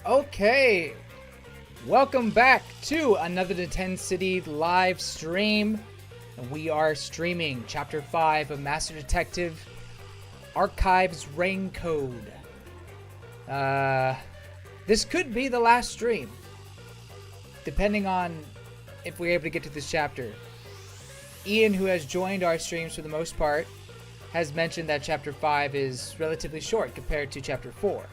Okay, welcome back to another The 10 City live stream. We are streaming Chapter 5 of Master Detective Archives Rain Code. This could be the last stream, depending on if we're able to get to this chapter. Ian, who has joined our streams for the most part, has mentioned that Chapter 5 is relatively short compared to Chapter 4.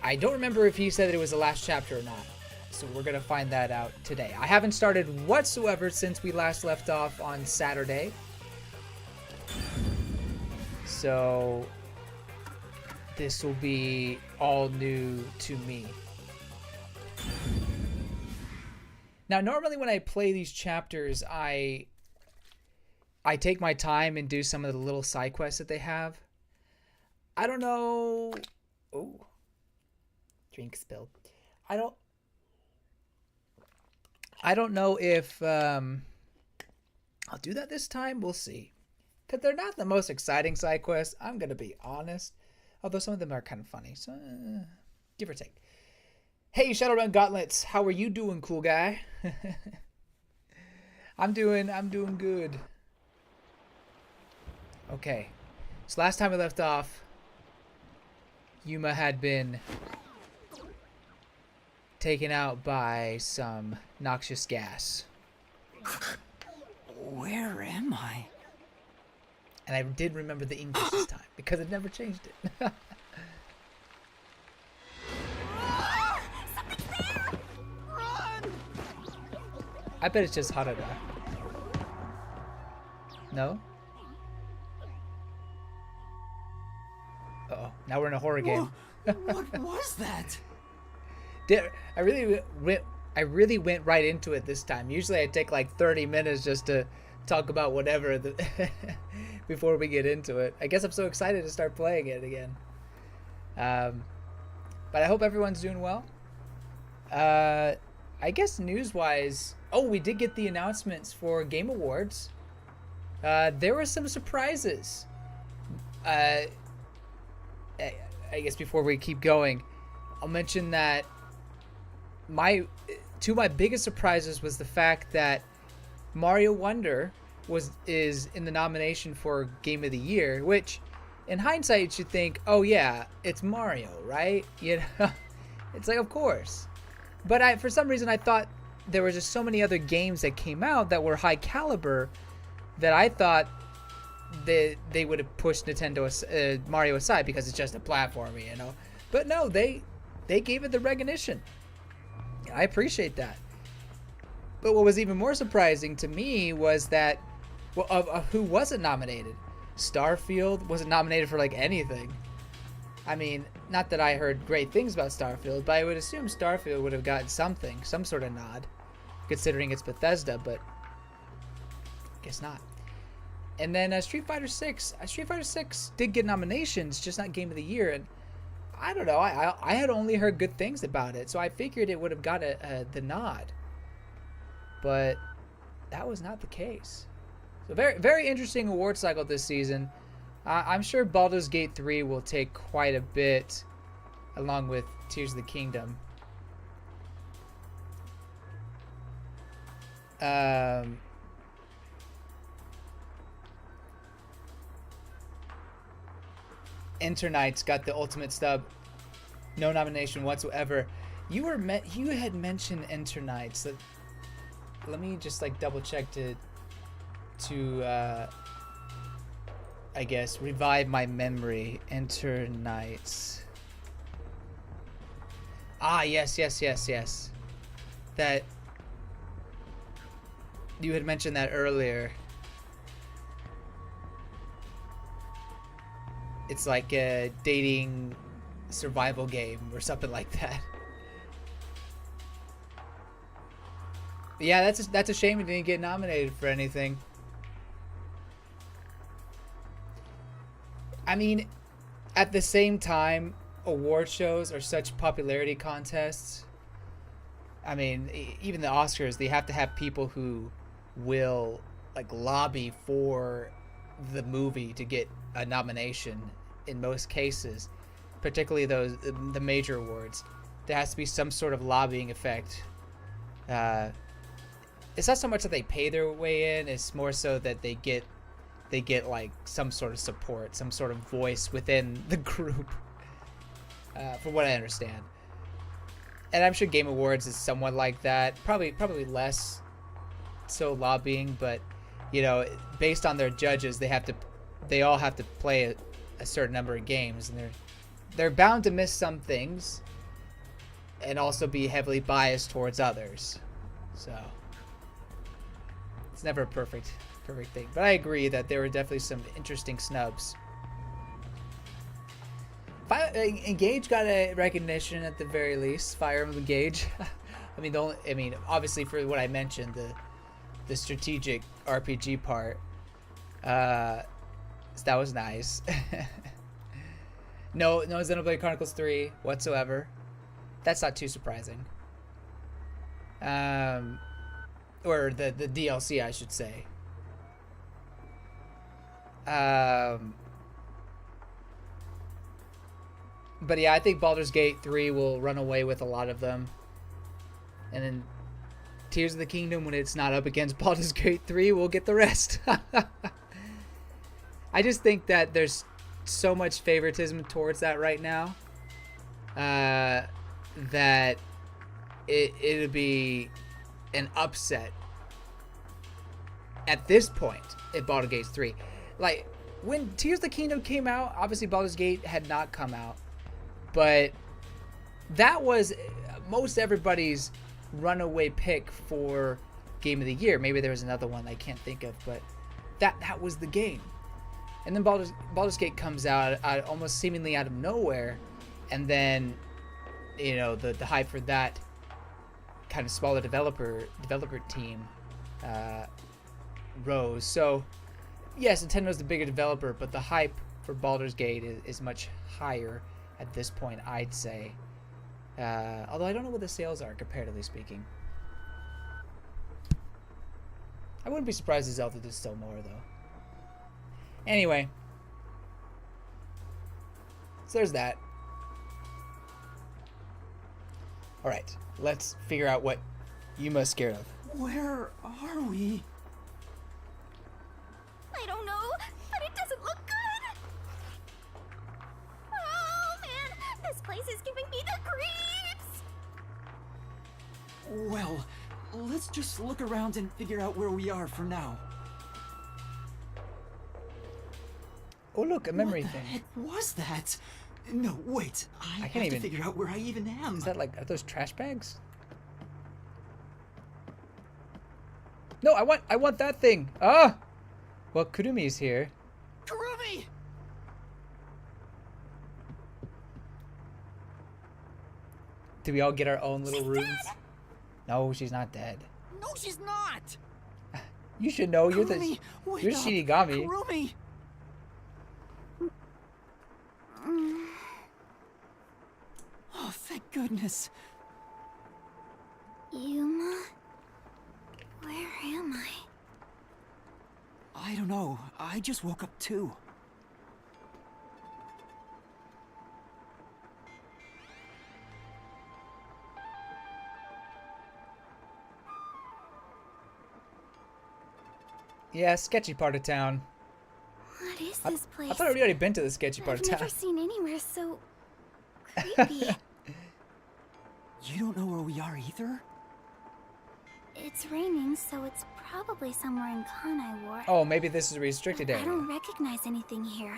I don't remember if he said that it was the last chapter or not, so we're going to find that out today. I haven't started whatsoever since we last left off on Saturday. So this will be all new to me. Now, normally when I play these chapters, I take my time and do some of the little side quests that they have. I don't know. Oh. Drink spilled. I don't know if I'll do that this time. We'll see. Because they're not the most exciting side quests, I'm going to be honest. Although some of them are kind of funny. So, give or take. Hey, Shadowrun Gauntlets. How are you doing, cool guy? I'm doing good. Okay. So last time we left off, Yuma had been taken out by some noxious gas. Where am I? And I did remember the English this time because it never changed it. Something's there! Run! I bet it's just Harada. No? Uh-oh. Now we're in a horror game. What was that? I really went right into it this time. Usually I take like 30 minutes just to talk about whatever before we get into it. I guess I'm so excited to start playing it again. But I hope everyone's doing well. I guess news-wise, we did get the announcements for Game Awards. There were some surprises. I guess before we keep going, I'll mention that two of my biggest surprises was the fact that Mario Wonder is in the nomination for Game of the Year, which in hindsight you should think, oh yeah, it's Mario, right? You know, it's like, of course. But for some reason I thought there were just so many other games that came out that were high caliber that I thought they would have pushed Mario aside because it's just a platformer, you know. But no, they gave it the recognition. I appreciate that. But what was even more surprising to me was that of who wasn't nominated. Starfield wasn't nominated for like anything. I mean, not that I heard great things about Starfield, but I would assume Starfield would have gotten something, some sort of nod, considering it's Bethesda, but guess not. And then Street Fighter 6 did get nominations, just not Game of the Year, and I don't know. I had only heard good things about it, so I figured it would have got the nod. But that was not the case. So very, very interesting award cycle this season. I'm sure Baldur's Gate 3 will take quite a bit, along with Tears of the Kingdom. Internights got the ultimate stub, no nomination whatsoever. You had mentioned Internights. Let me just like double check to I guess revive my memory. Internights. Yes. That you had mentioned that earlier. It's like a dating survival game or something like that. But yeah, that's a shame it didn't get nominated for anything. I mean, at the same time, award shows are such popularity contests. I mean, even the Oscars, they have to have people who will like lobby for the movie to get a nomination in most cases. particularly the major awards, there has to be some sort of lobbying effect. It's not so much that they pay their way in; it's more so that they get like some sort of support, some sort of voice within the group, from what I understand. And I'm sure Game Awards is somewhat like that. Probably less so lobbying, but you know, based on their judges, they all have to play a certain number of games, and they're bound to miss some things, and also be heavily biased towards others. So it's never a perfect thing. But I agree that there were definitely some interesting snubs. Engage got a recognition at the very least. Fire Emblem Engage. I mean, obviously for what I mentioned, the strategic RPG part. That was nice. No Xenoblade Chronicles 3 whatsoever. That's not too surprising. Or the DLC, I should say. But yeah, I think Baldur's Gate 3 will run away with a lot of them. And then Tears of the Kingdom, when it's not up against Baldur's Gate 3, will get the rest. I just think that there's so much favoritism towards that right now, that it'll be an upset at this point at Baldur's Gate 3. Like, when Tears of the Kingdom came out, obviously Baldur's Gate had not come out, but that was most everybody's runaway pick for Game of the Year. Maybe there was another one I can't think of, but that was the game. And then Baldur's Gate comes out almost seemingly out of nowhere, and then, you know, the hype for that kind of smaller developer team rose. So yes, Nintendo's the bigger developer, but the hype for Baldur's Gate is much higher at this point, I'd say. Although I don't know what the sales are, comparatively speaking. I wouldn't be surprised if Zelda did still more, though. Anyway. So there's that. Alright, let's figure out what Yuma's scared of. Where are we? I don't know, but it doesn't look good. Oh man, this place is giving me the creeps. Well, let's just look around and figure out where we are for now. Oh look, a memory What the thing. heck was that? No, wait. I can't have even- to figure out where I even am. Is that like, are those trash bags? No, I want that thing. Ah! Well, Kurumi's here. Kurumi! Do we all get our own little She's rooms? dead. No, she's not dead. No, she's not! You should know. You're Kurumi, wake you're up. Shinigami. Kurumi! Oh, thank goodness. Yuma? Where am I? I don't know. I just woke up too. Yeah, sketchy part of town. What is this place? I thought we'd already been to the sketchy part I've of never town. seen anywhere so creepy. You don't know where we are either? It's raining, so it's probably somewhere in Kanai Ward. Oh, maybe this is a restricted I area. don't recognize anything here.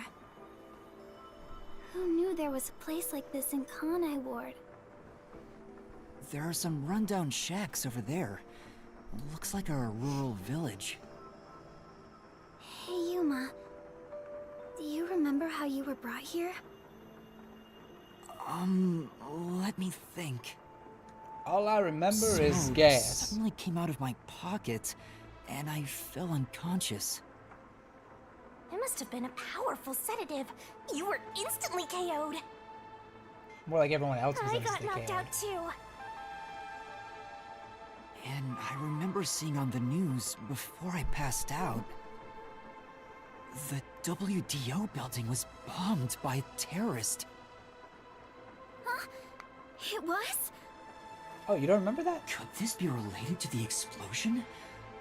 Who knew there was a place like this in Kanai Ward? There are some rundown shacks over there. Looks like a rural village. Hey Yuma, do you remember how you were brought here? Let me think. All I remember is Smoke gas. suddenly came out of my pocket, and I fell unconscious. It must have been a powerful sedative. You were instantly KO'd. More like everyone else was I in got the knocked KO. out too. And I remember seeing on the news before I passed out. The WDO building was bombed by a terrorist. It was? Oh, you don't remember that? Could this be related to the explosion?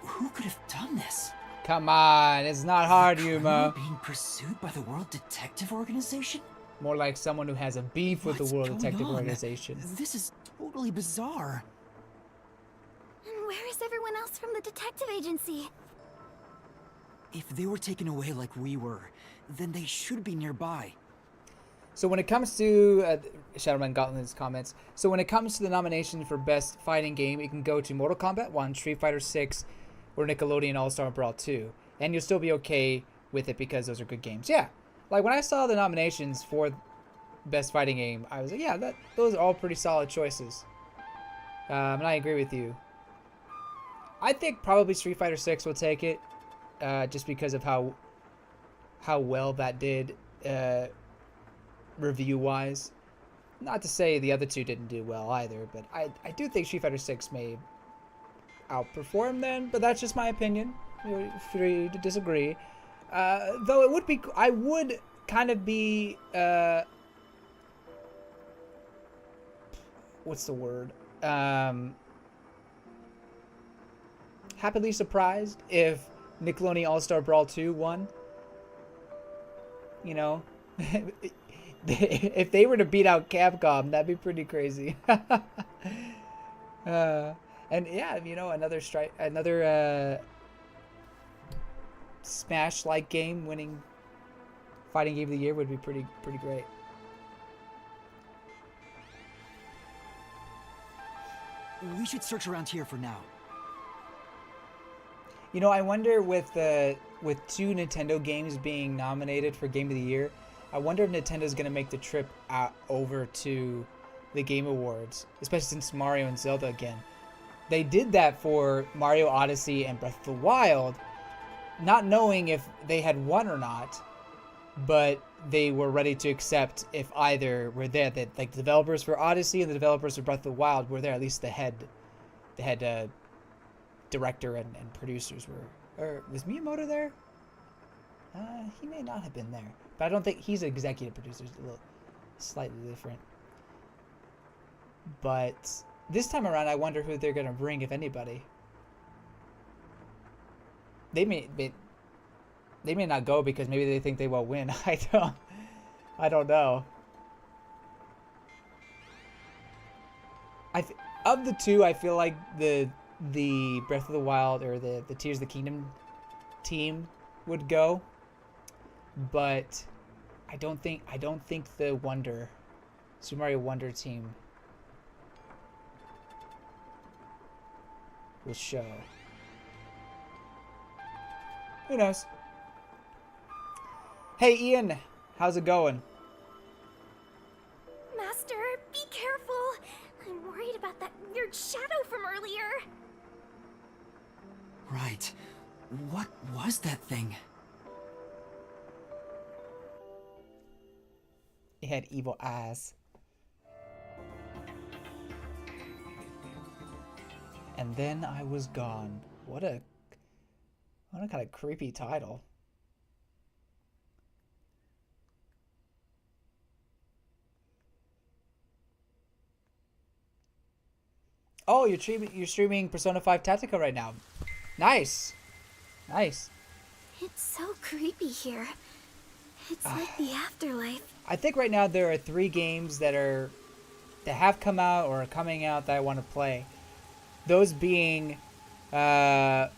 Who could have done this? Come on, it's not hard, The criminal Yuma. being pursued by the World Detective Organization? More like someone who has a beef with the What's World going Detective on? Organization. This is totally bizarre. And where is everyone else from the detective agency? If they were taken away like we were, then they should be nearby. So when it comes to Shadowman Gauntlet's comments, so when it comes to the nomination for best fighting game, it can go to Mortal Kombat 1, Street Fighter 6, or Nickelodeon All-Star Brawl 2, and you'll still be okay with it because those are good games. Yeah, like when I saw the nominations for best fighting game, I was like, yeah, those are all pretty solid choices. And I agree with you. I think probably Street Fighter 6 will take it, just because of how well that did. Review-wise. Not to say the other two didn't do well either, but I do think Street Fighter 6 may outperform them, but that's just my opinion. You're free to disagree. Though it would be... I would kind of be... what's the word? Happily surprised if Nickelodeon All-Star Brawl 2 won. You know? If they were to beat out Capcom, that'd be pretty crazy. And yeah, you know, another Smash-like game winning fighting game of the year would be pretty great. We should search around here for now. You know, I wonder with two Nintendo games being nominated for Game of the Year, I wonder if Nintendo's going to make the trip over to the Game Awards, especially since Mario and Zelda again. They did that for Mario Odyssey and Breath of the Wild, not knowing if they had won or not, but they were ready to accept if either were there. That like the developers for Odyssey and the developers for Breath of the Wild were there. At least the head director and producers were. Or was Miyamoto there? He may not have been there, but I don't think he's an executive producer. It's a little slightly different. But this time around, I wonder who they're gonna bring, if anybody. They may not go because maybe they think they will win. I don't know. Of the two, I feel like the Breath of the Wild or the Tears of the Kingdom team would go. But I don't think the Super Mario Wonder team will show. Who knows? Hey Ian, how's it going? Master, be careful. I'm worried about that weird shadow from earlier. Right. What was that thing? It had evil eyes. And then I was gone. What a kind of creepy title. Oh, you're streaming Persona 5 Tactica right now. Nice. Nice. It's so creepy here. It's like the afterlife. I think right now there are 3 games that have come out or are coming out that I want to play. Those being WarioWare,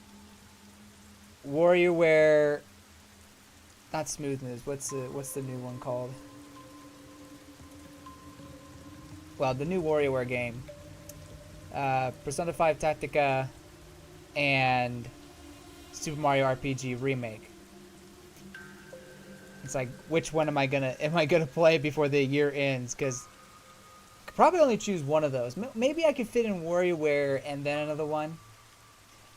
not Smoothness. What's the new one called? Well, the new WarioWare game. Persona 5 Tactica and Super Mario RPG Remake. It's like, which one am I gonna play before the year ends? Because I could probably only choose one of those. Maybe I could fit in WarioWare and then another one.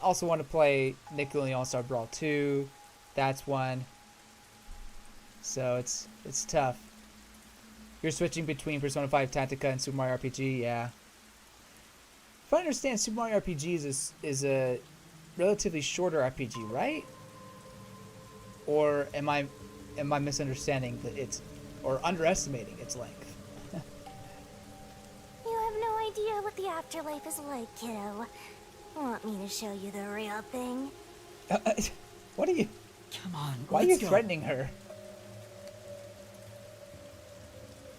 Also want to play Nickelodeon All-Star Brawl 2. That's one. So it's tough. You're switching between Persona 5 Tactica and Super Mario RPG, yeah. If I understand, Super Mario RPG is a relatively shorter RPG, right? Or am I misunderstanding that or underestimating its length? You idea what the afterlife is like, kiddo. Want me to show you the real thing? What are you... Come on, Why are you let's go. threatening her?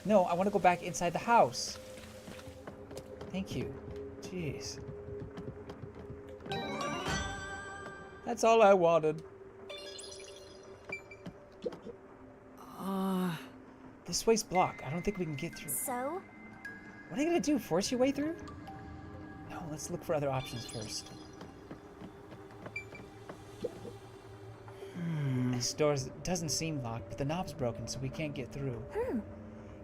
No, I want to go back inside the house. Thank you. Jeez. That's all I wanted. This way's blocked. I don't think we can get through. So? What are you gonna do? Force your way through? No, let's look for other options first. This door doesn't seem locked, but the knob's broken, so we can't get through.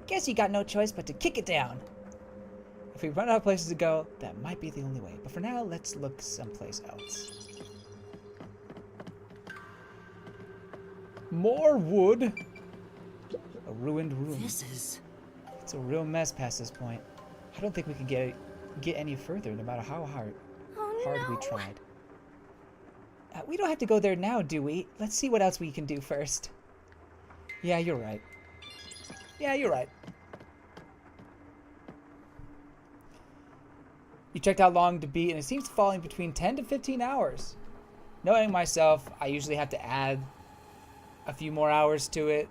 Guess you got no choice but to kick it down. If we run out of places to go, that might be the only way. But for now, let's look someplace else. More wood. A ruined room. This is... It's a real mess past this point. I don't think we can get any further, no matter how hard we tried. We don't have to go there now, do we? Let's see what else we can do first. Yeah, you're right. Yeah, you're right. You checked how long to beat, and it seems falling between 10 to 15 hours. Knowing myself, I usually have to add a few more hours to it.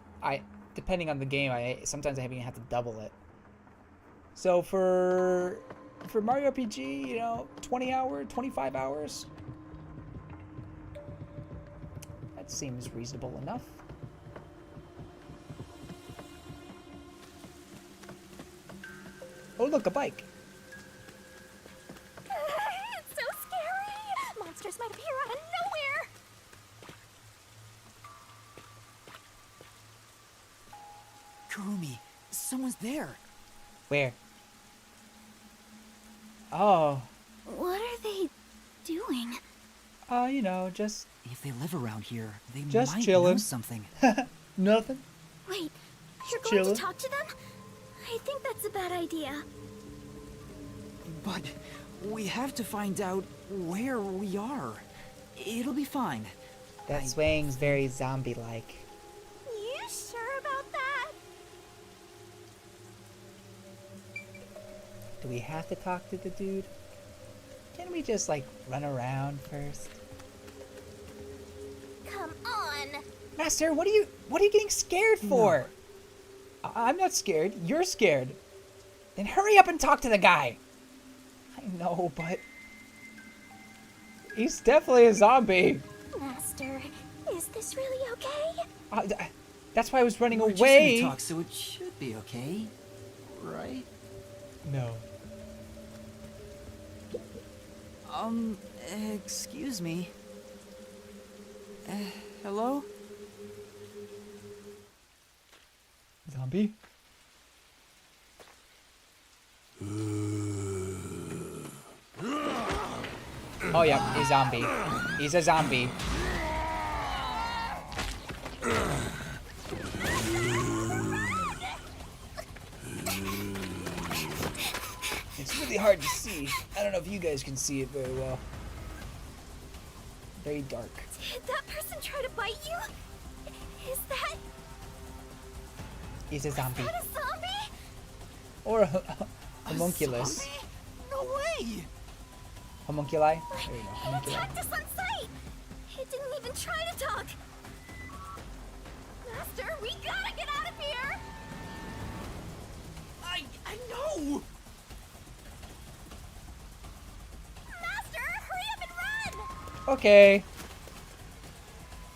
Depending on the game, sometimes I even have to double it. So for Mario RPG, you know, 20 hours, 25 hours. That seems reasonable enough. Oh, look, a bike. It's so scary! Monsters might appear out of nowhere! Kurumi, someone's there. Where? Oh. What are they doing? You know, just If they live around here, they Just might chillin'. know something. nothing. Wait, you're going Chillin'. to talk to them? I think that's a bad idea. But we have to find out where we are. It'll be fine. That swing's very zombie-like. You sure about that? Do we have to talk to the dude? Can we just, like, run around first? Come on! Master, what are you getting scared for? I'm not scared. You're scared. Then hurry up and talk to the guy. I know, but he's definitely a zombie. Master, is this really okay? That's why I was running We're just away. gonna talk, so it should be okay, right? No. Excuse me. Hello? Zombie? Oh yeah, he's a zombie. He's a zombie. It's really hard to see. I don't know if you guys can see it very well. Very dark. Did that person try to bite you? Is that... He's a zombie. Is that a zombie? Or a homunculus. Zombie? No way! Homunculi? But There you go. it Homunculi. attacked us on sight! It didn't even try to talk! Master, we gotta get out of here! I know! Master, hurry up and run! Okay.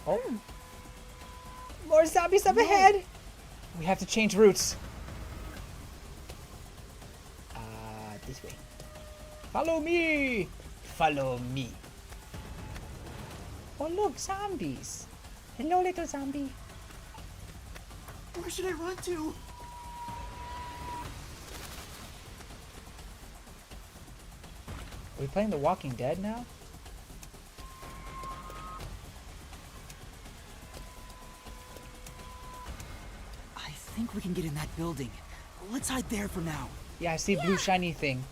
Oh. More zombies up ahead! We have to change routes. This way. Follow me! Follow me. Oh look, zombies. Hello, little zombie. Where should I run to? Are we playing The Walking Dead now? I think we can get in that building. Let's hide there for now. Yeah, I see blue shiny thing.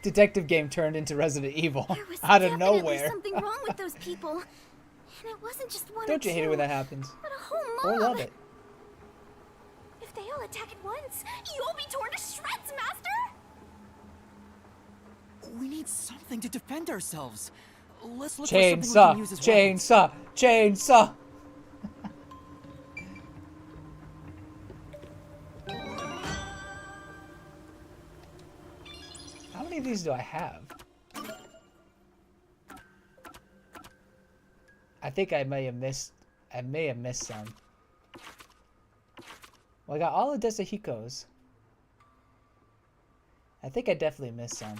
Detective game turned into Resident Evil There was out of definitely nowhere. something wrong with those people. And it wasn't just one or Don't you hate it two, when that happens? but a whole Or mob. love it? If they all attack at once, you'll be torn to shreds, Master! We need something to defend ourselves. Let's look for something we can use as weapons. Chainsaw! How many of these do I have? I think I may have missed some. Well, I got all of Desahiko's. I think I definitely missed some.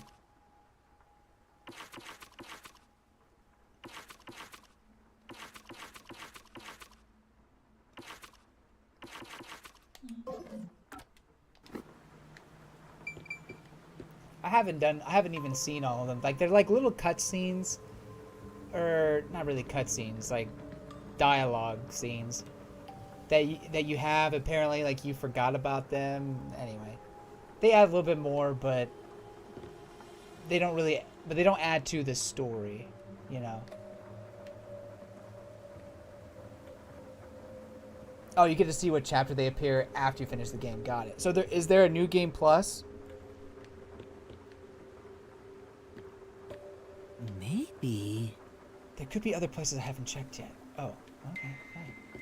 I haven't even seen all of them. Like, they're like little cutscenes, or not really cutscenes, like dialogue scenes that you have. Apparently, like, you forgot about them. Anyway, they add a little bit more, but they don't add to the story, you know. Oh, you get to see what chapter they appear after you finish the game. Got it. So is there a new game plus? Maybe. There could be other places I haven't checked yet. Oh, okay, fine.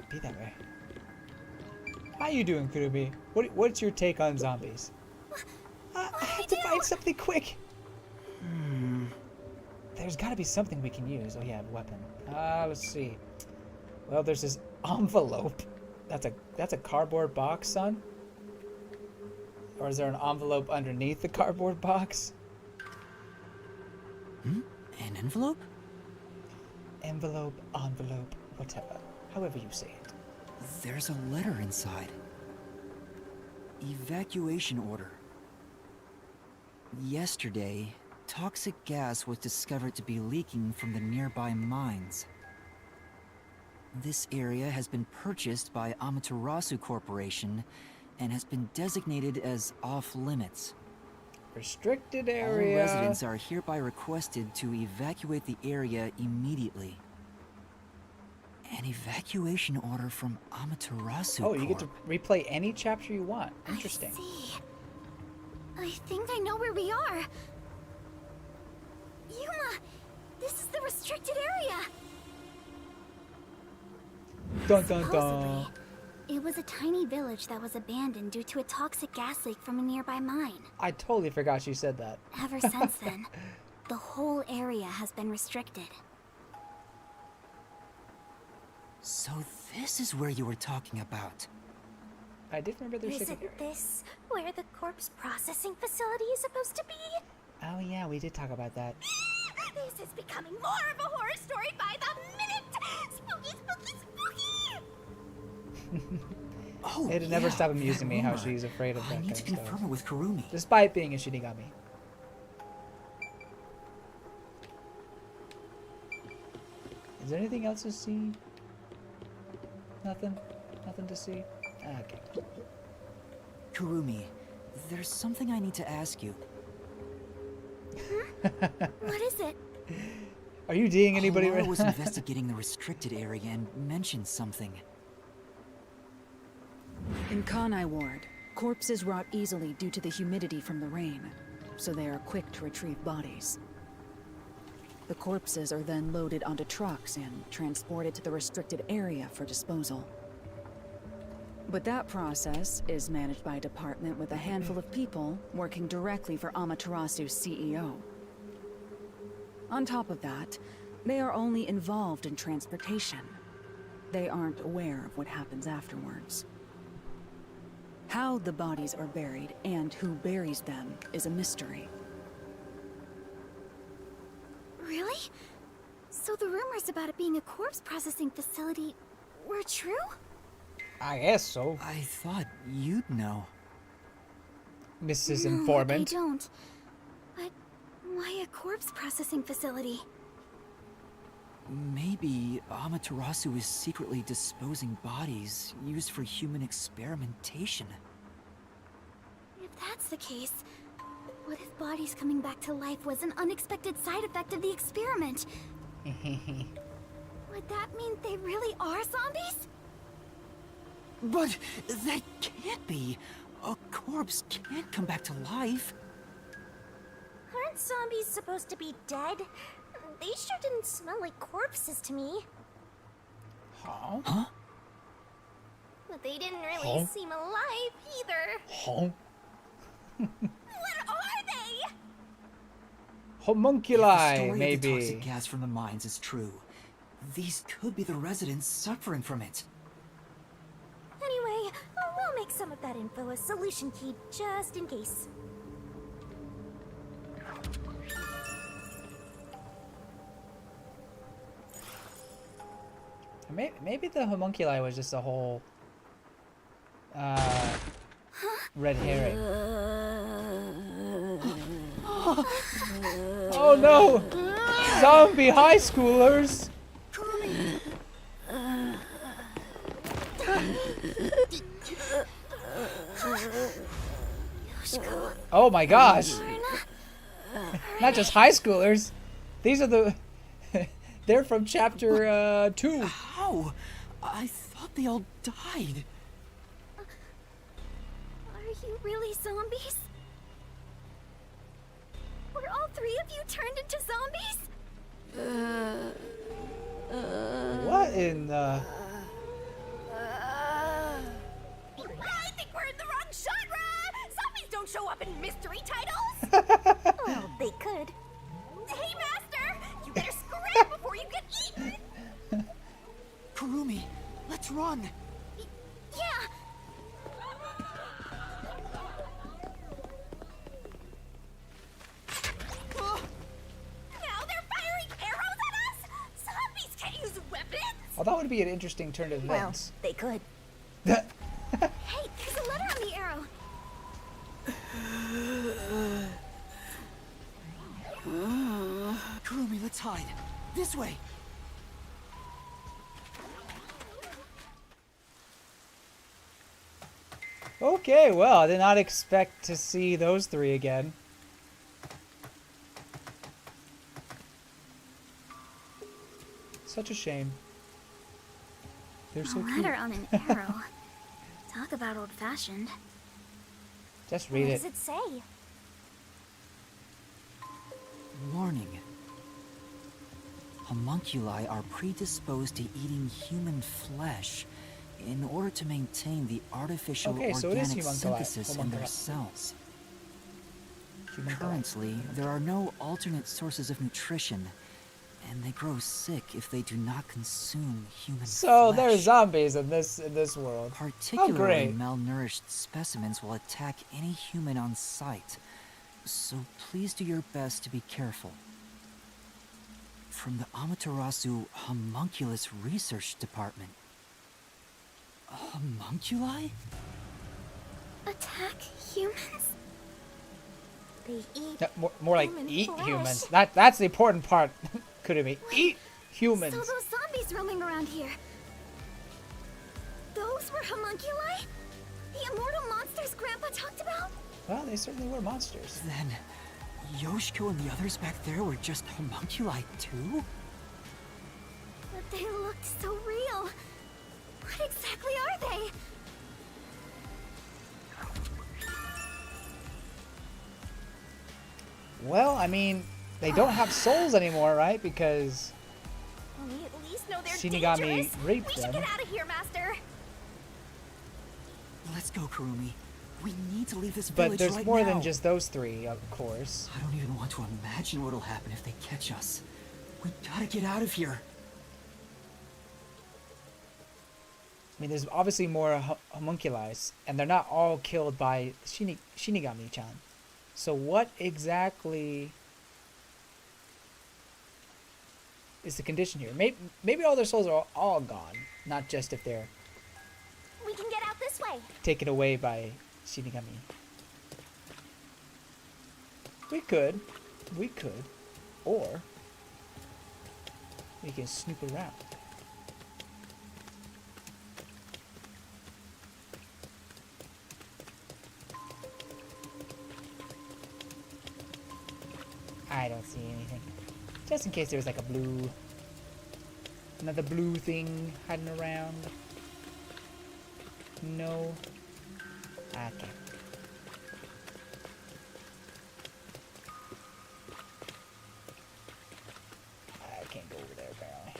Be that way. How you doing, Kurubi? What's your take on zombies? I have to find something quick. There's got to be something we can use. Oh yeah, weapon. Let's see. Well, there's this envelope. That's a cardboard box, son. Or is there an envelope underneath the cardboard box? An envelope? Envelope, whatever. However you say it. There's a letter inside. Evacuation order. Yesterday, toxic gas was discovered to be leaking from the nearby mines. This area has been purchased by Amaterasu Corporation and has been designated as off-limits. Restricted All area. residents are hereby requested to evacuate the area immediately. An evacuation order from Amaterasu Oh, you get to Corp. replay any chapter you want. Interesting. I see. I think I know where we are. Yuma, this is the restricted area. Dun dun Supposedly, dun. it was a tiny village that was abandoned due to a toxic gas leak from a nearby mine. I totally forgot you said that. Ever since then, the whole area has been restricted. So this is where you were talking about. I did remember the restricted Isn't area. this where the corpse processing facility is supposed to be? Oh yeah, we did talk about that. This is becoming more of a horror story by the minute! Spooky, spooky, spooky! Oh, It'd never yeah, stop amusing that me how rumor. she's afraid of I that need to kind of confirm stuff. it with Kurumi. Despite being a Shinigami. Is there anything else to see? Nothing? Nothing to see? Okay. Kurumi, there's something I need to ask you. What is it? Are you D'ing anybody Laura right was now? investigating the restricted area and mentioned something. In Kanai Ward, corpses rot easily due to the humidity from the rain, so they are quick to retrieve bodies. The corpses are then loaded onto trucks and transported to the restricted area for disposal. But that process is managed by a department with a handful of people working directly for Amaterasu's CEO. On top of that, they are only involved in transportation. They aren't aware of what happens afterwards. How the bodies are buried and who buries them is a mystery. Really? So the rumors about it being a corpse processing facility were true? I guess so, I thought you'd know. Mrs. No, Informant. I don't. But why a corpse processing facility? Maybe Amaterasu is secretly disposing bodies used for human experimentation. If that's the case, What if bodies coming back to life was an unexpected side effect of the experiment? Would that mean they really are zombies? But that can't be. A corpse can't come back to life. Aren't zombies supposed to be dead? They sure didn't smell like corpses to me. Huh? But they didn't really seem alive either. Huh? What are they? If Homunculi, the story of the maybe. toxic gas from the mines is true, these could be the residents suffering from it. Anyway, we'll make some of that info a solution key just in case. Maybe the homunculi was just a whole red herring. Oh no! Zombie high schoolers! Oh my gosh! Not just high schoolers. These are the... They're from chapter 2. How? I thought they all died. Are you really zombies? Were all three of you turned into zombies? What in the... I think we're in the wrong genre! Zombies don't show up in mystery titles! Well, they could. Hey, Master! You better scram before you get eaten! Kurumi, let's run. Yeah! Now they're firing arrows at us? Zombies can't use weapons! Oh, that would be an interesting turn of Well, events. they could. Hey, there's a letter on the arrow. Kurumi, let's hide. This way. Okay, well, I did not expect to see those three again. Such a shame. They're so A cute. letter on an arrow. Talk about old-fashioned. Just What read does it. it say? Warning. Homunculi are predisposed to eating human flesh in order to maintain the artificial Okay, so it is organic homunculi. synthesis in their Homunculi. cells. Human Currently, there are no alternate sources of nutrition, and they grow sick if they do not consume human So flesh. there's zombies in this world. Particularly great. malnourished specimens will attack any human on sight, so please do your best to be careful. From the Amaterasu Homunculus Research Department. Homunculi? Attack humans? They eat. No, more like Human eat flesh. humans. That's the important part. Could it be eat humans? So those zombies roaming around here. Those were homunculi? The immortal monsters Grandpa talked about? Well, they certainly were monsters. Then, Yoshiko and the others back there were just homunculi too? But they looked so real. What exactly are they? Well, I mean, they don't have souls anymore, right? Because We at least know they're Shinigami dangerous. raped We should them. get out of here, Master. Let's go, Kurumi. We need to leave this But village there's right more now. than just those three, of course. I don't even want to imagine what'll happen if they catch us. We gotta get out of here. I mean, there's obviously more homunculi, and they're not all killed by Shinigami-chan. So what exactly is the condition here? Maybe all their souls are all gone, not just if they're We can get out this way. taken away by Shinigami. We could, or we can snoop around. I don't see anything. Just in case there was like a blue... Another blue thing hiding around. No. Okay. I can't go over there apparently.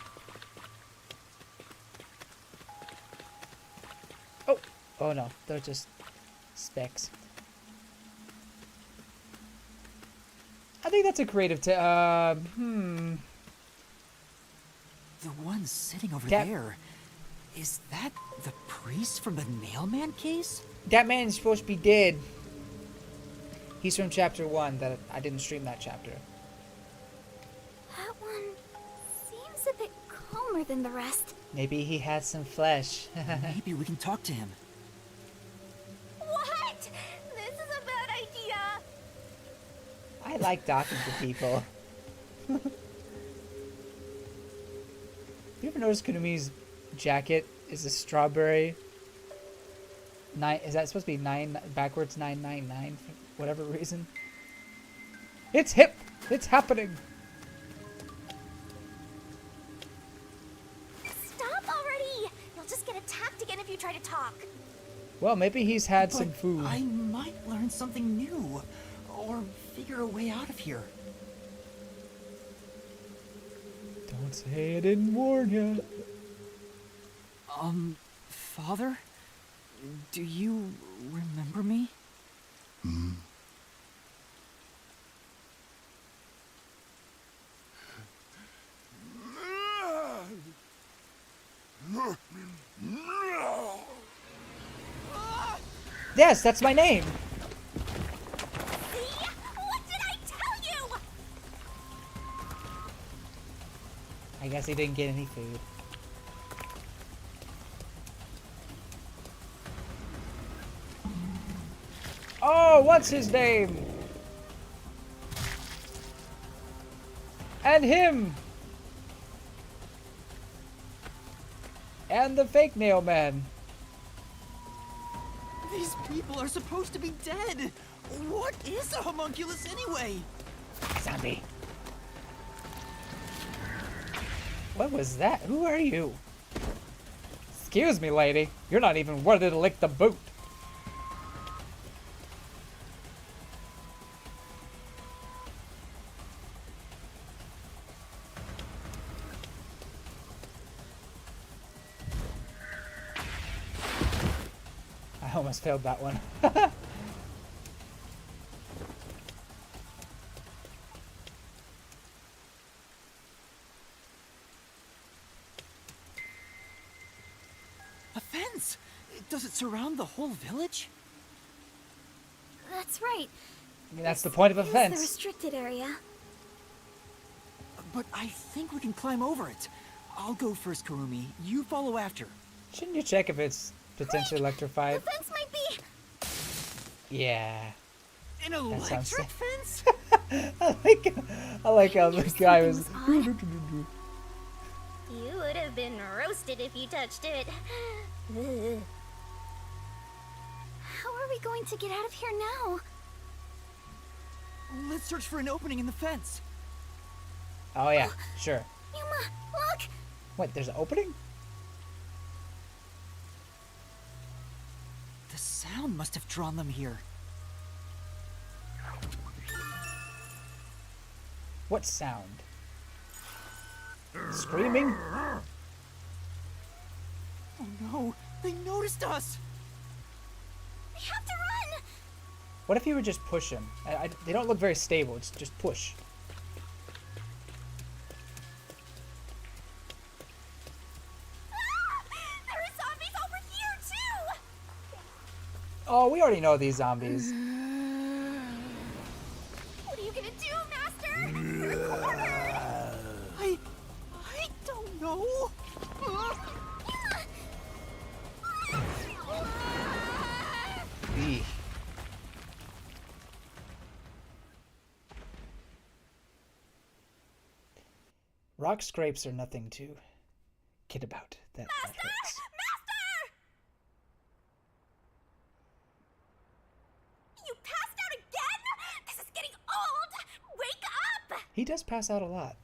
Oh! Oh no, they're just specks. I think that's a creative The one sitting over That- there. Is that the priest from the mailman case? That man's supposed to be dead. He's from chapter 1. That I didn't stream that chapter. That one seems a bit calmer than the rest. Maybe he had some flesh. Maybe we can talk to him. What? This is a bad idea. I like talking to people. You ever notice Kunumi's jacket is a strawberry? Is that supposed to be 9 backwards 999 for whatever reason? It's hip. It's happening. Stop already! You'll just get attacked again if you try to talk. Well, maybe he's had some But food. I might learn something new. Or figure a way out of here. Don't say I didn't warn you. Father? Do you remember me? Yes, that's my name. See? What did I tell you? I guess he didn't get any food. Oh, what's his name? And him. And the fake nail man. These people are supposed to be dead. What is a homunculus anyway? Zombie. What was that? Who are you? Excuse me, lady. You're not even worthy to lick the boot. I almost failed that one. A fence? Does it surround the whole village? That's right. I mean, that's the point of a It's the fence. restricted area. But I think we can climb over it. I'll go first, Kurumi. You follow after. Shouldn't you check if it's potentially The electrified? fence might be. Yeah. An sounds electric sick. fence? I like how the guy was. Something was You would have been roasted if you touched it. Ugh. How are we going to get out of here now? Let's search for an opening in the fence. Oh yeah, sure. Yuma, look! What? There's an opening? The sound must have drawn them here. What sound? Screaming? Oh no, they noticed us! We have to run! What if you would just push him? They don't look very stable. It's just push. Ah! There are zombies over here too! Oh, we already know these zombies. What are you gonna do, Master? You're cornered! I don't know. Eek. Rock scrapes are nothing to kid about. That hurts. Master! You passed out again? This is getting old! Wake up! He does pass out a lot.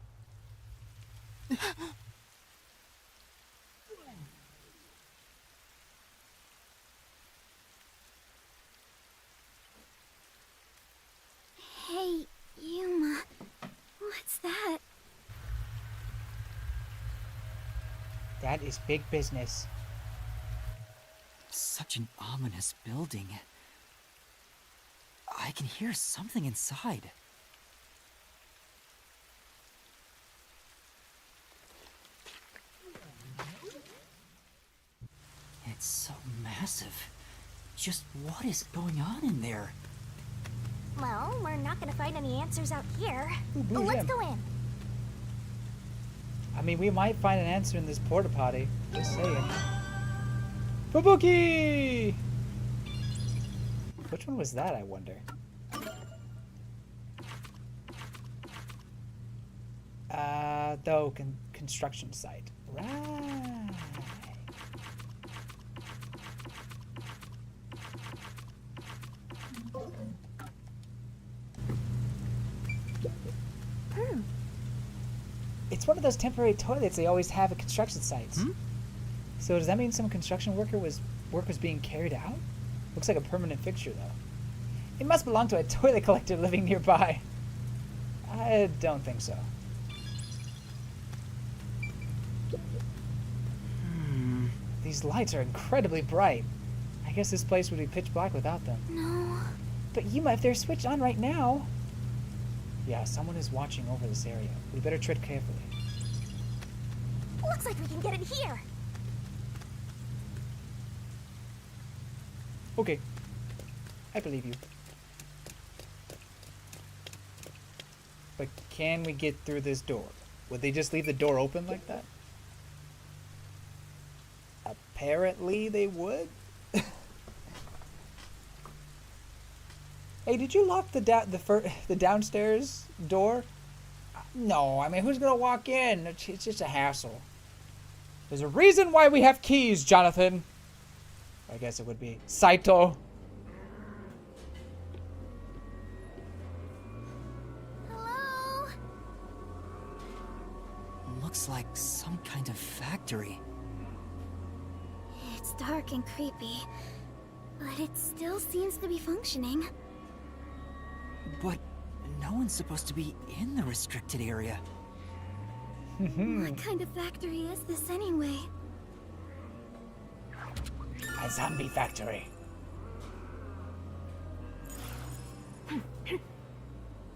Hey, Yuma. What's that? That is big business. Such an ominous building. I can hear something inside. It's so massive. Just what is going on in there? Well, we're not gonna find any answers out here. Ooh, blue Let's gem. go in. I mean, we might find an answer in this porta potty. Just saying. Fubuki! Which one was that, I wonder? Though, construction site. Right. It's one of those temporary toilets they always have at construction sites. So does that mean some construction work was being carried out? Looks like a permanent fixture, though. It must belong to a toilet collector living nearby. I don't think so. These lights are incredibly bright. I guess this place would be pitch black without them. No. But Yuma, if they're switched on right now... Yeah, someone is watching over this area. We better tread carefully. Looks like we can get in here. Okay. I believe you. But can we get through this door? Would they just leave the door open like that? Apparently they would. Hey, did you lock the downstairs door? No, I mean, who's gonna walk in? It's just a hassle. There's a reason why we have keys, Jonathan. I guess it would be Saito. Hello? Looks like some kind of factory. It's dark and creepy, but it still seems to be functioning. But no one's supposed to be in the restricted area. What kind of factory is this anyway? A zombie factory.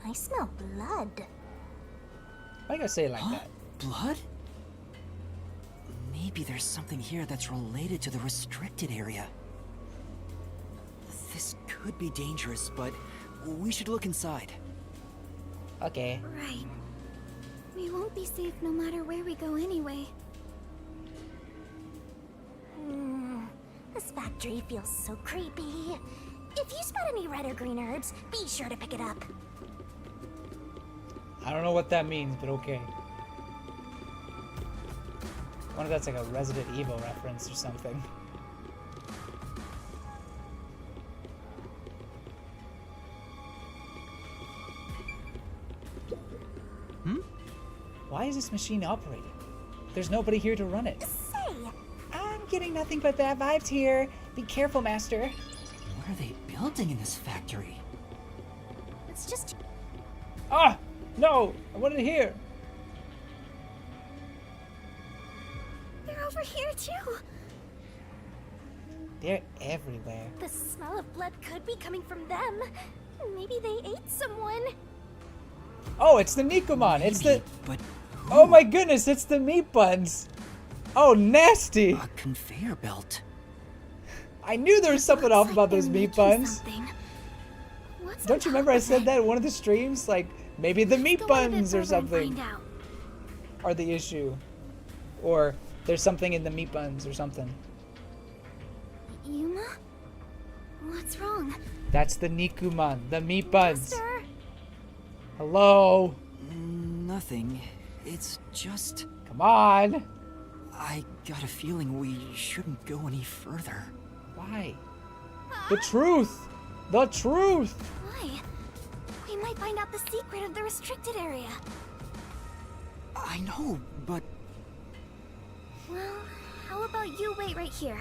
I smell blood. Why you gotta say it like Huh? that? Blood? Maybe there's something here that's related to the restricted area. This could be dangerous, but we should look inside. Okay. Right. We won't be safe no matter where we go anyway. This factory feels so creepy. If you spot any red or green herbs, be sure to pick it up. I don't know what that means, but okay. I wonder if that's like a Resident Evil reference or something. Why is this machine operating? There's nobody here to run it. Say, I'm getting nothing but bad vibes here. Be careful, Master. What are they building in this factory? it's just... Ah! No! I wanted to hear. They're over here too. They're everywhere. The smell of blood could be coming from them. Maybe they ate someone. Oh, it's the Nikuman. It's the... But Oh my goodness, it's the meat buns. Oh, nasty. a conveyor belt. I knew there was something off about those meat buns. What's Don't you remember I said that in one of the streams? Like, maybe the meat buns or something are the issue. Or there's something in the meat buns or something. Yuma? What's wrong? That's the Nikuman, the meat buns. Master? Hello? Nothing. It's just... Come on. I got a feeling we shouldn't go any further. Why? The truth. The truth. Why? We might find out the secret of the restricted area. I know, but Well, how about you wait right here?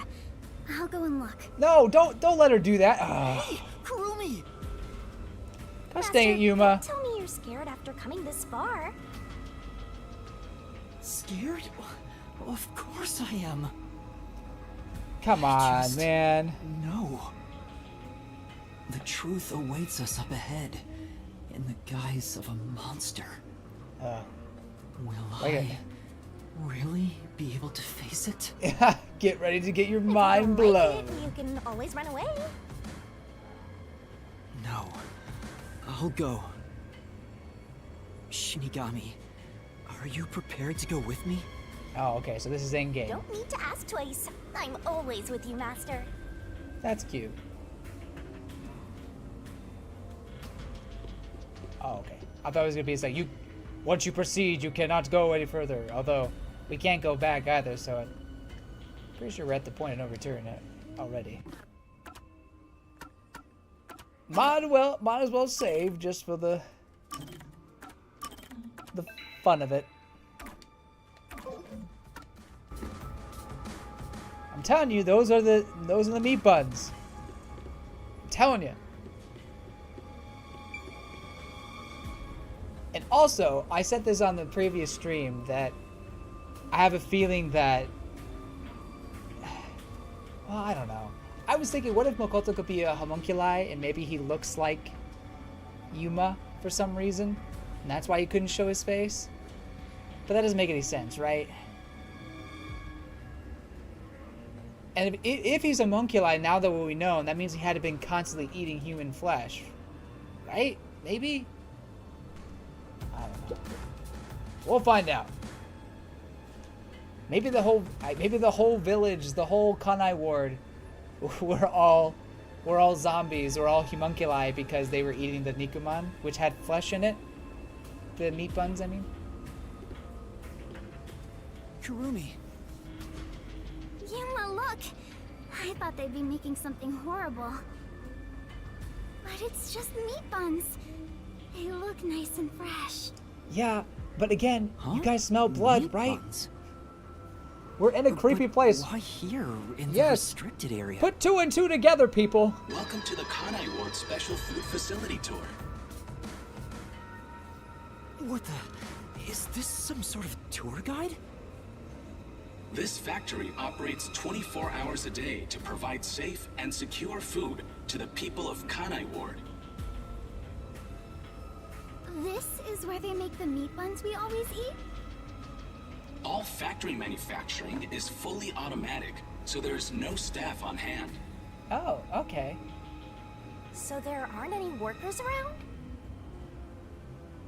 I'll go and look. No, don't let her do that. Ugh. hey, Kurumi! Gosh dang it, Yuma. Don't tell me you're scared after coming this far. Scared? Of course I am. Come on, Just- man. No. The truth awaits us up ahead, in the guise of a monster. Will Okay. I really be able to face it? Get ready to get your If you mind don't blown. like it, you can always run away. No. I'll go. Shinigami, are you prepared to go with me? Oh, okay, so this is in game. Don't need to ask twice. I'm always with you, Master. That's cute. Oh, okay. I thought it was gonna be it's like you. Once you proceed, you cannot go any further. Although we can't go back either, so I'm pretty sure we're at the point of no return already. Might as well save just for the fun of it. I'm telling you, those are the meat buns. I'm telling you. And also, I said this on the previous stream that I have a feeling that, well, I don't know. I was thinking, what if Makoto could be a homunculi and maybe he looks like Yuma for some reason, and that's why he couldn't show his face? But that doesn't make any sense, right? And if he's a homunculi, now that we know, that means he had to been constantly eating human flesh, right? Maybe? I don't know. We'll find out. Maybe the whole village, the whole Kanai ward, we're all zombies. We're all homunculi because they were eating the nikuman, which had flesh in it. The meat buns, I mean. Kurumi, Yuma, look! I thought they'd be making something horrible. But it's just meat buns. They look nice and fresh. Yeah, but again, huh? you guys smell blood, Meat right? buns? We're in a creepy But place. Why here in the Yes. restricted area? Put two and two together, people. Welcome to the Kanai Ward Special Food Facility Tour. What the? Is this some sort of tour guide? This factory operates 24 hours a day to provide safe and secure food to the people of Kanai Ward. This is where they make the meat buns we always eat? All factory manufacturing is fully automatic, so there's no staff on hand. Oh, okay. So there aren't any workers around?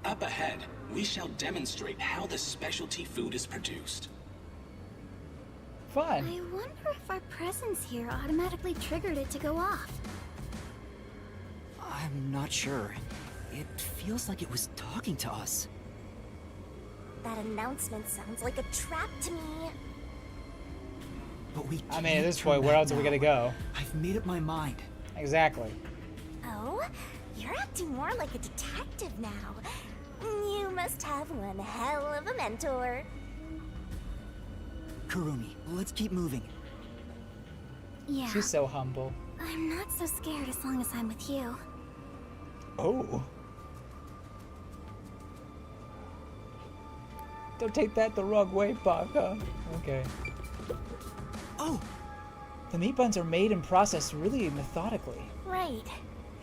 Up ahead, we shall demonstrate how the specialty food is produced. Fun. I wonder if our presence here automatically triggered it to go off. I'm not sure. It feels like it was talking to us. That announcement sounds like a trap to me. But we I mean, at can't this turn point, where back else are we now. gonna go? I've made up my mind. Exactly. Oh, you're acting more like a detective now. You must have one hell of a mentor. Kurumi, let's keep moving. Yeah, She's so humble. I'm not so scared as long as I'm with you. Oh. Don't take that the wrong way, Baka. Okay. Oh, The meat buns are made and processed really methodically. Right.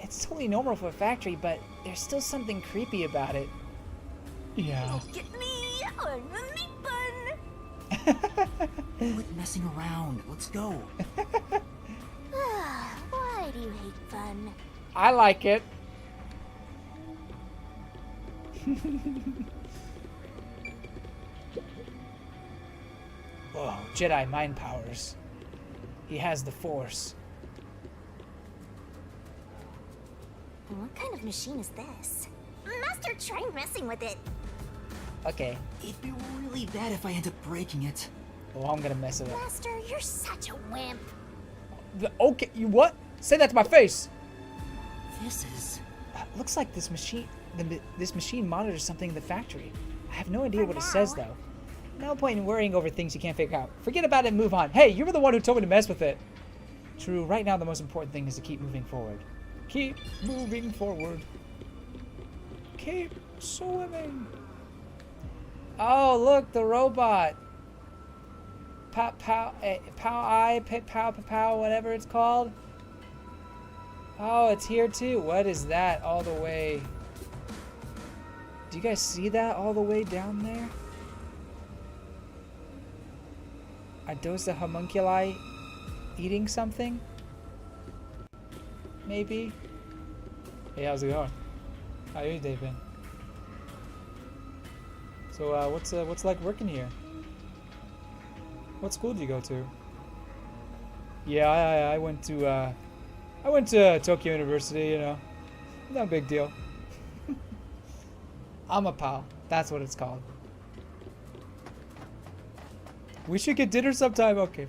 It's totally normal for a factory, but there's still something creepy about it. Yeah. Look at me, I'm a meat bun. quit messing around. Let's go. Why do you hate fun? I like it. Whoa, Jedi mind powers. He has the Force. What kind of machine is this? Master, try messing with it. Okay. It'd be really bad if I end up breaking it. Well, I'm gonna mess it up. Master, you're such a wimp. Okay, you what? Say that to my face. This is Looks like this machine, this machine monitors something in the factory. I have no idea what it says though. No point in worrying over things you can't figure out. Forget about it and move on. Hey, you were the one who told me to mess with it. True, right now the most important thing is to keep moving forward. Keep moving forward. Keep swimming. Oh, look, the robot. Pow, whatever it's called. Oh, it's here too. What is that all the way? Do you guys see that all the way down there? Are those the homunculi eating something? Maybe? Hey, how's it going? How are you, Dave? So, what's like working here? What school did you go to? Yeah, I went to Tokyo University, you know. No big deal. Amapao, that's what it's called. We should get dinner sometime, okay.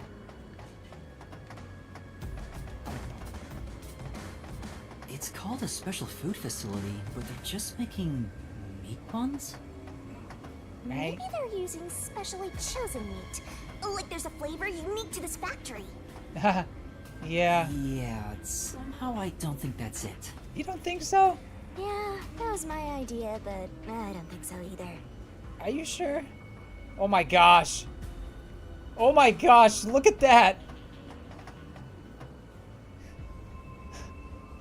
It's called a special food facility, but they're just making meat buns? Maybe they're using specially chosen meat. Like there's a flavor unique to this factory. Yeah. Yeah, somehow I don't think that's it. You don't think so? Yeah, that was my idea, but I don't think so either. Are you sure? Oh my gosh. Oh my gosh, look at that.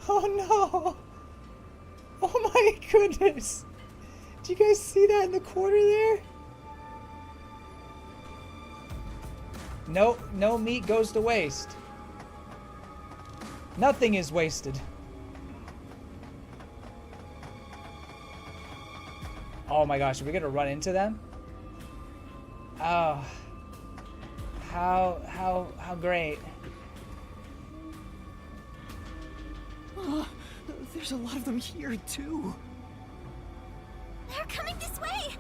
Oh no. Oh my goodness. Do you guys see that in the corner there? No meat goes to waste. Nothing is wasted. Oh my gosh, are we gonna run into them? Oh. How great. Oh, there's a lot of them here too. They're coming this way!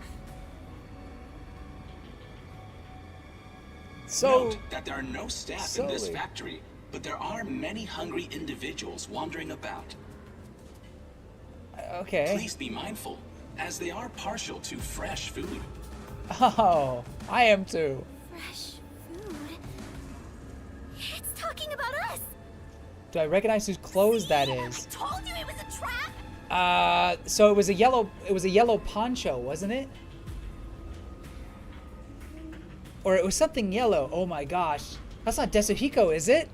So Note that there are no staff in this factory, but there are many hungry individuals wandering about. okay. Please be mindful, as they are partial to fresh food. Oh, I am too. Fresh food? It's talking about us! Do I recognize whose clothes that is? I told you it was a trap! So it was a yellow poncho, wasn't it? Or it was something yellow. Oh my gosh. That's not Desuhiko, is it?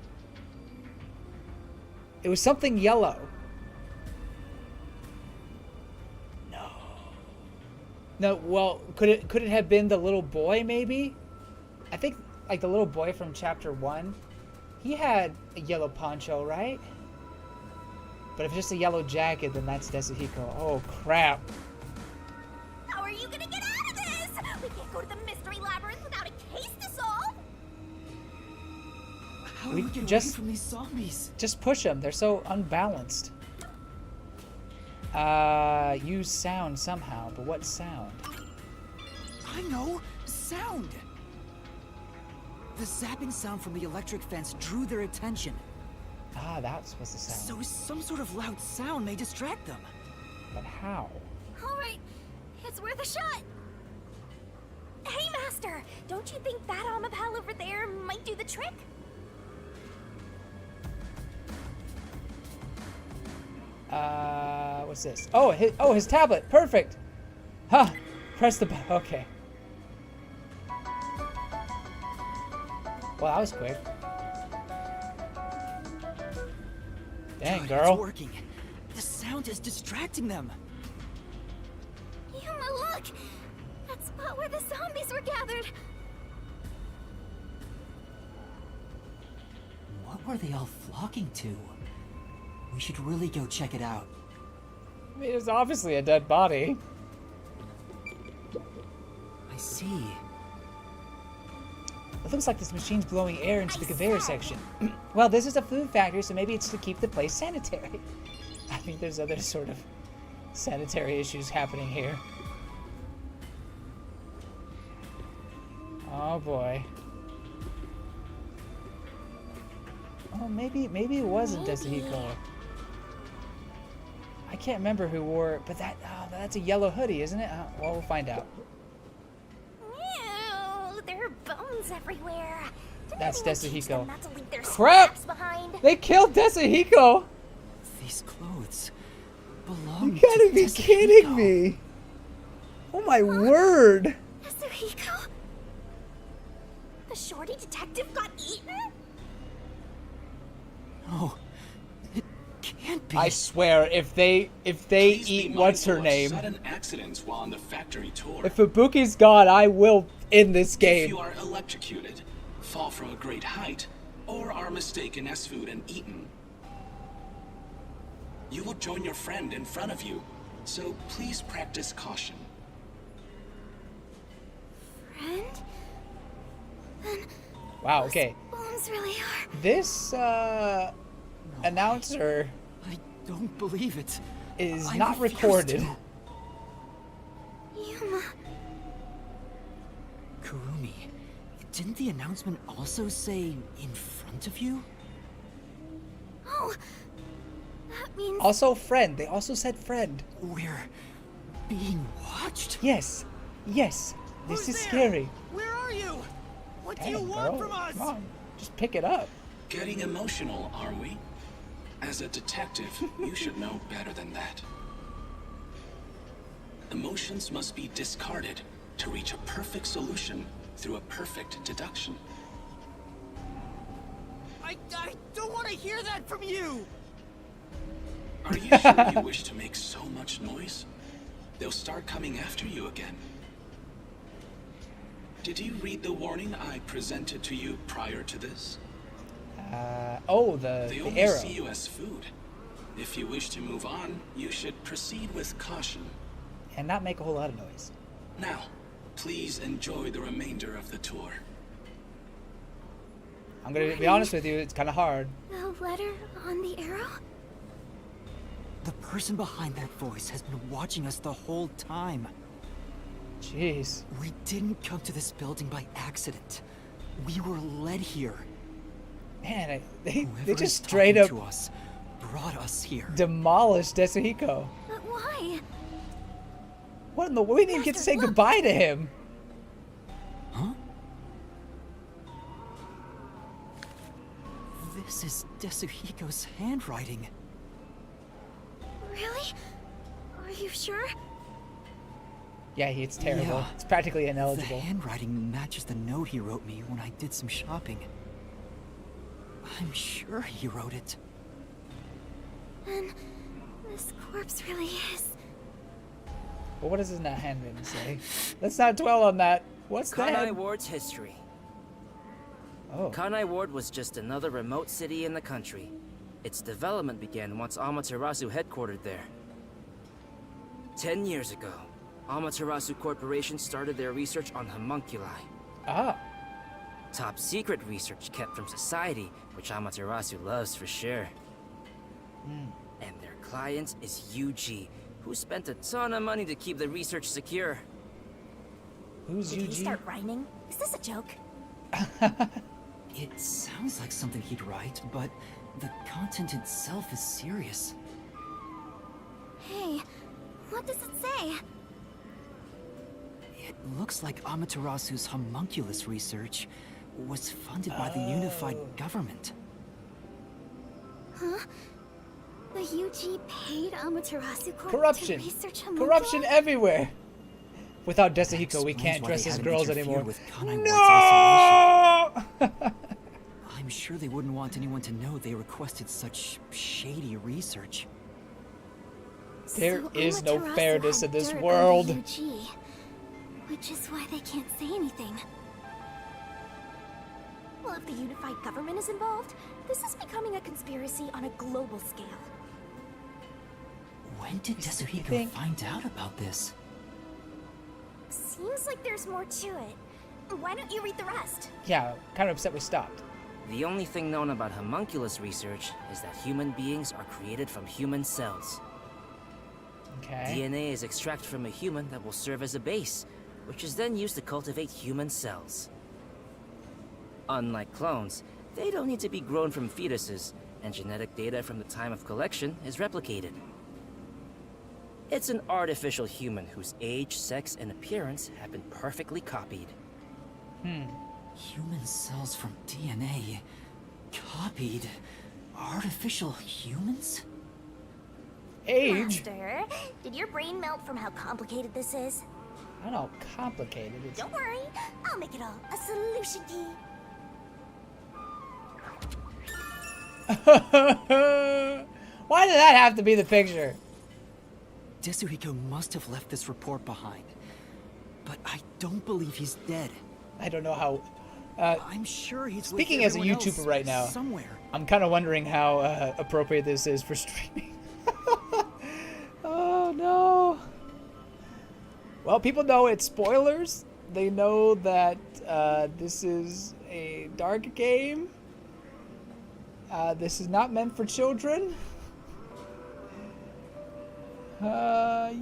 It was something yellow. No. No, well, could it have been the little boy maybe? I think like the little boy from chapter 1, he had a yellow poncho, right? But if it's just a yellow jacket, then that's Desuhiko. Oh crap. How are you gonna get out of this? We can't go to the mystery labyrinth without a case to solve! How do We we get just- away from these zombies? Just push them. They're so unbalanced. Use sound somehow, but what sound? I know! Sound! The zapping sound from the electric fence drew their attention. Ah, that's what's the sound. So some sort of loud sound may distract them. But how? Alright, it's worth a shot! Hey, Master! Don't you think that Amapal over there might do the trick? What's this? Oh, his tablet. Perfect. Huh. Press the button. Okay. Well, that was quick. Dang, Good, girl. It's working. The sound is distracting them. Yuma, look! That spot where the zombies were gathered! What were they all flocking to? We should really go check it out. I mean, it's obviously a dead body. I see. It looks like this machine's blowing air into the conveyor section. Well, this is a food factory, so maybe it's to keep the place sanitary. I mean, there's other sort of sanitary issues happening here. Oh boy. Oh, maybe it wasn't Desuhiko. I can't remember who wore it, but that's a yellow hoodie, isn't it? Well, we'll find out. Ew, there are bones everywhere. Didn't That's anyone teach them Desahiko. not to leave their Crap! scraps behind? They killed Desahiko! These clothes You belong gotta to be Desahiko. kidding me! Oh my word! Yasuhiko? The shorty detective got eaten? No, it can't be. I swear, if they Please be eat what's her mindful of name, Sudden accidents while on the factory tour. if Ibuki's gone, I will end this If game. you are electrocuted, fall from a great height, or are mistaken as food and eaten, you will join your friend in front of you. So please practice caution. Friend? Then Wow. Okay. bones really are. This announcer I don't believe it. is I not refuse recorded. to. Yuma. Kurumi, didn't the announcement also say in front of you? Oh, that means Also, friend. They also said friend. We're being watched? Yes. Yes. This is there? scary. Where are you? What do Damn, you want bro. from us? Come on. Just pick it up. Getting emotional, are we? As a detective, you should know better than that. Emotions must be discarded to reach a perfect solution through a perfect deduction. I don't want to hear that from you. Are you sure you wish to make so much noise? They'll start coming after you again. Did you read the warning I presented to you prior to this? Oh, They the only arrow. see you as food. If you wish to move on, you should proceed with caution. And not make a whole lot of noise. Now, please enjoy the remainder of the tour. I'm gonna be honest with you, it's kind of hard. the letter on the arrow? The person behind that voice has been watching us the whole time. Jeez. We didn't come to this building by accident. We were led here. Man, they Whoever just is straight talking up to us brought us here. demolished Desahiko. But why? What in the world? We didn't even get to say Master, look. goodbye to him. Huh? This is Desuhiko's handwriting. Really? Are you sure? Yeah, it's terrible. Yeah. It's practically The ineligible. handwriting matches the note he wrote me when I did some shopping. I'm sure he wrote it. Then this corpse really is. But what does his handwriting say? Let's not dwell on that. What's Kanai that? Ward's history. Oh. Kanai Ward was just another remote city in the country. Its development began once Amaterasu headquartered there. 10 years ago, Amaterasu Corporation started their research on homunculi. Ah. Top secret research kept from society, which Amaterasu loves for sure. And their client is UG, who spent a ton of money to keep the research secure. Who's Did he UG? start rhyming? Is this a joke? It sounds like something he'd write, but the content itself is serious. Hey, what does it say? It looks like Amaterasu's homunculus research was funded by the unified government. Huh? The UG paid Amaterasu Corp Corruption. to research homunculi? Corruption everywhere. Without Desahiko, we Explains can't why dress they as hadn't girls interfered anymore. with Kanai Ward's isolation. No! I'm sure they wouldn't want anyone to know they requested such shady research. There So is no Amaterasu fairness had in this dirt on world. the UG, which is why they can't say anything. Well, if the unified government is involved, this is becoming a conspiracy on a global scale. When did Desuhiko think- find out about this? Seems like there's more to it. Why don't you read the rest? Yeah, kind of upset we stopped. The only thing known about homunculus research is that human beings are created from human cells. Okay. DNA is extracted from a human that will serve as a base, which is then used to cultivate human cells. Unlike clones, they don't need to be grown from fetuses, and genetic data from the time of collection is replicated. It's an artificial human whose age, sex, and appearance have been perfectly copied. Human cells from DNA. Copied. Artificial humans? Age? Master, did your brain melt from how complicated this is? I don't know how complicated it's. Don't worry, I'll make it all a solution key. Why did that have to be the picture? Tetsuhiko must have left this report behind. But I don't believe he's dead. I don't know how. I'm sure he's with Speaking as a everyone YouTuber else right now, somewhere. I'm kind of wondering how appropriate this is for streaming. Oh no. Well, people know it's spoilers. They know that this is a dark game. This is not meant for children.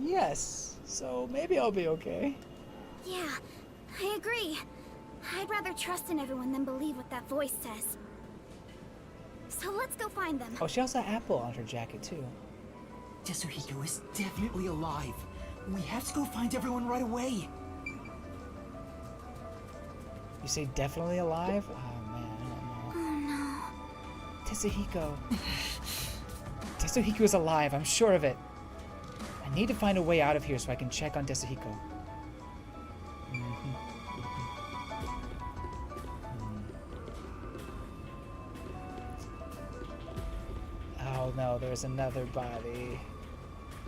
Yes. So maybe I'll be okay. Yeah, I agree. I'd rather trust in everyone than believe what that voice says. So let's go find them. Oh, she also had apple on her jacket too. Tetsuhiko is definitely alive. We have to go find everyone right away. You say definitely alive? Oh man, I don't know. Oh Tetsuhiko. Tetsuhiko is alive, I'm sure of it. I need to find a way out of here so I can check on Tetsuhiko. Oh no, there's another body.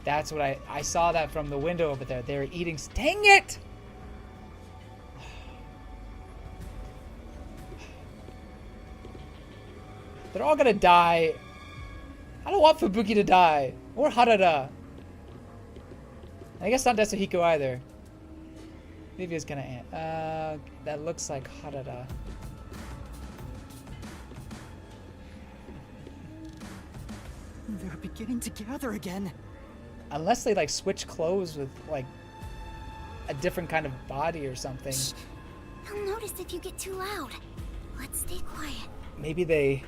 That's what I saw that from the window over there. They're eating. Dang it! They're all gonna die. I don't want Fubuki to die. Or Harada. I guess not Tetsuhiko either. Maybe it's gonna. That looks like Harada. They're beginning to gather again. Unless they like switch clothes with like a different kind of body or something. no. They'll notice if you get too loud. Let's stay quiet. Maybe they.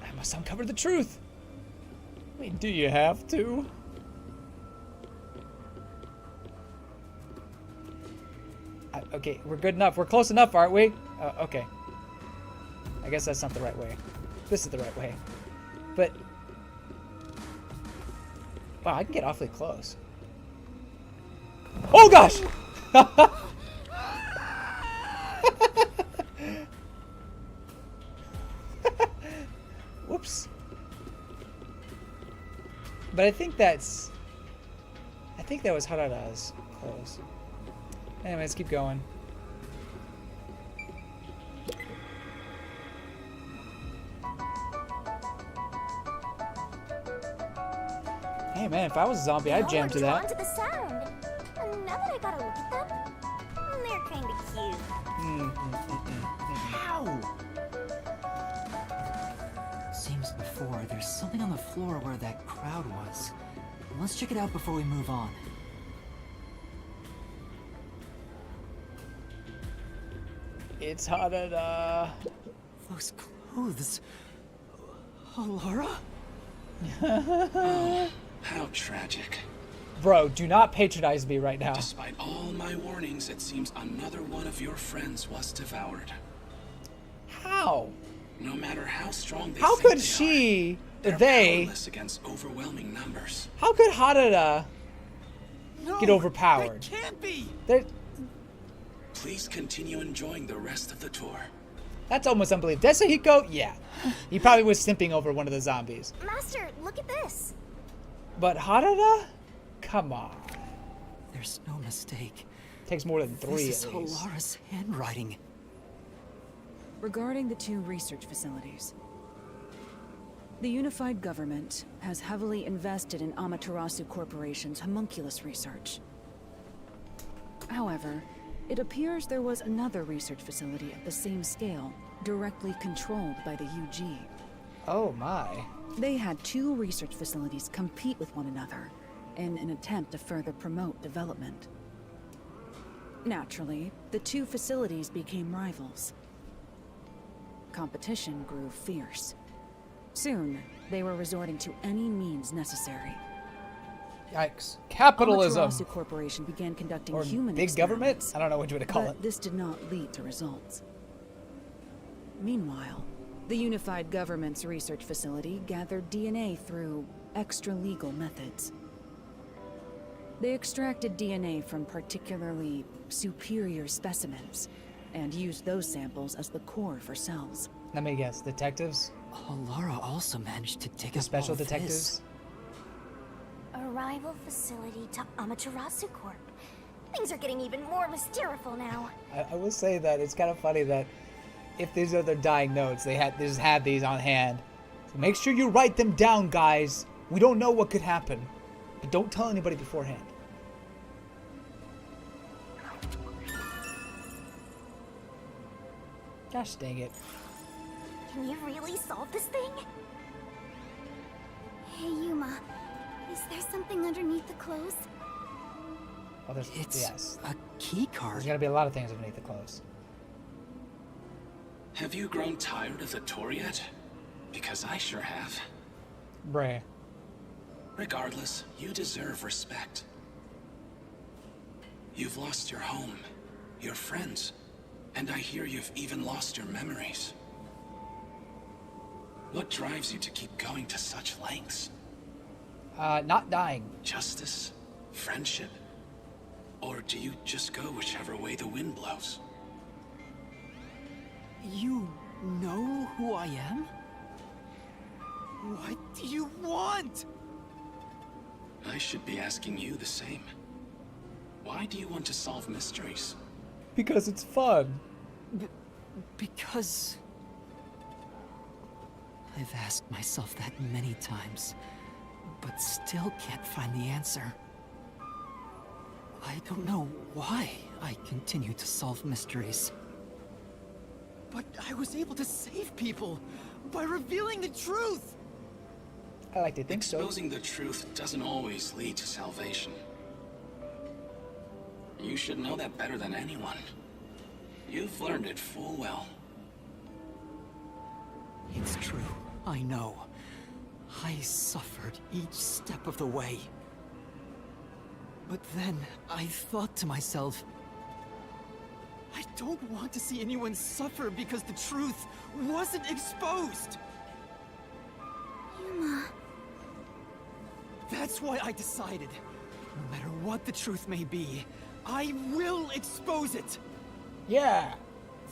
I must uncover the truth. I mean, do you have to? Okay, we're good enough. We're close enough, aren't we? Okay. I guess that's not the right way. This is the right way. But... wow, I can get awfully close. Oh gosh! Whoops. But I think that's... I think that was Harada's close. Anyway, let's keep going. Hey man, if I was a zombie, I'd jam to Drawn that. to the sound. And now that I gotta look at them, they're kinda cute. How? Seems before there's something on the floor where that crowd was. Let's check it out before we move on. It's Harada. Those clothes. Alara? How tragic. Bro, do not patronize me right now. Despite all my warnings, it seems another one of your friends was devoured. How? No matter how strong they How think could they she, are, they're they, powerless against overwhelming numbers. how could Harada No, get overpowered? It can't be. There, Please continue enjoying the rest of the tour. that's almost unbelievable. Tetsuhiko, yeah. He probably was simping over one of the zombies. Master, look at this. But Harada? Come on. There's no mistake. Takes more than 3 This is at least. Alara's handwriting. Regarding the 2 research facilities, the unified government has heavily invested in Amaterasu Corporation's homunculus research. However, it appears there was another research facility at the same scale, directly controlled by the UG. Oh my. They had 2 research facilities compete with one another in an attempt to further promote development. Naturally, the two facilities became rivals. Competition grew fierce. Soon, they were resorting to any means necessary. Yikes. Capitalism! Amaterasu Corporation began conducting Or human big government? experiments, I don't know which way to call but it. this did not lead to results. Meanwhile, the Unified Government's research facility gathered DNA through extra-legal methods. They extracted DNA from particularly superior specimens, and used those samples as the core for cells. Let me guess. Detectives? Lara also managed to dig The up special all this. detectives? A rival facility to Amaterasu Corp. Things are getting even more mysterious now. I will say that it's kind of funny that if these are their dying notes, they just had these on hand. So make sure you write them down, guys. We don't know what could happen, but don't tell anybody beforehand. Gosh dang it. Can you really solve this thing? Hey, Yuma. Is there something underneath the clothes? Oh, there's, It's yes. a key card. There's gotta be a lot of things underneath the clothes. Have you grown tired of the tour yet? Because I sure have. Bruh. Regardless, you deserve respect. You've lost your home, your friends, and I hear you've even lost your memories. What drives you to keep going to such lengths? Not dying. Justice? Friendship? Or do you just go whichever way the wind blows? You know who I am? What do you want? I should be asking you the same. Why do you want to solve mysteries? Because it's fun. Because I've asked myself that many times, but still can't find the answer. I don't know why I continue to solve mysteries. But I was able to save people by revealing the truth. I like to think so. Exposing the truth doesn't always lead to salvation. You should know that better than anyone. You've learned it full well. It's true, I know. I suffered each step of the way. But then I thought to myself, I don't want to see anyone suffer because the truth wasn't exposed. Yuma. That's why I decided, no matter what the truth may be, I will expose it. Yeah.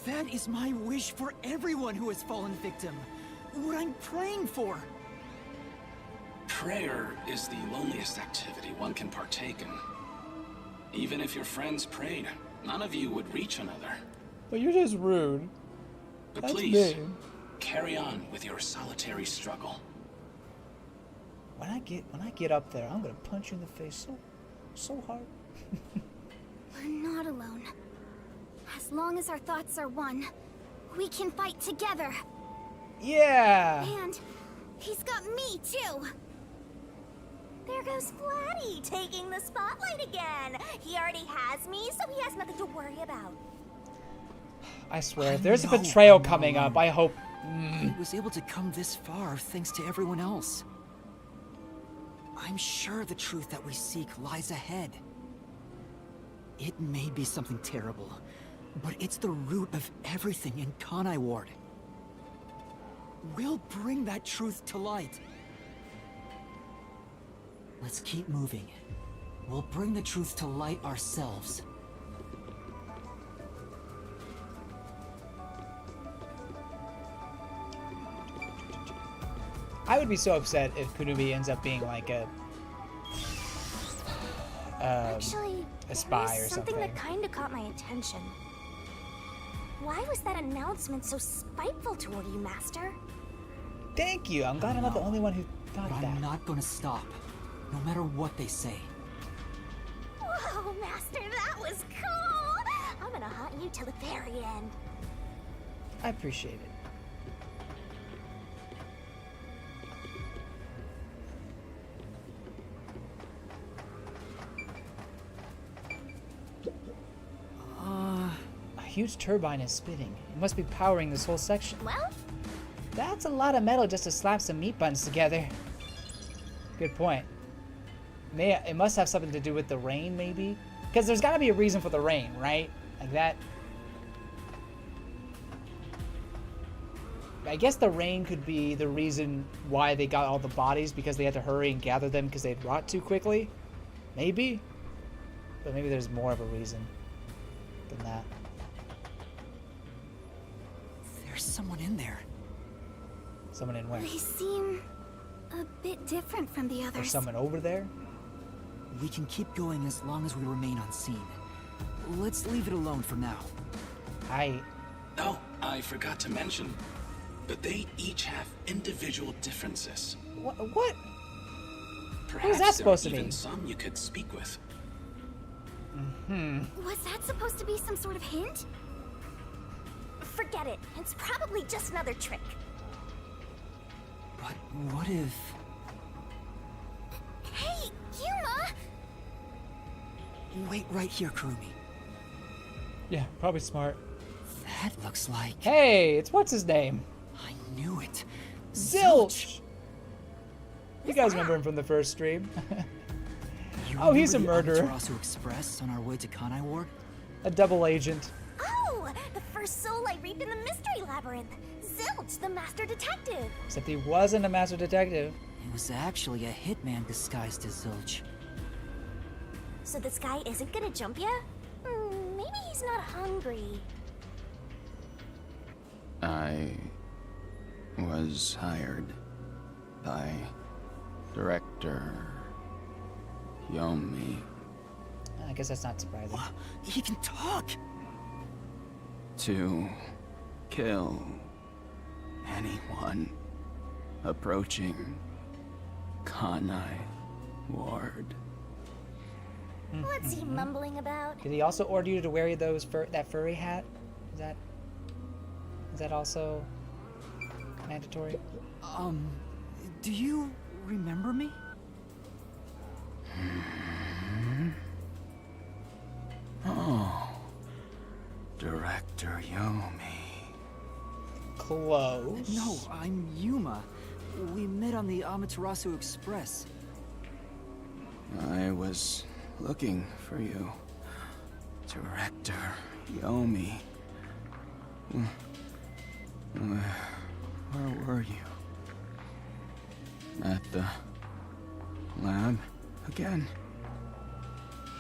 That is my wish for everyone who has fallen victim. What I'm praying for. Prayer is the loneliest activity one can partake in. Even if your friends prayed, none of you would reach another. But you're just rude. But That's please, mean. carry on with your solitary struggle. When I get up there, I'm gonna punch you in the face so hard. We're not alone. As long as our thoughts are one, we can fight together. Yeah. And he's got me too. There goes Flatty, taking the spotlight again. He already has me, so he has nothing to worry about. I swear, if I there's a know betrayal I'm not coming up, alone. I hope. I was able to come this far thanks to everyone else. I'm sure the truth that we seek lies ahead. It may be something terrible, but it's the root of everything in Kanai Ward. We'll bring that truth to light. Let's keep moving. We'll bring the truth to light ourselves. I would be so upset if Kunumi ends up being like a Actually, a spy there or was something something. that kind of caught my attention. Why was that announcement so spiteful toward you, Master? Thank you. I'm glad I'm not the only one who thought But that. I'm not gonna stop, no matter what they say. Whoa, Master, that was cool! I'm gonna haunt you till the very end. I appreciate it. huge turbine is spinning. It must be powering this whole section. Well, That's a lot of metal just to slap some meat buns together. Good point. It must have something to do with the rain, maybe? Because there's got to be a reason for the rain, right? Like that. I guess the rain could be the reason why they got all the bodies, because they had to hurry and gather them because they'd rot too quickly. Maybe? But maybe there's more of a reason than that. There's someone in there. Someone in where? they seem a bit different from the There's others. someone over there? We can keep going as long as we remain unseen. Let's leave it alone for now. Oh, I forgot to mention, but they each have individual differences. What? Perhaps that supposed to there are mean? even some you could speak with. Was that supposed to be some sort of hint? Forget it. It's probably just another trick. But what if... Hey, Yuma! Wait right here, Kurumi. Yeah, probably smart. That looks like... Hey, it's what's his name? I knew it. Zilch! You guys remember him from the first stream? You Oh, he's remember a the murderer. Amaterasu Express on our way to Kanai Ward? A double agent. Oh, the first soul I reaped in the mystery labyrinth. Zilch, the master detective. Except he wasn't a master detective. It was actually a hitman disguised as Zilch. So this guy isn't gonna jump ya? Maybe he's not hungry. I was hired by Director Yomi I guess that's not surprising. He can talk! to kill anyone approaching Kanai Ward. What's he mumbling about? Did he also order you to wear that furry hat? Is that also mandatory? Do you remember me? Oh, Director Yomi. Close. No, I'm Yuma. We met on the Amaterasu Express. I was looking for you, Director Yomi. Where were you? At the lab again?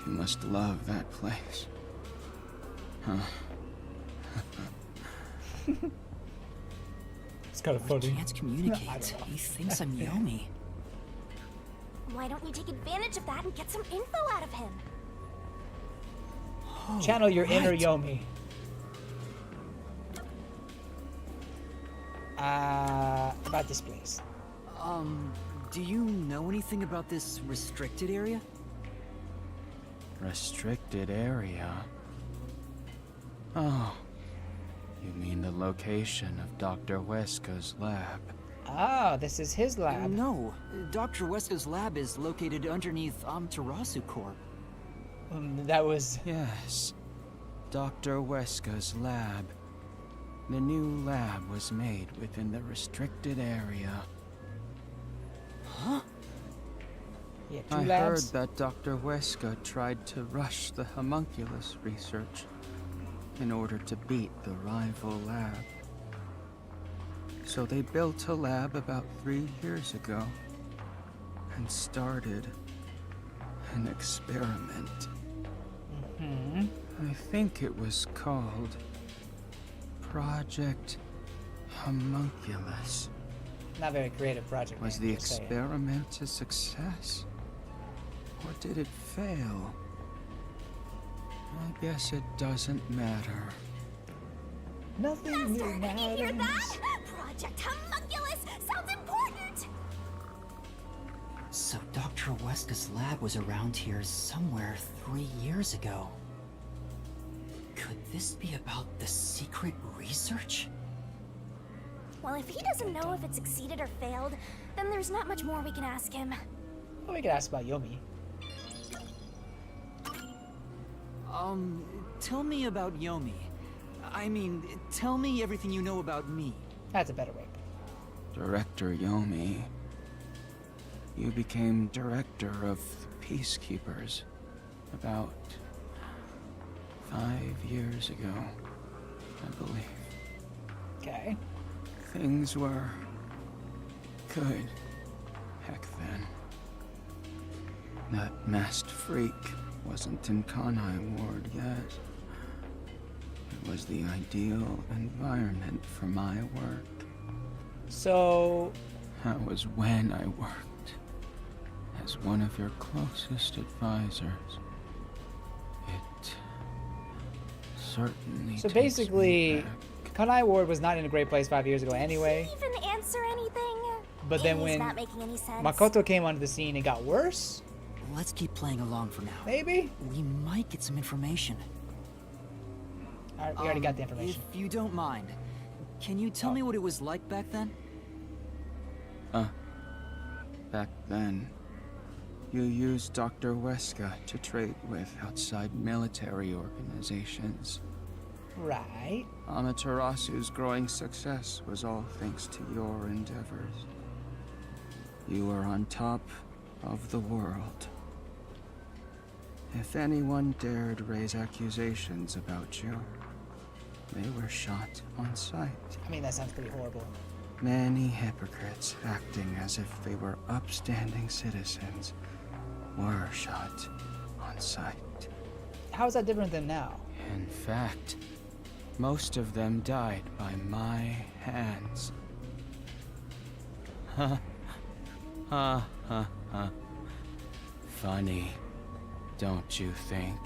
You must love that place. Huh? It's kind of We funny. can't communicate. He thinks I'm Yomi. Why don't you take advantage of that and get some info out of him? Oh, Channel your inner right. Yomi. About this place. Do you know anything about this restricted area? Restricted area? Oh, you mean the location of Dr. Weska's lab? Ah, this is his lab. No, Dr. Weska's lab is located underneath Amaterasu Corp. That was... Yes, Dr. Weska's lab. The new lab was made within the restricted area. Huh? Yeah, two I labs. heard that Dr. Weska tried to rush the homunculus research in order to beat the rival lab. So they built a lab about 3 years ago and started an experiment. I think it was called Project Homunculus. Not very creative project. Was man, the just saying. experiment a success? Or did it fail? I guess it doesn't matter. Nothing Master, really you hear matters. that? Project Homunculus sounds important! So Dr. Weska's lab was around here somewhere 3 years ago. Could this be about the secret research? Well, if he doesn't know if it succeeded or failed, then there's not much more we can ask him. Well, we could ask about Yomi. Tell me about Yomi. I mean, tell me everything you know about me. That's a better way. Director Yomi, you became director of the Peacekeepers about 5 years ago, I believe. Okay. Things were good heck then. That masked freak wasn't in Kanai Ward yet. It was the ideal environment for my work. So, That was when I worked as one of your closest advisors. It certainly so takes me basically, back. Kanai Ward was not in a great place 5 years ago anyway. Did he even answer anything? But then Amy's when not making any sense. Makoto came onto the scene, it got worse? Let's keep playing along for now. Maybe? We might get some information. Alright, we already got the information. If you don't mind, can you tell me what it was like back then? Back then, you used Dr. Weska to trade with outside military organizations. Right. Amaterasu's growing success was all thanks to your endeavors. You were on top of the world. If anyone dared raise accusations about you, they were shot on sight. I mean, that sounds pretty horrible. Many hypocrites acting as if they were upstanding citizens were shot on sight. How is that different than now? In fact, most of them died by my hands. Ha ha ha. Funny, don't you think?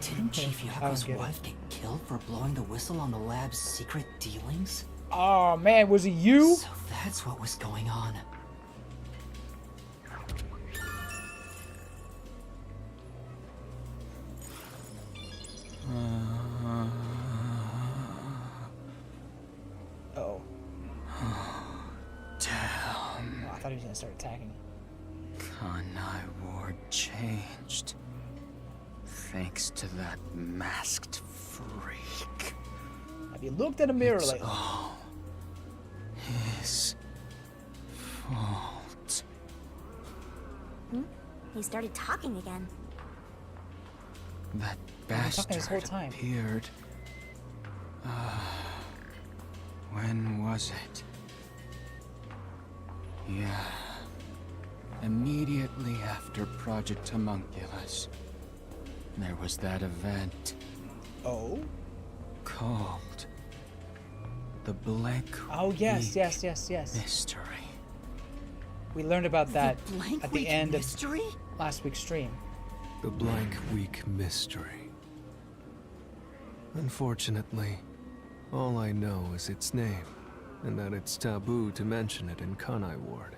Didn't Chief Yako's get it. wife get killed for blowing the whistle on the lab's secret dealings? Oh man, was it you? So that's what was going on. Oh. Damn. I thought he was gonna start attacking. Kanai Ward changed. Thanks to that masked freak. Have you looked in a mirror It's lately? all his fault. He started talking again. That been talking this whole bastard time. appeared. When was it? Yeah. Immediately after Project Homunculus, there was that event Oh? called the Blank Oh yes, Week yes, yes, yes. Mystery. We learned about that The Blank at the Week end mystery? of last week's stream. The Blank Week Mystery. Unfortunately, all I know is its name, and that it's taboo to mention it in Kanai Ward.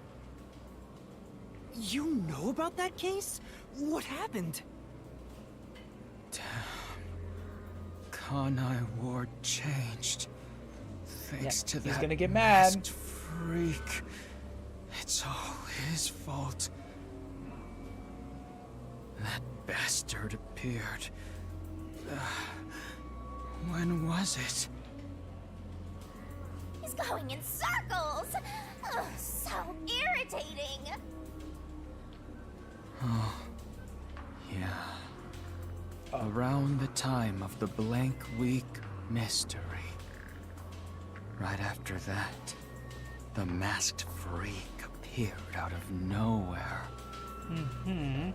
You know about that case? What happened? Kanai Ward changed. Thanks Yeah, to he's that gonna get mad. masked freak. It's all his fault. That bastard appeared. When was it? He's going in circles. Ugh, so irritating. Oh, yeah. Around the time of the Blank Week Mystery. Right after that, the masked freak appeared out of nowhere. Mm-hmm.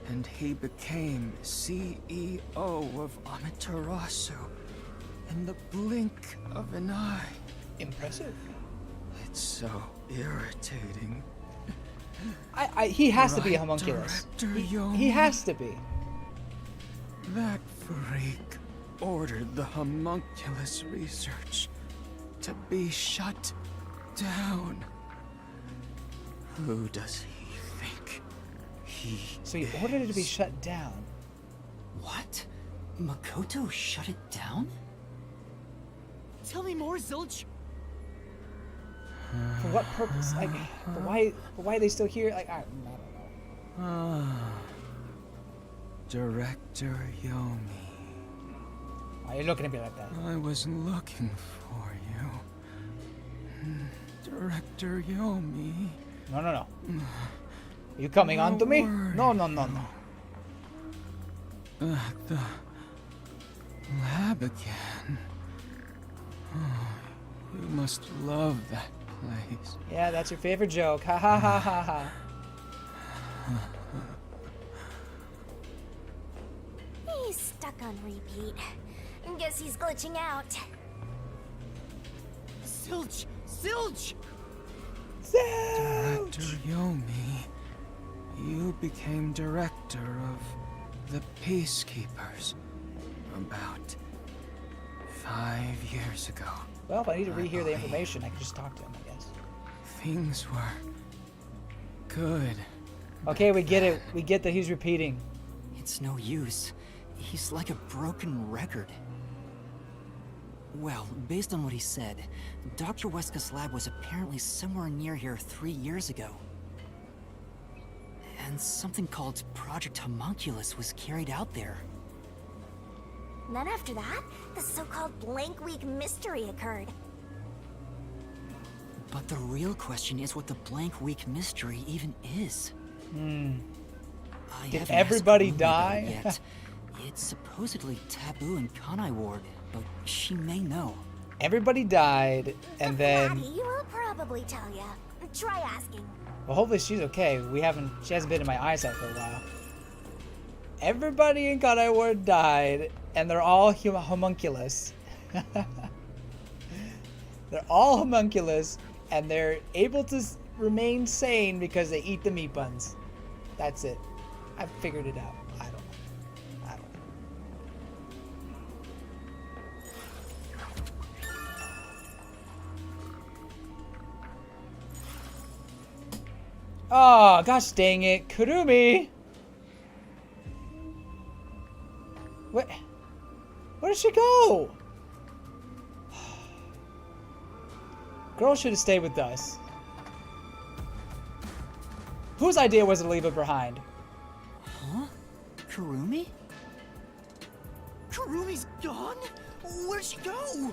And he became CEO of Amaterasu in the blink of an eye. Impressive. It's so irritating. He has to be a Right, homunculus. Director He Yomi? has to be. That freak ordered the homunculus research to be shut down. Who does he think he So he is? ordered it to be shut down. What? Makoto shut it down? Tell me more, Zilch! For what purpose? Like, but why are they still here? Like, I don't know. Director Yomi. Why are you looking at me like that? I was looking for you. Director Yomi. No, no, no. Are you coming on to me? No, no, no, no. At the lab again. Oh, you must love that place. Yeah, that's your favorite joke. Ha ha ha ha ha. He's stuck on repeat. Guess he's glitching out. Silch! Silch! Director Yomi, you became director of the Peacekeepers about 5 years ago. Well, if I need to rehear the information, I can just talk to him, I guess. Things were good. Okay, we get it. We get that he's repeating. It's no use. He's like a broken record. Well, based on what he said, Dr. Weska's lab was apparently somewhere near here 3 years ago. And something called Project Homunculus was carried out there. Then after that, the so-called Blank Week mystery occurred. But the real question is what the Blank Week mystery even is. I Did haven't asked everybody Kurumi about it die? yet. It's supposedly taboo in Kanai Ward, but she may know. Everybody died, and then... Flatty will probably tell ya. Try asking. Well, hopefully she's okay. She hasn't been in my eyesight for a while. Everybody in Kanai Ward died, and they're all homunculus. They're all homunculus, and they're able to remain sane because they eat the meat buns. That's it. I've figured it out. I don't know. Oh, gosh dang it. Kurumi! Where did she go? Girl should have stayed with us. Whose idea was to leave her behind? Huh? Kurumi? Kurumi's gone? Where'd she go?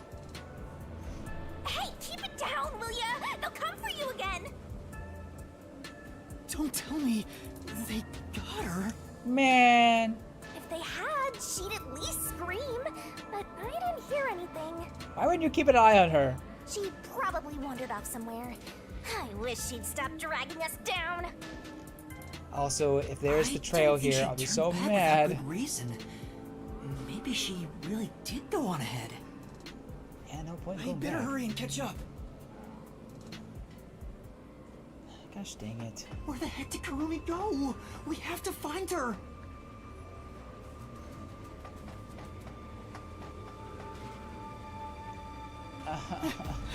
Hey, keep it down, will ya? They'll come for you again. Don't tell me they got her. Man. If they had, she'd at least scream. But I didn't hear anything. Why wouldn't you keep an eye on her? She probably wandered off somewhere. I wish she'd stop dragging us down. Also, if there's the I trail don't think here, she I'll be turned so back without mad. good reason. Maybe she really did go on ahead. Yeah, no point I going better back. hurry and catch up. Gosh dang it. Where the heck did Kurumi go? We have to find her.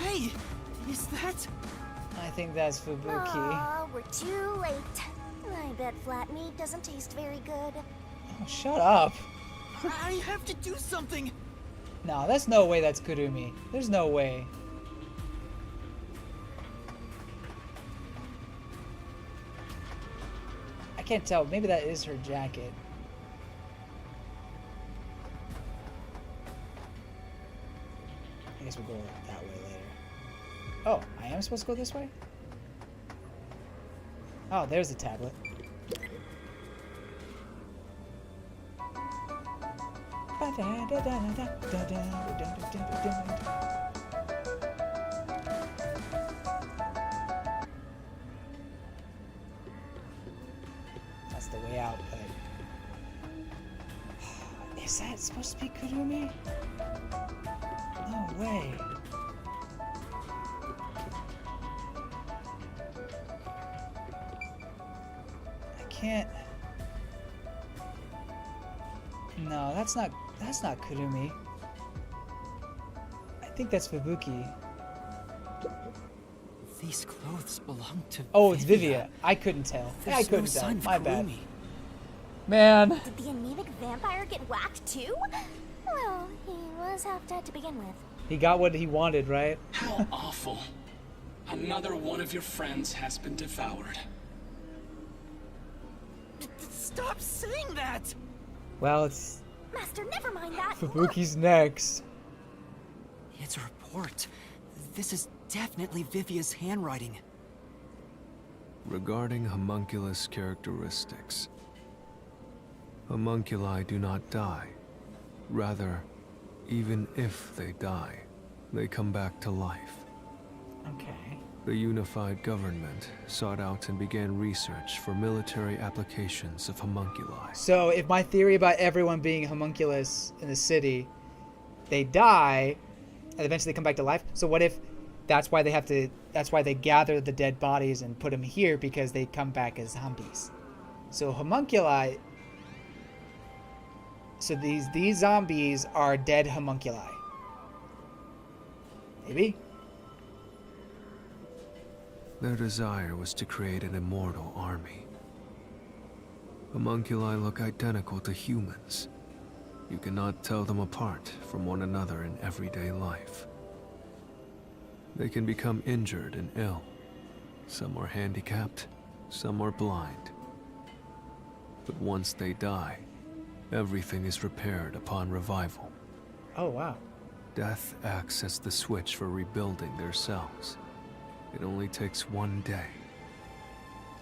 Hey, is that? I think that's Fubuki. Aw, we're too late. I bet flat meat doesn't taste very good. Oh, shut up. I have to do something. No, there's no way that's Kurumi. There's no way. I can't tell. Maybe that is her jacket. I guess we'll go that way later. Oh, I am supposed to go this way? Oh, there's the tablet. That's the way out, but... Is that supposed to be Kurumi? No way. I can't... No, that's not Kurumi. I think that's Fubuki. These clothes belong to Oh, it's Vivia. I couldn't tell. There's I couldn't no tell. sign of My bad. Kurumi. Man. Did the anemic vampire get whacked too? Well, he was half dead to begin with. He got what he wanted, right? How awful. Another one of your friends has been devoured. Stop saying that. Well, it's... Master, never mind that. Fubuki's next. It's a report. This is definitely Vivia's handwriting. Regarding homunculus characteristics, homunculi do not die. Rather, even if they die, they come back to life. Okay. The unified government sought out and began research for military applications of homunculi. So if my theory about everyone being homunculus in the city, they die, and eventually come back to life. So what if that's why they gather the dead bodies and put them here, because they come back as zombies. So homunculi, so these zombies are dead homunculi. Maybe? Their desire was to create an immortal army. Homunculi look identical to humans. You cannot tell them apart from one another in everyday life. They can become injured and ill. Some are handicapped, some are blind. But once they die, everything is repaired upon revival. Oh, wow. Death acts as the switch for rebuilding their cells. It only takes one day.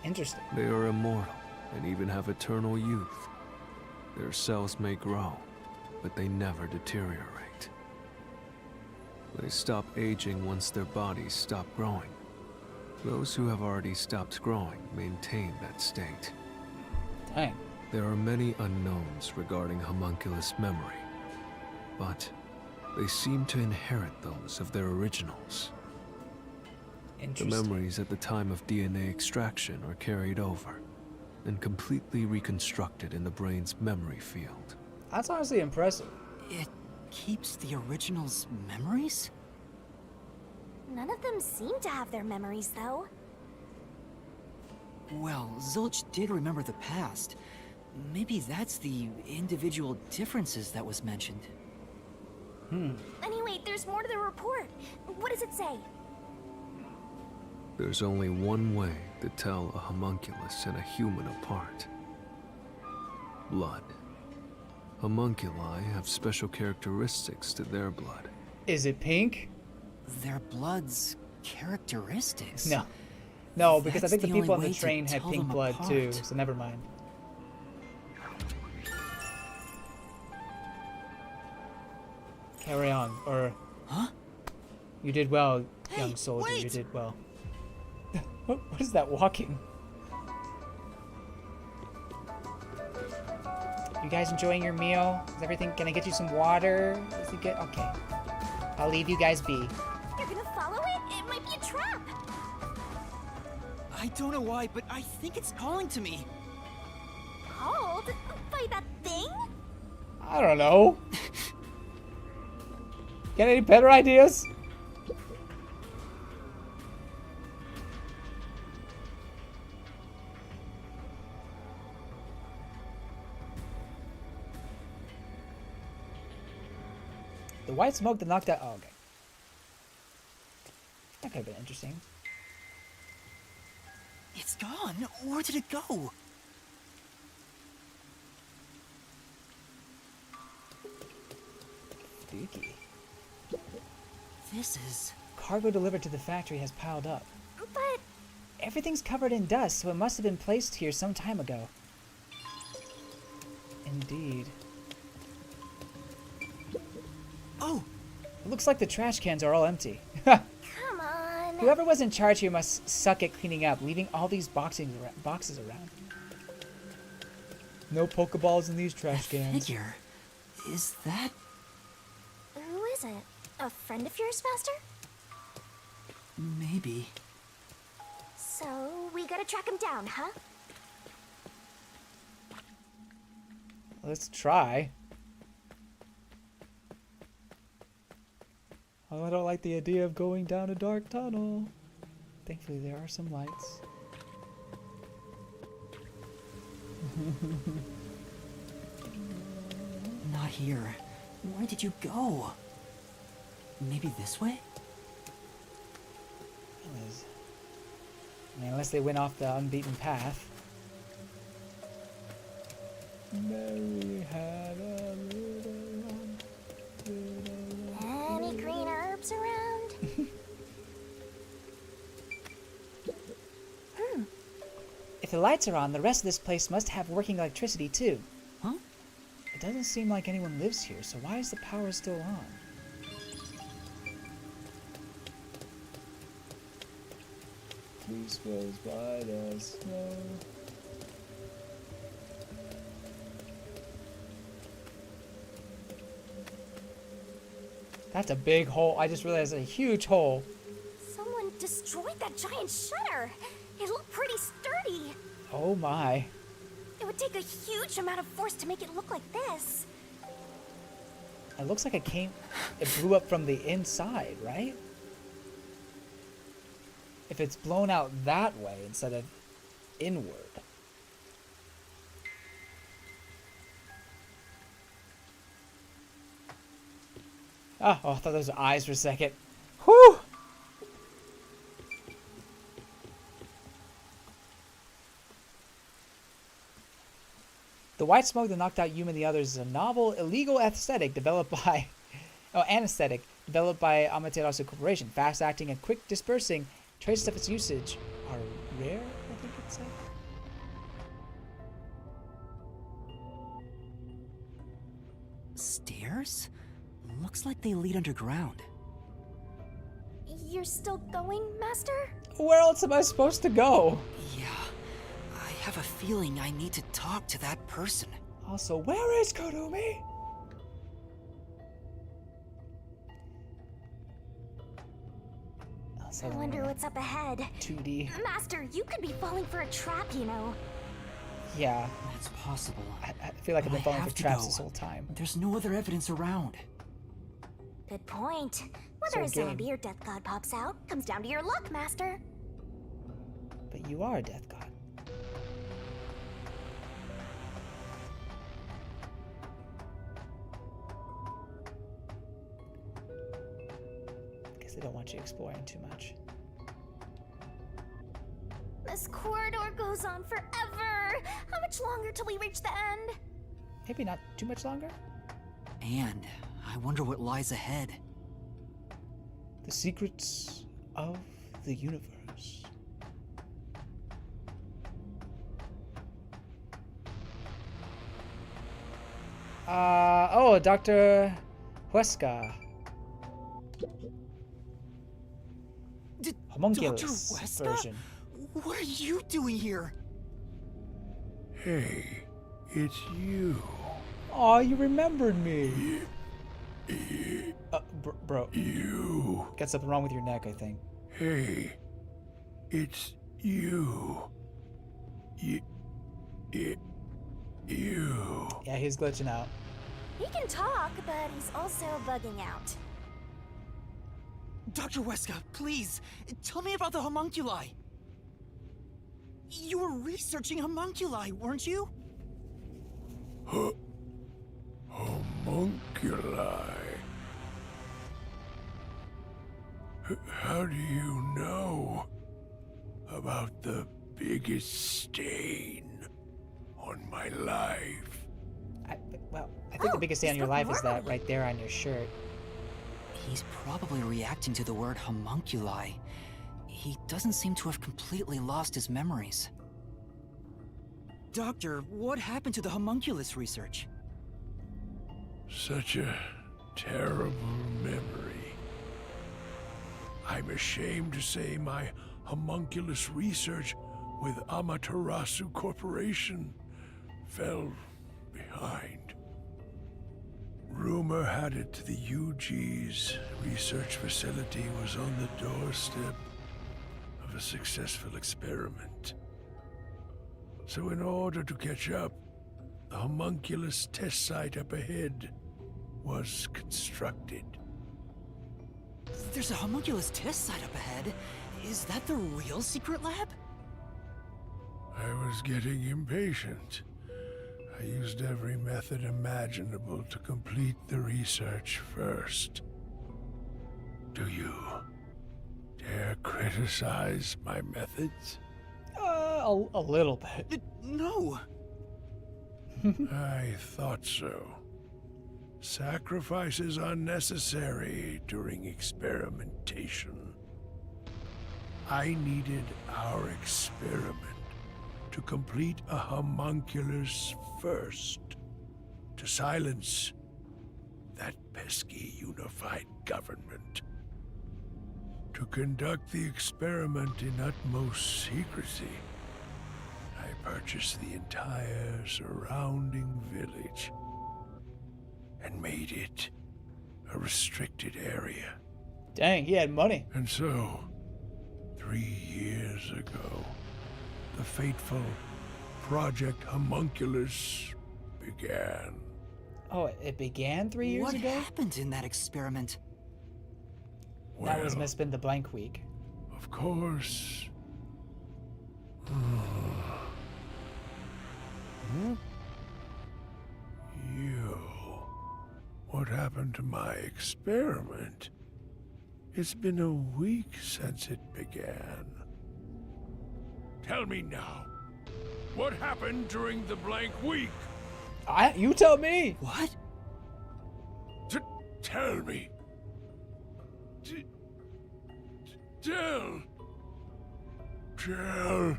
Interesting. They are immortal and even have eternal youth. Their cells may grow, but they never deteriorate. They stop aging once their bodies stop growing. Those who have already stopped growing maintain that state. Dang. There are many unknowns regarding homunculus memory, but they seem to inherit those of their originals. The Interesting. memories at the time of DNA extraction are carried over and completely reconstructed in the brain's memory field. That's honestly impressive. It keeps the original's memories? None of them seem to have their memories, though. Well, Zilch did remember the past. Maybe that's the individual differences that was mentioned. Anyway, there's more to the report. What does it say? There's only one way to tell a homunculus and a human apart. Blood. Homunculi have special characteristics to their blood. Is it pink? Their blood's characteristics? No. No, because I That's think the the only people on the way to train had tell pink them blood too, apart. so never mind. Carry on, or... Huh? You did well, Hey, young soldier, you wait! did well. What is that walking? You guys enjoying your meal? Is everything... Can I get you some water? Is it good? Okay. I'll leave you guys be. You're gonna follow it? It might be a trap. I don't know why, but I think it's calling to me. Called? By that thing? I don't know. Got any better ideas? The white smoke that knocked out... Oh, okay. That could have been interesting. It's gone. Where did it go? Spooky. This is... Cargo delivered to the factory has piled up. But Everything's covered in dust, so it must have been placed here some time ago. Indeed. Oh! It looks like the trash cans are all empty. come on. Whoever was in charge here must suck at cleaning up, leaving all these boxes around. No Pokeballs in these trash cans. Figure. Is that... Who is it? A friend of yours, Master? maybe... So, we gotta track him down, huh? Let's try. Oh, I don't like the idea of going down a dark tunnel. Thankfully, there are some lights. Not here. Where did you go? Maybe this way? I mean, unless they went off the unbeaten path. Mary had a lights around. If the lights are on, the rest of this place must have working electricity too. Huh? It doesn't seem like anyone lives here, so why is the power still on? Please goes by the snow. That's a big hole. I just realized a huge hole. Someone destroyed that giant shutter. It looked pretty sturdy. Oh my. It would take a huge amount of force to make it look like this. It looks like it blew up from the inside, right? If it's blown out that way instead of inward. Oh, I thought those were eyes for a second. Whew! The white smoke that knocked out Yuma and the others is a novel, illegal anesthetic developed by Amaterasu Corporation. Fast acting and quick dispersing. Traces of its usage are rare, I think it said. Stairs? Looks like they lead underground. You're still going, Master? Where else am I supposed to go? Yeah, I have a feeling I need to talk to that person. Also, where is Kodumi? I wonder what's up ahead. 2D. Master, you could be falling for a trap, you know. Yeah. That's possible. I feel like I've been falling for traps this whole time. There's no other evidence around. Good point. Whether a zombie or death god pops out comes down to your luck, Master. But you are a death god. Guess they don't want you exploring too much. This corridor goes on forever. How much longer till we reach the end? Maybe not too much longer. And I wonder what lies ahead. The secrets of the universe. Oh, Dr. Huesca. Homunculus Dr. Huesca? version. What are you doing here? Hey, it's you. Aw, you remembered me. Bro. You. Got something wrong with your neck, I think. Hey, it's you. You. Yeah, he's glitching out. He can talk, but he's also bugging out. Dr. Huesca, please, tell me about the homunculi. You were researching homunculi, weren't you? Homunculi. How do you know about the biggest stain on my life? I think the biggest stain on your life is that normally. right there on your shirt. He's probably reacting to the word homunculi. He doesn't seem to have completely lost his memories. Doctor, what happened to the homunculus research? Such a terrible memory. I'm ashamed to say my homunculus research with Amaterasu Corporation fell behind. Rumor had it the UG's research facility was on the doorstep of a successful experiment. So in order to catch up, the homunculus test site up ahead was constructed. There's a homunculus test site up ahead. Is that the real secret lab? I was getting impatient. I used every method imaginable to complete the research first. Do you dare criticize my methods? A little bit. No. I thought so. Sacrifices are necessary during experimentation. I needed our experiment to complete a homunculus first, to silence that pesky unified government. To conduct the experiment in utmost secrecy, I purchased the entire surrounding village and made it a restricted area. Dang, he had money. And so, 3 years ago, the fateful Project Homunculus began. Oh, it began 3 years What ago? happened in that experiment? That was Well, must have been the blank week. of course. You. What happened to my experiment? It's been a week since it began. Tell me now. What happened during the blank week? You tell me. What? Tell me. Tell. Tell.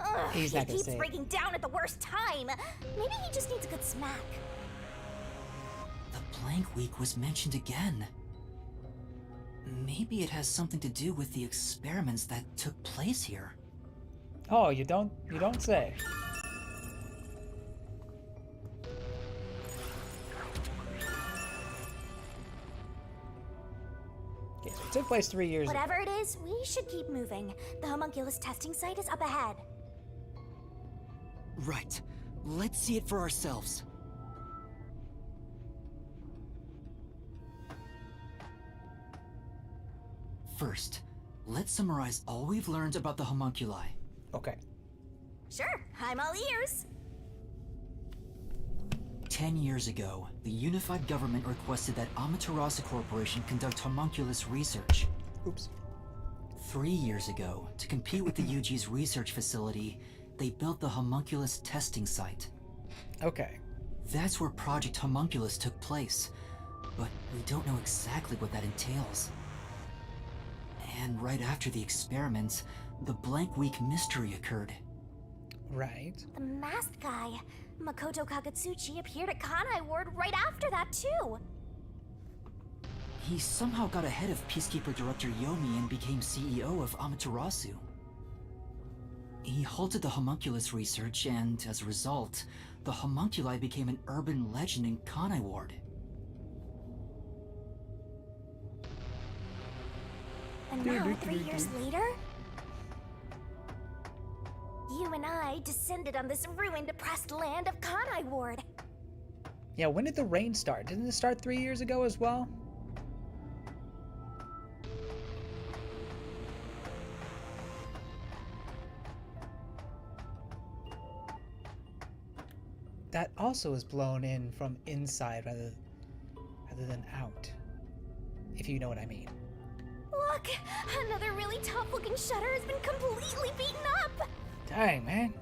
Ugh, He's he not gonna keeps say it. breaking down at the worst time. Maybe he just needs a good smack. The blank week was mentioned again. Maybe it has something to do with the experiments that took place here. Oh, you don't say. Okay, so it took place 3 years ago. Whatever it is, we should keep moving. The homunculus testing site is up ahead. Right. Let's see it for ourselves. First, let's summarize all we've learned about the homunculi. Okay. Sure, I'm all ears. 10 years ago, the unified government requested that Amaterasu Corporation conduct homunculus research. Oops. 3 years ago, to compete with the UG's research facility, they built the homunculus testing site. Okay. That's where Project Homunculus took place, but we don't know exactly what that entails. And right after the experiments, the blank week mystery occurred. Right. The masked guy, Makoto Kagetsuchi, appeared at Kanai Ward right after that, too. He somehow got ahead of Peacekeeper Director Yomi and became CEO of Amaterasu. He halted the homunculus research, and as a result, the homunculi became an urban legend in Kanai Ward. And now, 3 years later, you and I descended on this ruined, depressed land of Kanai Ward. Yeah, when did the rain start? Didn't it start 3 years ago as well? That also is blown in from inside rather than out. If you know what I mean. Look, another really tough-looking shutter has been completely beaten up. Dang, man.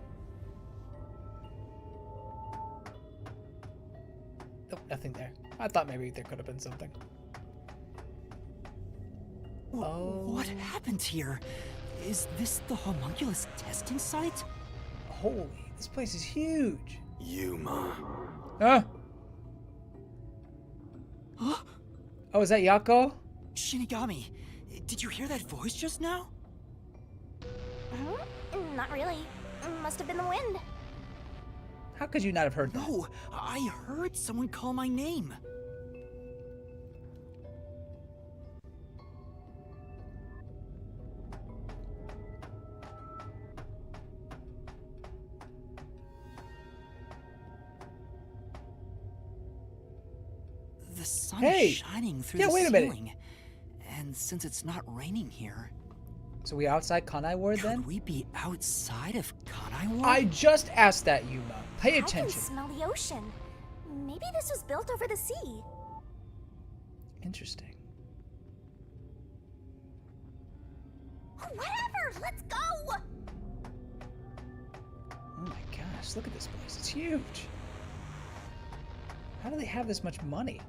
Nope, nothing there. I thought maybe there could have been something. Oh. What happened here? Is this the homunculus testing site? Holy, this place is huge. Yuma. Huh? Oh, is that Yako? Shinigami, did you hear that voice just now? Not really. Must have been the wind. How could you not have heard that? No, I heard someone call my name. The sun Hey! is shining through Yeah, the wait a minute. ceiling. And since it's not raining here, So we outside Kanai Ward could then? we be outside of Kanai Ward? I just asked that, Yuma. Pay I can attention. smell the ocean. Maybe this was built over the sea. Interesting. Whatever, let's go! Oh my gosh, look at this place. It's huge. How do they have this much money?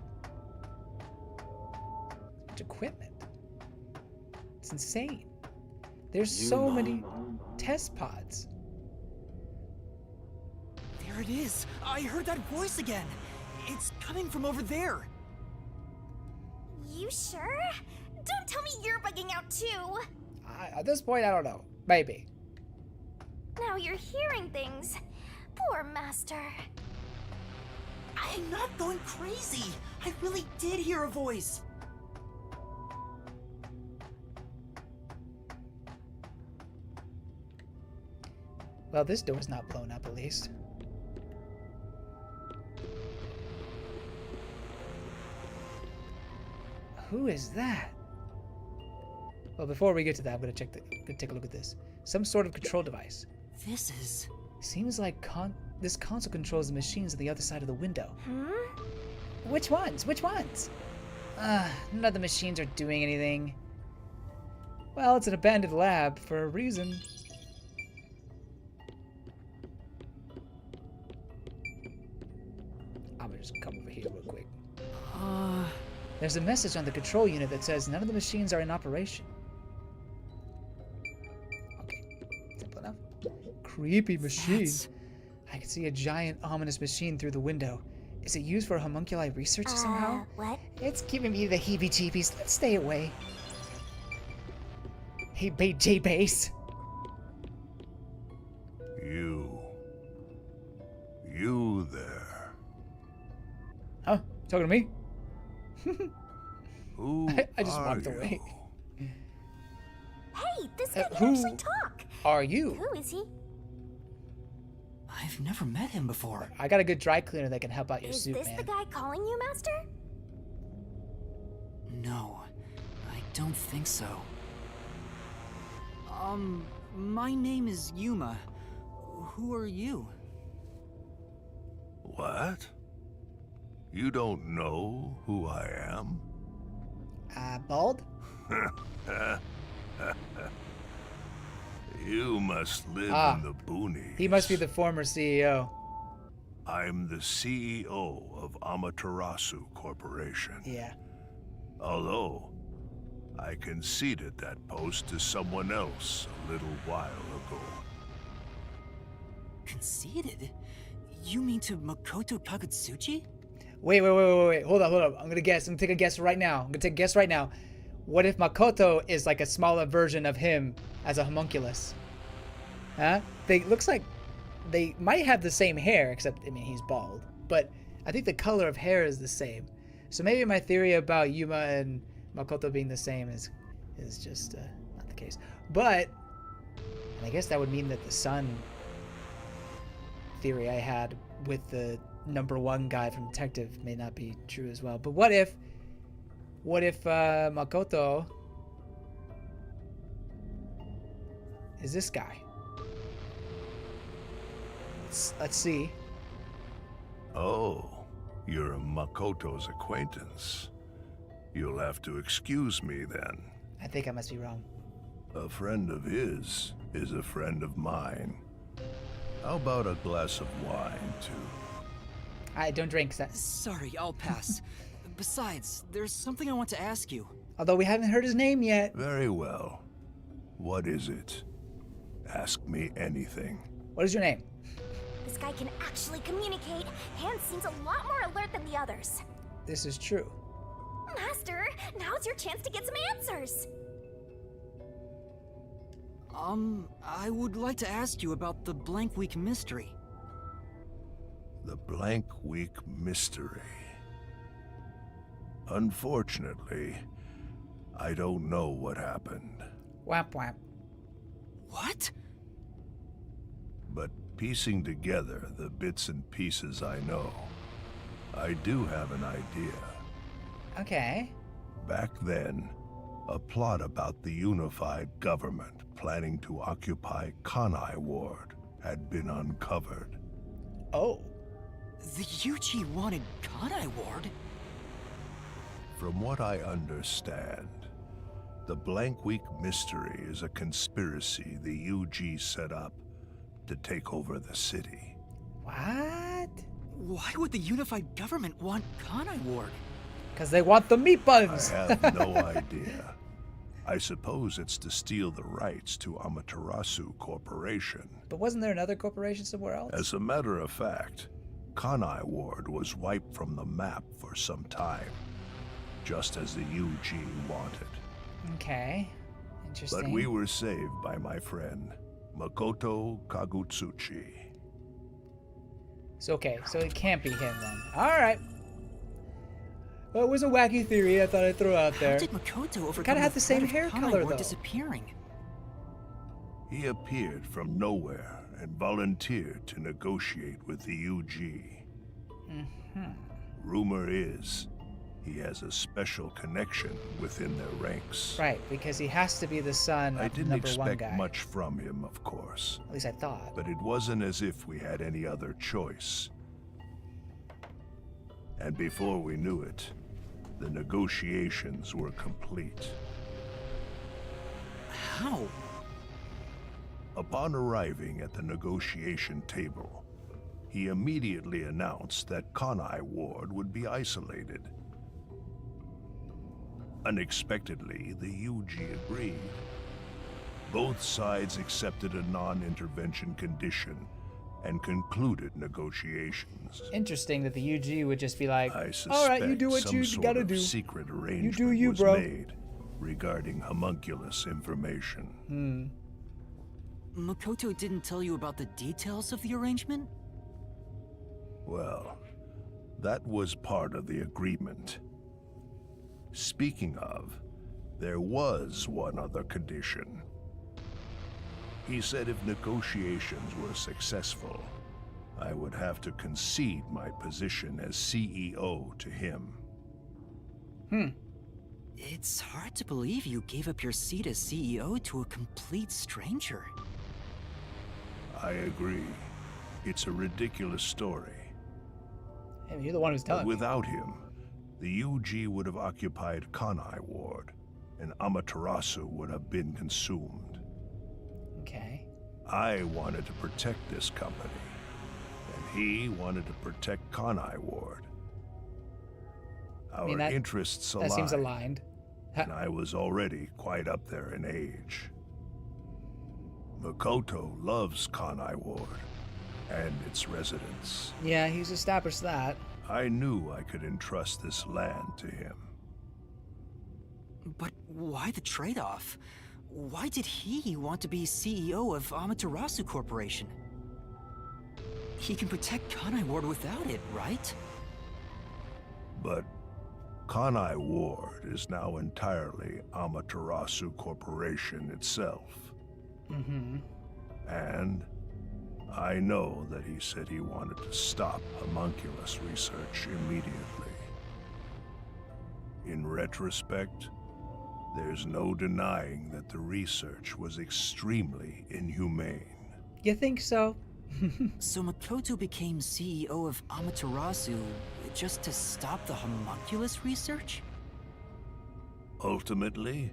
This much equipment. It's insane. There's so many test pods. There it is! I heard that voice again! It's coming from over there! You sure? Don't tell me you're bugging out too! At this point, I don't know. Maybe. Now you're hearing things. Poor Master. I'm not going crazy! I really did hear a voice! Well, this door's not blown up, at least. Who is that? Well, before we get to that, I'm gonna take a look at this. Some sort of control device. This is... Seems like this console controls the machines on the other side of the window. Hmm? Which ones? Which ones? None of the machines are doing anything. Well, it's an abandoned lab for a reason. I'm gonna just come over here real quick. There's a message on the control unit that says none of the machines are in operation. Okay, simple enough. Creepy machine. I can see a giant, ominous machine through the window. Is it used for homunculi research somehow? What? It's giving me the heebie-jeebies. Let's stay away. Hey, J-Base. You there. Huh? Talking to me? Who I just are walked you? away. Hey, this guy can Who actually talk! are you? Who is he? I've never met him before. I got a good dry cleaner that can help out your Is suit, this man. the guy calling you, Master? No, I don't think so. My name is Yuma. Who are you? What? You don't know who I am? Bald? You must live in the boonies. He must be the former CEO. I'm the CEO of Amaterasu Corporation. Yeah. Although, I conceded that post to someone else a little while ago. Conceited? You mean to Makoto Kagutsuchi? Wait. Hold up. I'm gonna guess. I'm gonna take a guess right now. What if Makoto is like a smaller version of him as a homunculus? Huh? Looks like they might have the same hair, except, I mean, he's bald. But I think the color of hair is the same. So maybe my theory about Yuma and Makoto being the same is just not the case. But, and I guess that would mean that the sun theory I had with the #1 guy from Detective may not be true as well. But what if Makoto is this guy? Let's see. Oh, you're Makoto's acquaintance. You'll have to excuse me then. I think I must be wrong. A friend of his is a friend of mine. How about a glass of wine, too? I don't drink. Sorry, I'll pass. Besides, there's something I want to ask you. Although we haven't heard his name yet. Very well. What is it? Ask me anything. What is your name? This guy can actually communicate, and seems a lot more alert than the others. This is true. Master, now's your chance to get some answers. I would like to ask you about the Blank Week mystery. The Blank Week mystery. Unfortunately, I don't know what happened. Whap whap. What? But piecing together the bits and pieces I know, I do have an idea. Okay. Back then, a plot about the unified government planning to occupy Kanai Ward had been uncovered. Oh. The Yuji wanted Kanai Ward? From what I understand, the Blank Week mystery is a conspiracy the UG set up to take over the city. What? Why would the unified government want Kanai Ward? Because they want the meat buns. I have no idea. I suppose it's to steal the rights to Amaterasu Corporation. But wasn't there another corporation somewhere else? As a matter of fact, Kanai Ward was wiped from the map for some time, just as the UG wanted. Okay. Interesting. But we were saved by my friend, Makoto Kagutsuchi. So, okay, so it can't be him then. Alright. Well, it was a wacky theory I thought I'd throw out there. How did Makoto overcome Kinda had the same threat hair of Kanai color, Ward though. disappearing? He appeared from nowhere and volunteered to negotiate with the UG. Rumor is, he has a special connection within their ranks. Right, because he has to be the son I of the didn't number one expect guy. much from him, of course. At least I thought. But it wasn't as if we had any other choice. And before we knew it, the negotiations were complete. How? Upon arriving at the negotiation table, he immediately announced that Kanai Ward would be isolated. Unexpectedly, the UG agreed. Both sides accepted a non-intervention condition and concluded negotiations. Interesting that the UG would just be like, I alright, you suspect do what some you sort gotta of do. secret You arrangement do you, was bro. made regarding homunculus information. Makoto didn't tell you about the details of the arrangement? Well, that was part of the agreement. Speaking of, there was one other condition. He said if negotiations were successful, I would have to concede my position as CEO to him. It's hard to believe you gave up your seat as CEO to a complete stranger. I agree. It's a ridiculous story. Hey, you're the one who's But telling me. without him, the UG would have occupied Kanai Ward, and Amaterasu would have been consumed. Okay. I wanted to protect this company, and he wanted to protect Kanai Ward. Our mean, that- interests That aligned, seems aligned. and I was already quite up there in age. Makoto loves Kanai Ward and its residents. Yeah, he's established that. I knew I could entrust this land to him. But why the trade-off? Why did he want to be CEO of Amaterasu Corporation? He can protect Kanai Ward without it, right? But Kanai Ward is now entirely Amaterasu Corporation itself. And I know that he said he wanted to stop homunculus research immediately. In retrospect, there's no denying that the research was extremely inhumane. You think so? So Makoto became CEO of Amaterasu just to stop the homunculus research? Ultimately,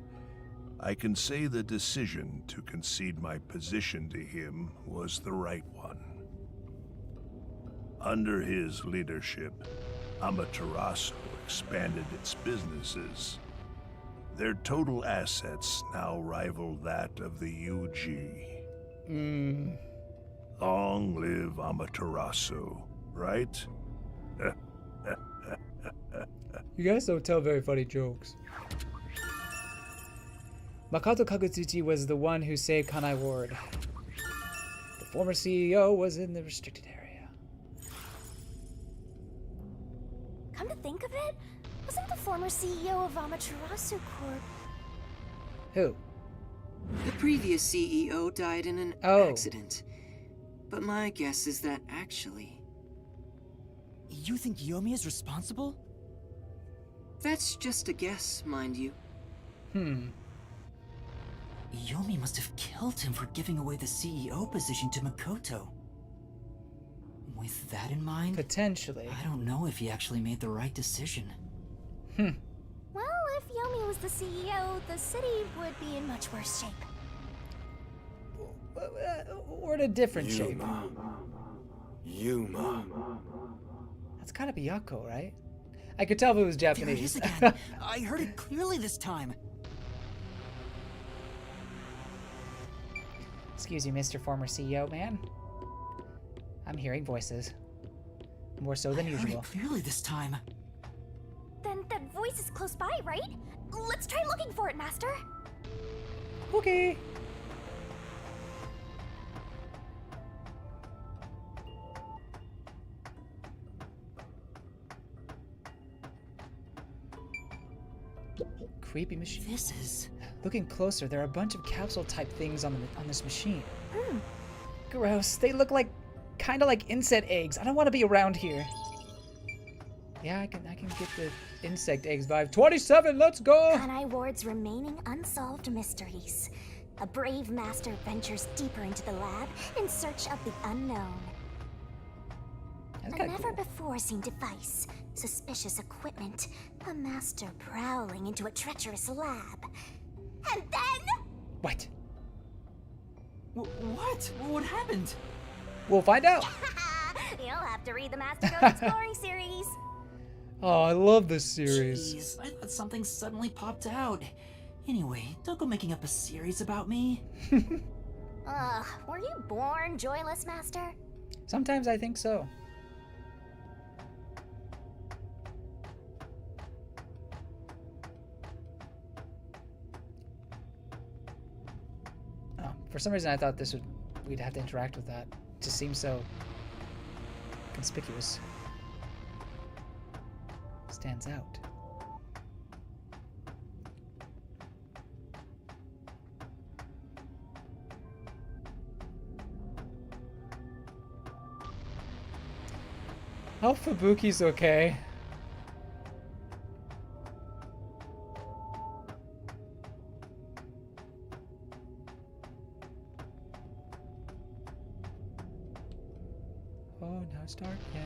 I can say the decision to concede my position to him was the right one. Under his leadership, Amaterasu expanded its businesses. Their total assets now rival that of the UG. Long live Amaterasu, right? You guys don't tell very funny jokes. Makoto Kagutsuchi was the one who saved Kanai Ward. The former CEO was in the restricted area. Come to think of it, wasn't the former CEO of Amaterasu Corp? Who? The previous CEO died in an Oh. accident. But my guess is that actually... You think Yomi is responsible? That's just a guess, mind you. Yomi must have killed him for giving away the CEO position to Makoto. With that in mind, Potentially. I don't know if he actually made the right decision. was the CEO, the city would be in much worse shape. Or in a different shape. Yuma. That's gotta be Yako, right? I could tell if it was There it Japanese. is again. I heard it clearly this time. Excuse you, Mr. Former CEO, man. I'm hearing voices. More so than I heard usual. it clearly this time. Then that voice is close by, right? Let's try looking for it, Master. Okay. Creepy machine. This is... Looking closer, there are a bunch of capsule-type things on this machine. Gross. They look like, kind of like insect eggs. I don't want to be around here. Yeah, I can get the insect eggs vibe. 27, let's go! Kanai Ward's remaining unsolved mysteries. A brave master ventures deeper into the lab in search of the unknown. That's A kinda never cool. before seen device, suspicious equipment, a master prowling into a treacherous lab. And then... What? What? What happened? We'll find out. You'll have to read the Master Goes Exploring series. Oh, I love this series. Jeez, I thought something suddenly popped out. Anyway, don't go making up a series about me. Ugh, were you born joyless, Master? Sometimes I think so. Oh, for some reason I thought we'd have to interact with that. It just seems so conspicuous. Stands out. Hope Fubuki's okay. Oh, now it's dark again.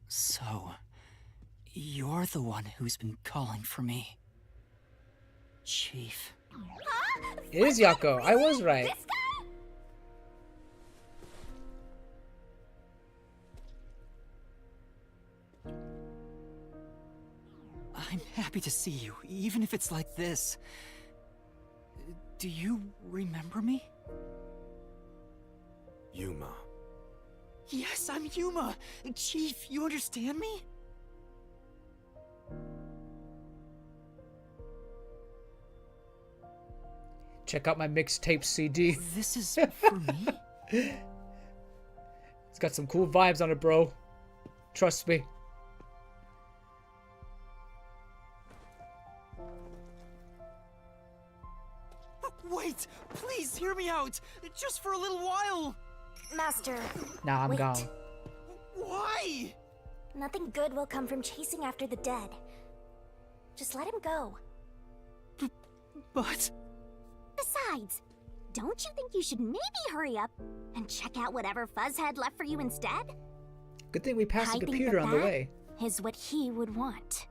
So, you're the one who's been calling for me. Chief. Huh? It is Yako. I was right. This guy? I'm happy to see you, even if it's like this. Do you remember me? Yuma. Yes, I'm Yuma! Chief, you understand me? Check out my mixtape CD. This is for me? It's got some cool vibes on it, bro. Trust me. Wait! Please hear me out! Just for a little while! Master. Nah, I'm wait. gone. Why? Nothing good will come from chasing after the dead. Just let him go. But... Besides, don't you think you should maybe hurry up and check out whatever Fuzzhead left for you instead? Good thing we passed I the think computer on the that way. is what he would want.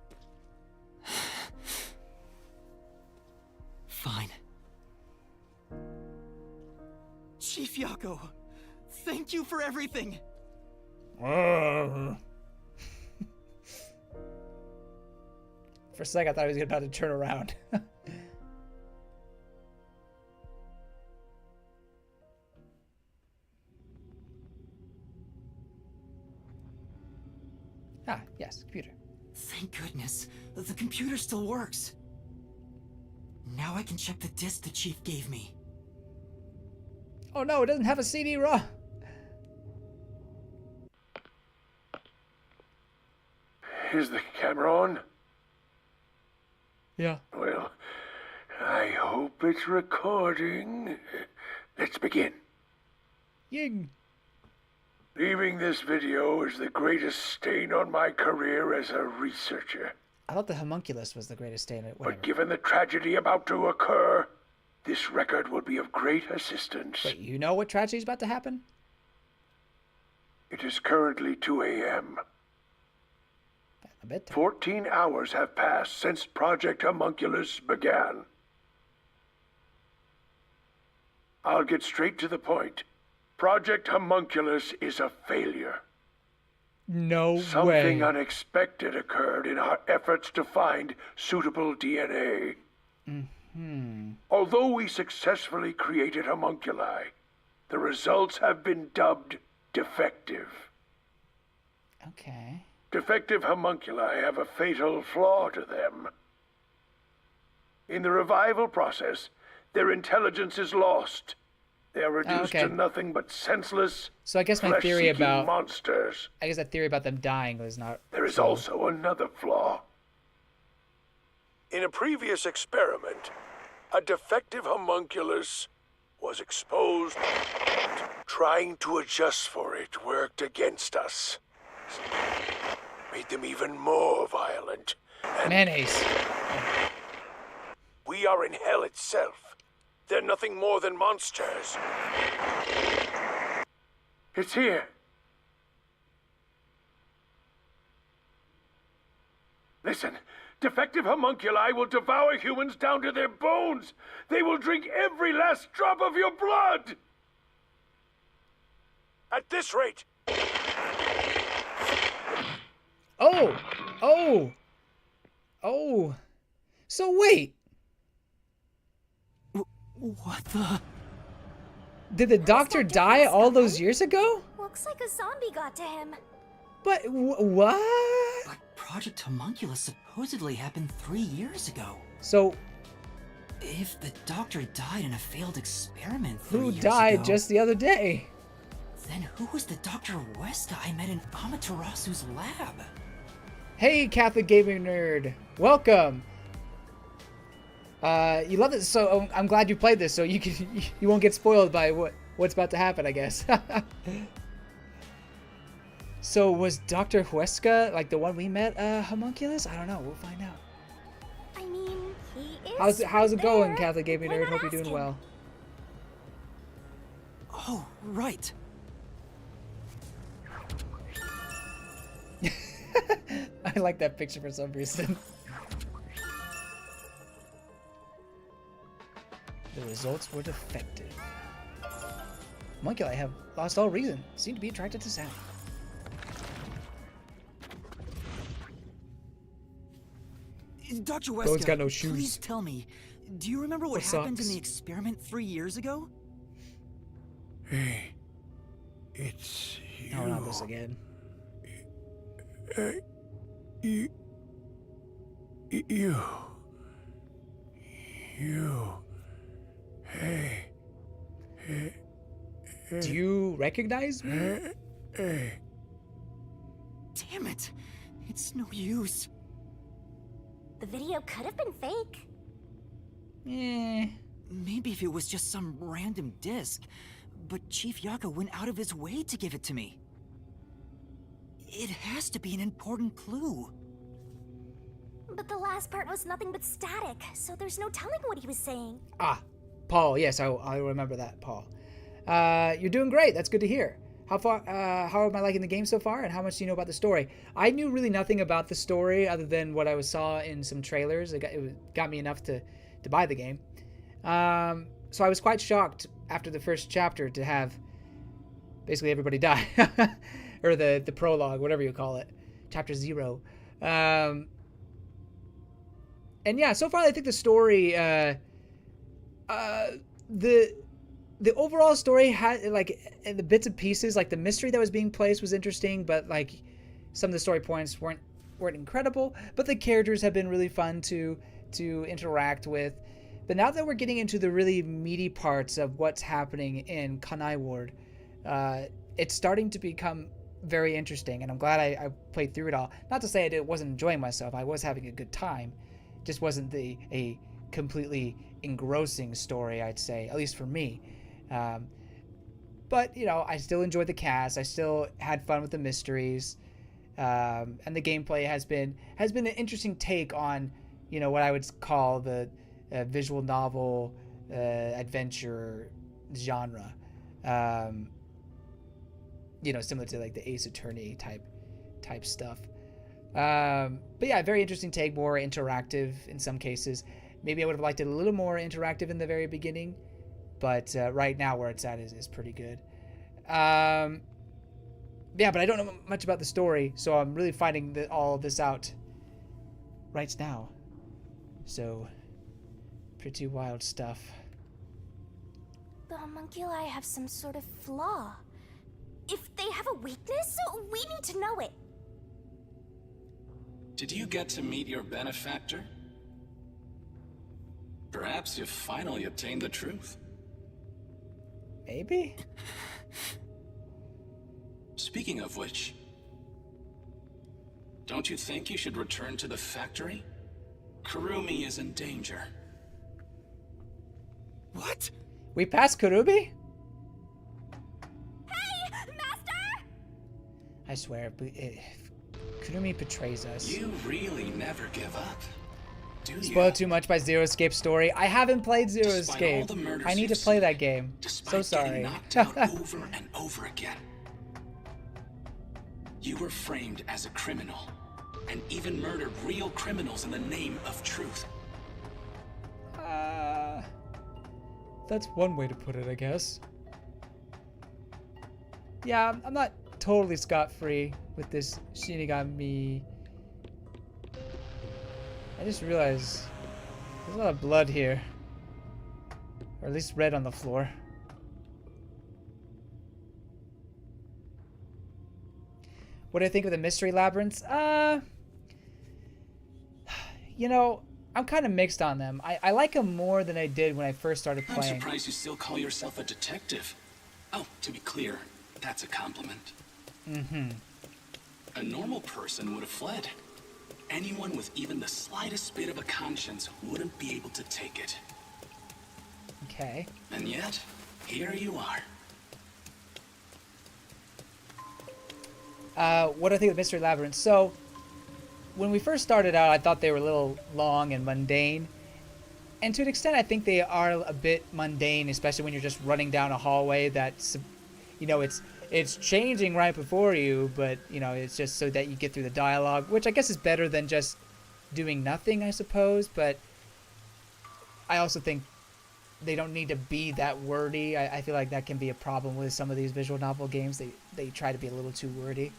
Fine. Chief Yako, thank you for everything! For a second, I thought he was about to turn around. Ah, yes, computer. Thank goodness, the computer still works. Now I can check the disc the Chief gave me. Oh no, it doesn't have a CD-ROM. Is the camera on? Yeah. Well, I hope it's recording. Let's begin. Ying. Leaving this video is the greatest stain on my career as a researcher. I thought the homunculus was the greatest stain. Whatever. But given the tragedy about to occur, this record will be of great assistance. Wait, you know what tragedy's about to happen? It is currently 2 a.m. A bit. 14 hours have passed since Project Homunculus began. I'll get straight to the point. Project Homunculus is a failure. No Something way. unexpected occurred in our efforts to find suitable DNA. Although we successfully created homunculi, the results have been dubbed defective. Okay. Defective homunculi have a fatal flaw to them. In the revival process, their intelligence is lost. They are reduced to nothing but senseless, so I guess my theory about monsters. I guess that theory about them dying was not There is true. also another flaw. In a previous experiment, a defective homunculus was exposed. Trying to adjust for it worked against us. Made them even more violent. Mayonnaise. We are in hell itself. They're nothing more than monsters. It's here. Listen, defective homunculi will devour humans down to their bones. They will drink every last drop of your blood. At this rate. Oh. So wait. What the? Did the doctor die all those years ago? Looks like a zombie got to him. But what? But Project Homunculus supposedly happened 3 years ago. So if the doctor died in a failed experiment 3 who years died ago, just the other day? then who was the Dr. Huesca I met in Amaterasu's lab? Hey, Catholic gaming nerd, welcome. You love this, so I'm glad you played this, so you won't get spoiled by what's about to happen, I guess. So was Dr. Huesca like the one we met, homunculus? I don't know. We'll find out. I mean, he is. How's it there. going, Catholic gaming Why nerd? not Hope you're ask doing him? well. Oh, right. I like that picture for some reason. The results were defective. Homunculi have lost all reason. Seem to be attracted to sound. Dr. Bones Huesca, got no shoes. please tell me, do you remember what Or happened in socks. the experiment 3 years ago? Hey, it's you. No, not this again. You. Hey. Do you recognize me? Hey. Damn it. It's no use. The video could have been fake. Maybe if it was just some random disc, but Chief Yaka went out of his way to give it to me. It has to be an important clue. But the last part was nothing but static, so there's no telling what he was saying. Ah, Paul. Yes, I remember that, Paul. You're doing great. That's good to hear. How am I liking the game so far, and how much do you know about the story? I knew really nothing about the story other than what I saw in some trailers. It got me enough to buy the game. So I was quite shocked after the first chapter to have basically everybody die. Or the prologue, whatever you call it. Chapter 0. And yeah, so far I think the story, the overall story had, like, the bits and pieces, like the mystery that was being placed was interesting, but like some of the story points weren't incredible. But the characters have been really fun to interact with. But now that we're getting into the really meaty parts of what's happening in Kanai Ward, it's starting to become very interesting, and I'm glad I played through it all. Not to say I wasn't enjoying myself. I was having a good time. Just wasn't a completely engrossing story, I'd say, at least for me. But, you know, I still enjoyed the cast. I still had fun with the mysteries. And the gameplay has been an interesting take on, you know, what I would call the visual novel adventure genre. similar to like the Ace Attorney type stuff. But yeah, very interesting take, more interactive in some cases. Maybe I would have liked it a little more interactive in the very beginning, but right now where it's at is pretty good. Yeah, but I don't know much about the story, so I'm really finding all this out right now. So, pretty wild stuff. The homunculi have some sort of flaw. If they have a weakness, we need to know it. Did you get to meet your benefactor? Perhaps you've finally obtained the truth. Maybe? Speaking of which, don't you think you should return to the factory? Kurumi is in danger. What? We passed Kurumi? Hey, Master! I swear, if Kurumi betrays us. You really never give up, do you? Spoiled too much by Zero Escape's story. I haven't played Zero Escape. I need to play that game. So sorry. Knocked out over and over again. You were framed as a criminal, and even murdered real criminals in the name of truth. That's one way to put it, I guess. Yeah, I'm not totally scot-free with this Shinigami. I just realized there's a lot of blood here. Or at least red on the floor. What do I think of the Mystery Labyrinths? I'm kind of mixed on them. I like them more than I did when I first started playing. I'm surprised you still call yourself a detective. Oh, to be clear, that's a compliment. Mm-hmm. A normal person would have fled. Anyone with even the slightest bit of a conscience wouldn't be able to take it. Okay. And yet, here you are. What do I think of Mystery Labyrinth? So, when we first started out, I thought they were a little long and mundane. And to an extent, I think they are a bit mundane, especially when you're just running down a hallway that's, it's changing right before you, but, it's just so that you get through the dialogue, which I guess is better than just doing nothing, I suppose. But I also think they don't need to be that wordy. I feel like that can be a problem with some of these visual novel games. They try to be a little too wordy.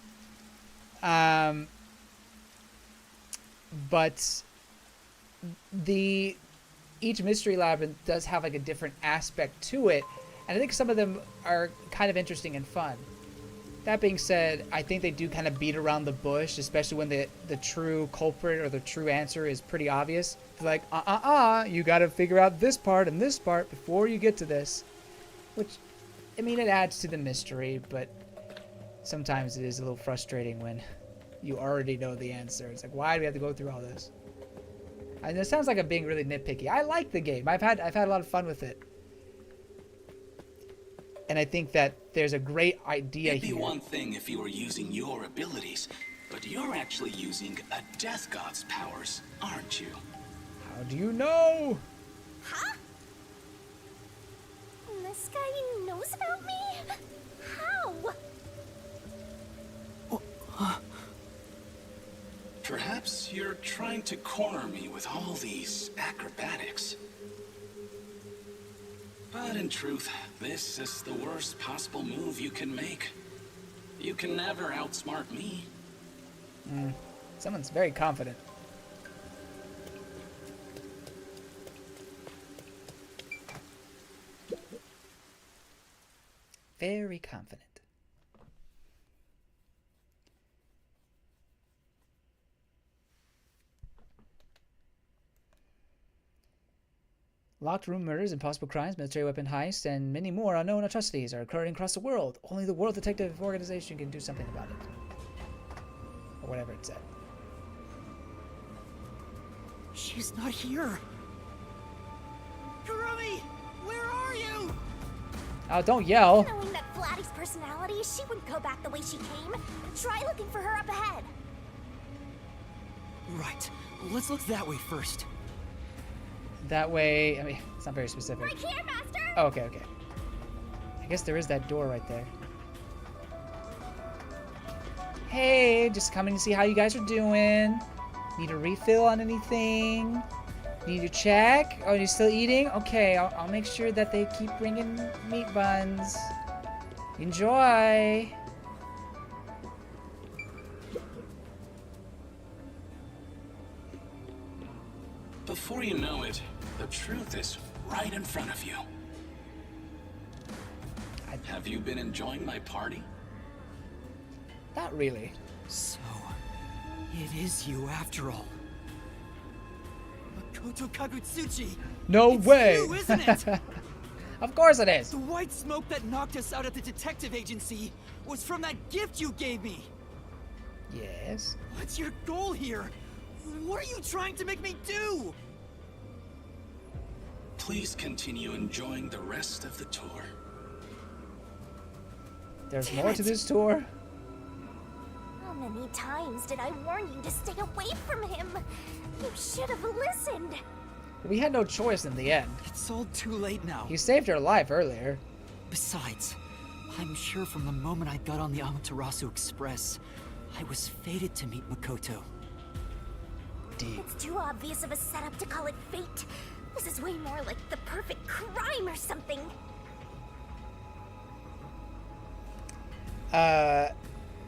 But each Mystery Labyrinth does have like a different aspect to it, and I think some of them are kind of interesting and fun. That being said, I think they do kind of beat around the bush, especially when the true culprit or the true answer is pretty obvious. They're like, you got to figure out this part and this part before you get to this. Which, I mean, it adds to the mystery, but sometimes it is a little frustrating when you already know the answer. It's like, why do we have to go through all this? And it sounds like I'm being really nitpicky. I like the game. I've had a lot of fun with it. And I think that there's a great idea It'd be here. one thing if you were using your abilities, but you're actually using a Death God's powers, aren't you? How do you know? Huh? This guy knows about me? How? Perhaps you're trying to corner me with all these acrobatics. But in truth, this is the worst possible move you can make. You can never outsmart me. Someone's very confident. Very confident. Locked room murders, impossible crimes, military weapon heists, and many more unknown atrocities are occurring across the world. Only the World Detective Organization can do something about it. Or whatever it said. She's not here. Kurumi, where are you? Oh, don't yell. Knowing that Vladdy's personality, she wouldn't go back the way she came. Try looking for her up ahead. Right. Let's look that way first. That way, I mean, it's not very specific. Right here, Master! Oh, okay. I guess there is that door right there. Hey, just coming to see how you guys are doing. Need a refill on anything? Need to check? Oh, you're still eating? Okay, I'll make sure that they keep bringing meat buns. Enjoy. Before you know it, the truth is right in front of you. Have you been enjoying my party? Not really. So, it is you after all. Makoto Kagutsuchi! No It's way! you, isn't it? Of course it is! The white smoke that knocked us out at the detective agency was from that gift you gave me! Yes? What's your goal here? What are you trying to make me do? Please continue enjoying the rest of the tour. There's more to this tour? How many times did I warn you to stay away from him? You should have listened. We had no choice in the end. It's all too late now. He saved her life earlier. Besides, I'm sure from the moment I got on the Amaterasu Express, I was fated to meet Makoto. Deep. It's too obvious of a setup to call it fate. This is way more like the perfect crime or something.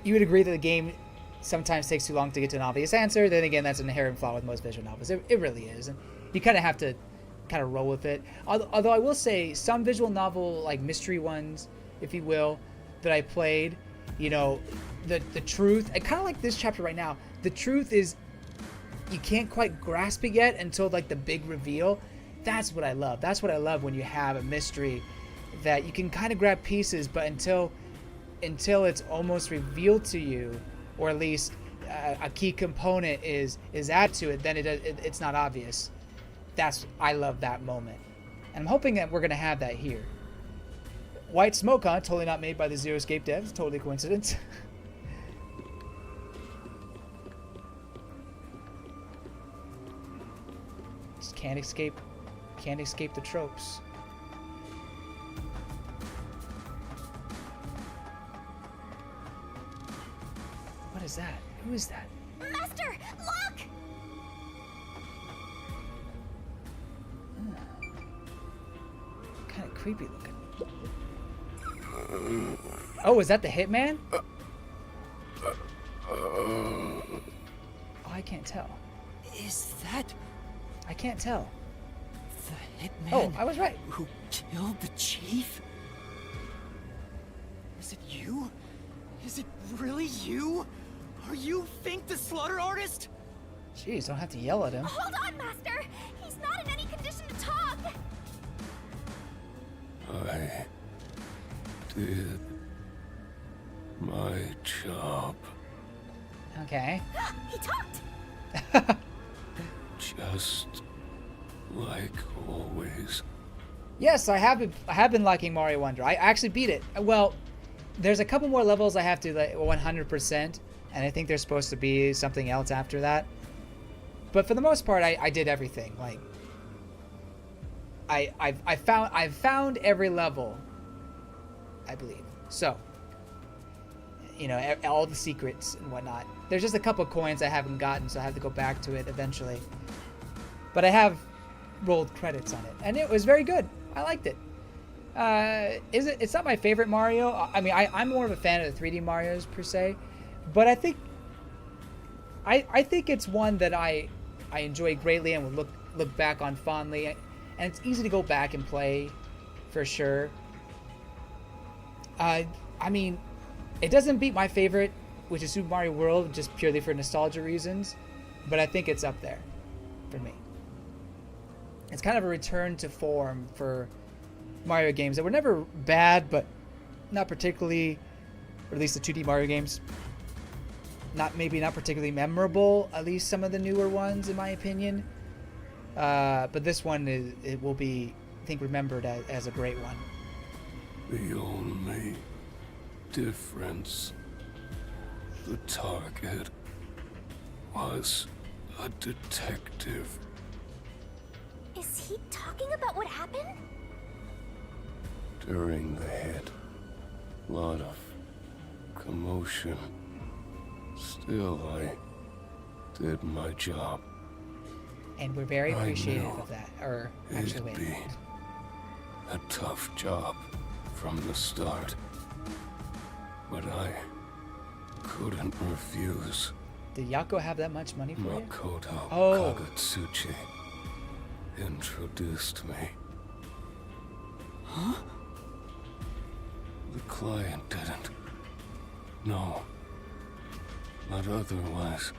You would agree that the game sometimes takes too long to get to an obvious answer. Then again, that's an inherent flaw with most visual novels. It really is. And you kind of have to kind of roll with it. Although I will say some visual novel, like mystery ones, if you will, that I played, you know, the truth, and kind of like this chapter right now, the truth is you can't quite grasp it yet until like the big reveal. That's what I love. That's what I love when you have a mystery that you can kind of grab pieces, but until it's almost revealed to you, or at least a key component is added to it, then it's not obvious. I love that moment, and I'm hoping that we're gonna have that here. White smoke, huh? Totally not made by the Zero Escape devs. Totally coincidence. Just can't escape the tropes. What is that? Who is that? Master, look! Kind of creepy looking. Oh, is that the hitman? Oh, I can't tell. Is that... I can't tell. the hitman... Oh, I was right. Who killed the chief? Is it you? Is it really you? Are you Fink the slaughter artist? Jeez, don't have to yell at him. Hold on, Master! He's not in any condition to talk! I did my job. Okay. He talked! Just like always. Yes, I have been liking Mario Wonder. I actually beat it. Well, there's a couple more levels I have to like 100%, and I think there's supposed to be something else after that. But for the most part, I did everything. Like, I've found every level, I believe. So, you know, all the secrets and whatnot. There's just a couple coins I haven't gotten, so I have to go back to it eventually. But I have rolled credits on it, and it was very good. I liked it. It's not my favorite Mario. I mean, I'm more of a fan of the 3D Marios per se, but I think it's one that I enjoy greatly and would look back on fondly, and it's easy to go back and play for sure. I mean, it doesn't beat my favorite, which is Super Mario World, just purely for nostalgia reasons, but I think it's up there for me. It's kind of a return to form for Mario games that were never bad, but not particularly, or at least the 2D Mario games, maybe not particularly memorable, at least some of the newer ones in my opinion. But this one it will be, I think, remembered as a great one. The only difference, the target was a detective. Is he talking about what happened? During the hit, lot of commotion. Still, I did my job. And we're very I appreciative knew of that. Or actually, it'd wait. be a tough job from the start. But I couldn't refuse. Did Yako have that much money for you? Makoto Oh. Kagutsuchi introduced me. Huh? The client didn't. No. But otherwise,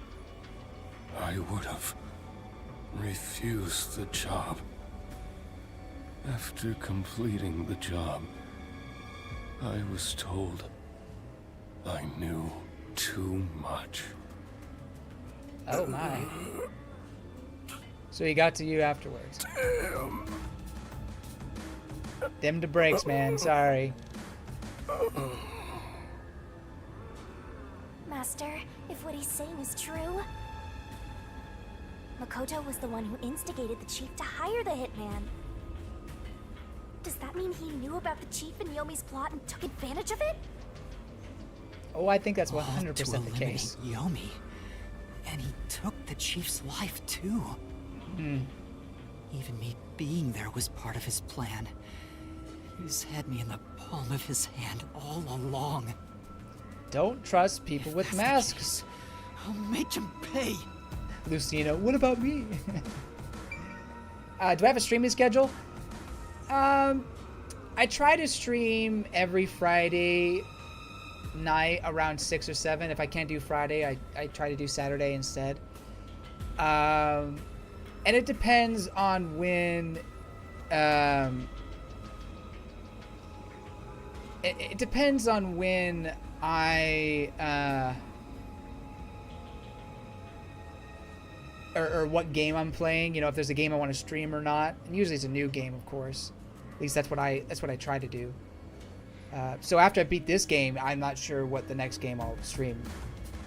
I would have refused the job. After completing the job, I was told I knew too much. Oh my. So he got to you afterwards. Damn. Them the brakes, man. Sorry. Master, if what he's saying is true, Makoto was the one who instigated the chief to hire the hitman. Does that mean he knew about the chief and Yomi's plot and took advantage of it? Oh, I think that's All 100% to the case. eliminate Yomi. And he took the chief's life too. Hmm. Even me being there was part of his plan. He's had me in the palm of his hand all along. Don't trust people with If that's the masks. case, I'll make him pay. Lucina, what about me? Do I have a streaming schedule? I try to stream every Friday night around 6 or 7. If I can't do Friday, I try to do Saturday instead. And it depends on when... It depends on when I... Or what game I'm playing, you know, if there's a game I want to stream or not. And usually it's a new game, of course. At least that's what I try to do. So after I beat this game, I'm not sure what the next game I'll stream.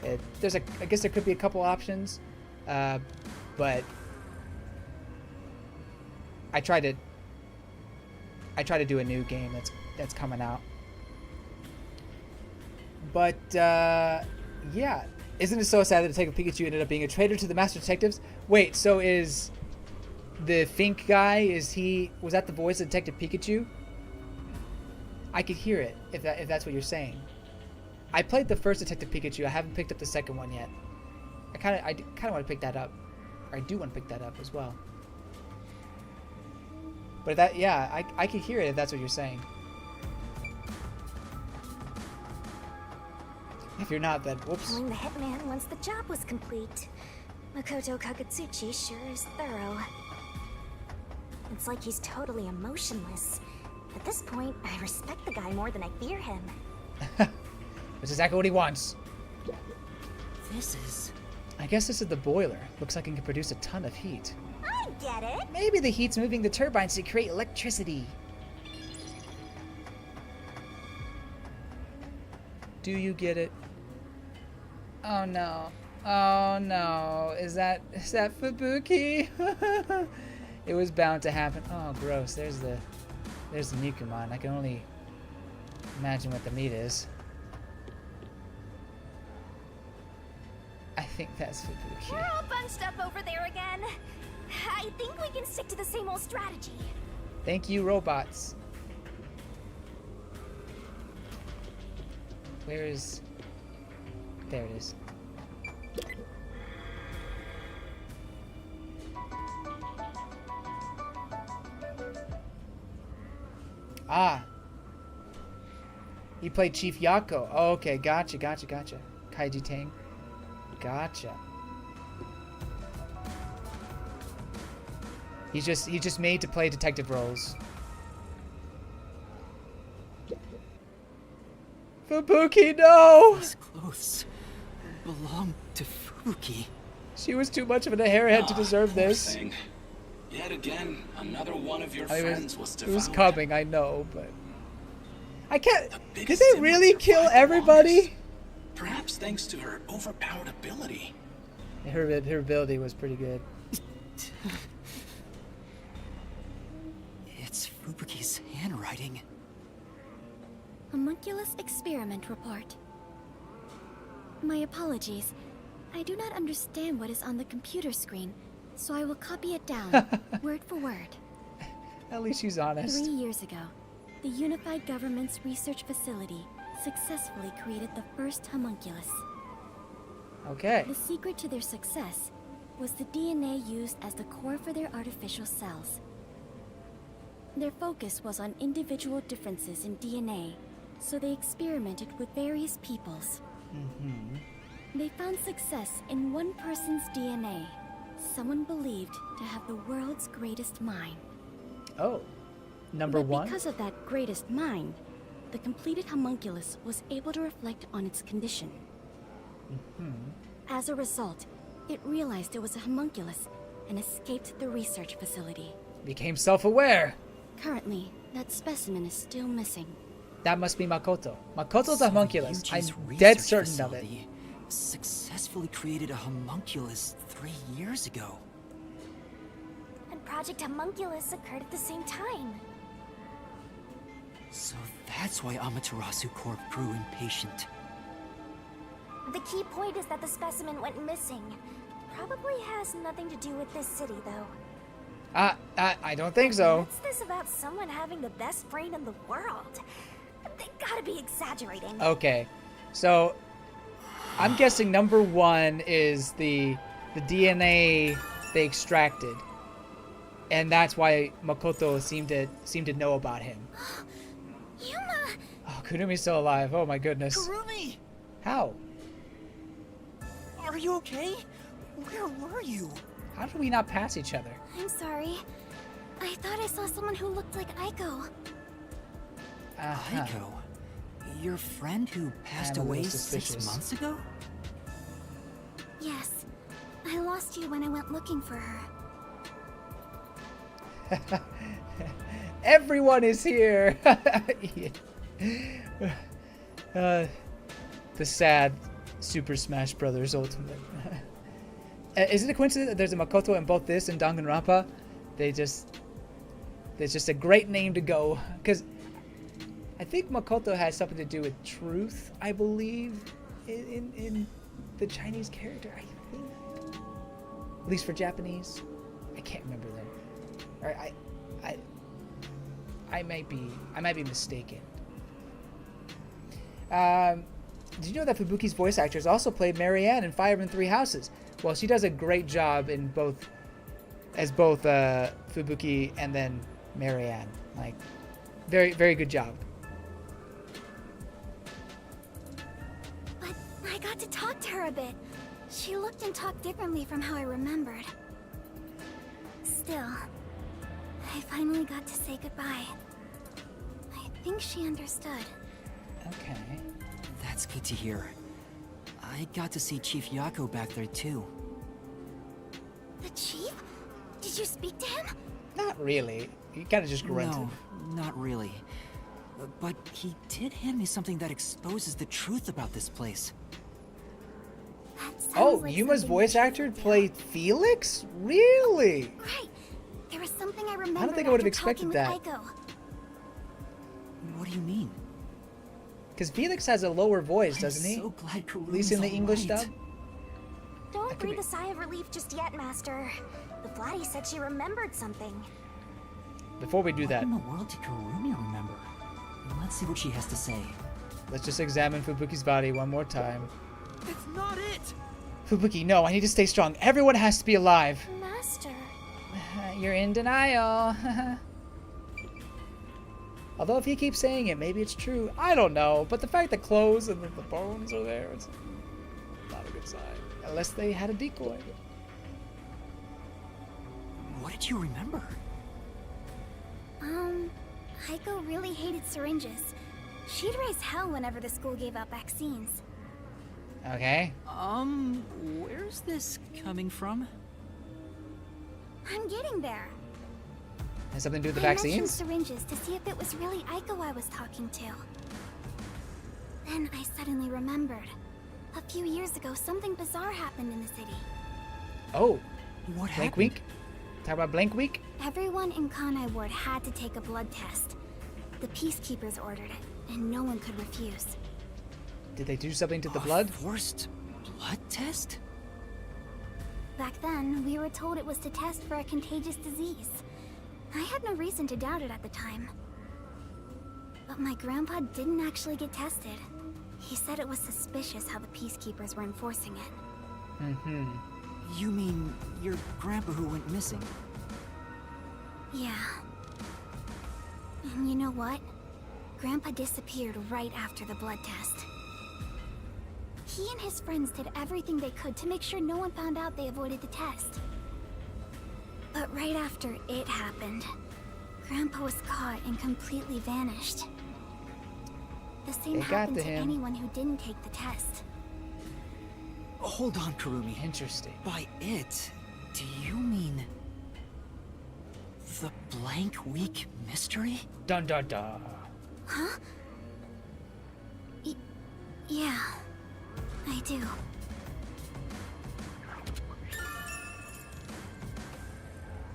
I guess there could be a couple options, but I try to do a new game that's coming out. But yeah. Isn't it so sad that Detective Pikachu ended up being a traitor to the Master Detectives? Wait, so is the Fink guy, was that the voice of Detective Pikachu? I could hear it, if that's what you're saying. I played the first Detective Pikachu. I haven't picked up the second one yet. I kind of want to pick that up. Or I do want to pick that up as well. But I could hear it if that's what you're saying. If you're not, then whoops. Killing the hitman once the job was complete. Makoto Kagutsuchi sure is thorough. It's like he's totally emotionless. At this point, I respect the guy more than I fear him. That's exactly what he wants. This is... I guess this is the boiler. Looks like it can produce a ton of heat. I get it! Maybe the heat's moving the turbines to create electricity. Do you get it? Oh no. Oh no. Is that Fubuki? It was bound to happen. Oh gross. There's the Nikumon. I can only imagine what the meat is. I think that's Fubuki. We're all bunched up over there again. I think we can stick to the same old strategy. Thank you, robots. Where is... There it is. Ah. He played Chief Yako. Oh, okay, gotcha. Kaiji Tang. Gotcha. He's just made to play detective roles. Fubuki, no! These clothes belong to Fubuki. She was too much of a hairhead to deserve poor this. thing. Yet again, another one of your friends was It was devoured. coming, I know, but... I can't... The Did biggest they sin really was kill survived everybody? longest. Perhaps thanks to her overpowered ability. Her ability was pretty good. It's Fubuki's handwriting. Homunculus experiment report. My apologies. I do not understand what is on the computer screen, so I will copy it down, word for word. At least she's honest. 3 years ago, the Unified Government's research facility successfully created the first homunculus. Okay. The secret to their success was the DNA used as the core for their artificial cells. Their focus was on individual differences in DNA, so they experimented with various peoples. They found success in one person's DNA, someone believed to have the world's greatest mind. Oh, number But one? because of that greatest mind, the completed homunculus was able to reflect on its condition. As a result, it realized it was a homunculus and escaped the research facility. Became self-aware. Currently, that specimen is still missing. That must be Makoto. Makoto's a homunculus. I'm Yuji's dead research certain of it. facility successfully created a homunculus 3 years ago. And Project Homunculus occurred at the same time. So that's why Amaterasu Corp grew impatient. The key point is that the specimen went missing. Probably has nothing to do with this city, though. I don't think so. What's this about someone having the best brain in the world? They gotta be exaggerating. Okay, so I'm guessing number one is the DNA they extracted, and that's why Makoto seemed to know about him. Yuma! Oh, Kurumi's still alive. Oh my goodness. Kurumi! How? Are you okay? Where were you? How did we not pass each other? I'm sorry. I thought I saw someone who looked like Aiko. Aiko? Your friend who passed I'm a away little 6 suspicious. months ago? Yes. I lost you when I went looking for her. Everyone is here. The sad Super Smash Brothers Ultimate. Is it a coincidence that there's a Makoto in both this and Danganronpa? There's just a great name to go, because I think Makoto has something to do with truth, I believe, in the Chinese character, I think. At least for Japanese. I can't remember though. Or I might be mistaken. Did you know that Fubuki's voice actress also played Marianne in Fire in Three Houses? Well, she does a great job in both Fubuki and then Marianne. Like, very, very good job. But I got to talk to her a bit. She looked and talked differently from how I remembered. Still, I finally got to say goodbye. I think she understood. Okay. That's good to hear. I got to see Chief Yako back there too. The chief? Did you speak to him? Not really. He kind of just grunted. No, not really. But he did hand me something that exposes the truth about this place. That sounds Oh, like Yuma's something voice the chief actor would do. played Felix? Really? Right. There was something I remembered think I would have after expected talking that. with Aiko. What do you mean? Because Felix has a lower voice, doesn't he? I'm so glad Kurumi's At least in the all English right. dub. Don't could breathe be- a sigh of relief just yet, Master. The Flatty said she remembered something. Before we do What that, in the world did Kurumi remember? Let's see what she has to say. let's just examine Fubuki's body one more time. That's not it! Fubuki, no, I need to stay strong. Everyone has to be alive. Master. You're in denial. Although if he keeps saying it, maybe it's true. I don't know. But the fact that clothes and the bones are there, it's not a good sign. Unless they had a decoy. What did you remember? Aiko really hated syringes. She'd raise hell whenever the school gave out vaccines. Okay. Where's this coming from? I'm getting there. Has something to do with the I mentioned vaccines? syringes to see if it was really Aiko I was talking to. Then I suddenly remembered. A few years ago, something bizarre happened in the city. Oh, What Blank happened? Week? Talk about Blank Week? Everyone in Kanai Ward had to take a blood test. The peacekeepers ordered it, and no one could refuse. Did they do something to the A blood? forced blood test? Back then, we were told it was to test for a contagious disease. I had no reason to doubt it at the time. But my grandpa didn't actually get tested. He said it was suspicious how the peacekeepers were enforcing it. Mm-hmm. You mean your grandpa who went missing? Yeah. And you know what? Grandpa disappeared right after the blood test. He and his friends did everything they could to make sure no one found out they avoided the test. But right after it happened, Grandpa was caught and completely vanished. The same It got happened to to him. anyone who didn't take the test. Hold on, Kurumi. Interesting. By it, do you mean the blank week mystery? Dun dun dun. Huh? Yeah, I do.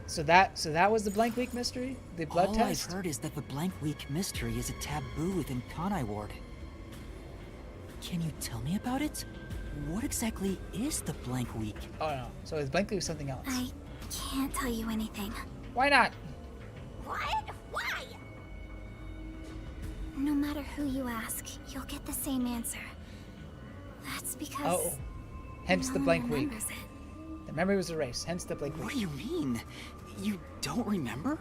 So that was the blank week mystery? The blood All test? I've heard is that the blank week mystery is a taboo within Kanai Ward. Can you tell me about it? What exactly is the blank week? Oh no. So the blank week was something else. I can't tell you anything. Why not? What? Why? No matter who you ask, you'll get the same answer. That's because Oh. Hence the no blank one week. remembers it. The memory was erased, hence the blank What week. do you mean? You don't remember?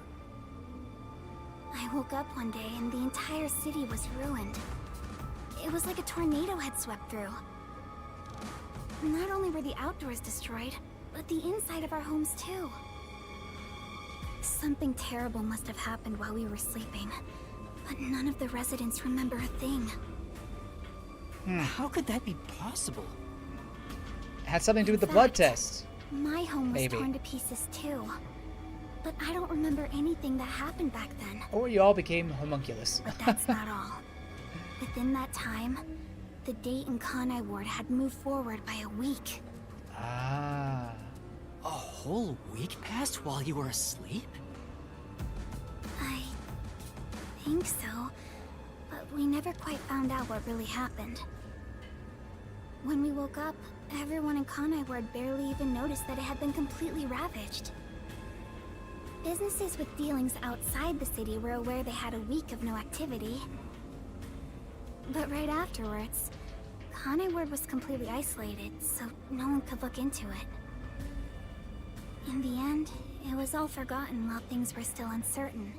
I woke up one day and the entire city was ruined. It was like a tornado had swept through. Not only were the outdoors destroyed, but the inside of our homes too. Something terrible must have happened while we were sleeping, but none of the residents remember a thing. How could that be possible? It had something to do with the In blood fact, test. My home was Maybe. torn to pieces too. But I don't remember anything that happened back then. Or you all became homunculus. But that's not all. Within that time, the date in Kanai Ward had moved forward by a week. Ah. A whole week passed while you were asleep? I think so, but we never quite found out what really happened. When we woke up, everyone in Kanai Ward barely even noticed that it had been completely ravaged. Businesses with dealings outside the city were aware they had a week of no activity. But right afterwards, Kanai Ward was completely isolated, so no one could look into it. In the end, it was all forgotten while things were still uncertain.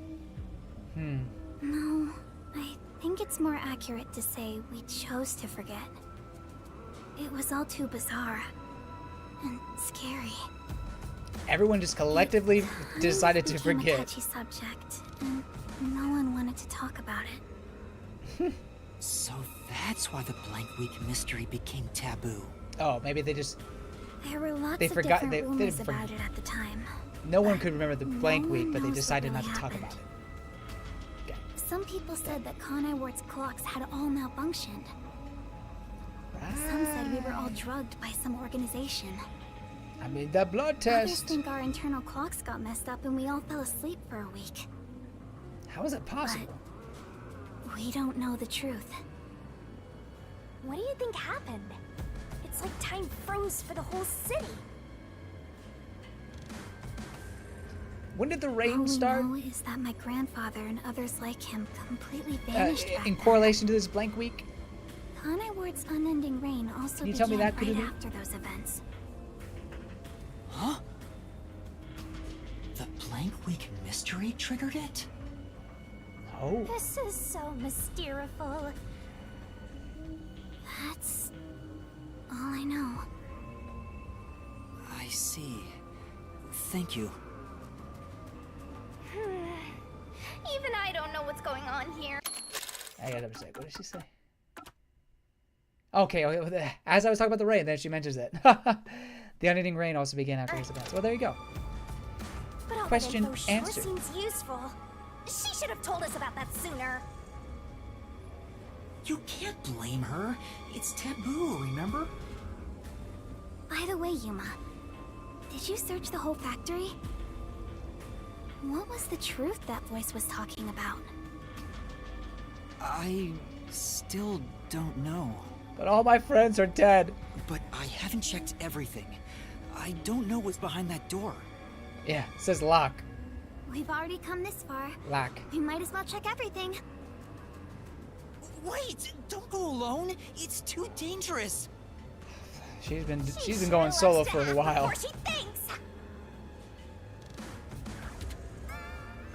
No, I think it's more accurate to say we chose to forget. It was all too bizarre and scary. Everyone just collectively It decided to became a forget. touchy subject, and no one wanted to talk about it. So that's why the blank week mystery became taboo. Oh, maybe they just There were lots They of forgot- different they rumors didn't about it at the time. no one could remember the No blank week, one but they knows what decided not really to talk happened. about it. Okay. Some people said that Kanai Ward's clocks had all malfunctioned. Some said we were all drugged by some organization. I mean, the blood Others test. think our internal clocks got messed up and we all fell asleep for a week. How is it possible? We don't know the truth. What do you think happened? It's like time froze for the whole city. When did the All rain we start? know is that my grandfather and others like him completely vanished back In then. correlation to this blank week? Kanai Ward's unending reign also Can you began tell me that, right Kurumi? after those events. Huh? The blank week mystery triggered it? Oh. This is so mysteriful. That's all I know. I see. Thank you. Even I don't know what's going on here. I gotta say, what did she say? Okay, as I was talking about the rain, then she mentions it. The unending rain also began after these events. Well, there you go. But all that Question info sure answered. seems useful. She should have told us about that sooner. You can't blame her. It's taboo, remember? By the way, Yuma, did you search the whole factory? What was the truth that voice was talking about? I still don't know. But all my friends are dead. But I haven't checked everything. I don't know what's behind that door. Yeah, it says lock. We've already come this far. Lock. We might as well check everything. Wait! Don't go alone! It's too dangerous! She's been going solo for a while. She thinks.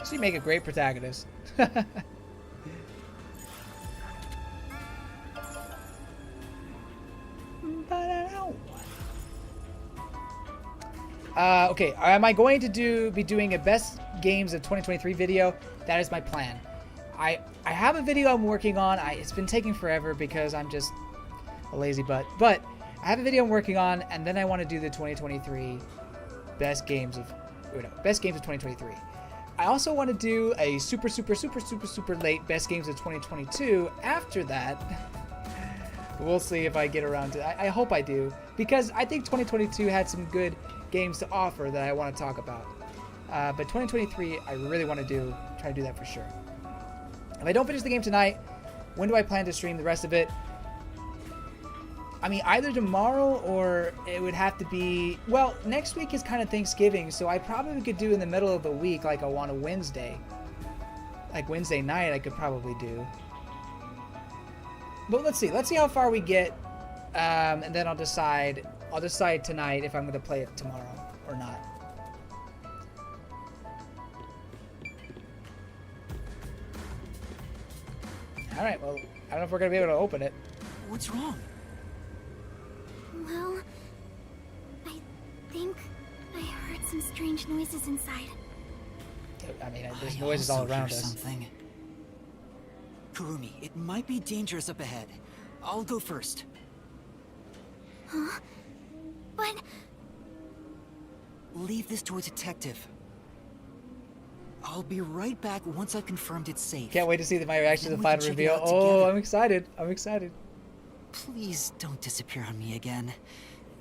She'd make a great protagonist. Okay, am I going to be doing a best games of 2023 video? That is my plan. I have a video I'm working on. It's been taking forever because I'm just a lazy butt. But I have a video I'm working on, and then I want to do the 2023 best games of 2023. I also want to do a super late best games of 2022 after that. We'll see if I get around to it. I hope I do, because I think 2022 had some good games to offer that I want to talk about. But 2023, I really want to try to do that for sure. If I don't finish the game tonight, when do I plan to stream the rest of it? I mean, either tomorrow or it would have to be... Well, next week is kind of Thanksgiving, so I probably could do in the middle of the week, like on a Wednesday. Like Wednesday night, I could probably do. But let's see. Let's see how far we get, and then I'll decide. I'll decide tonight if I'm going to play it tomorrow or not. All right. Well, I don't know if we're going to be able to open it. What's wrong? Well, I think I heard some strange noises inside. I mean, there's noises all around us. Something. Kurumi, it might be dangerous up ahead. I'll go first. Huh? But... Leave this to a detective. I'll be right back once I've confirmed it's safe. Can't wait to see my reaction to the final check it reveal. out Oh, together. I'm excited. I'm excited. Please don't disappear on me again.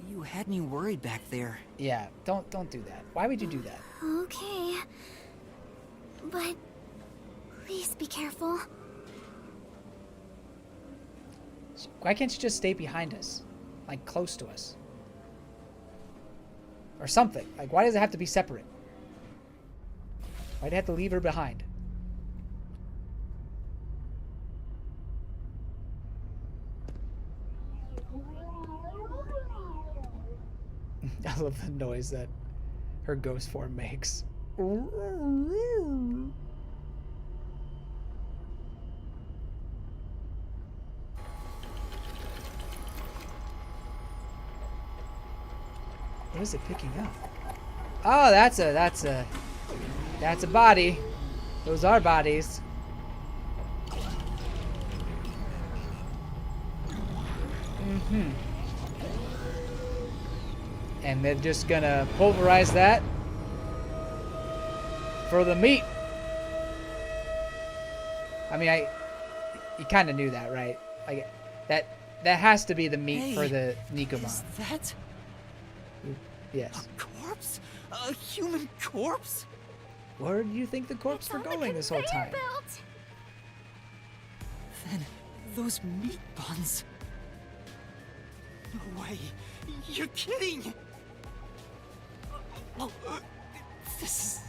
You had me worried back there. Yeah, don't do that. Why would you do that? Okay. But... please be careful. Why can't you just stay behind us? Like, close to us? Or something. Like, why does it have to be separate? Why'd you have to leave her behind? I love the noise that her ghost form makes. What is it picking up? Oh, that's a body. Those are bodies. Mm-hmm. And they're just gonna pulverize that for the meat. I mean, you kind of knew that, right? Like that has to be the meat for the Nikomon. Is that? Yes. A corpse? A human corpse? Where do you think the corpse were going this whole time? Then those meat buns. No way. You're kidding. This is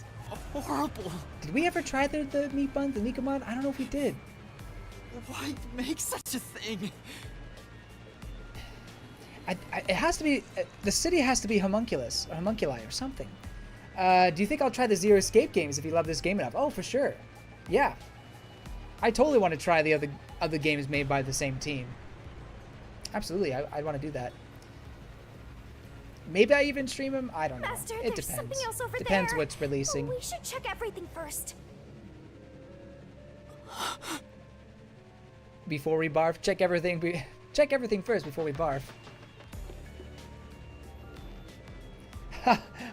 horrible. Did we ever try the meat buns, the Nikomon? I don't know if we did. Why make such a thing? It has to be, the city has to be homunculus, or homunculi, or something. Do you think I'll try the Zero Escape games if you love this game enough? Oh, for sure. Yeah. I totally want to try the other games made by the same team. Absolutely, I'd want to do that. Maybe I even stream them? I don't know. Master, It there's depends. something else over Depends there. what's releasing. We should check everything first. Before we barf, check everything. Check everything first before we barf.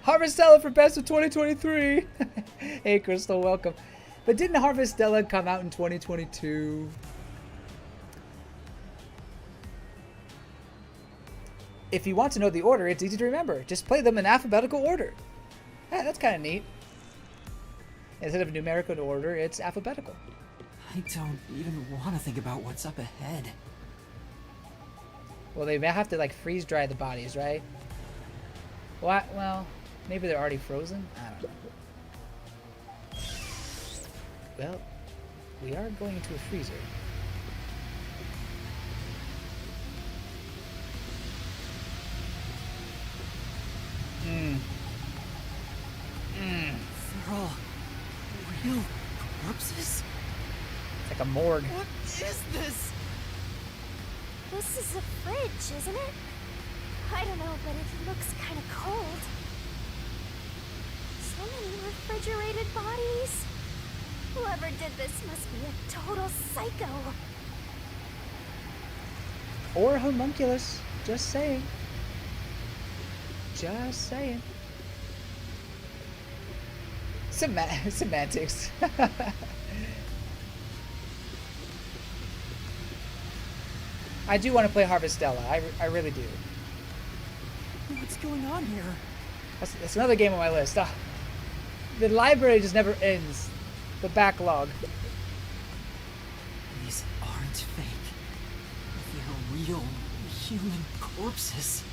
Harvestella for best of 2023. Hey, Crystal, welcome. But didn't Harvestella come out in 2022? If you want to know the order, it's easy to remember. Just play them in alphabetical order. Yeah, that's kind of neat. Instead of numerical order, it's alphabetical. I don't even want to think about what's up ahead. Well, they may have to like freeze dry the bodies, right? What? Well, maybe they're already frozen? I don't know. Well, we are going into a freezer. They're all real corpses? It's like a morgue. What is this? This is a fridge, isn't it? I don't know, but it looks kind of cold. So many refrigerated bodies. Whoever did this must be a total psycho. Or homunculus. Just saying. Just saying. Semantics. I do want to play Harvestella. I really do. What's going on here? That's another game on my list. The library just never ends. The backlog. These aren't fake. They're real human corpses.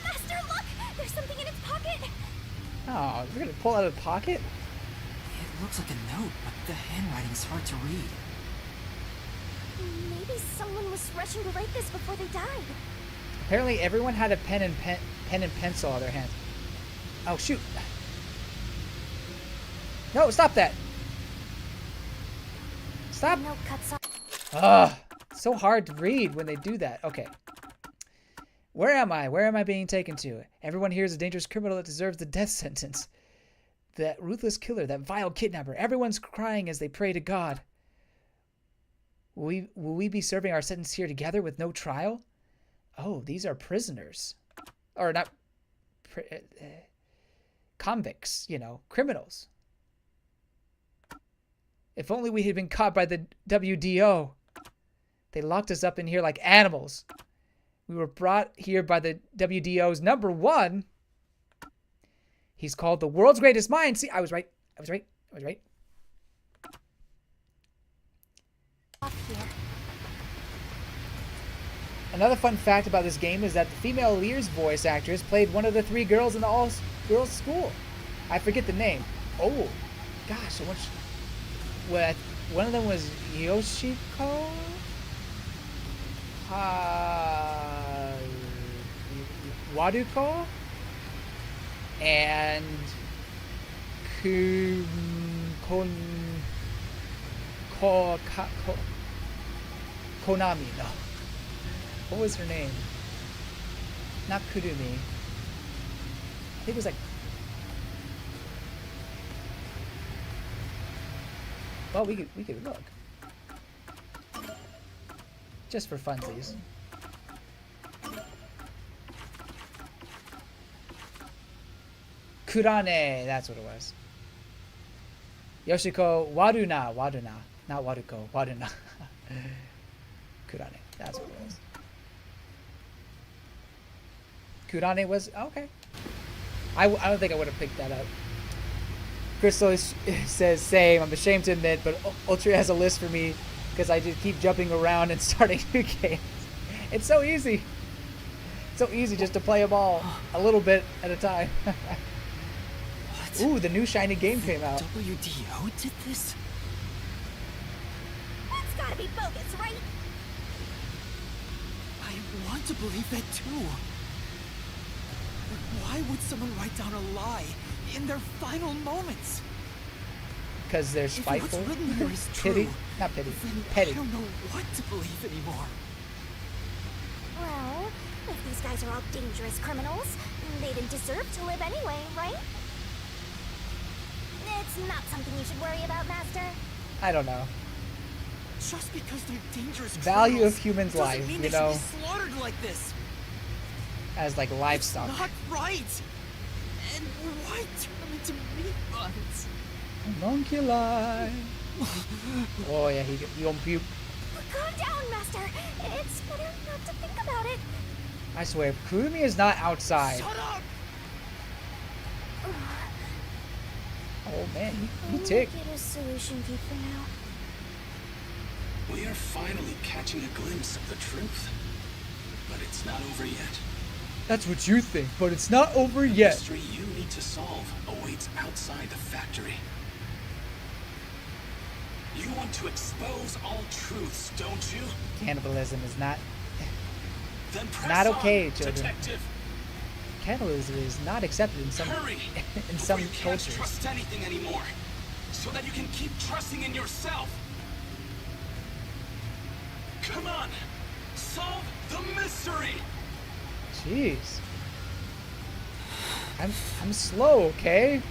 Master, look! There's something in its pocket! Oh, we're gonna pull out of the pocket? It looks like a note, but the handwriting's hard to read. Maybe someone was rushing to write this before they died. Apparently everyone had a pen and pencil on their hands. Oh shoot. No, stop that. Stop. No cuts off. Ugh. So hard to read when they do that. Okay. Where am I? Where am I being taken to? Everyone here is a dangerous criminal that deserves the death sentence. That ruthless killer, that vile kidnapper. Everyone's crying as they pray to God. Will we be serving our sentence here together with no trial? Oh, these are prisoners. Or not... convicts, you know, criminals. If only we had been caught by the WDO. They locked us up in here like animals. We were brought here by the WDO's number one. He's called the world's greatest mind. See, I was right. I was right. I was right. Another fun fact about this game is that the female Lear's voice actress played one of the 3 girls in the all-girls school. I forget the name. Oh, gosh. One of them was Yoshiko? Waduko? And Konami, no. What was her name? Not Kurumi. I think it was like... Well, we could look. Just for funsies. Kurane, that's what it was. Yoshiko Waduna. Not Waduko, Waduna. Kurane, that's what it was. Kurane was, okay. I don't think I would have picked that up. Crystal says, same, I'm ashamed to admit, but Ultra has a list for me because I just keep jumping around and starting new games. It's so easy. It's so easy just to play them all a little bit at a time. What? Ooh, the new shiny game came out. WDO did this? That's gotta be bogus, right? I want to believe that too. But why would someone write down a lie in their final moments? Because they're spiteful. If what's written here is true, Pity? Not pity. then Petty. I don't know what to believe anymore. Well, if these guys are all dangerous criminals, they didn't deserve to live anyway, right? It's not something you should worry about, Master. I don't know. Just because they're dangerous Value criminals of human's doesn't life, mean you they know, should be slaughtered like this. as like livestock. It's not right. And why turn them into meat buns? Homunculi. Oh yeah, he won't puke. Calm down, Master. It's better not to think about it. I swear, if Kurumi is not outside. Shut up! Oh man, he I'll ticked. get a solution key for now. We are finally catching a glimpse of the truth. But it's not over yet. That's what you think, but it's not over The yet. mystery you need to solve awaits outside the factory. You want to expose all truths, don't you? Cannibalism is not Then press not okay, on, children. detective. Cannibalism is not accepted in some Hurry, in some you can't cultures. trust anything anymore, so that you can keep trusting in yourself. Come on, solve the mystery. Jeez. I'm slow, okay?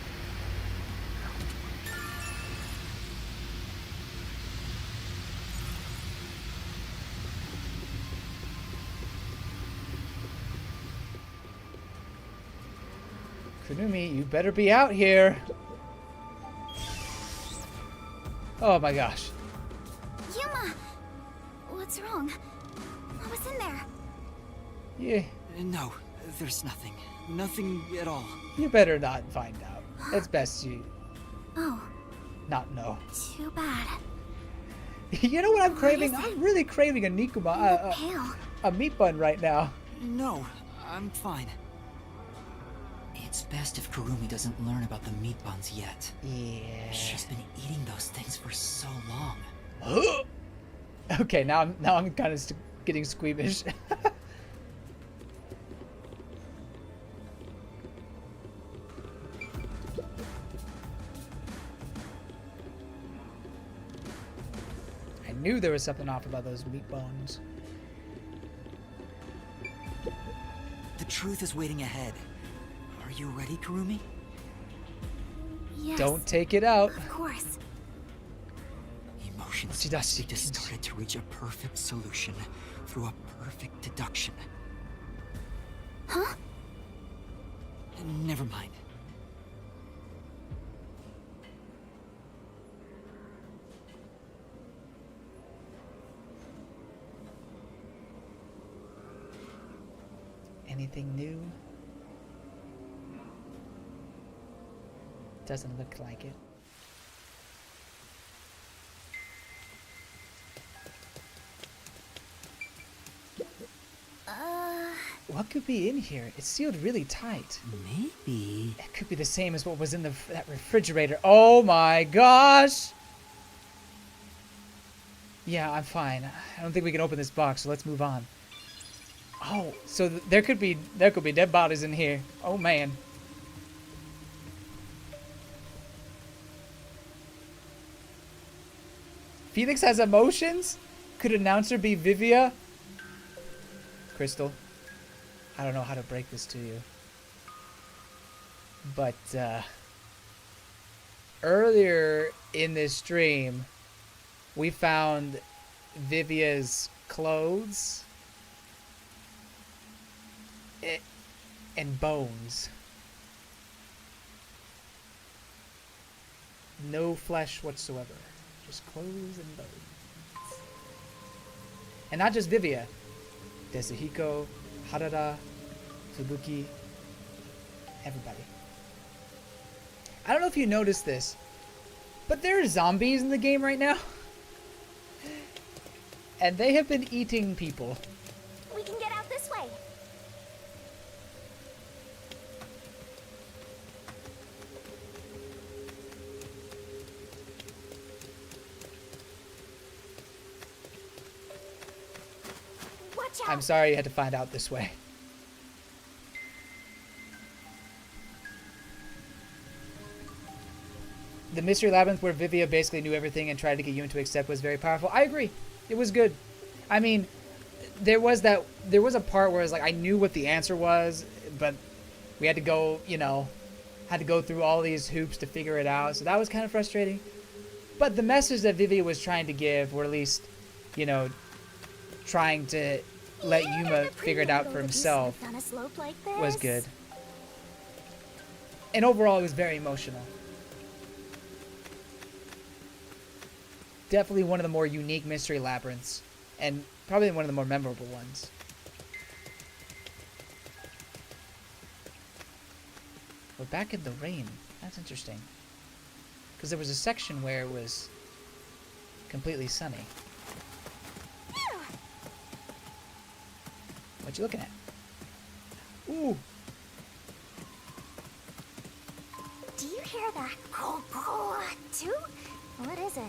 Kunumi, you better be out here. Oh my gosh. Yuma! What's wrong? What was in there? Yeah, No, there's nothing. Nothing at all. you better not find out. It's best you Oh, not know. too bad. You know what I'm craving? is it? I'm really craving a You Nikuma, look pale. a meat bun right now. No, I'm fine. It's best if Kurumi doesn't learn about the meat buns yet. Yeah. She's been eating those things for so long. Okay, now I'm kind of getting squeamish. I knew there was something off about those meat bones. The truth is waiting ahead. Are you ready, Kurumi? Yes. Don't take it out. Of course. Emotions She does. must be distorted to reach a perfect solution through a perfect deduction. Huh? Never mind. Anything new? Doesn't look like it. What could be in here? It's sealed really tight. Maybe. It could be the same as what was in that refrigerator. Oh my gosh! Yeah, I'm fine. I don't think we can open this box, so let's move on. Oh, so there could be dead bodies in here. Oh man. Felix has emotions? Could announcer be Vivia? Crystal, I don't know how to break this to you. But earlier in this stream, we found Vivia's clothes and bones. No flesh whatsoever. Just clothes and bones. And not just Vivia. Desuhiko, Harada, Fubuki, everybody. I don't know if you noticed this, but there are zombies in the game right now. And they have been eating people. We can get out this way. Watch out. I'm sorry you had to find out this way. The Mystery Labyrinth where Vivia basically knew everything and tried to get Yuma to accept was very powerful. I agree. It was good. I mean, there was a part where it's like I knew what the answer was, but we had to go, had to go through all these hoops to figure it out. So that was kind of frustrating. But the message that Vivia was trying to give, or at least, trying to let Yuma figure it out for himself, On a slope like this? was good. And overall, it was very emotional. Definitely one of the more unique Mystery Labyrinths, and probably one of the more memorable ones. We're back in the rain. That's interesting. Because there was a section where it was completely sunny. What you looking at? Ooh. Do you hear that? Too? What is it?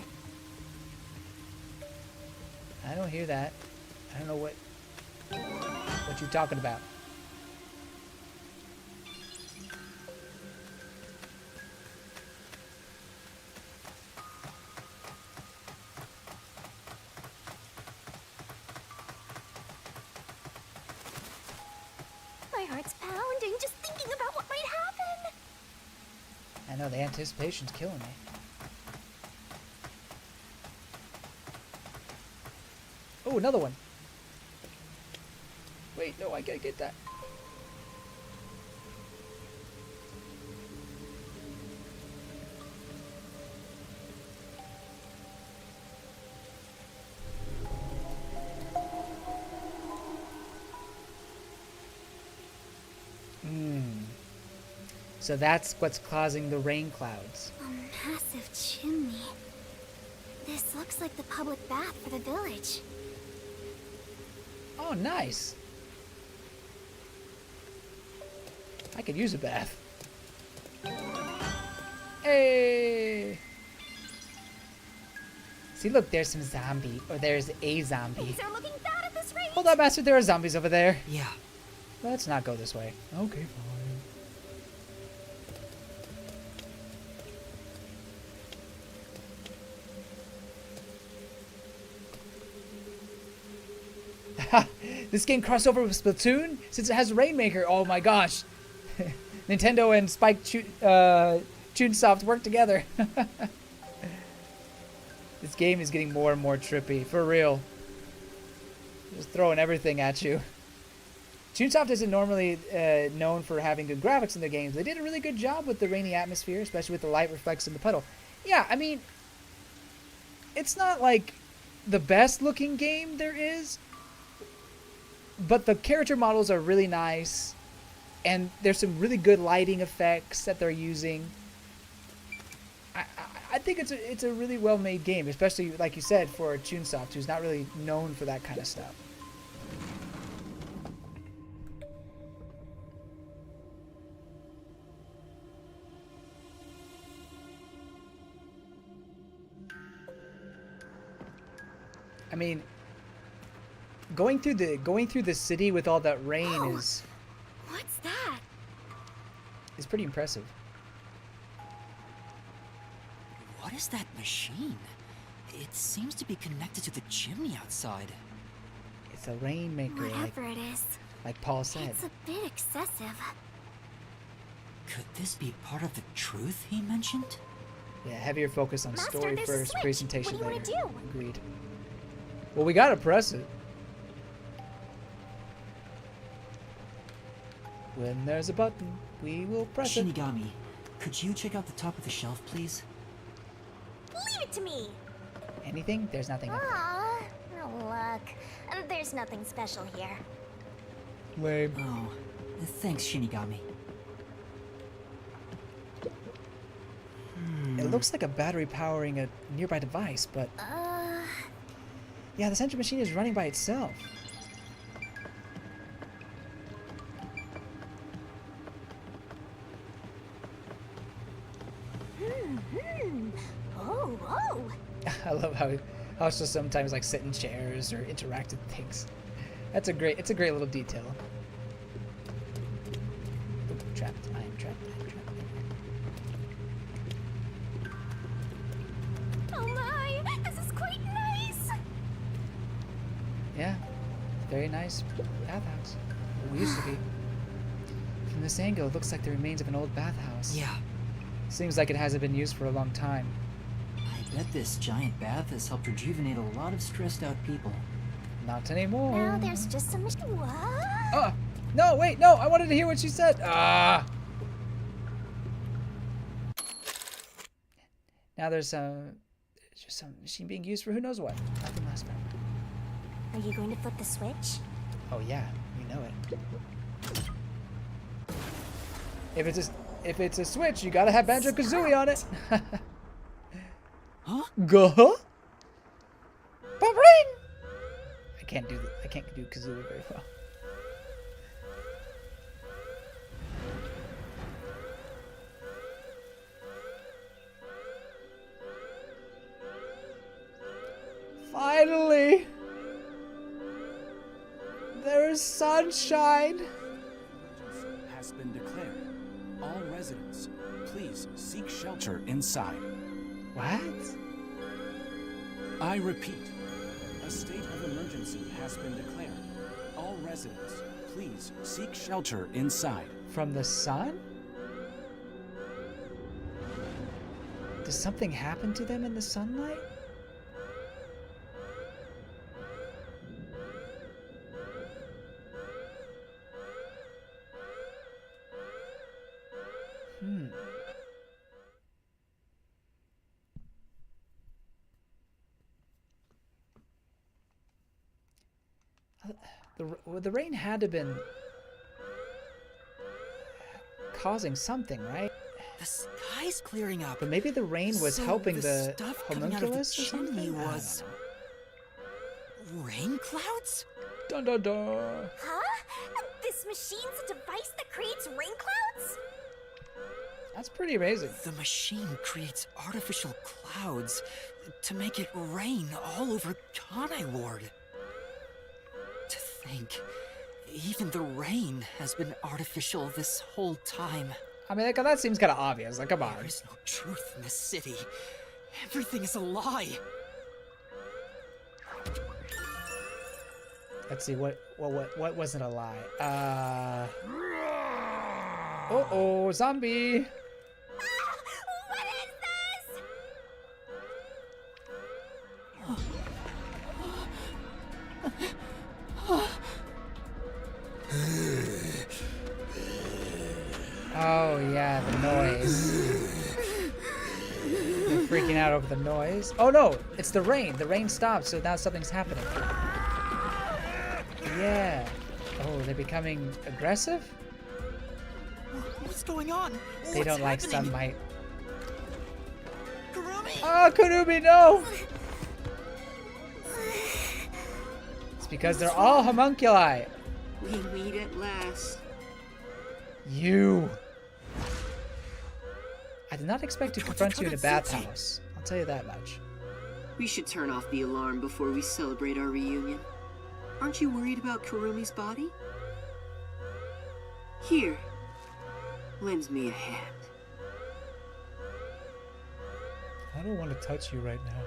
I don't hear that. I don't know what you're talking about. My heart's pounding just thinking about what might happen. I know, the anticipation's killing me. Oh, another one. Wait, no, I gotta get that. So that's what's causing the rain clouds. A massive chimney. This looks like the public bath for the village. Oh, nice. I could use a bath. Hey! See, look, there's some zombie, or there's a zombie. Things are looking bad at this rate. Hold on, Master, there are zombies over there. Yeah. Let's not go this way. Okay, fine. This game crossed over with Splatoon since it has Rainmaker. Oh my gosh. Nintendo and Spike Chunsoft work together. This game is getting more and more trippy. For real. Just throwing everything at you. Chunsoft isn't normally known for having good graphics in their games. They did a really good job with the rainy atmosphere, especially with the light reflects in the puddle. Yeah, I mean, it's not like the best looking game there is, but the character models are really nice, and there's some really good lighting effects that they're using. I think it's a really well made game, especially like you said for Chunsoft, who's not really known for that kind of stuff. I mean, going through the city with all that rain is What's that? pretty impressive. What is that machine? It seems to be connected to the chimney outside. It's a rainmaker, Whatever it is, like Paul said. it's a bit excessive. Could this be part of the truth he mentioned? Yeah, heavier focus on Master, story there's a first, switch. presentation What do you later. wanna do? Agreed. Well, we gotta press it. When there's a button, we will press it. Shinigami, could you check out the top of the shelf, please? Leave it to me. Anything? There's nothing up there. Aw, oh look. There's nothing special here. Lame. Oh, thanks, Shinigami. It looks like a battery powering a nearby device, but yeah, the central machine is running by itself. Oh. I love how it's just sometimes like sit in chairs or interact with things. It's a great little detail. Ooh, trapped. I am trapped. Oh my, this is quite nice. Yeah, very nice bathhouse. It used to be. From this angle, it looks like the remains of an old bathhouse. Yeah. Seems like it hasn't been used for a long time. I bet this giant bath has helped rejuvenate a lot of stressed out people. Not anymore. Now there's just some what? No, wait, no, I wanted to hear what she said. Now there's just some machine being used for who knows what. Nothing last minute. Are you going to flip the switch? Oh yeah, you know it. If it's a switch, you gotta have Banjo-Kazooie on it. Huh? Go. I can't do Kazooie very well. sunshine. Has been declared. All residents, please seek shelter inside. What? I repeat, a state of emergency has been declared. All residents, please seek shelter inside. From the sun? Does something happen to them in the sunlight? The rain had to have been causing something, right? The sky's clearing up. But maybe the rain was So helping the the stuff coming out of the homunculus or chimney something? was rain clouds? Dun dun dun. Huh? This machine's a device that creates rain clouds? That's pretty amazing. The machine creates artificial clouds to make it rain all over Kanai Ward. To think, even the rain has been artificial this whole time. I mean, that seems kind of obvious. Like, come on. There is no truth in this city. Everything is a lie. Let's see what wasn't a lie. Uh-oh, zombie. What is this? Oh yeah, the noise. They're freaking out over the noise. Oh no, it's the rain. The rain stopped, so now something's happening. Yeah. Oh, they're becoming aggressive? What's going on? They don't like happening? sunlight. Kurumi! Oh, Kurumi, no! It's because they're all homunculi. We meet at last. You. I did not expect to confront you in a bathhouse. I'll tell you that much. We should turn off the alarm before we celebrate our reunion. Aren't you worried about Kurumi's body? Here, lend me a hand. I don't want to touch you right now.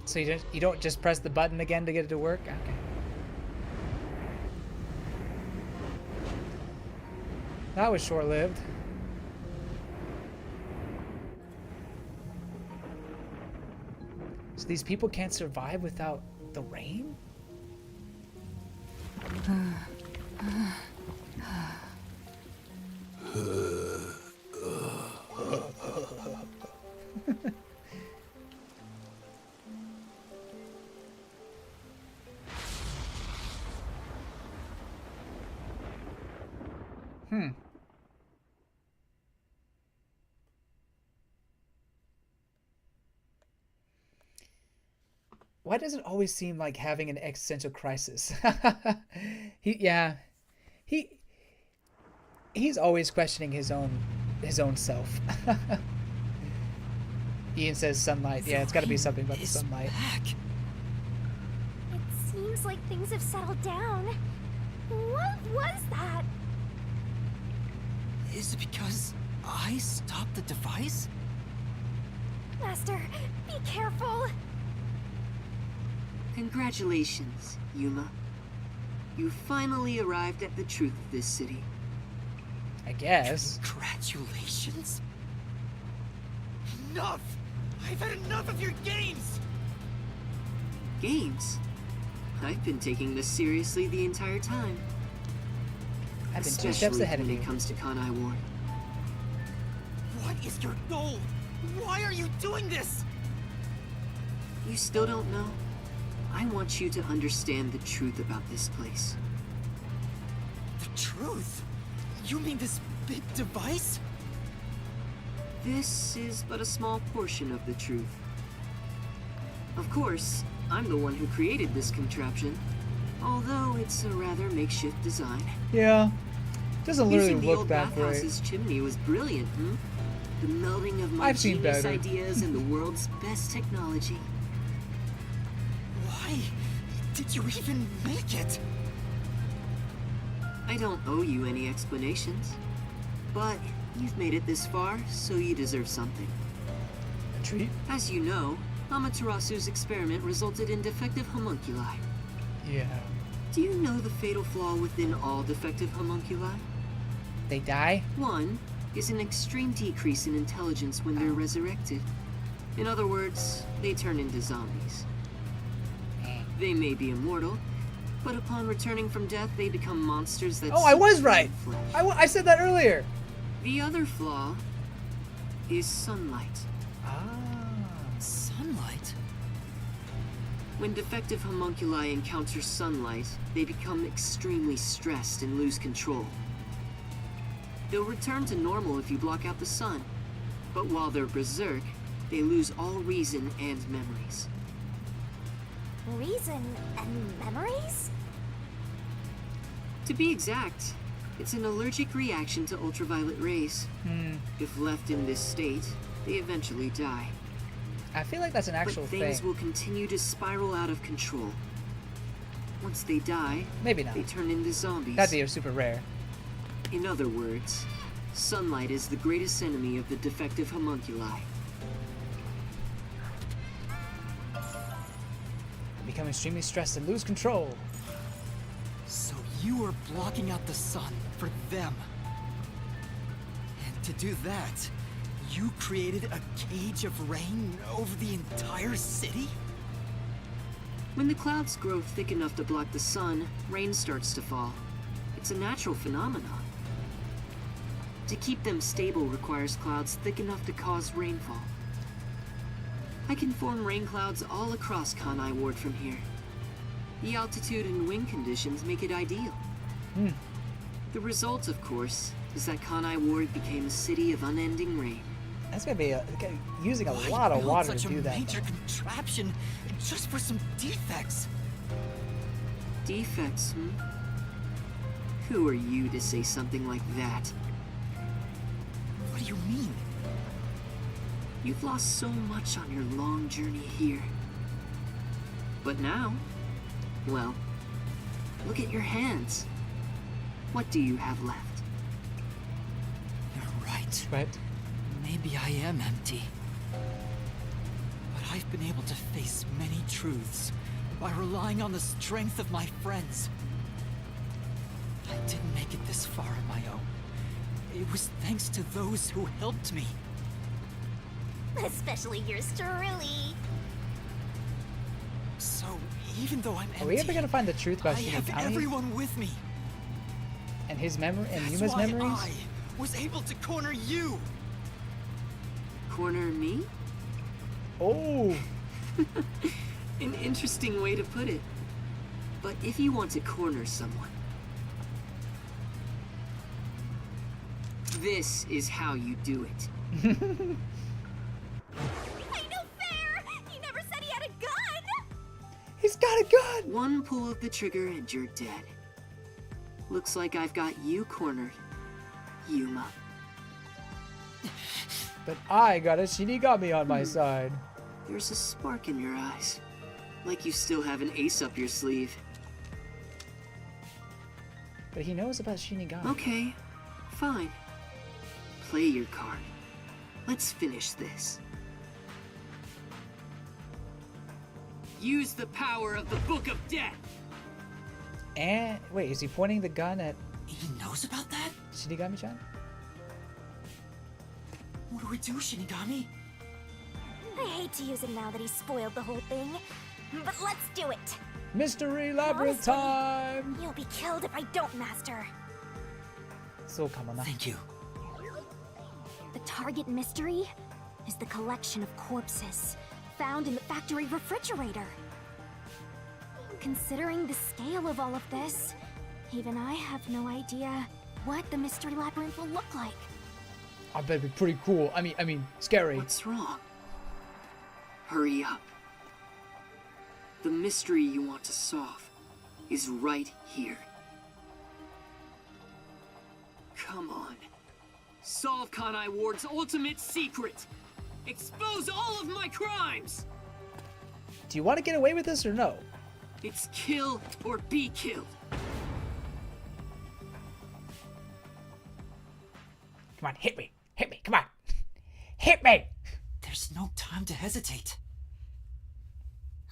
So you don't just press the button again to get it to work? Okay. That was short-lived. So these people can't survive without the rain? Why does it always seem like having an existential crisis? He's always questioning his own self. Ian says sunlight. Yeah, it's got to be something about the sunlight. Back. It seems like things have settled down. What was that? Is it because I stopped the device? Master, be careful. Congratulations, Yuma. You finally arrived at the truth of this city. I guess. Congratulations? Enough! I've had enough of your games! Games? I've been taking this seriously the entire time. I've been 2 steps Especially ahead of when you. it comes to Kanai Ward. What is your goal? Why are you doing this? You still don't know? I want you to understand the truth about this place. The truth? You mean this big device? This is but a small portion of the truth. Of course, I'm the one who created this contraption, although it's a rather makeshift design. Yeah. Doesn't literally Using the look old that great. bathhouse's chimney was brilliant, hmm? The melding of my I've seen genius better. ideas and the world's best technology. Why did you even make it? I don't owe you any explanations, but you've made it this far, so you deserve something. A treat? As you know, Amaterasu's experiment resulted in defective homunculi. Yeah. Do you know the fatal flaw within all defective homunculi? They die? One is an extreme decrease in intelligence when they're resurrected. In other words, they turn into zombies. They may be immortal, but upon returning from death, they become monsters that... Oh, I was seek right! flesh. I said that earlier! The other flaw is sunlight. Sunlight? When defective homunculi encounter sunlight, they become extremely stressed and lose control. They'll return to normal if you block out the sun, but while they're berserk, they lose all reason and memories. Reason and memories? To be exact, it's an allergic reaction to ultraviolet rays. If left in this state, they eventually die. I feel like that's an actual But things thing. will continue to spiral out of control. Once they die, Maybe not. they turn into zombies. That'd be super rare. In other words, sunlight is the greatest enemy of the defective homunculi. Become extremely stressed and lose control. So you are blocking out the sun for them. And to do that, you created a cage of rain over the entire city? When the clouds grow thick enough to block the sun, rain starts to fall. It's a natural phenomenon. To keep them stable requires clouds thick enough to cause rainfall. I can form rain clouds all across Kanai Ward from here. The altitude and wind conditions make it ideal. The result, of course, is that Kanai Ward became a city of unending rain. That's gonna be using a Why lot of build water such to do a that. major contraption just for some defects? Defects, Who are you to say something like that? What do you mean? You've lost so much on your long journey here. But now, well, look at your hands. What do you have left? You're right. Right? Maybe I am empty. But I've been able to face many truths by relying on the strength of my friends. I didn't make it this far on my own. It was thanks to those who helped me. Especially yours truly. So, even though I'm empty, Are we ever gonna find the truth about I have Shinigami everyone with me. and his memory and That's Yuma's why memories? I was able to corner you. Corner me? Oh, An interesting way to put it. But if you want to corner someone, this is how you do it. Ain't no fair! He never said he had a gun! he's got a gun. One pull of the trigger and you're dead. Looks like I've got you cornered, Yuma. But I got a Shinigami on my side. There's a spark in your eyes. Like you still have an ace up your sleeve. But he knows about Shinigami. Okay, fine. Play your card. Let's finish this. Use the power of the Book of Death! And wait, is he pointing the gun at He knows about that? Shinigami-chan? What do we do, Shinigami? I hate to use him now that he's spoiled the whole thing, but let's do it! Mystery labyrinth Honestly, time! You'll be killed if I don't, Master. So come on now. Thank you. The target mystery? is the collection of corpses found in the factory refrigerator. Considering the scale of all of this, even I have no idea what the mystery labyrinth will look like. I bet it'd be pretty cool. I mean, scary. What's wrong? Hurry up. The mystery you want to solve is right here. Come on. Solve Kanai Ward's ultimate secret. Expose all of my crimes. Do you want to get away with this or no? It's kill or be killed. Come on, hit me. Hit me. Come on. Hit me. There's no time to hesitate.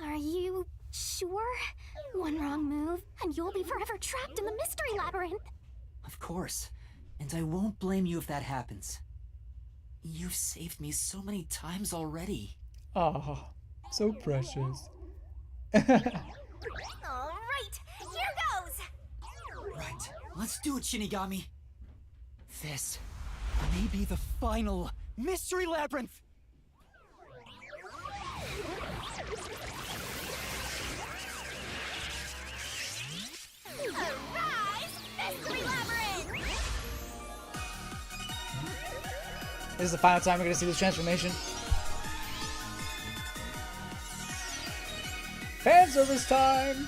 Are you sure? One wrong move, and you'll be forever trapped in the mystery labyrinth. Of course. And I won't blame you if that happens. You've saved me so many times already. Oh, so precious. All right, here goes. Right, let's do it, Shinigami. This may be the final mystery labyrinth. Arise, mystery labyrinth. This is the final time we're going to see this transformation. Fan service time!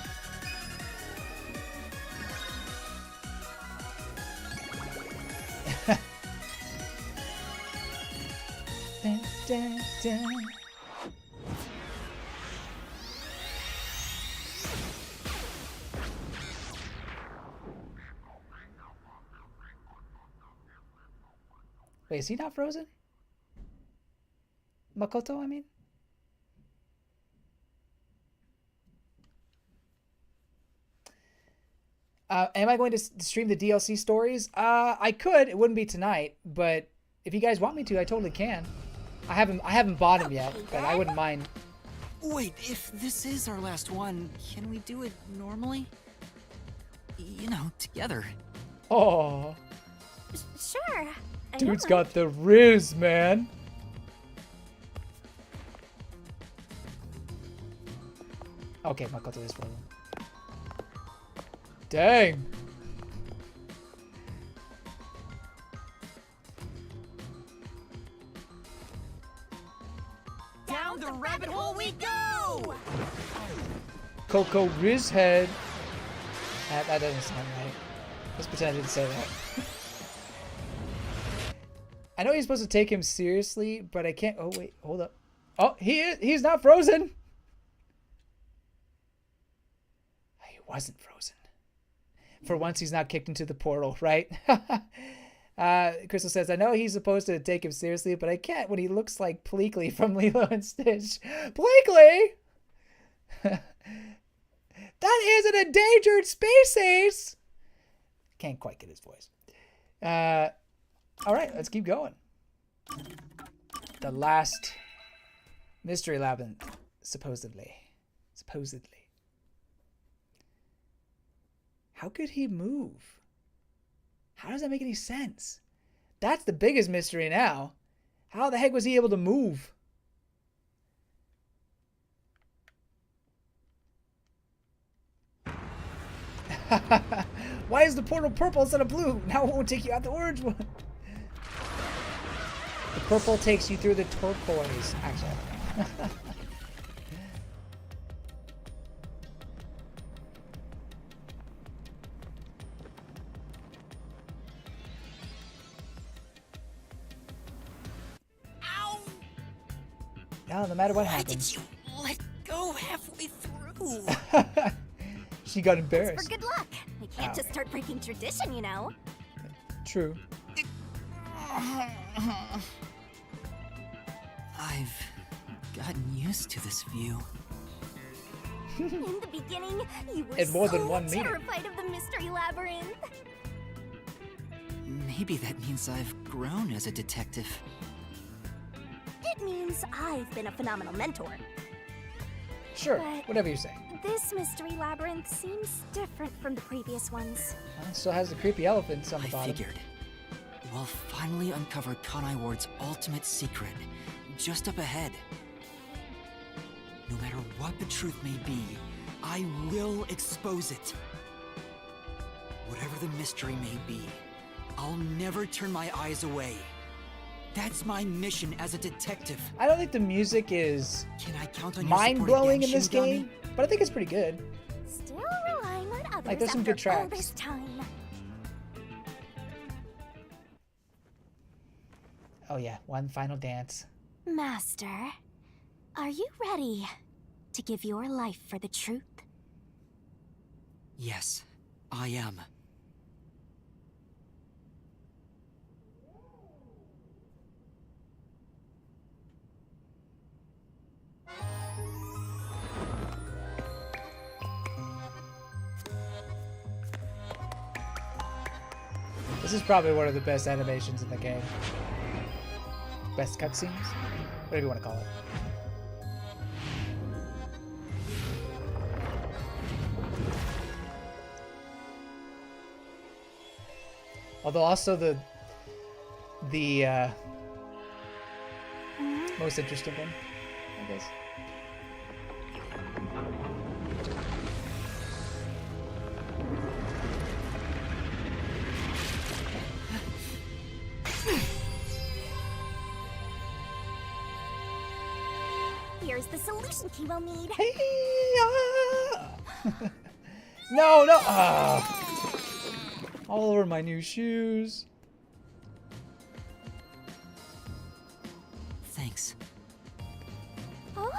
Dun, dun, dun. Wait, is he not frozen? Makoto, I mean? Am I going to stream the DLC stories? I could. It wouldn't be tonight, but if you guys want me to, I totally can. I haven't bought them yet, but I wouldn't mind. Wait, if this is our last one, can we do it normally? You know, together. Oh, Sure. I dude's know. got the riz, man. Okay, Makoto is frozen. Dang. Down the rabbit hole we go! Coco Riz head. That doesn't sound right. Let's pretend I didn't say that. I know he's supposed to take him seriously, but I can't. Oh wait, hold up. Oh, he's not frozen. He wasn't frozen. For once, he's not kicked into the portal, right? Crystal says, I know he's supposed to take him seriously, but I can't when he looks like Pleakley from Lilo and Stitch. Pleakley! That is an endangered species! Can't quite get his voice. All right, let's keep going. The last mystery labyrinth, supposedly. How could he move? How does that make any sense? That's the biggest mystery now. How the heck was he able to move? Why is the portal purple instead of blue? Now it won't take you out the orange one. The purple takes you through the turquoise, actually. Ow! No matter what Why happens. did you let go halfway through? She got For embarrassed. good luck. We can't just start breaking tradition, you know. True. I've gotten used to this view. In the beginning, you were In more so than one meeting. terrified of the mystery labyrinth. Maybe that means I've grown as a detective. It means I've been a phenomenal mentor. Sure, But- whatever you say. This mystery labyrinth seems different from the previous ones. Still has the creepy elephants on the I bottom. figured. We'll finally uncover Kanai Ward's ultimate secret, just up ahead. No matter what the truth may be, I will expose it. Whatever the mystery may be, I'll never turn my eyes away. That's my mission as a detective. I don't think the music is Can I count on your support mind-blowing again, in this Shinigami? game, but I think it's pretty good. Still relying on others Like, there's some good after all tracks. this time. Oh yeah, one final dance. Master, are you ready to give your life for the truth? Yes, I am. This is probably one of the best animations in the game. Best cutscenes? Whatever you want to call it. Although also the most interesting one, I guess. Here's the solution key we'll need. No, no! Ah. All over my new shoes. Thanks. Oh,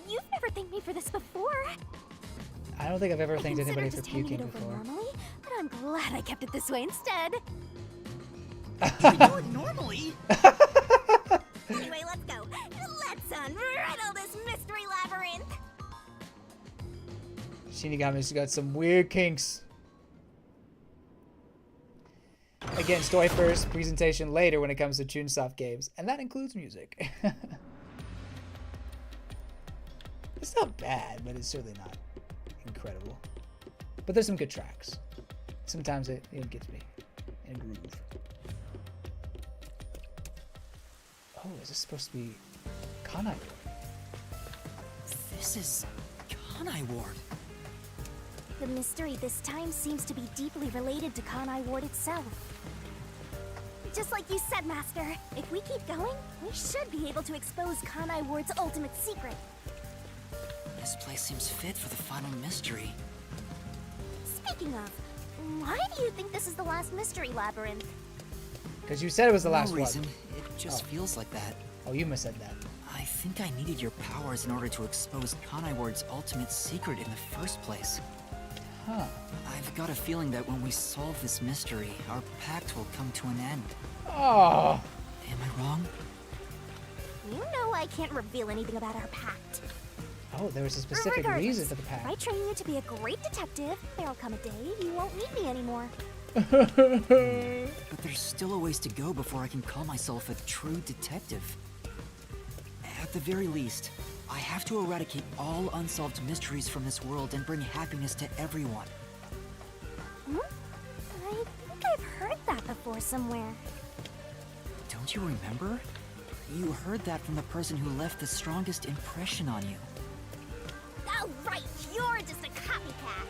you've never thanked me for this before. I don't think I've ever I thanked considered anybody for just handing puking it over before. normally, but I'm glad I kept it this way instead. You do it normally? Anyway, let's go. Let's unriddle this mystery labyrinth. Shinigami's got some weird kinks. Again, story first, presentation later when it comes to Chunsoft games, and that includes music. It's not bad, but it's certainly not incredible. But there's some good tracks. Sometimes it gets me in a groove. Oh, is this supposed to be Kanai? This is Kanai Ward. The mystery this time seems to be deeply related to Kanai Ward itself. Just like you said, Master, if we keep going, we should be able to expose Kanai Ward's ultimate secret. This place seems fit for the final mystery. Speaking of, why do you think this is the last mystery labyrinth? Because you said it was the last No one. reason. It just feels like that. Oh, Yuma said that. I think I needed your powers in order to expose Kanai Ward's ultimate secret in the first place. Huh. I've got a feeling that when we solve this mystery, our pact will come to an end. Oh. Am I wrong? You know I can't reveal anything about our pact. Oh, there was a specific Regardless, reason for the pact. If I train you to be a great detective, there'll come a day you won't need me anymore. But there's still a ways to go before I can call myself a true detective. At the very least, I have to eradicate all unsolved mysteries from this world and bring happiness to everyone. Hmm? I think I've heard that before somewhere. Don't you remember? You heard that from the person who left the strongest impression on you. Oh, right, you're just a copycat.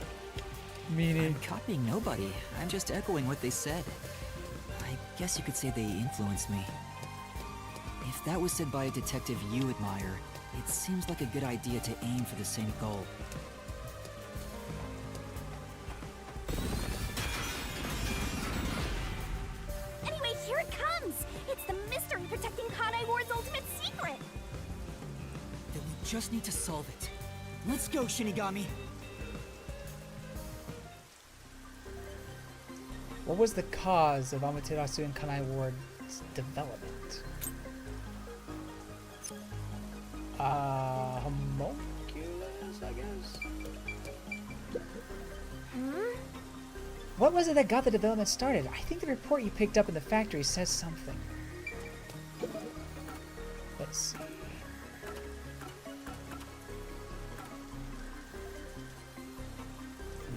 Meaning? I'm copying nobody. I'm just echoing what they said. I guess you could say they influenced me. If that was said by a detective you admire, it seems like a good idea to aim for the same goal. Anyway, here it comes. It's the mystery protecting Kanai Ward's ultimate secret. Then we just need to solve it. Let's go, Shinigami! What was the cause of Amaterasu and Kanai Ward's development? Homunculus, I guess? Hmm? What was it that got the development started? I think the report you picked up in the factory says something. Let's see.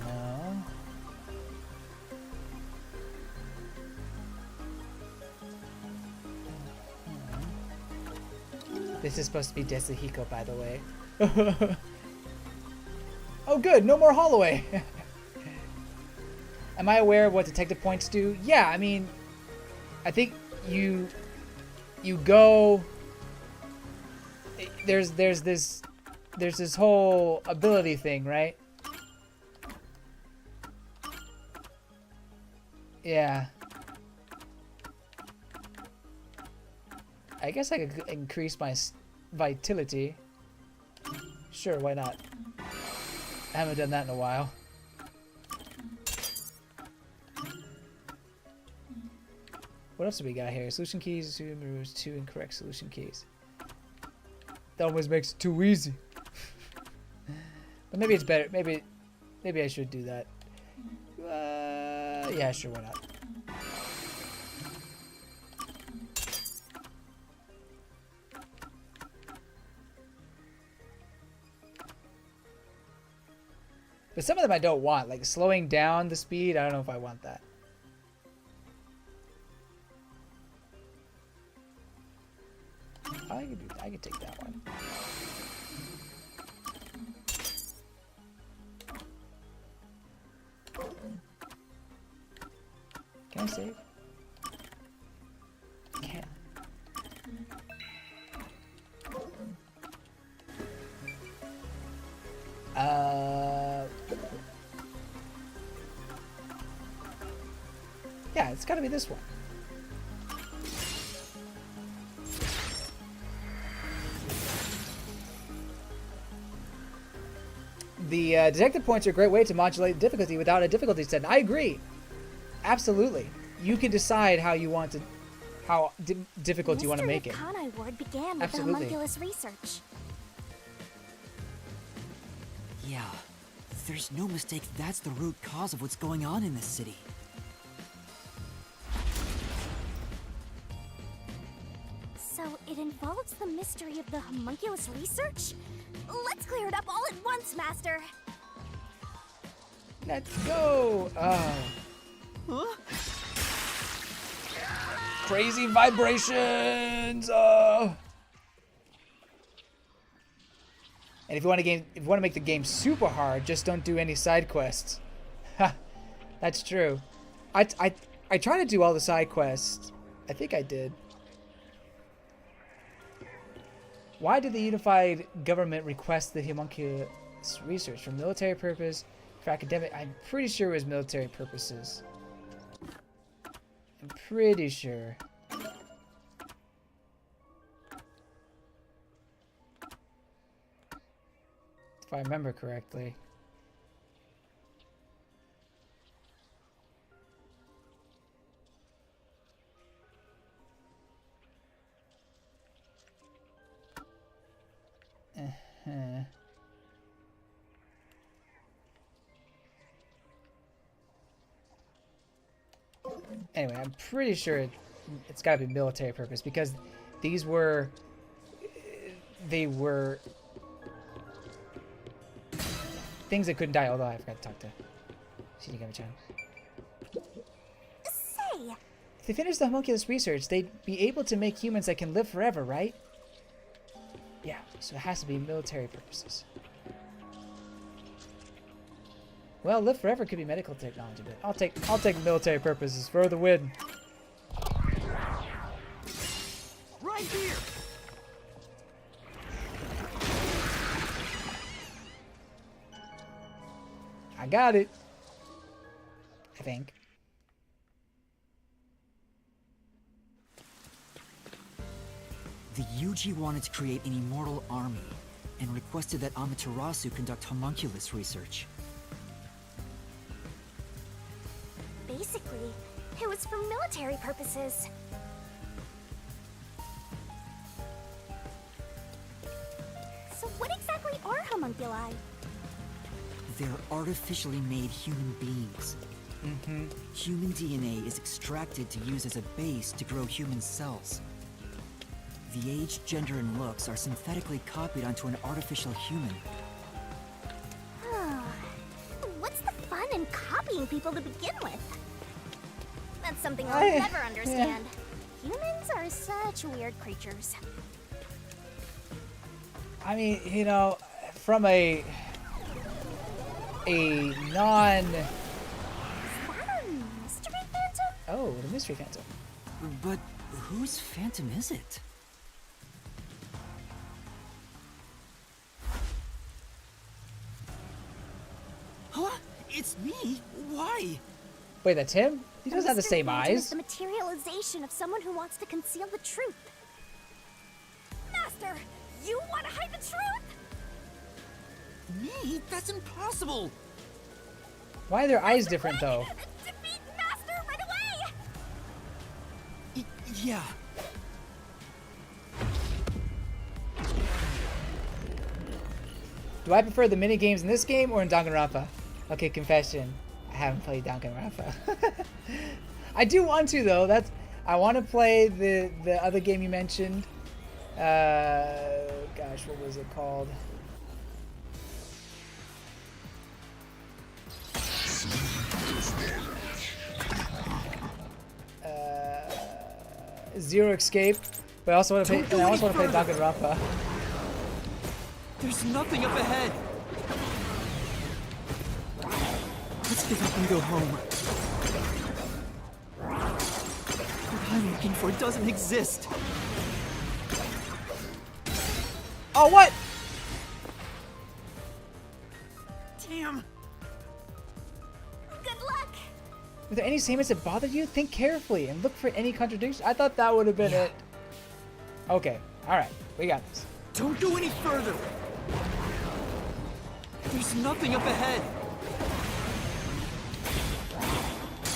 No. This is supposed to be Desahiko, by the way. Oh good, no more Holloway! Am I aware of what detective points do? Yeah, I mean, I think you go... There's this whole ability thing, right? Yeah. I guess I could increase my vitality. Sure, why not? I haven't done that in a while. What else do we got here? Solution keys, assume removes 2 incorrect solution keys. That always makes it too easy. But maybe it's better. Maybe I should do that. Yeah, sure, why not? But some of them I don't want, like slowing down the speed. I don't know if I want that. I could take that one. Can I save? I can't. Yeah, it's gotta be this one. The detective points are a great way to modulate difficulty without a difficulty setting. I agree. Absolutely. You can decide how you want to, how difficult you want to make it. The Kanai Ward began with Absolutely. the homunculus research. Yeah, there's no mistake that's the root cause of what's going on in this city. So it involves the mystery of the homunculus research? Let's clear it up all at once, Master. Let's go. Oh. Huh? Crazy vibrations. And if you want to make the game super hard, just don't do any side quests. Ha, that's true. I try to do all the side quests. I think I did. Why did the unified government request the homunculus research? For military purpose? For academic? I'm pretty sure it was military purposes. I'm pretty sure. If I remember correctly. Anyway, I'm pretty sure it's got to be military purpose because these were things that couldn't die. Although I forgot to talk to Shinigami-chan. Say, If they finish the homunculus research, they'd be able to make humans that can live forever, right? Yeah, so it has to be military purposes. Well, live forever could be medical technology, but I'll take military purposes for the win. Right here. I got it. I think. The Yuji wanted to create an immortal army and requested that Amaterasu conduct homunculus research. basically, it was for military purposes. So what exactly are homunculi? They're artificially made human beings. Human DNA is extracted to use as a base to grow human cells. The age, gender, and looks are synthetically copied onto an artificial human. What's the fun in copying people to begin with? That's something I'll never understand. Humans are such weird creatures. I mean, you know, from a non. Mystery Phantom? Oh, the mystery phantom. But whose phantom is it? Huh? It's me? Why? Wait, that's him? He doesn't have the Mystery same Phantom is eyes. the materialization of someone who wants to conceal the truth. Master, you want to hide the truth? Me? That's impossible! Why are their eyes different though? Defeat Master right away! Yeah. Do I prefer the mini games in this game or in Danganronpa? Okay, confession. I haven't played Danganronpa. I do want to though. I want to play the other game you mentioned. Gosh, what was it called? Zero Escape. But I also want to play. And I also want to play Danganronpa. There's nothing up ahead. Let's give up and go home. What I'm looking for doesn't exist. Oh, what? Damn. Good luck! Were there any statements that bothered you? Think carefully and look for any contradictions. I thought that would have been it. Okay, alright. We got this. Don't go any further. There's nothing up ahead.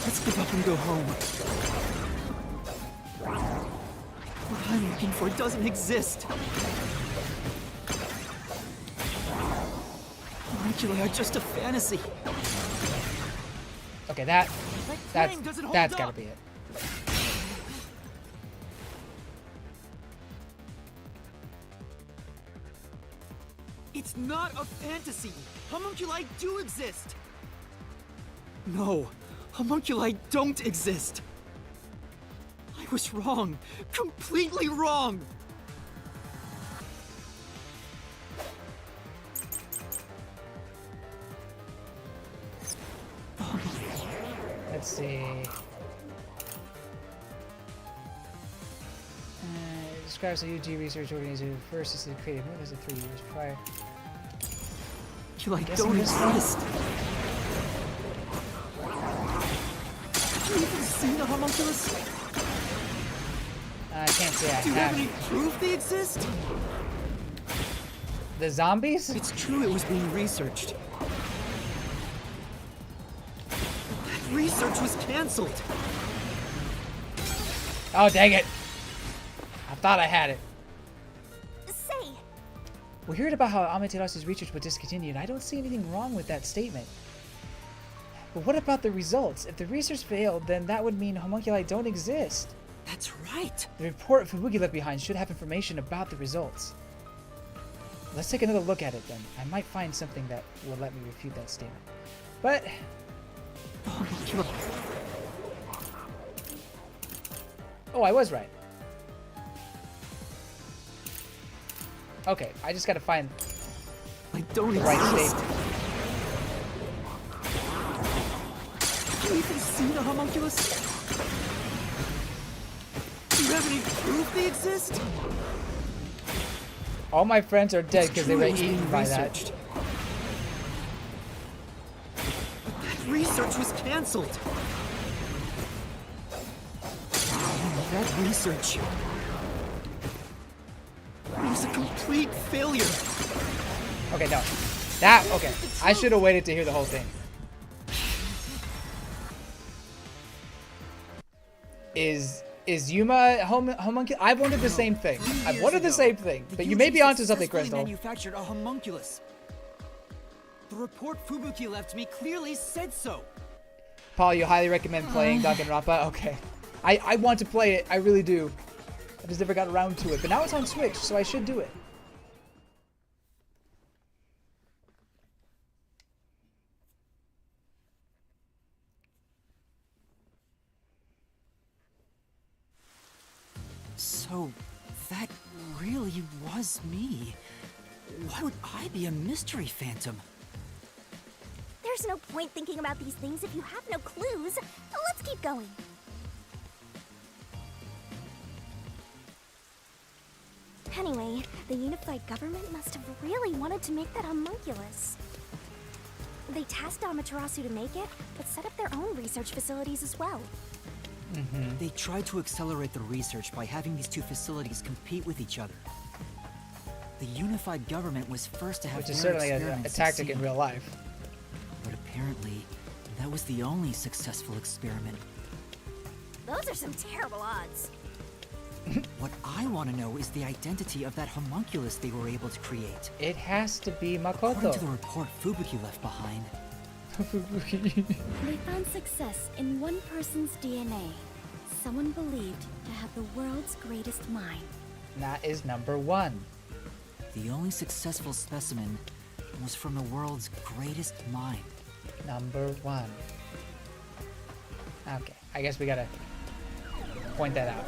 Let's give up and go home. What I'm looking for doesn't exist. Homunculi are just a fantasy. Okay, that's gotta be it. It's not a fantasy. Homunculi do exist. No, homunculi don't exist. I was wrong. Completely wrong. Let's see. Describes the UG research organization who first assisted creative movements 3 years prior. You don't exist. Have you even seen the homunculus? I can't say I Do you have have. any proof they exist? The zombies? It's true it was being researched. That research was cancelled. Oh, dang it. I thought I had it. Say, We heard about how Amaterasu's research was discontinued. I don't see anything wrong with that statement. But what about the results? If the research failed, then that would mean homunculi don't exist. That's right. The report Fubuki left behind should have information about the results. Let's take another look at it then. I might find something that will let me refute that statement. But... Oh, I was right. Okay, I just gotta find I don't the right exist. statement. Have you even seen a homunculus? Do you have any proof they exist? All my friends are dead because they were True, it was eaten being by researched. That research was cancelled. That research was a complete failure. Okay, no. Okay. I should have waited to hear the whole thing. Is Yuma homunculi? I've wondered the same thing. I've wondered the same thing. But you may be onto something, Crystal. Manufactured a homunculus. The report Fubuki left me clearly said so. Paul, you highly recommend playing Danganronpa? Okay. I want to play it. I really do. I just never got around to it. But now it's on Switch, so I should do it. So, that really was me. Why would I be a mystery phantom? There's no point thinking about these things if you have no clues. Let's keep going. Anyway, the unified government must have really wanted to make that homunculus. They tasked Amaterasu to make it, but set up their own research facilities as well. They tried to accelerate the research by having these two facilities compete with each other. The unified government was first to have Which is their certainly a experiments tactic in succeed. real life. But apparently, that was the only successful experiment. Those are some terrible odds. What I want to know is the identity of that homunculus they were able to create. It has to be According to the Makoto. report Fubuki left behind, They found success in one person's DNA. Someone believed to have the world's greatest mind. That is number 1. the only successful specimen was from the world's greatest mind. Number 1. Okay, I guess we gotta point that out.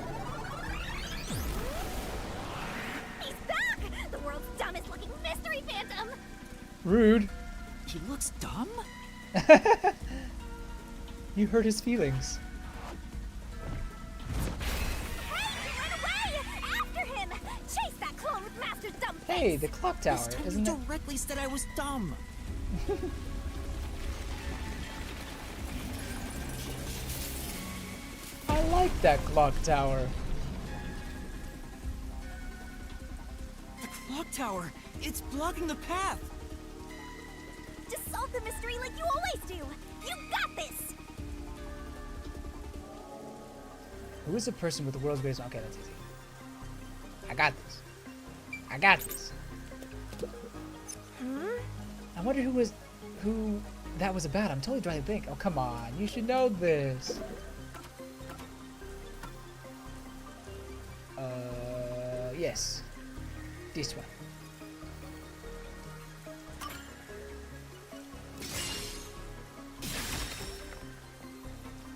He's back! The world's dumbest looking mystery phantom! Rude. He looks dumb? You hurt his feelings. Hey, run away! After him! Chase that clone with Master's dumb face! Hey, the clock tower, This time isn't you it? directly said I was dumb. I like that clock tower. The clock tower! It's blocking the path! Just solve the mystery like you always do! You got this! Who is the person with the world's greatest? Okay, that's easy. I got this. I got this. I wonder who that was about. I'm totally trying to think. Oh, come on. You should know this. Yes. This one.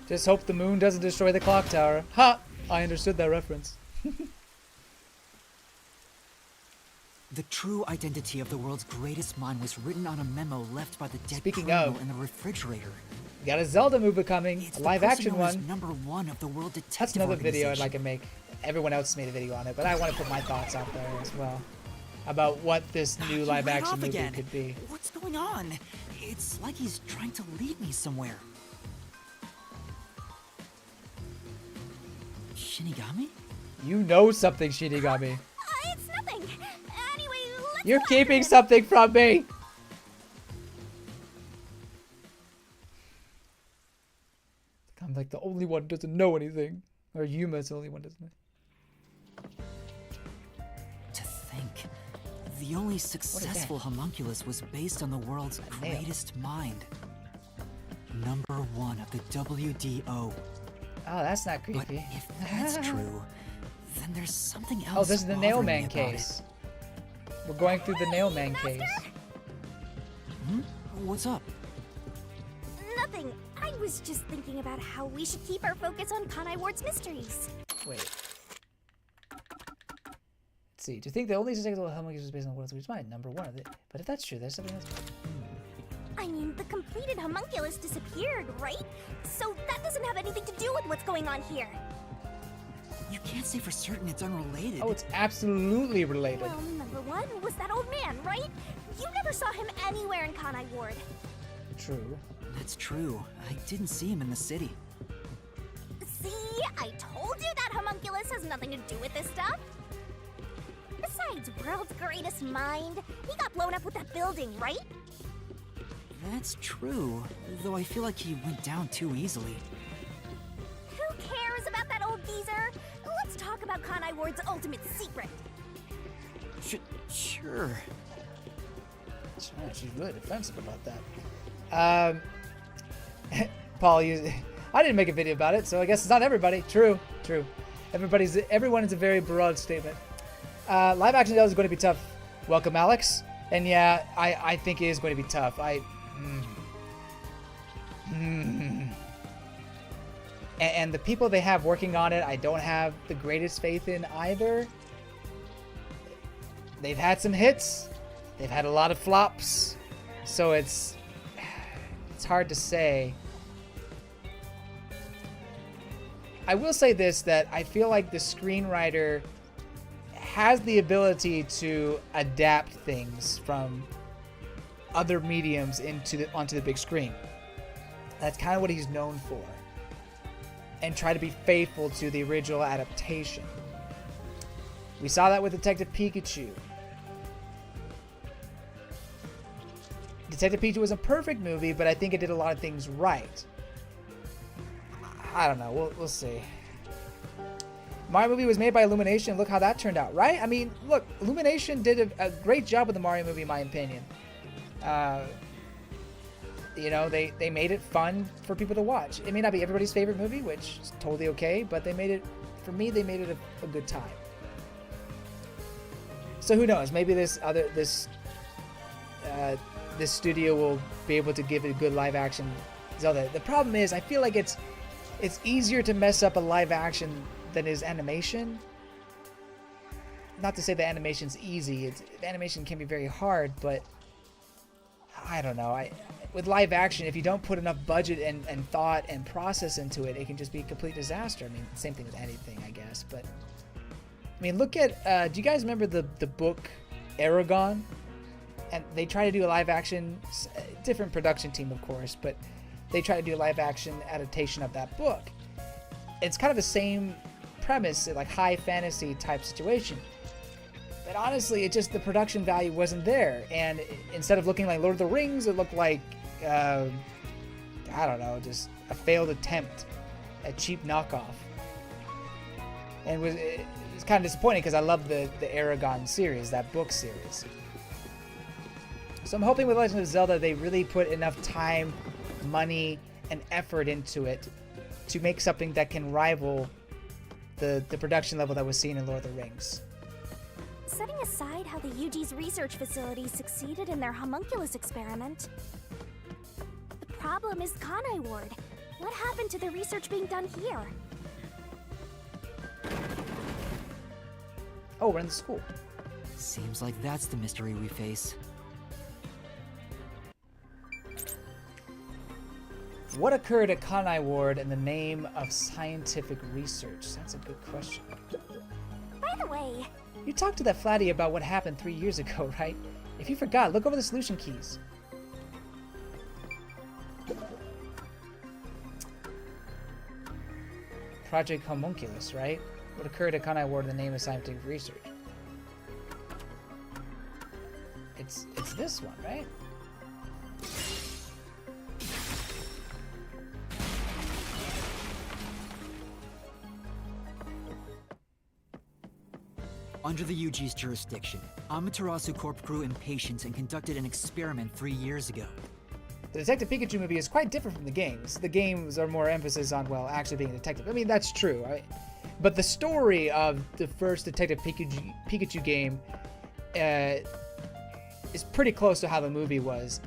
Just hope the moon doesn't destroy the clock tower. Ha! I understood that reference. The true identity of the world's greatest mind was written on a memo left by the dead Speaking criminal of, in the refrigerator. We got a Zelda movie coming. It's A the live person action known as one. number 1 of the World Detective That's another video I'd Organization. like to make. Everyone else made a video on it, but I want to put my thoughts out there as well. About what this new He live ran action off movie again. could be. What's going on? It's like he's trying to lead me somewhere. Shinigami? You know something, Shinigami. It's nothing! Anyway, let's You're go after keeping him. something from me! I'm like the only one who doesn't know anything. Or Yuma's the only one who doesn't know. To think, the only successful homunculus was based on the world's nail. greatest mind. Number 1 of the WDO. Oh, that's not But creepy. if that's true, then there's something else Oh, this is the bothering Nailman me about case. We're going through the Nailman case. it. What's up? Nothing. I was just thinking about how we should keep our focus on Kanai Ward's mysteries. Wait. Let's see. To think the only successful homunculus is based on the world's greatest mind. Number 1 of it. But if that's true, there's something else. I mean, the completed homunculus disappeared, right? So that doesn't have anything to do with what's going on here. You can't say for certain it's unrelated. Oh, it's absolutely related. Well, number 1 was that old man, right? You never saw him anywhere in Kanai Ward. True. That's true. I didn't see him in the city. See? I told you that homunculus has nothing to do with this stuff. Besides, world's greatest mind. He got blown up with that building, right? That's true, though I feel like he went down too easily. Who cares about that old geezer? Let's talk about Kanai Ward's ultimate secret. Sure. Yeah, she's really defensive about that. Paul, I didn't make a video about it, so I guess it's not everybody. True. Everyone is a very broad statement. Live action Zelda is going to be tough. Welcome, Alex. And yeah, I think it is going to be tough. And the people they have working on it, I don't have the greatest faith in either. They've had some hits, They've had a lot of flops, so it's hard to say. I will say this, that I feel like the screenwriter has the ability to adapt things from other mediums onto the big screen. That's kind of what he's known for. And try to be faithful to the original adaptation. We saw that with Detective Pikachu. Detective Pikachu was a perfect movie, but I think it did a lot of things right. I don't know. We'll see. Mario movie was made by Illumination. Look how that turned out, right? I mean, look, Illumination did a great job with the Mario movie, in my opinion. You know, they made it fun for people to watch. It may not be everybody's favorite movie, which is totally okay, but they made it, for me, they made it a good time. So who knows? Maybe this studio will be able to give it a good live action Zelda. The problem is, I feel like it's easier to mess up a live action than is animation. Not to say the animation's easy. The animation can be very hard, but I don't know. With live action, if you don't put enough budget and thought and process into it, it can just be a complete disaster. I mean, same thing with anything, I guess. But I mean, look at. Do you guys remember the book Aragon? And they try to do a live action, different production team, of course, but they try to do a live action adaptation of that book. It's kind of the same premise, like high fantasy type situation. But honestly, the production value wasn't there. And instead of looking like Lord of the Rings, it looked like, I don't know, just a failed attempt, a cheap knockoff. And it was kind of disappointing because I love the Aragon series, that book series. So I'm hoping with Legend of Zelda, they really put enough time, money, and effort into it to make something that can rival the production level that was seen in Lord of the Rings. Setting aside how the UG's research facility succeeded in their homunculus experiment, the problem is Kanai Ward. What happened to the research being done here? Oh, we're in the school. Seems like that's the mystery we face. What occurred at Kanai Ward in the name of scientific research? That's a good question. By the way, you talked to that flatty about what happened 3 years ago, right? If you forgot, look over the solution keys. Project Homunculus, right? What occurred at Kanai Ward in the name of scientific research? It's this one, right? Under the UG's jurisdiction, Amaterasu Corp grew impatient and conducted an experiment 3 years ago. The Detective Pikachu movie is quite different from the games. The games are more emphasis on, well, actually being a detective. I mean, that's true, right? But the story of the first Detective Pikachu game is pretty close to how the movie was,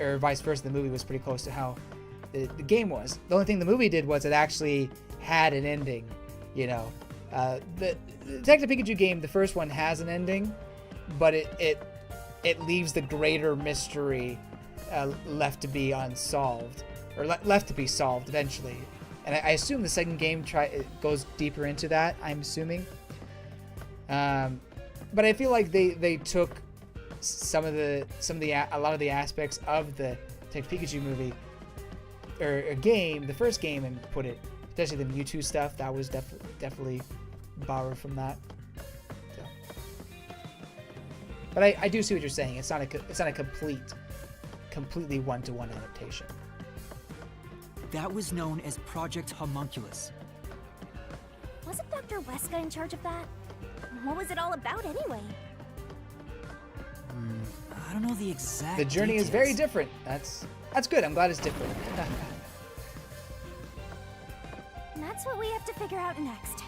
or vice versa. The movie was pretty close to how the game was. The only thing the movie did was it actually had an ending, you know. The Detective Pikachu game, the first one, has an ending, but it leaves the greater mystery left to be unsolved, or left to be solved eventually. And I assume the second game goes deeper into that. I'm assuming, but I feel like they took a lot of the aspects of the Detective Pikachu movie or game, the first game, and put it, especially the Mewtwo stuff. That was definitely borrowed from that. So. But I do see what you're saying. It's not a completely one-to-one adaptation. That was known as Project Homunculus. Wasn't Dr. Weska in charge of that? What was it all about anyway? I don't know the exact The journey details. is very different. That's good. I'm glad it's different. And that's what we have to figure out next.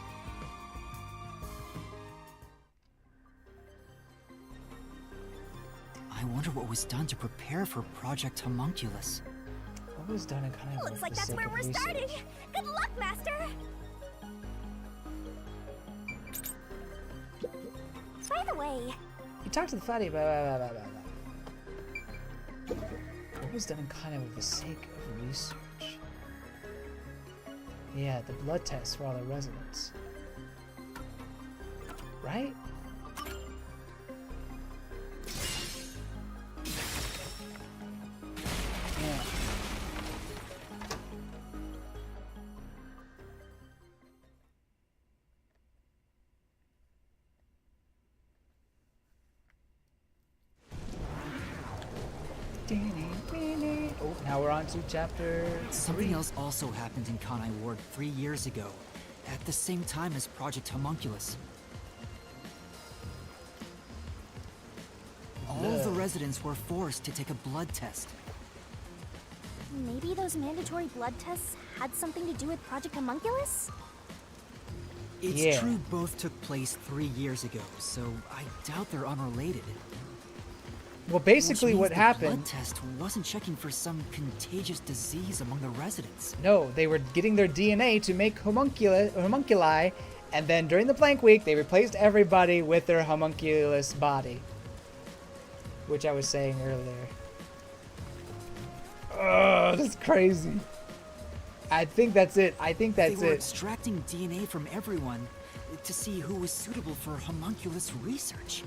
I wonder what was done to prepare for Project Homunculus. What was done in kind of Looks like that's where we're starting. Good luck, Master. By the way, talk to the Flatty. Blah, blah, blah, blah, blah. What was done in Kana for the sake of research? Yeah, the blood test for all the residents. Right? Yeah. Oh, now we're on to chapter Something 3. else also happened in Kanai Ward 3 years ago, at the same time as Project Homunculus. All of the residents were forced to take a blood test. Maybe those mandatory blood tests had something to do with Project Homunculus? It's true both took place 3 years ago, so I doubt they're unrelated. Well, basically what The happened... blood test wasn't checking for some contagious disease among the residents. No, they were getting their DNA to make homunculi, and then during the blank week, they replaced everybody with their homunculus body. Which I was saying earlier. Ugh, that's crazy. I think that's it. I think that's They were it. extracting DNA from everyone to see who was suitable for homunculus research.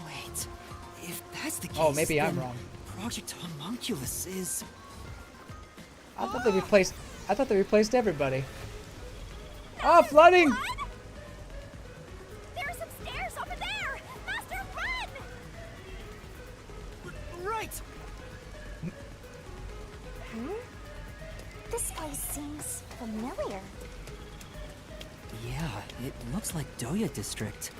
Wait, if that's the case, Oh, maybe I'm then wrong. Project Homunculus is... I thought they replaced everybody. Oh, flooding! There are some stairs over there! Master, run! Right! This place seems familiar. Yeah, it looks like Doya District.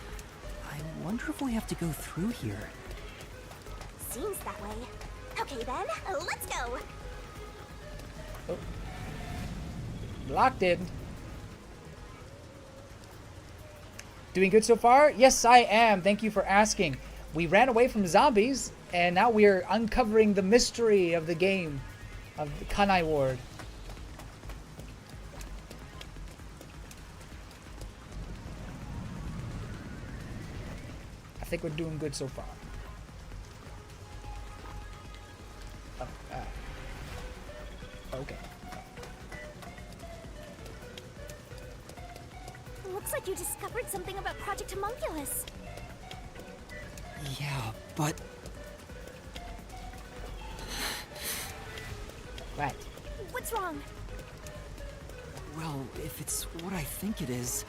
I wonder if we have to go through here. Seems that way. Okay then, let's go! Locked in. Doing good so far? Yes, I am. Thank you for asking. We ran away from zombies, and now we are uncovering the mystery of the game, of the Kanai Ward. I think we're doing good so far. Okay. Looks like you discovered something about Project Homunculus. Yeah, but... Right. What's wrong? Well, if it's what I think it is,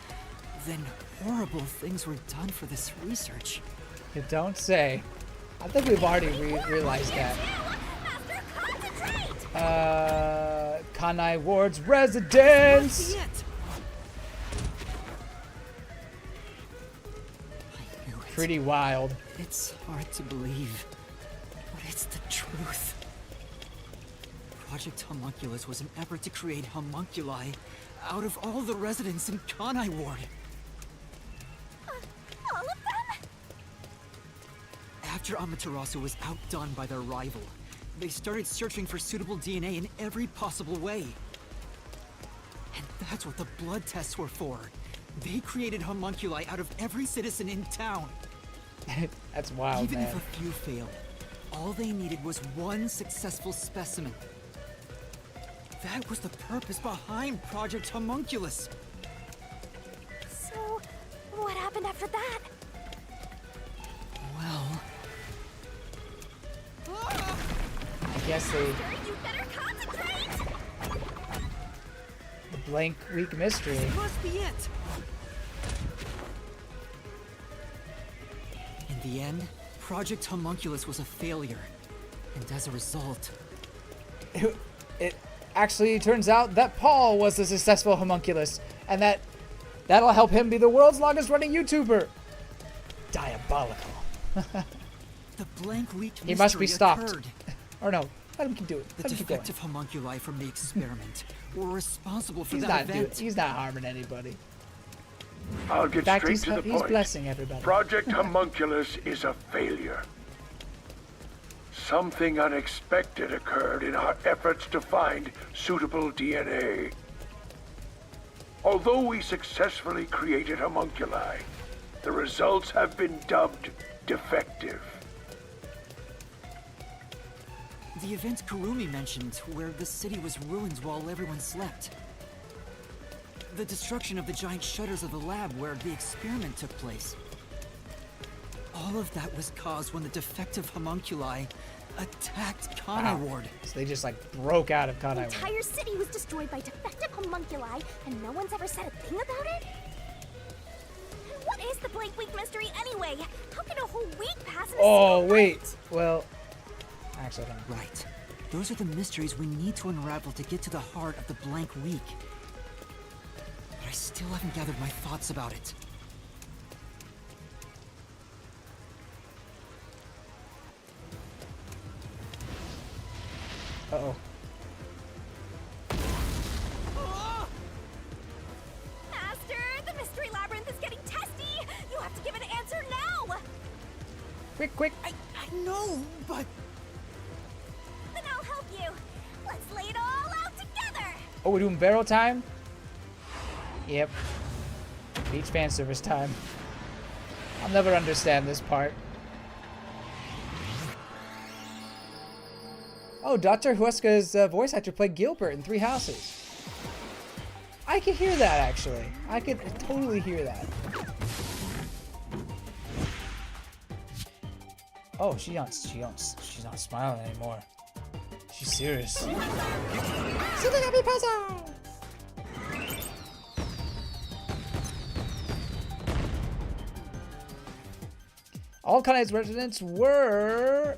then horrible things were done for this research. You don't say. I think we've already realized that. Master, concentrate! Kanai Ward's residence! Pretty wild. It's hard to believe, but it's the truth. Project Homunculus was an effort to create homunculi out of all the residents in Kanai Ward. All of them? After Amaterasu was outdone by their rival, they started searching for suitable DNA in every possible way. And that's what the blood tests were for. They created homunculi out of every citizen in town. That's wild, Even man. if a few failed, all they needed was one successful specimen. That was the purpose behind Project Homunculus. So, what happened after that? Well... I guess they... You better concentrate! The blank week mystery. Must be it! In the end, Project Homunculus was a failure. And as a result... It actually turns out that Paul was the successful homunculus, and that'll help him be the world's longest running YouTuber. Diabolical. The blank week He must be stopped. occurred. Or no, let him keep doing it. The Let him keep going. defective homunculi from the experiment were responsible for He's that not event. he's not harming anybody. I'll get In fact, straight to the he's point. blessing everybody. Project Homunculus is a failure. Something unexpected occurred in our efforts to find suitable DNA. Although we successfully created homunculi, The results have been dubbed defective. The event Kurumi mentioned, where the city was ruined while everyone slept. The destruction of the giant shutters of the lab where the experiment took place. All of that was caused when the defective homunculi attacked Kanai Ward. So they just like broke out of The Kanai Ward. entire city was destroyed by defective homunculi, and no one's ever said a thing about it? What is the blank week mystery anyway? How can a whole week pass in a Oh, single wait. night? Well, actually, I don't know. Right. Those are the mysteries we need to unravel to get to the heart of the blank week. But I still haven't gathered my thoughts about it. Uh-oh. Master, the mystery labyrinth is getting testy. You have to give an answer now. Quick, quick. I know, but... Then I'll help you. Let's lay it all out together. Oh, we're doing barrel time? Yep. Beach fan service time. I'll never understand this part. Oh, Dr. Huesca's voice actor played Gilbert in Three Houses. I could hear that, actually. I could totally hear that. Oh, she's not smiling anymore. She's serious. Super happy puzzle! All Kanai's residents were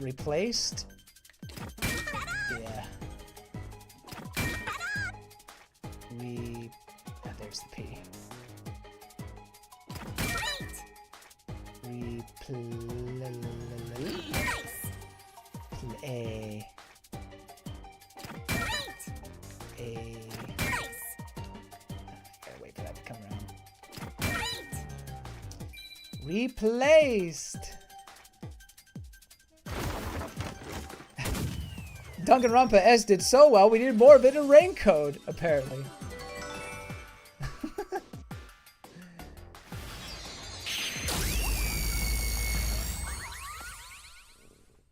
replaced. Yeah. There's the P. Gotta wait for that to come around. Replaced. Danganronpa S did so well, we needed more of it in rain code, apparently.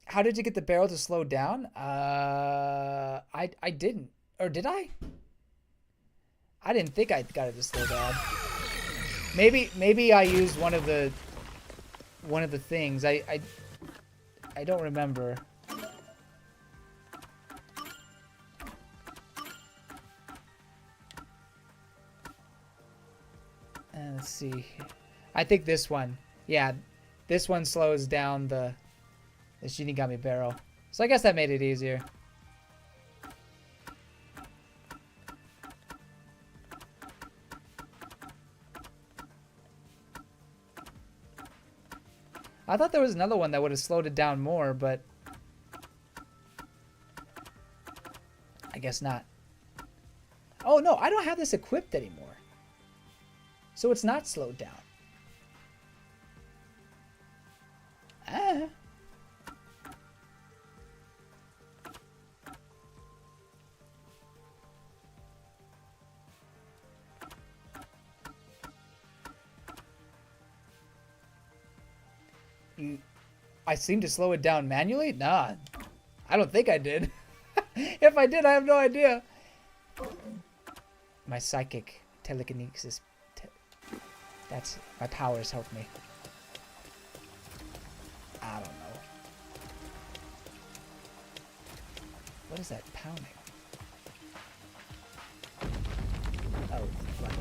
How did you get the barrel to slow down? I didn't. Or did I? I didn't think I got it to slow down. Maybe I used one of the things. I don't remember. Let's see. I think this one. Yeah, this one slows down the Shinigami barrel. So I guess that made it easier. I thought there was another one that would have slowed it down more, but I guess not. Oh no, I don't have this equipped anymore. So it's not slowed down. Ah. I seem to slow it down manually? Nah, I don't think I did. If I did, I have no idea. My psychic telekinesis, that's my powers help me. I don't know. What is that pounding? Oh, flooding.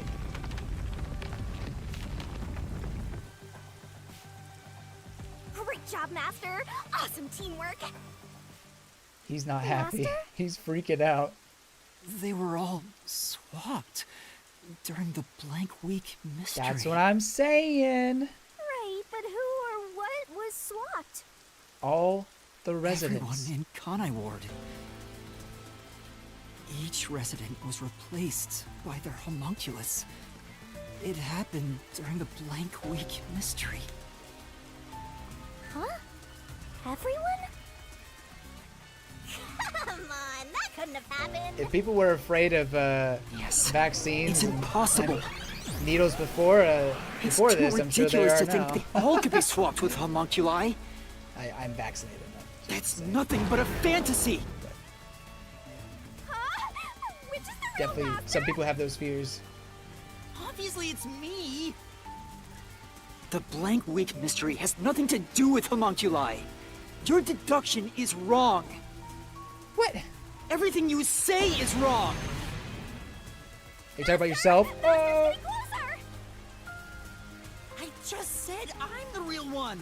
Great job, Master. Awesome teamwork. He's not Hey, happy. Master? He's freaking out. They were all swapped during the blank week mystery. That's what I'm saying. Right, but who or what was swapped? All the residents. Everyone in Kanai Ward. Each resident was replaced by their homunculus. It happened during the blank week mystery. Huh? Everyone? Come on, that couldn't have happened. If people were afraid of vaccines, It's and impossible. needles before It's before too this, I'm sure they ridiculous are to think now. they all could be swapped with homunculi. I'm vaccinated. That's nothing but a fantasy. Huh? Which is the real Definitely, master? some people have those fears. Obviously, it's me. The blank week mystery has nothing to do with homunculi. Your deduction is wrong. What? Everything you say is wrong. You talking about yourself? Getting closer. I just said I'm the real one.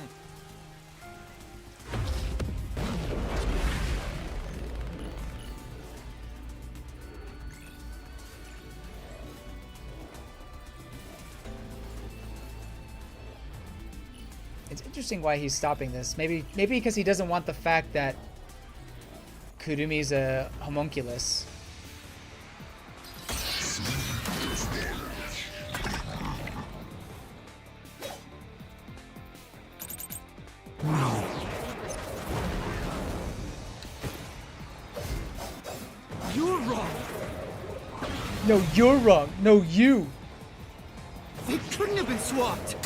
It's interesting why he's stopping this. Maybe because he doesn't want the fact that Kurumi's a homunculus. You're wrong. No, you're wrong. No, you. They couldn't have been swapped.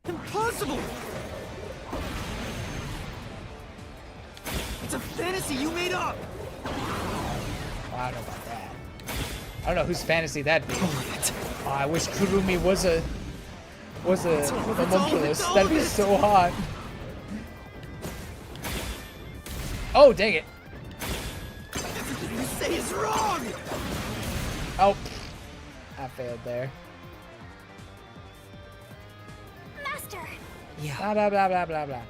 Impossible. It's a fantasy you made up. Oh, I don't know about that. I don't know whose fantasy that'd be. Oh, I wish Kurumi was a homunculus. That'd be so hot. Oh, dang it. Everything you say is wrong. Oh, I failed there. Master. Yeah. Blah blah blah blah blah blah.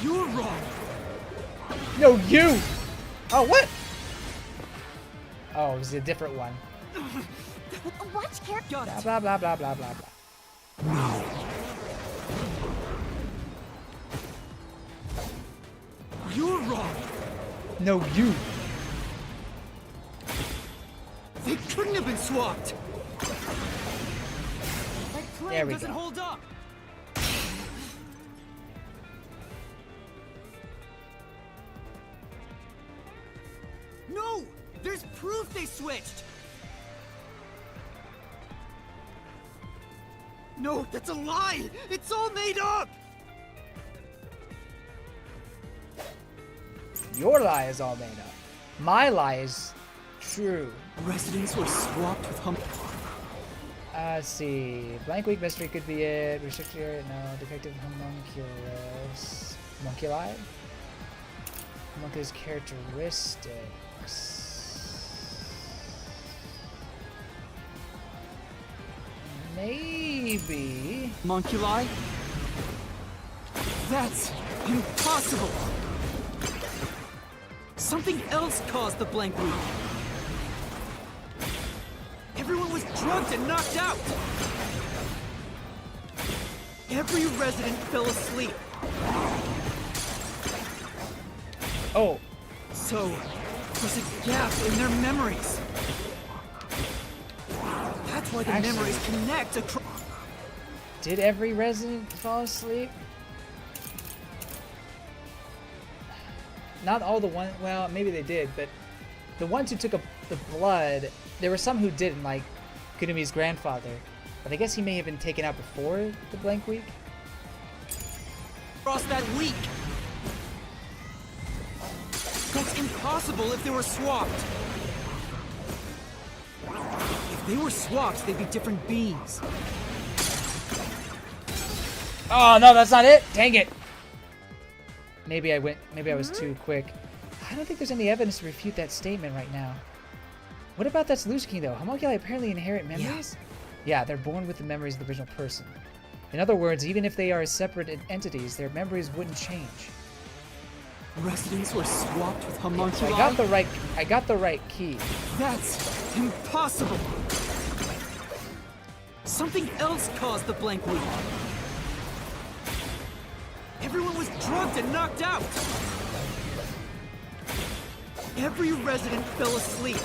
You're wrong. No, you. Oh, what? Oh, it was a different one. Watch carefully. Blah blah blah blah blah blah blah. You're wrong. No, you. They couldn't have been swapped. My There plan we doesn't go. hold up. No! There's proof they switched! No, that's a lie. It's all made up. Your lie is all made up. My lie is true. Residents were swapped with Let's see. Blank week mystery could be it. Restricted area, no. Defective homunculus. Homunculi? Homunculus characteristics. Maybe. homunculi. That's impossible. Something else caused the blank week. Everyone was drugged and knocked out. Every resident fell asleep. Oh. So, there's a gap in their memories. That's why the Actually- memories connect across. Did every resident fall asleep? Not all the one. Well, maybe they did, but the ones who took the blood, there were some who didn't, like Kurumi's grandfather. But I guess he may have been taken out before the blank week. Across that week. That's impossible if they were swapped. If they were swapped, they'd be different beings. Oh no, that's not it. Dang it. Maybe I was too quick. I don't think there's any evidence to refute that statement right now. What about that solution key though? Homunculi apparently inherit memories? Yeah, they're born with the memories of the original person. In other words, even if they are separate entities, their memories wouldn't change. Residents were swapped with So homunculi? I got the right key. That's impossible. Something else caused the blank week. Everyone was drugged and knocked out. Every resident fell asleep.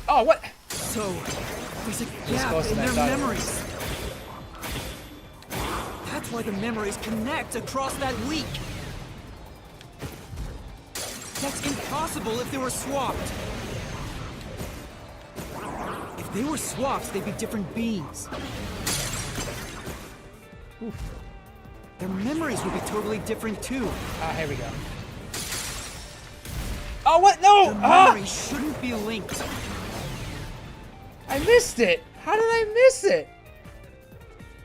Oh, what? So, there's a This gap close to in that their dot. memories. That's why the memories connect across that week. That's impossible if they were swapped. If they were swapped, they'd be different beings. Oof. Their memories would be totally different too. Here we go. Oh, what? No! Their memories shouldn't be linked. I missed it! How did I miss it?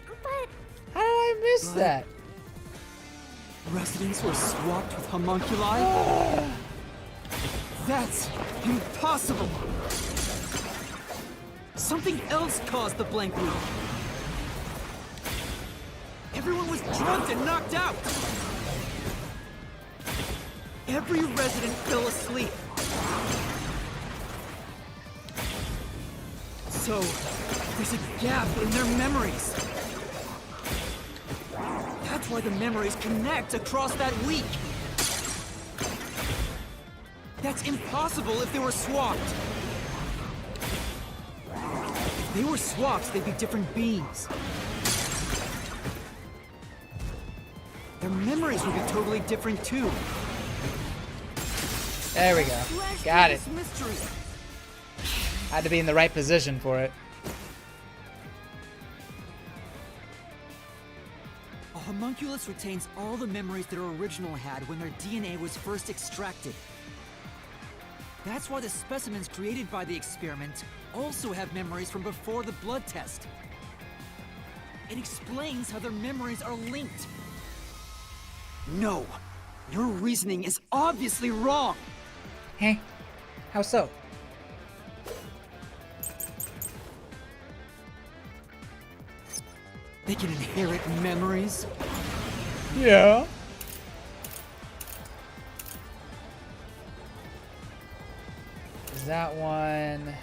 But How did I miss that? Residents were swapped with homunculi? That's impossible! Something else caused the blank week. Everyone was drugged and knocked out! Every resident fell asleep. So, there's a gap in their memories. That's why the memories connect across that week. That's impossible if they were swapped. If they were swapped, they'd be different beings. Their memories would be totally different too. There we go. Got it. Mystery. Had to be in the right position for it. A homunculus retains all the memories their original had when their DNA was first extracted. That's why the specimens created by the experiment also have memories from before the blood test. It explains how their memories are linked. No, your reasoning is obviously wrong. Huh? How so? They can inherit memories. Yeah. Is that one?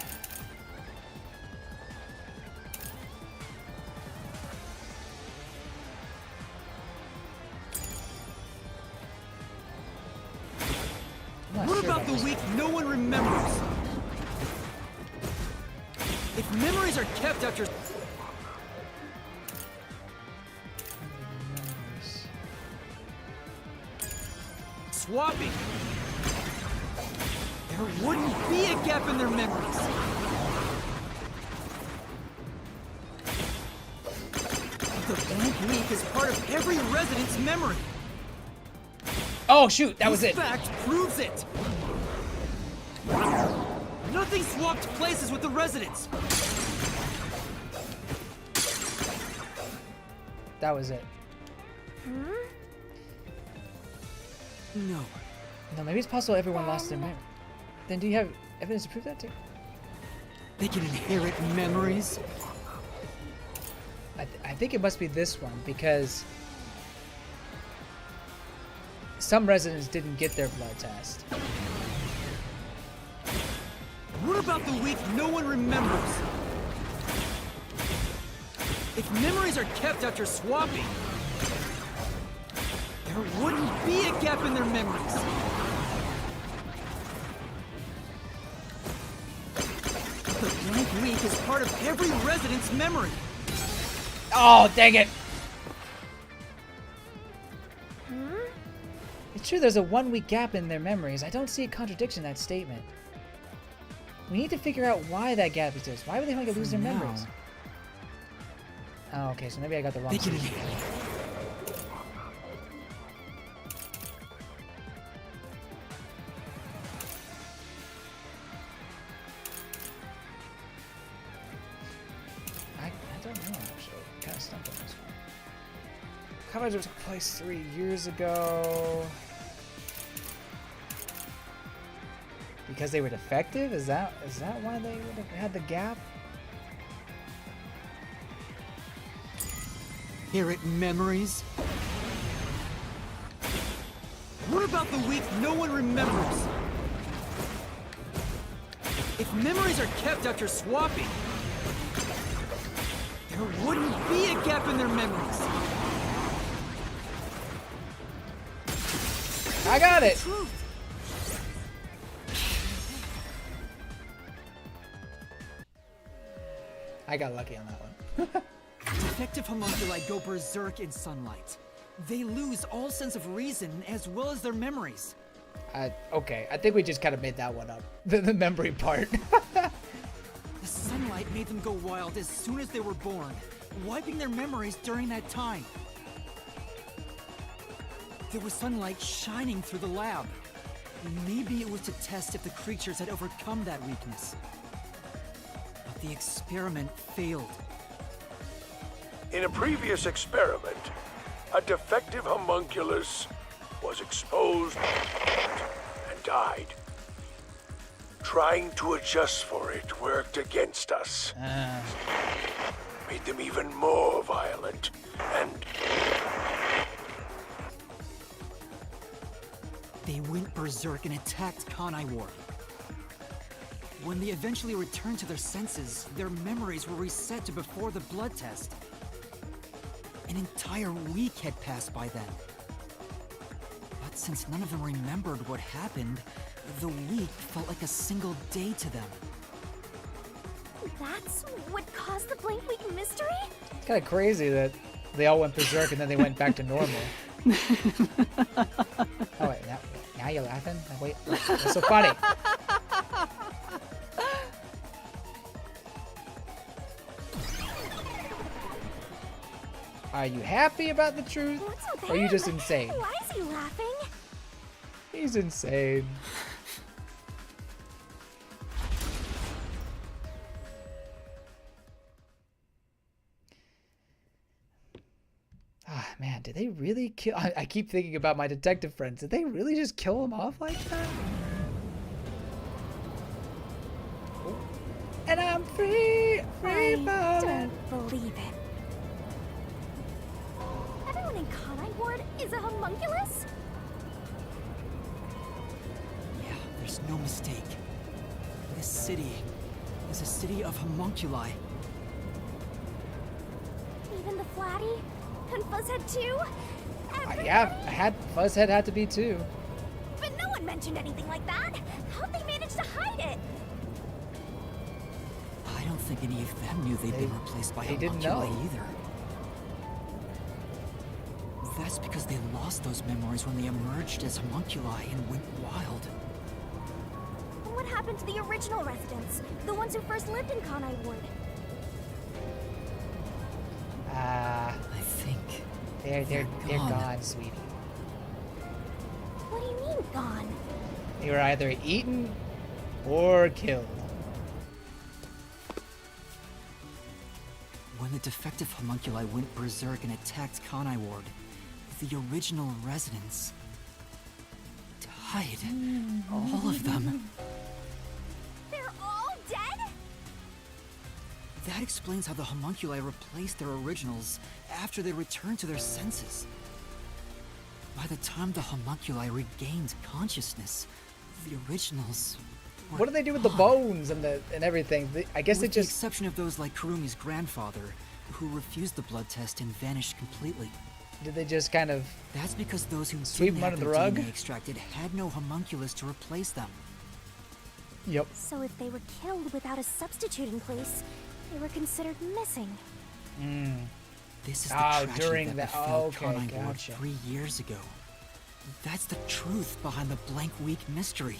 What about the week no one remembers? If memories are kept after... swapping, there wouldn't be a gap in their memories. The blank week is part of every resident's memory. Oh shoot, that was it. This fact proves it. Nothing swapped places with the residents. That was it. No. No, maybe it's possible everyone lost their memory. Then do you have evidence to prove that too? They can inherit memories. I think it must be this one because some residents didn't get their blood test. What about the week no one remembers? If memories are kept after swapping, there wouldn't be a gap in their memories. The blank week is part of every resident's memory. Oh, dang it! It's true there's a 1 week gap in their memories. I don't see a contradiction in that statement. We need to figure out why that gap exists. Why would they want to lose their memories? Oh, okay, so maybe I got the wrong solution. I don't know, actually. Kind of stumped on this one. Coverage took place 3 years ago. Because they were defective? Is that why they would have had the gap? Inherit memories? What about the week no one remembers? If memories are kept after swapping, there wouldn't be a gap in their memories. I got it! I got lucky on that one. Defective homunculi go berserk in sunlight. They lose all sense of reason as well as their memories. Okay, I think we just kind of made that one up. The memory part. The sunlight made them go wild as soon as they were born, wiping their memories during that time. There was sunlight shining through the lab. Maybe it was to test if the creatures had overcome that weakness. But the experiment failed. In a previous experiment, a defective homunculus was exposed and died. Trying to adjust for it worked against us. Made them even more violent and... They went berserk and attacked Kanai Ward. When they eventually returned to their senses, their memories were reset to before the blood test. An entire week had passed by then. But since none of them remembered what happened, the week felt like a single day to them. That's what caused the blank week mystery? It's kind of crazy that they all went berserk and then they went back to normal. Oh wait, now you're laughing? Wait, that's so funny. Are you happy about the truth? Or are you just insane? Why is he laughing? He's insane. Ah, man, did they really kill... I keep thinking about my detective friends. Did they really just kill him off like that? And I'm free falling. I don't believe it. Everyone in Kanai Ward is a homunculus? Yeah, there's no mistake. This city is a city of homunculi. Even the Flatty? And Fuzzhead too? Yeah, Fuzzhead had to be too. But no one mentioned anything like that. How'd they manage to hide it? I don't think any of them knew they'd been replaced by didn't homunculi know. either. That's because they lost those memories when they emerged as homunculi and went wild. And what happened to the original residents? The ones who first lived in Kanai Ward? I think They're gone, sweetie. What do you mean, gone? They were either eaten or killed. When the defective homunculi went berserk and attacked Kanai Ward, the original residents died. All of them. They're all dead? That explains how the homunculi replaced their originals after they returned to their senses. By the time the homunculi regained consciousness, the originals were What do they do with the bones and everything? I guess with they just... the exception of those like Kurumi's grandfather, who refused the blood test and vanished completely. Did they just kind of... That's because those who sweep didn't them have under their the rug? DNA extracted had no homunculus to replace them. Yep. So if they were killed without a substitute in place, they were considered missing. This is the Oh, tragedy during that that... befell Okay, Kanai Ward gotcha. 3 years ago. That's the truth behind the blank week mystery.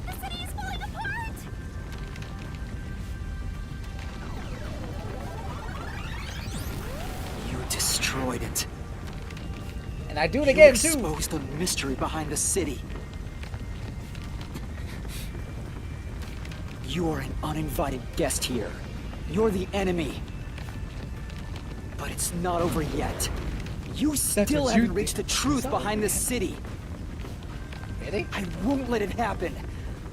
The city is falling apart! You destroyed it. And I do it You again, too. exposed the mystery behind the city. You are an uninvited guest here. You're the enemy. But it's not over yet. You still what haven't you reached the truth behind this city. Really? I won't let it happen.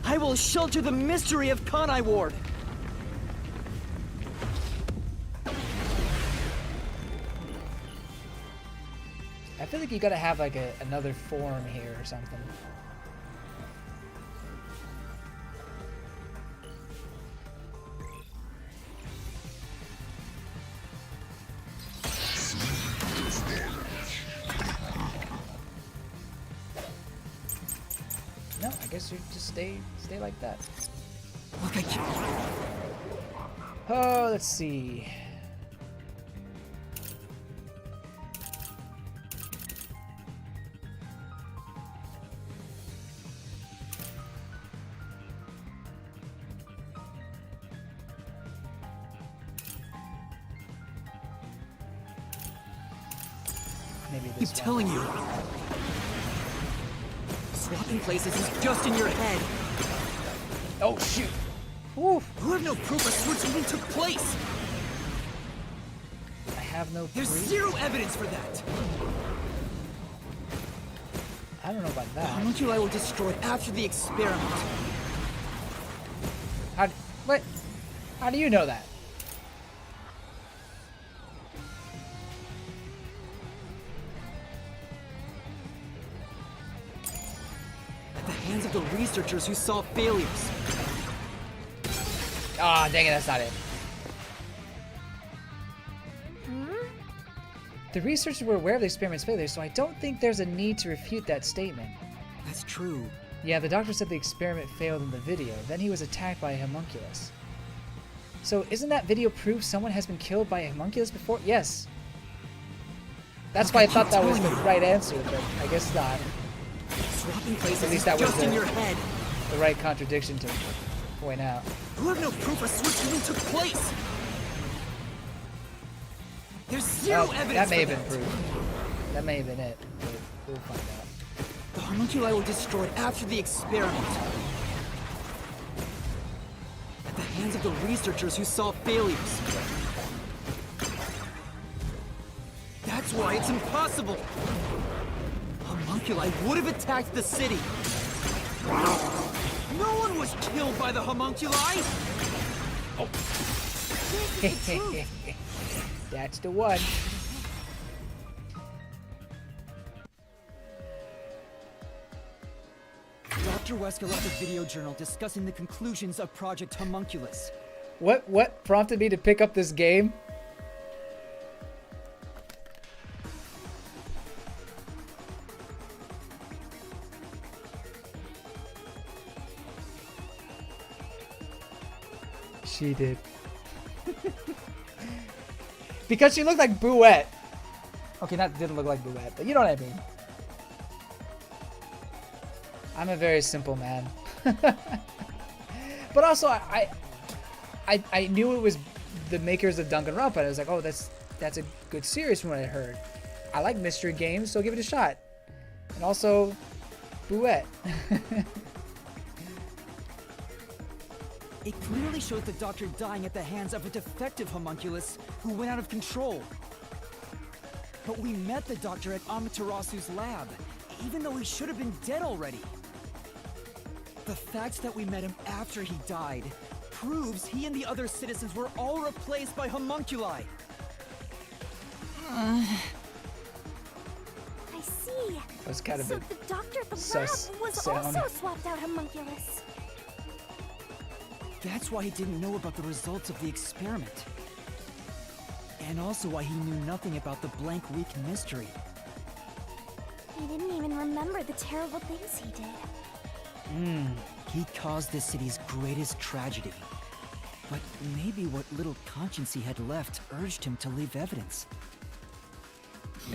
I will shelter the mystery of Kanai Ward. I feel like you gotta have like another form here or something. guess you just stay like that. Look, I can't. Oh, let's see. Maybe this I'm telling you. Swapping places is just in your head. Oh, shoot. Oof. You have no proof a switch even took place. I have no There's proof. zero evidence for that. I don't know about The that. homunculi were destroyed after the experiment. What? How do you know that? At the hands of the researchers who saw failures. Ah, dang it, that's not it. The researchers were aware of the experiment's failure, so I don't think there's a need to refute that statement. That's true. Yeah, the doctor said the experiment failed in the video. Then he was attacked by a homunculus. So isn't that video proof someone has been killed by a homunculus before? Yes. That's why I thought that was the right answer, but I guess not. Swapping places At least that was just in your head. the right contradiction to point out. You have no proof a switch even took place. There's zero evidence. That may have for been proof. That may have been it. We'll find out. The homunculi were destroyed after the experiment. At the hands of the researchers who saw failures. That's why it's impossible. Homunculi would have attacked the city. No one was killed by the homunculi. Oh. That's the one. Dr. Wesker left a video journal discussing the conclusions of Project Homunculus. What prompted me to pick up this game? She did. Because she looked like Bouette. Okay, not didn't look like Bouette, but you know what I mean. I'm a very simple man. But also, I knew it was the makers of Danganronpa. I was like, oh, that's a good series from what I heard. I like mystery games, so give it a shot. And also, Bouette. It clearly shows the doctor dying at the hands of a defective homunculus who went out of control. But we met the doctor at Amaterasu's lab, even though he should have been dead already. The fact that we met him after he died proves he and the other citizens were all replaced by homunculi. I see. That's kind of so the doctor at the lab was also swapped out homunculus. That's why he didn't know about the results of the experiment. And also why he knew nothing about the blank week mystery. He didn't even remember the terrible things he did. He caused this city's greatest tragedy. But maybe what little conscience he had left urged him to leave evidence.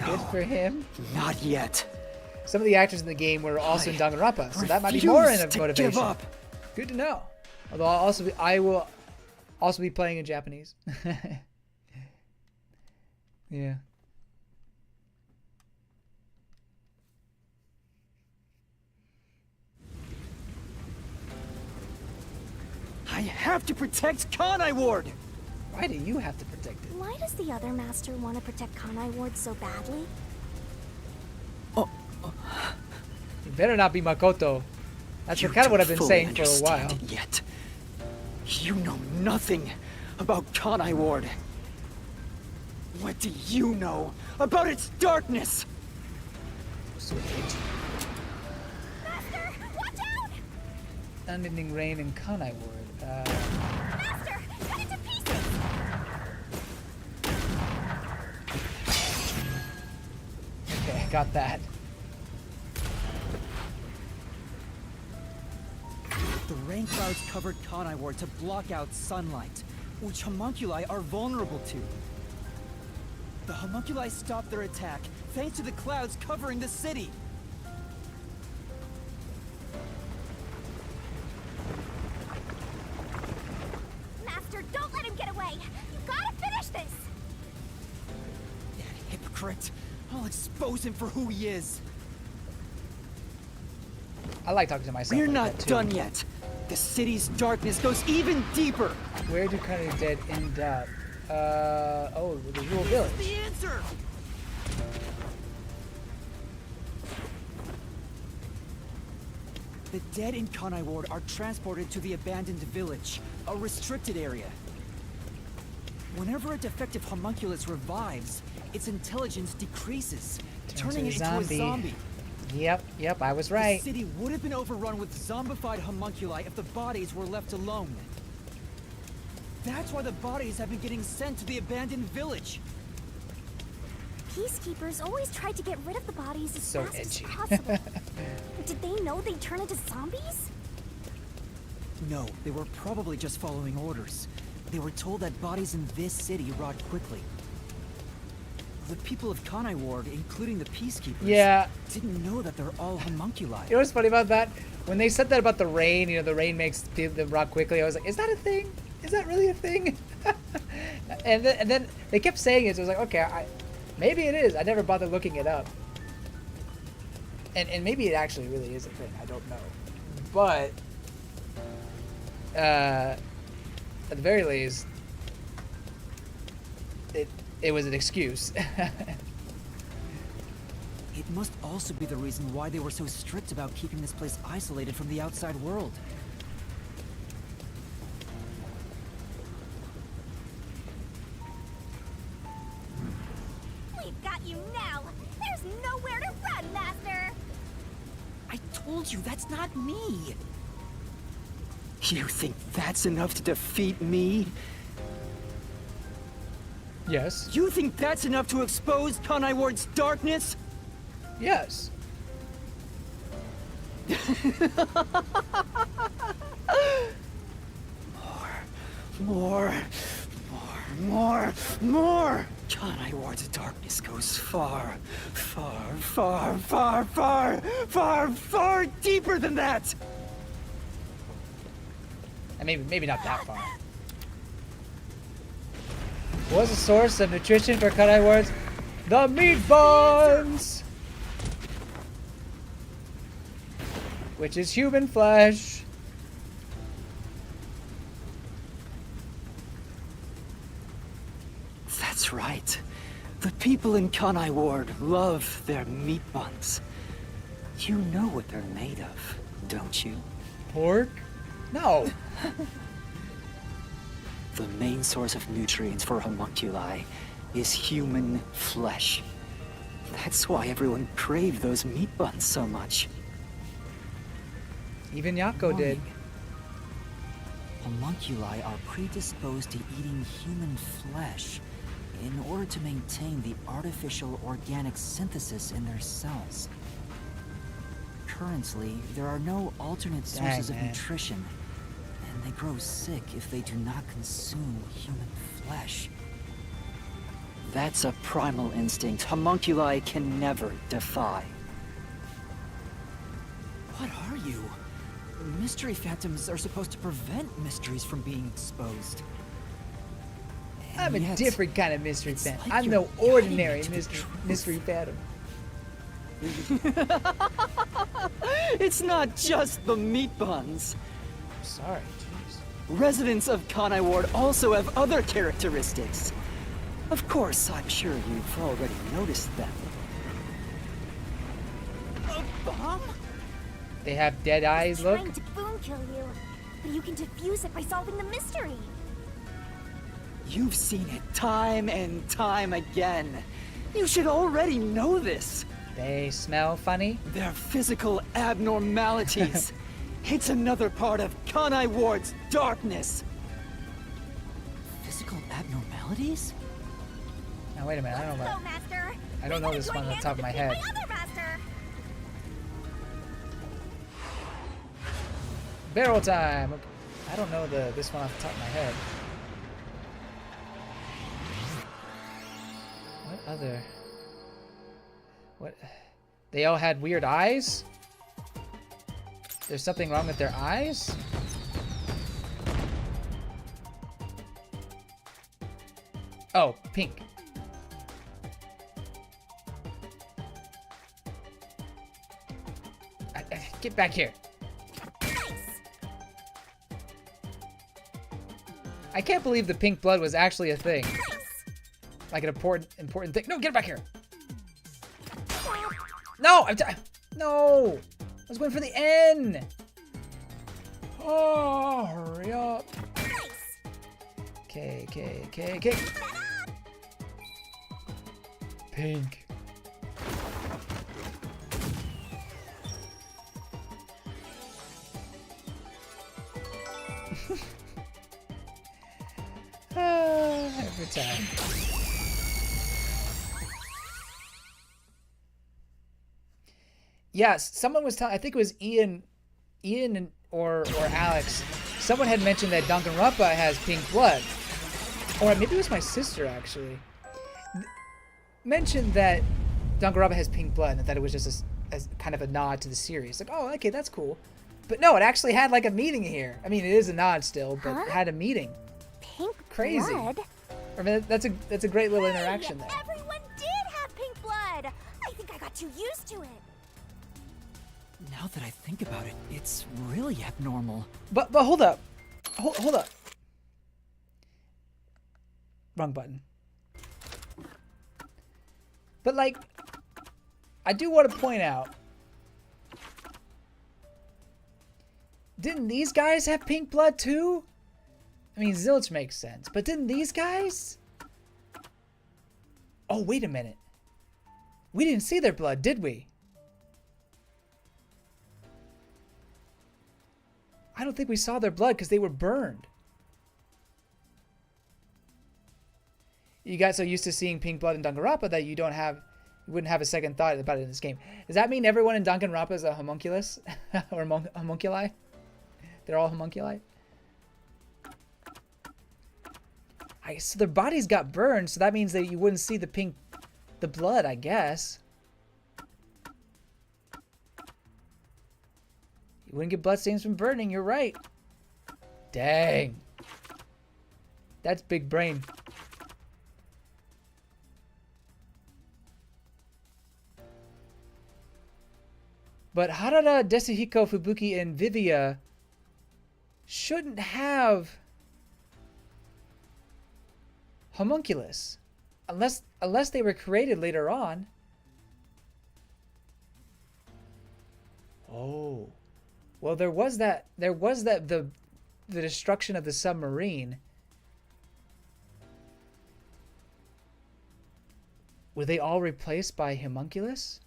Good for him. Not yet. Some of the actors in the game were also in Danganronpa, so that might be more in a motivation. Give up. Good to know. Although I will also be playing in Japanese. Yeah. I have to protect Kanai Ward! Why do you have to protect it? Why does the other master want to protect Kanai Ward so badly? You better not be Makoto. That's kind of what I've been saying for a while. Yet. You know nothing about Kanai Ward. What do you know about its darkness? Master, watch out! Unending rain in Kanai Ward. Master, cut it to pieces! Okay, I got that. clouds covered Kanai Ward to block out sunlight, which homunculi are vulnerable to. The homunculi stopped their attack thanks to the clouds covering the city. Master, don't let him get away! You gotta finish this! That hypocrite! I'll expose him for who he is! I like talking to myself. We're like not that, too. done yet! The city's darkness goes even deeper! Where do Kanai Dead end up? Oh, the rural village. The answer! The dead in Kanai Ward are transported to the abandoned village, a restricted area. Whenever a defective homunculus revives, its intelligence decreases, turning it into a zombie. Yep, I was right. The city would have been overrun with zombified homunculi if the bodies were left alone. That's why the bodies have been getting sent to the abandoned village. Peacekeepers always tried to get rid of the bodies as So fast edgy. as possible. Did they know they'd turn into zombies? No, they were probably just following orders. They were told that bodies in this city rot quickly. The people of Kanai Ward, including the Peacekeepers, didn't know that they're all homunculi. You know what's funny about that? When they said that about the rain, the rain makes them rot quickly, I was like, is that a thing? Is that really a thing? and then they kept saying it, so I was like, okay, maybe it is. I never bothered looking it up. And maybe it actually really is a thing. I don't know. But, at the very least, it was an excuse. It must also be the reason why they were so strict about keeping this place isolated from the outside world. We've got you now! There's nowhere to run, Master! I told you, that's not me! You think that's enough to defeat me? Yes. You think that's enough to expose Kanai Ward's darkness? Yes. More! Kanai Ward's darkness goes far deeper than that! And maybe not that far. What's the source of nutrition for Kanai Wards? The meat buns! Which is human flesh. That's right. The people in Kanai Ward love their meat buns. You know what they're made of, don't you? Pork? No. The main source of nutrients for homunculi is human flesh. That's why everyone craved those meat buns so much. Even Yako did. Homunculi are predisposed to eating human flesh in order to maintain the artificial organic synthesis in their cells. Currently, there are no alternate sources of nutrition, and they grow sick if they do not consume human flesh. That's a primal instinct homunculi can never defy. What are you? Mystery phantoms are supposed to prevent mysteries from being exposed. I'm a different kind of mystery phantom. I'm no ordinary mystery phantom. It's not just the meat buns. Sorry, jeez. Residents of Kanai Ward also have other characteristics. Of course, I'm sure you've already noticed them. A bomb? They have dead eyes, look. Trying to boom kill you, but you can defuse it by solving the mystery. You've seen it time and time again. You should already know this. They smell funny? They're physical abnormalities. It's another part of Kanai Ward's darkness. Physical abnormalities? Now wait a minute, I don't know. Go, Master! I don't know this one on the top of my head. My other master! Barrel time. I don't know this one off the top of my head. What other? What? They all had weird eyes? There's something wrong with their eyes? Oh, pink. Get back here. I can't believe the pink blood was actually a thing. Like an important thing. No, get back here. No, no. I was waiting for the N. Oh, hurry up. Okay. Pink. Every time. Yes, someone was telling. I think it was Ian, or Alex. Someone had mentioned that Danganronpa has pink blood, or maybe it was my sister actually. Mentioned that Danganronpa has pink blood, and that it was just as kind of a nod to the series. Like, oh, okay, that's cool. But no, it actually had like a meeting here. I mean, it is a nod still, but it had a meeting. Pink Crazy. blood? I mean, that's a great little interaction there. Everyone did have pink blood! I think I got too used to it. Now that I think about it, it's really abnormal. But hold up. Hold up. Wrong button. But like, I do want to point out, didn't these guys have pink blood too? I mean, Zilch makes sense, but didn't these guys? Oh, wait a minute. We didn't see their blood, did we? I don't think we saw their blood because they were burned. You got so used to seeing pink blood in Danganronpa that you wouldn't have a second thought about it in this game. Does that mean everyone in Danganronpa is a homunculus? Or homunculi? They're all homunculi? So their bodies got burned, so that means that you wouldn't see the blood, I guess. You wouldn't get bloodstains from burning, you're right. Dang. That's big brain. But Harada, Desuhiko, Fubuki, and Vivia shouldn't have homunculus. Unless they were created later on. Oh. Well, there was that the destruction of the submarine. Were they all replaced by homunculus?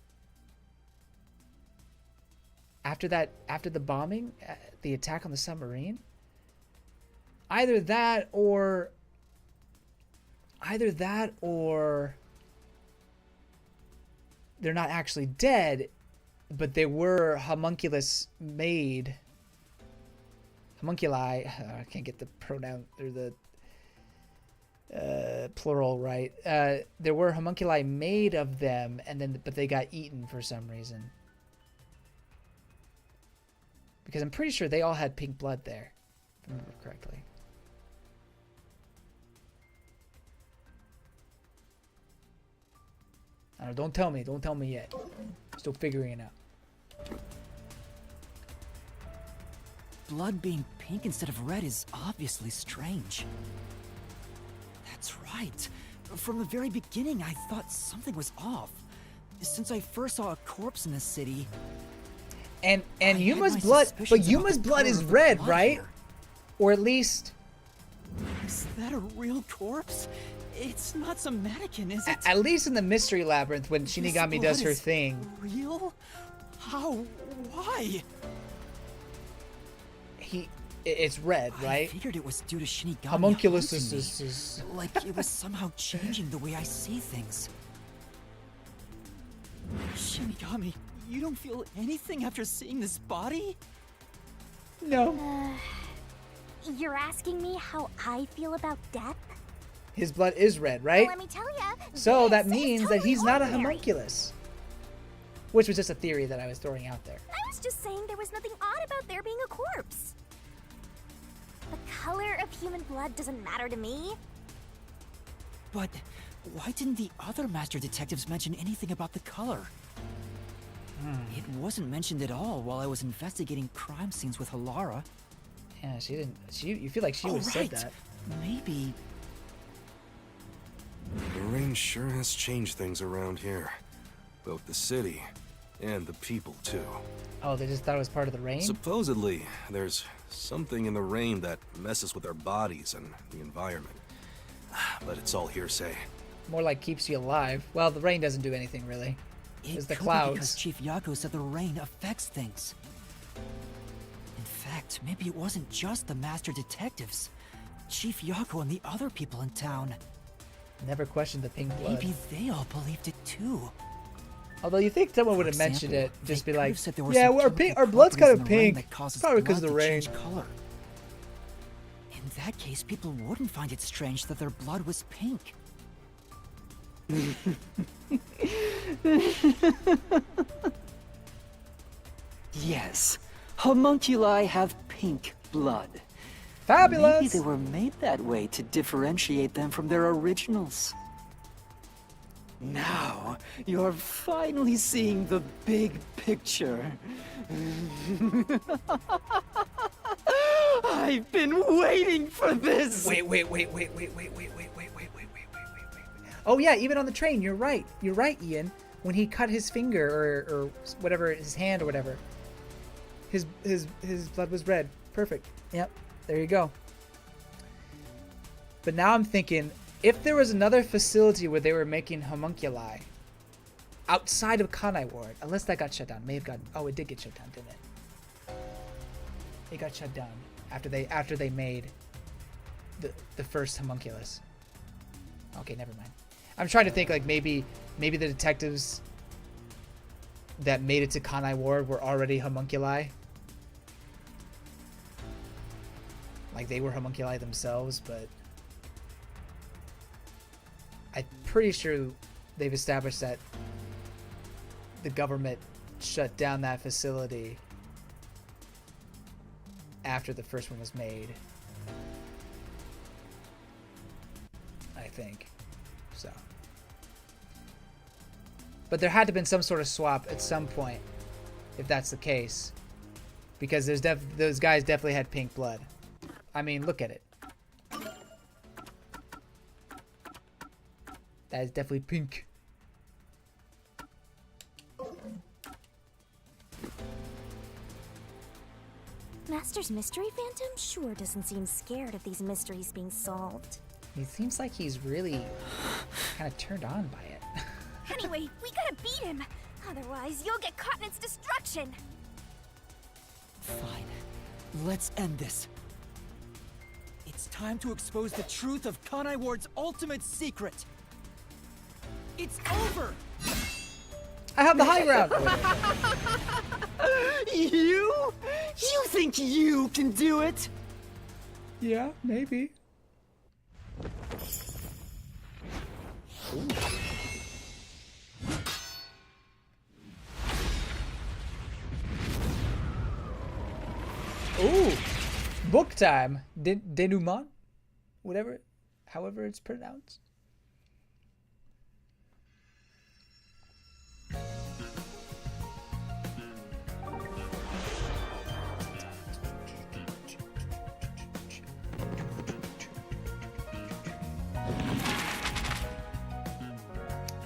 After the bombing, the attack on the submarine? Either that or they're not actually dead, but they were homunculi. I can't get the pronoun or the plural right. There were homunculi made of them, but they got eaten for some reason. Because I'm pretty sure they all had pink blood there, if I remember correctly. I don't know, don't tell me yet. Still figuring it out. Blood being pink instead of red is obviously strange. That's right. From the very beginning, I thought something was off. Since I first saw a corpse in the city. And Yuma's blood, but Yuma's blood is red, right? Here. Or at least... Is that a real corpse? It's not some mannequin, is it? At least in the Mystery Labyrinth, when Shinigami does her thing. Real? How? Why? It's red, right? I figured it was due to Shinigami. Homunculus is like it was somehow changing the way I see things. Shinigami, you don't feel anything after seeing this body? No. You're asking me how I feel about death? His blood is red, right? Let me tell ya. So that this is means that he's totally not a ordinary. homunculus. Which was just a theory that I was throwing out there. I was just saying there was nothing odd about there being a corpse. The color of human blood doesn't matter to me. But why didn't the other master detectives mention anything about the color? It wasn't mentioned at all while I was investigating crime scenes with Halara. Yeah, she didn't. You feel like she would have said that. Maybe. The rain sure has changed things around here. Both the city and the people, too. Oh, they just thought it was part of the rain? Supposedly, there's something in the rain that messes with our bodies and the environment. But it's all hearsay. More like keeps you alive. Well, the rain doesn't do anything, really. It's the It could be clouds. because Chief Yako said the rain affects things. In fact, maybe it wasn't just the master detectives. Chief Yako and the other people in town. Never questioned the pink blood. Maybe they all believed it too. Although you think someone would have For mentioned it, example, just they be could like, have said there were yeah, some well, our blood's kind of chemical properties in the rain pink. that causes Probably because of blood the to rain. change color. In that case, people wouldn't find it strange that their blood was pink. Yes, homunculi have pink blood. Fabulous! Maybe they were made that way to differentiate them from their originals. Now, you're finally seeing the big picture. I've been waiting for this! Wait. Oh yeah, even on the train, you're right. You're right, Ian. When he cut his finger or whatever, his hand or whatever, his blood was red. Perfect. Yep. There you go. But now I'm thinking, if there was another facility where they were making homunculi outside of Kanai Ward, unless that got shut down, may have gotten. Oh, it did get shut down, didn't it? It got shut down after they made the first homunculus. Okay, never mind. I'm trying to think like maybe the detectives that made it to Kanai Ward were already homunculi. Like they were homunculi themselves, but I'm pretty sure they've established that the government shut down that facility after the first one was made. I think so. But there had to have been some sort of swap at some point, if that's the case, because those guys definitely had pink blood. I mean, look at it. That is definitely pink. Master's mystery phantom sure doesn't seem scared of these mysteries being solved. He seems like he's really kind of turned on by it. Anyway, we gotta beat him. Otherwise, you'll get caught in its destruction. Fine. Let's end this. It's time to expose the truth of Kanai Ward's ultimate secret. It's over! I have the high ground! You? You think you can do it? Yeah, maybe. Ooh, book time. Denouement, however it's pronounced.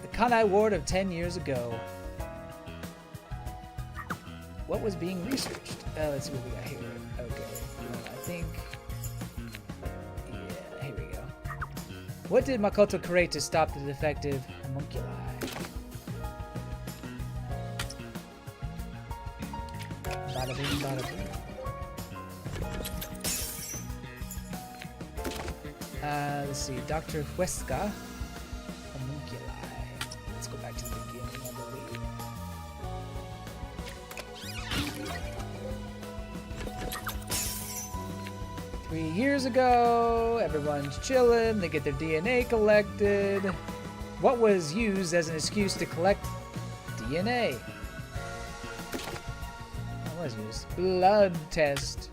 The Kanai Ward of 10 years ago. What was being researched? Let's see what we got here. Okay, I think... Yeah, here we go. What did Makoto create to stop the defective homunculi? Bada bing, bada boom. Let's see, Dr. Huesca, homunculi. Let's go back to the beginning, I believe. 3 years ago, everyone's chilling, they get their DNA collected. What was used as an excuse to collect DNA? What was used? Blood test.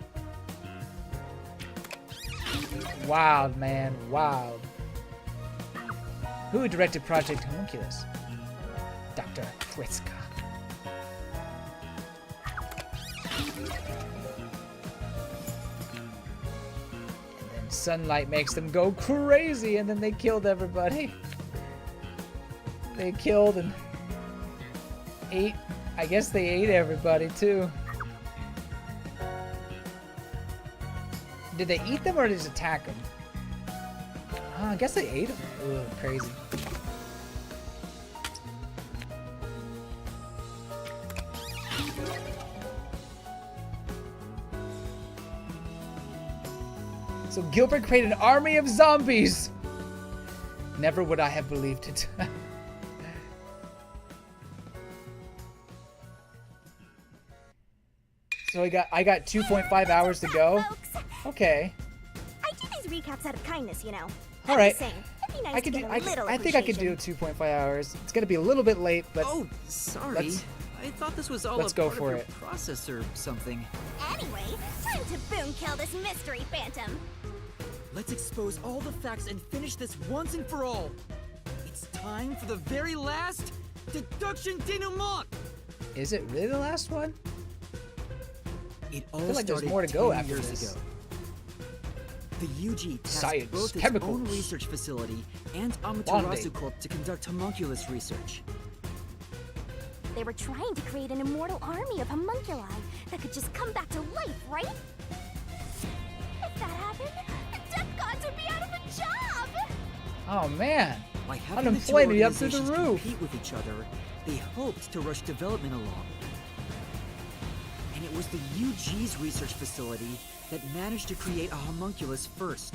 Wild, man, wild. Who directed Project Homunculus? Dr. Pritzker. And then sunlight makes them go crazy, and then they killed everybody. They killed and ate. I guess they ate everybody too. Did they eat them or just attack them? Oh, I guess they ate them. Ugh, crazy. So Gilbert created an army of zombies. Never would I have believed it. So I got 2.5 hours to go. Okay. I do these recaps out of kindness, you know. All right. It'd be nice I to can get do. a little I think I can do appreciation. 2.5 hours. It's gonna be a little bit late, but Oh, sorry. let's- I thought this was all let's a go part for of it. your process or something. Anyway, time to boom kill this mystery phantom. Let's expose all the facts and finish this once and for all. It's time for the very last deduction denouement. Is it really the last one? It all I feel like there's started more to go 10 after years this. ago. The UG tasked Science, both its chemicals. own research facility and Bonding. Amaterasu Corp to conduct homunculus research. They were trying to create an immortal army of homunculi that could just come back to life, right? If that happened, the death gods would be out of a job! Oh man. By having Unemployment the be two up through the organizations roof. compete with each other, they hoped to rush development along. And it was the UG's research facility that managed to create a homunculus first.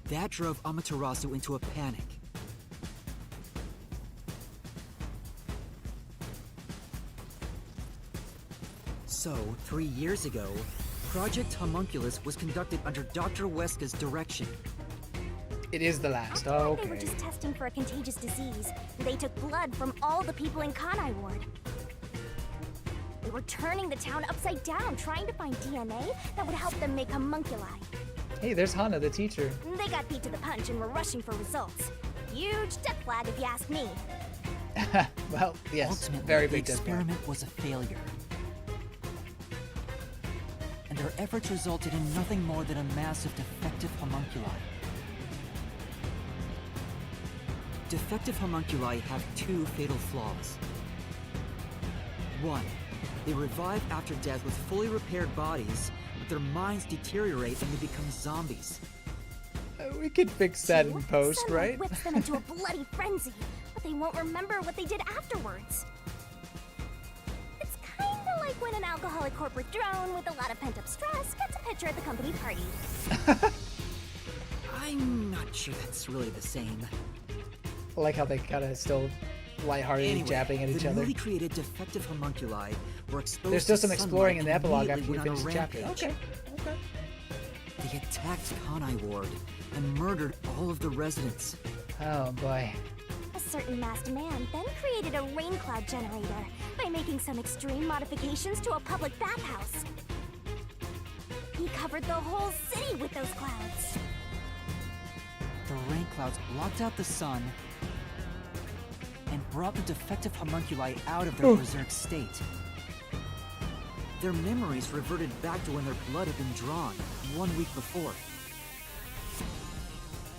That drove Amaterasu into a panic. So, 3 years ago, Project Homunculus was conducted under Dr. Weska's direction. It is the last. They Oh, were okay. just testing for a contagious disease. They took blood from all the people in Kanai Ward. They were turning the town upside down, trying to find DNA that would help them make homunculi. Hey, there's Hana, the teacher. They got beat to the punch and were rushing for results. Huge death flag, if you ask me. Well, yes, Ultimately, very the big death flag. experiment was a failure. And their efforts resulted in nothing more than a mass of defective homunculi. Defective homunculi have two fatal flaws. One, they revive after death with fully repaired bodies, but their minds deteriorate and they become zombies. We could fix that in post, Sunlight right? whips them into a bloody frenzy, but they won't remember what they did afterwards. It's kinda like when an alcoholic corporate drone with a lot of pent-up stress gets a picture at the company party. I'm not sure that's really the same. I like how they kind of still lightheartedly Anyway, jabbing at each the other. newly created defective homunculi were exposed There's still to some exploring in the sunlight and epilogue after we immediately finish went the on a chapter. rampage. Okay. They attacked Kanai Ward and murdered all of the residents. Oh boy. A certain masked man then created a rain cloud generator by making some extreme modifications to a public bathhouse. He covered the whole city with those clouds. The rain clouds blocked out the sun and brought the defective homunculi out of their berserk state. Their memories reverted back to when their blood had been drawn 1 week before.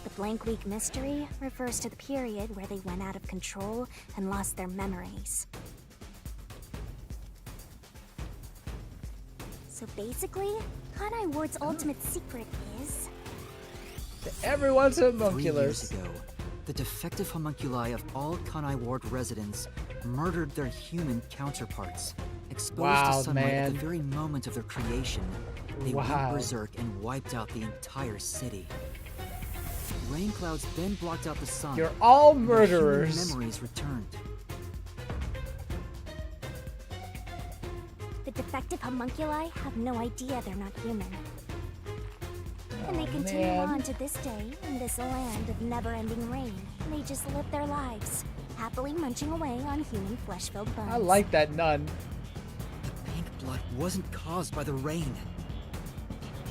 The blank week mystery refers to the period where they went out of control and lost their memories. So basically, Kanai Ward's ultimate secret is... Everyone's 3 homunculus. years ago, the defective homunculi of all Kanai Ward residents murdered their human counterparts. Exposed Wow, to sunlight at the man. very moment of their creation, they Wow. went berserk and wiped out the entire city. Rain clouds then blocked out the sun. You're all and their human murderers. memories returned. The defective radioactive homunculi have no idea they're not human. And they continue man. on to this day in this land of never-ending rain. They just live their lives, happily munching away on human flesh-filled bones. I like that nun. The pink blood wasn't caused by the rain.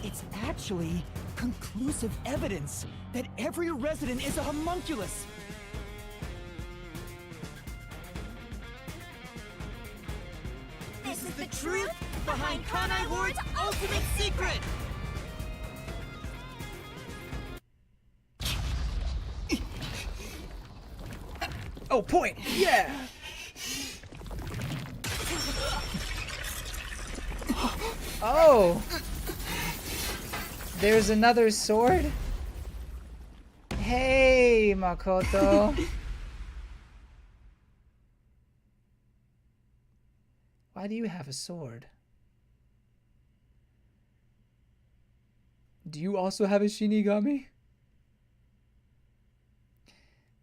It's actually conclusive evidence that every resident is a homunculus. This is the truth behind Kanai Ward's ultimate secret! Oh, point! Yeah! Oh! There's another sword? Hey, Makoto. Why do you have a sword? Do you also have a Shinigami?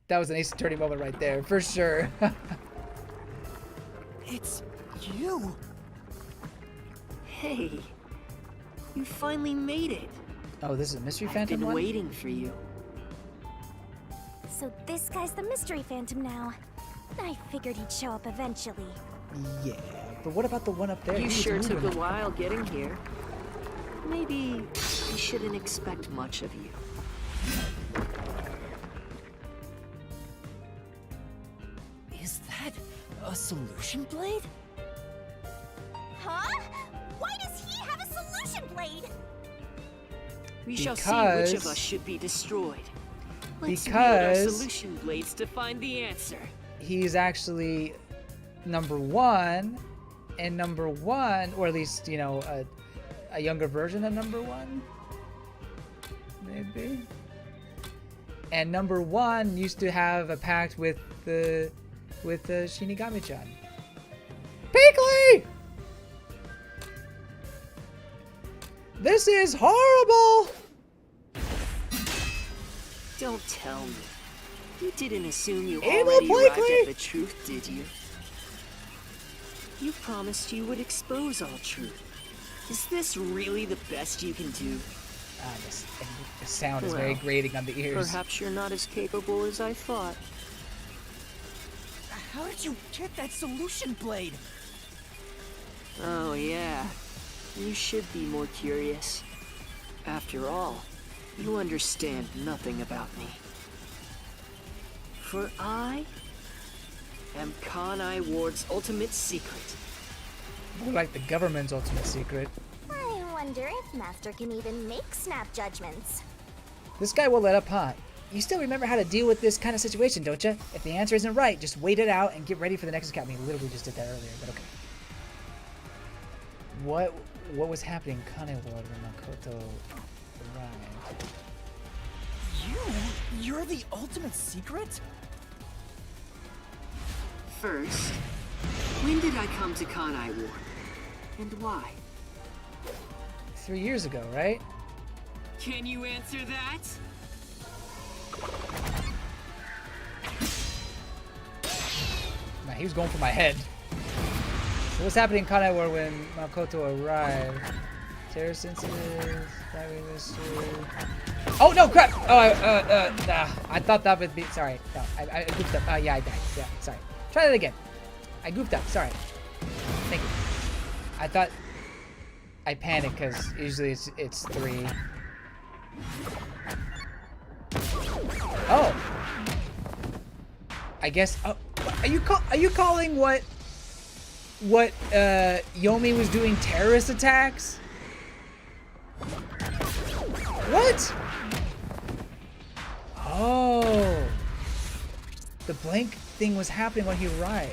That was an Ace Attorney moment right there, for sure. It's you. Hey, you finally made it. Oh, this is a Mystery I've Phantom been one? waiting for you. So this guy's the Mystery Phantom now. I figured he'd show up eventually. Yeah, but what about the one up there? You He was sure took moving. a while getting here. Maybe we shouldn't expect much of you. Is that a solution blade? Huh? Why does he have a solution blade? We shall see which of Because- us should be destroyed. Let's wield our Because- solution blades to find the answer. He's actually number one, and number one, or at least, you know, a younger version of number one, maybe. And number one used to have a pact with the Shinigami-chan. Pinkley! This is horrible! Don't tell me. You didn't assume you Abel already arrived Blakely! at the truth, did you? You promised you would expose all truth. Is this really the best you can do? The sound is very Well, grating on the ears. Perhaps you're not as capable as I thought. How did you get that solution blade? Oh yeah, you should be more curious. After all, you understand nothing about me. For I am Kanai Ward's ultimate secret. More like the government's ultimate secret. I wonder if Master can even make snap judgments. This guy will let up, huh? You still remember how to deal with this kind of situation, don't you? If the answer isn't right, just wait it out and get ready for the next encounter. I mean, literally just did that earlier, but okay. What was happening in Kanai Ward when Makoto arrived? You're the ultimate secret? First, when did I come to Kanai Ward? And why? 3 years ago, right? Can you answer that? Nah, he was going for my head. What was happening in Kanai Ward when Makoto arrived? Terror sensitive, driving mystery. Oh no, crap! Oh, I thought that would be. Sorry, no, I goofed up. Yeah, I died. Yeah, sorry. Try that again. I goofed up. Sorry. Thank you. I thought I panicked because usually it's 3. Oh. I guess. Oh, are you calling what Yomi was doing terrorist attacks? What? Oh. The blank thing was happening when he arrived.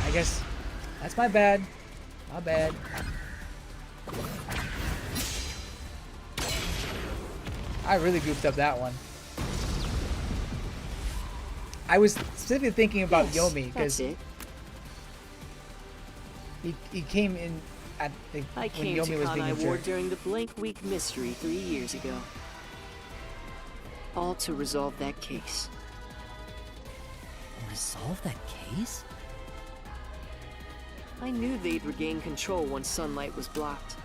I guess that's my bad. My bad. I really goofed up that one. I was specifically thinking about Yomi because he came in at the, I when came Yomi to was being a Kanai Ward jerk. during the Blank Week mystery 3 years ago. All to resolve that case. Resolve that case? I knew they'd regain control once sunlight was blocked.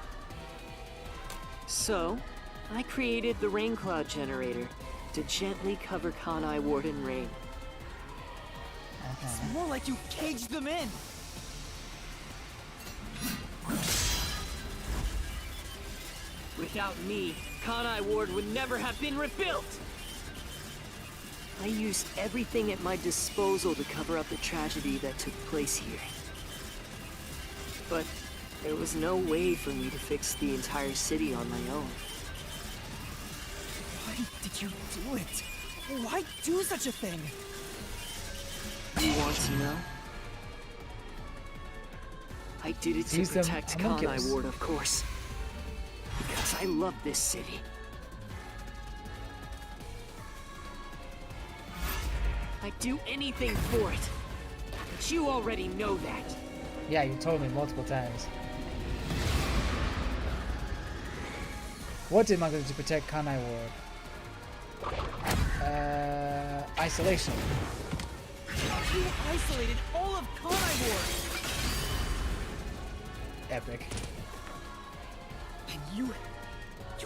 So, I created the rain cloud generator to gently cover Kanai Ward in rain. It's more like you caged them in! Without me, Kanai Ward would never have been rebuilt! I used everything at my disposal to cover up the tragedy that took place here. But there was no way for me to fix the entire city on my own. Why did you do it? Why do such a thing? You want to know? I did it to Use them protect homunculus. Kanai Ward, of course. Because I love this city. I'd do anything for it. But you already know that. Yeah, you told me multiple times. What did Makoto do to protect Kanai Ward? Isolation. You isolated all of Kanai Ward! Epic. And you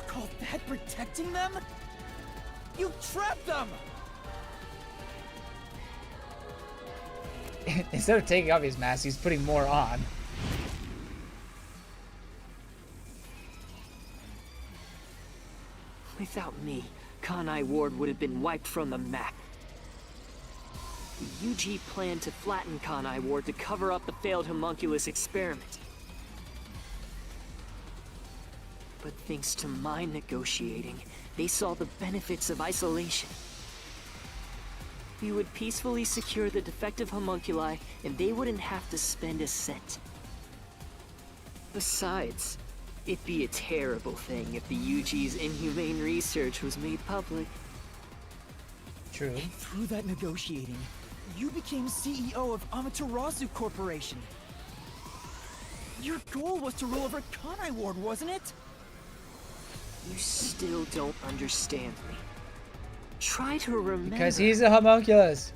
call that protecting them? You trapped them! Instead of taking off his mask, he's putting more on. Without me, Kanai Ward would have been wiped from the map. The UG planned to flatten Kanai Ward to cover up the failed homunculus experiment. But thanks to my negotiating, they saw the benefits of isolation. We would peacefully secure the defective homunculi, and they wouldn't have to spend a cent. Besides, it'd be a terrible thing if the UG's inhumane research was made public. True. And through that negotiating, you became CEO of Amaterasu Corporation. Your goal was to rule over Kanai Ward, wasn't it? You still don't understand me. Try to remember. Because he's a homunculus.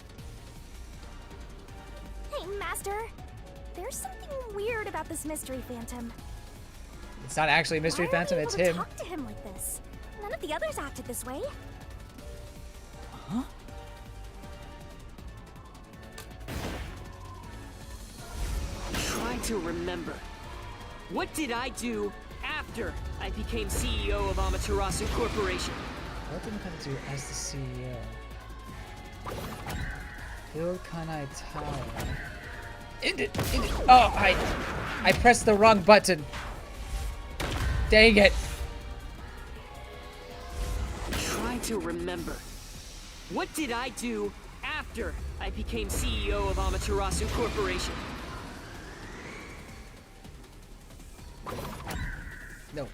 Hey, Master. There's something weird about this mystery phantom. It's not actually a mystery phantom, it's him. Talk to him like this. None of the others acted this way. Huh? Try to remember. What did I do after I became CEO of Amaterasu Corporation? What did Makoto do as the CEO? Build Kanai Tower. End it! End it! Oh, I pressed the wrong button. Dang it! Try to remember. What did I do after I became CEO of Amaterasu Corporation? No.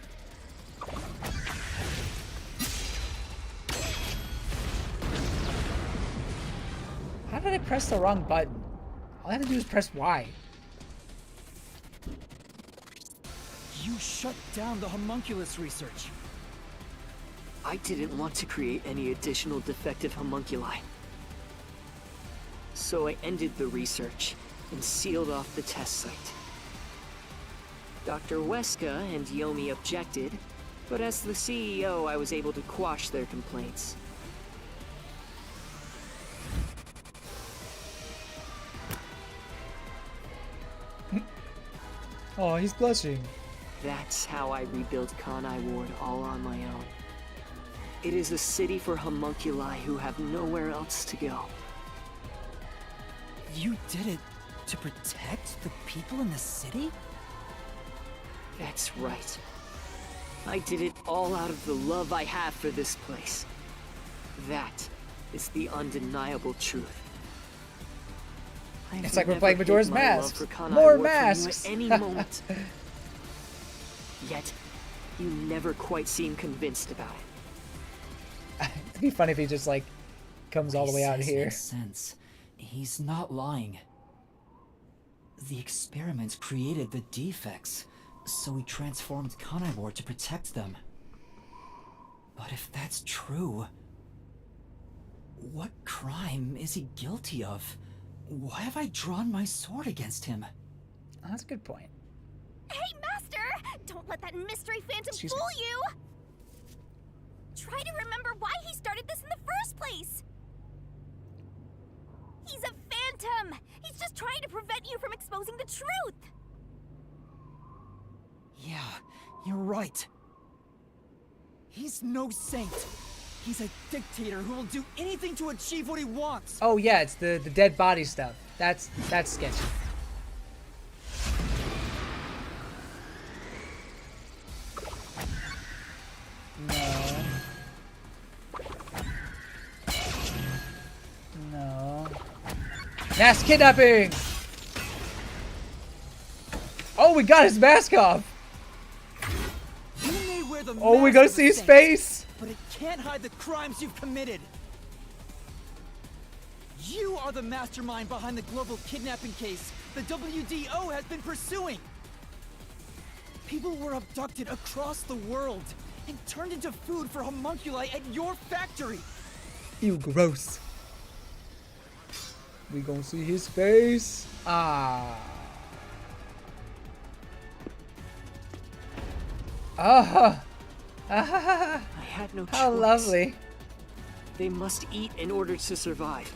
How did I press the wrong button? All I had to do was press Y. You shut down the homunculus research. I didn't want to create any additional defective homunculi. So I ended the research and sealed off the test site. Dr. Weska and Yomi objected, but as the CEO, I was able to quash their complaints. Oh, he's blushing. That's how I rebuilt Kanai Ward all on my own. It is a city for homunculi who have nowhere else to go. You did it to protect the people in the city? That's right. I did it all out of the love I have for this place. That is the undeniable truth. It's like we're playing Majora's Mask. More More masks. At any moment. Yet, you never quite seem convinced about it. It'd be funny if he just like comes all the way out here. Makes sense. He's not lying. The experiments created the defects, so we transformed Kanai Ward to protect them. But if that's true, what crime is he guilty of? Why have I drawn my sword against him? That's a good point. Hey, Master! Don't let that mystery phantom fool you! Try to remember why he started this in the first place! He's a phantom! He's just trying to prevent you from exposing the truth! Yeah, you're right. He's no saint. He's a dictator who will do anything to achieve what he wants. Oh yeah, it's the dead body stuff. That's sketchy. No. No. Mass kidnapping! Oh, we got his mask off! You may wear the Oh, we mask gotta of a see his saint, face! but it can't hide the crimes you've committed. You are the mastermind behind the global kidnapping case the WDO has been pursuing. People were abducted across the world and turned into food for homunculi at your factory. Ew, gross. We gonna see his face. Ah. Ah. Ah. I had no choice. How lovely. They must eat in order to survive.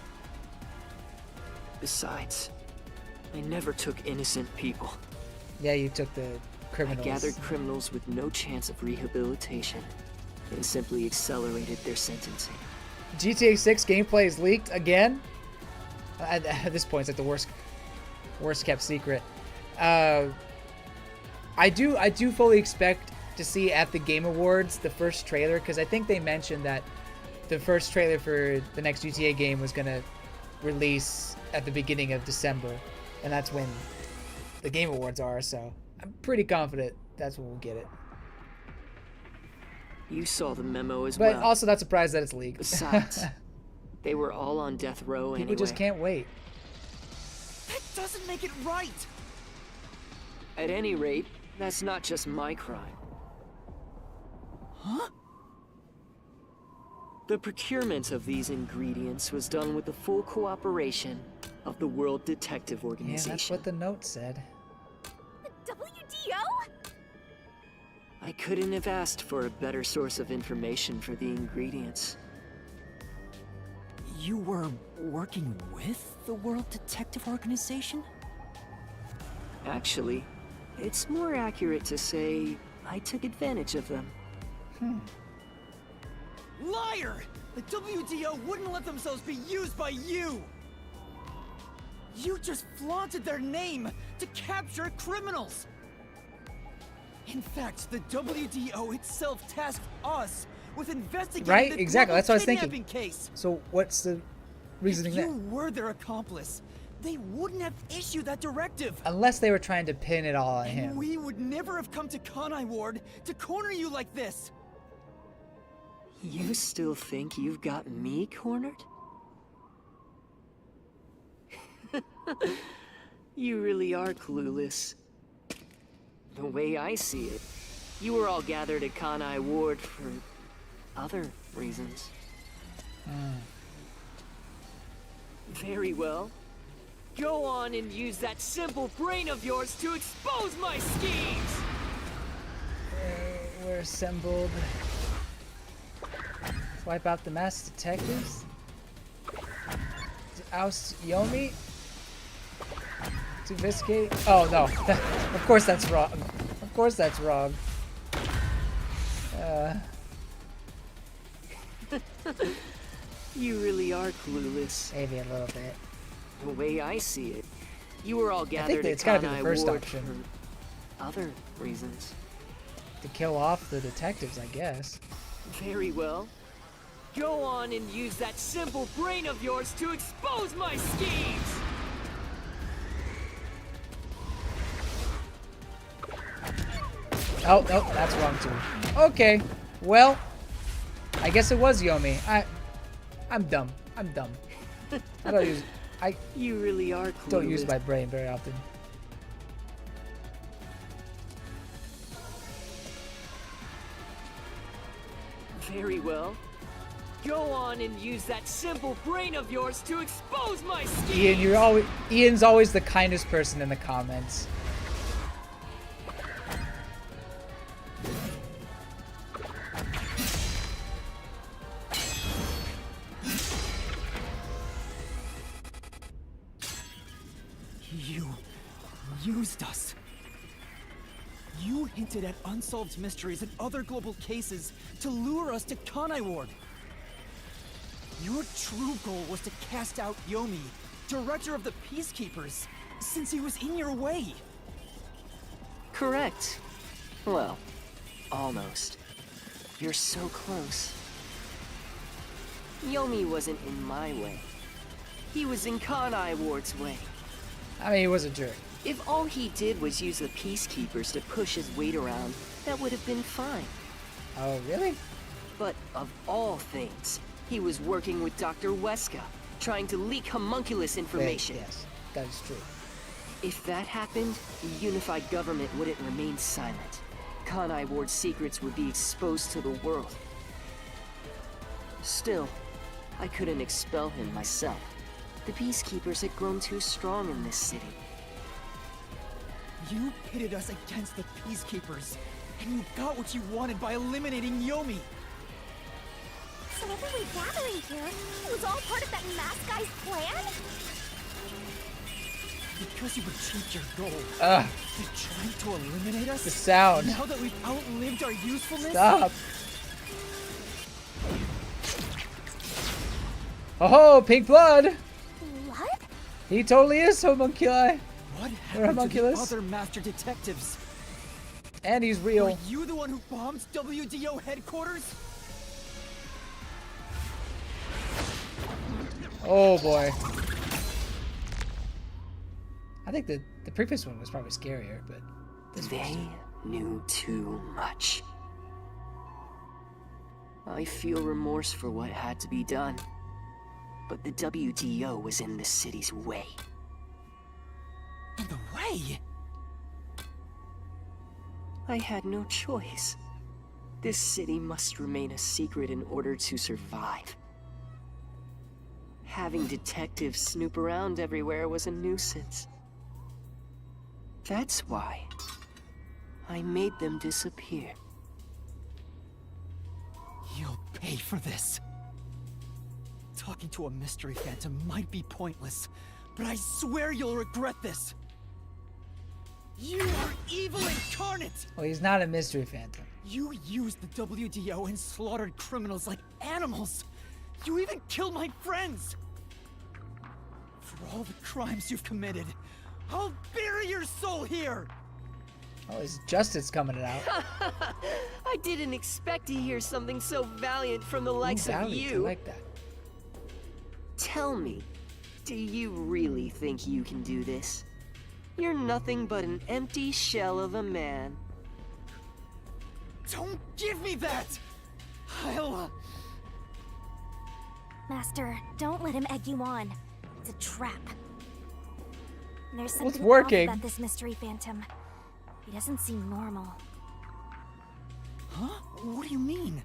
Besides, I never took innocent people. Yeah, you took the criminals. I gathered criminals with no chance of rehabilitation and simply accelerated their sentencing. GTA 6 gameplay is leaked again. At this point, it's like the worst kept secret. I do fully expect to see at the Game Awards the first trailer, because I think they mentioned that the first trailer for the next GTA game was gonna release at the beginning of December, and that's when the Game Awards are. So I'm pretty confident that's when we'll get it. You saw the memo as But well. also not surprised that it's leaked. Besides, they were all on death row anyway. People just can't wait. That doesn't make it right. At any rate, that's not just my crime. Huh? The procurement of these ingredients was done with the full cooperation of the World Detective Yeah, Organization. that's what the note said. The WDO? I couldn't have asked for a better source of information for the ingredients. You were working with the World Detective Organization? Actually, it's more accurate to say I took advantage of them. Liar! The WDO wouldn't let themselves be used by you! You just flaunted their name to capture criminals! In fact, the WDO itself tasked us with investigating Right? the Exactly. That's what I was kidnapping thinking. case. So what's the reasoning If there? you were their accomplice, they wouldn't have issued that directive. Unless they were trying to pin it all on And him. we would never have come to Kanai Ward to corner you like this. You still think you've got me cornered? You really are clueless. The way I see it, you were all gathered at Kanai Ward for other reasons. Very well. Go on and use that simple brain of yours to expose my schemes! We're assembled. Wipe out the masked detectives. To oust Yomi. To Viscate. Oh no. Of course that's wrong. Of course that's wrong. You really are clueless. Maybe a little bit. The way I see it, you were all I gathered think at it's gotta be the Kanai first Ward option. for other reasons. To kill off the detectives, I guess. Very well. Go on and use that simple brain of yours to expose my schemes! Oh, no, that's wrong too. Okay, well, I guess it was Yomi. I'm dumb. I'm dumb. You really are clueless. Don't use my brain very often. Very well. Go on and use that simple brain of yours to expose my schemes! Ian's always the kindest person in the comments. used us. You hinted at unsolved mysteries and other global cases to lure us to Kanai Ward. Your true goal was to cast out Yomi, director of the Peacekeepers, since he was in your way. Correct. Well, almost. You're so close. Yomi wasn't in my way. He was in Kanai Ward's way. I mean, he was a jerk. If all he did was use the Peacekeepers to push his weight around, that would have been fine. Oh, really? But of all things, he was working with Dr. Weska, trying to leak homunculus information. Yes, that is true. If that happened, the unified government wouldn't remain silent. Kanai Ward's secrets would be exposed to the world. Still, I couldn't expel him myself. The Peacekeepers had grown too strong in this city. You pitted us against the Peacekeepers, and you got what you wanted by eliminating Yomi. So every gathering here, it was all part of that masked guy's plan? Because you achieved your goal. Ugh. You're trying to eliminate us? The sound. Now that we've outlived our usefulness? Stop. Oh, pink blood. What? He totally is homunculi. What Or happened to the homunculus. other master detectives? And he's real. Were you the one who bombed WDO headquarters? Oh boy. I think the previous one was probably scarier, but this They knew too much. I feel remorse for what had to be done, but the WDO was in the city's way. In the way? I had no choice. This city must remain a secret in order to survive. Having detectives snoop around everywhere was a nuisance. That's why I made them disappear. You'll pay for this. Talking to a mystery phantom might be pointless, but I swear you'll regret this. You are evil incarnate! Well, he's not a mystery phantom. You used the WDO and slaughtered criminals like animals. You even killed my friends. For all the crimes you've committed, I'll bury your soul here! Oh, his justice coming out. I didn't expect to hear something so valiant from the likes of Valiant, I you. like that. Tell me, do you really think you can do this? You're nothing but an empty shell of a man. Don't give me that! I'll... Master, don't let him egg you on. It's a trap. There's Well, it's something working. off about this mystery phantom. He doesn't seem normal. Huh? What do you mean?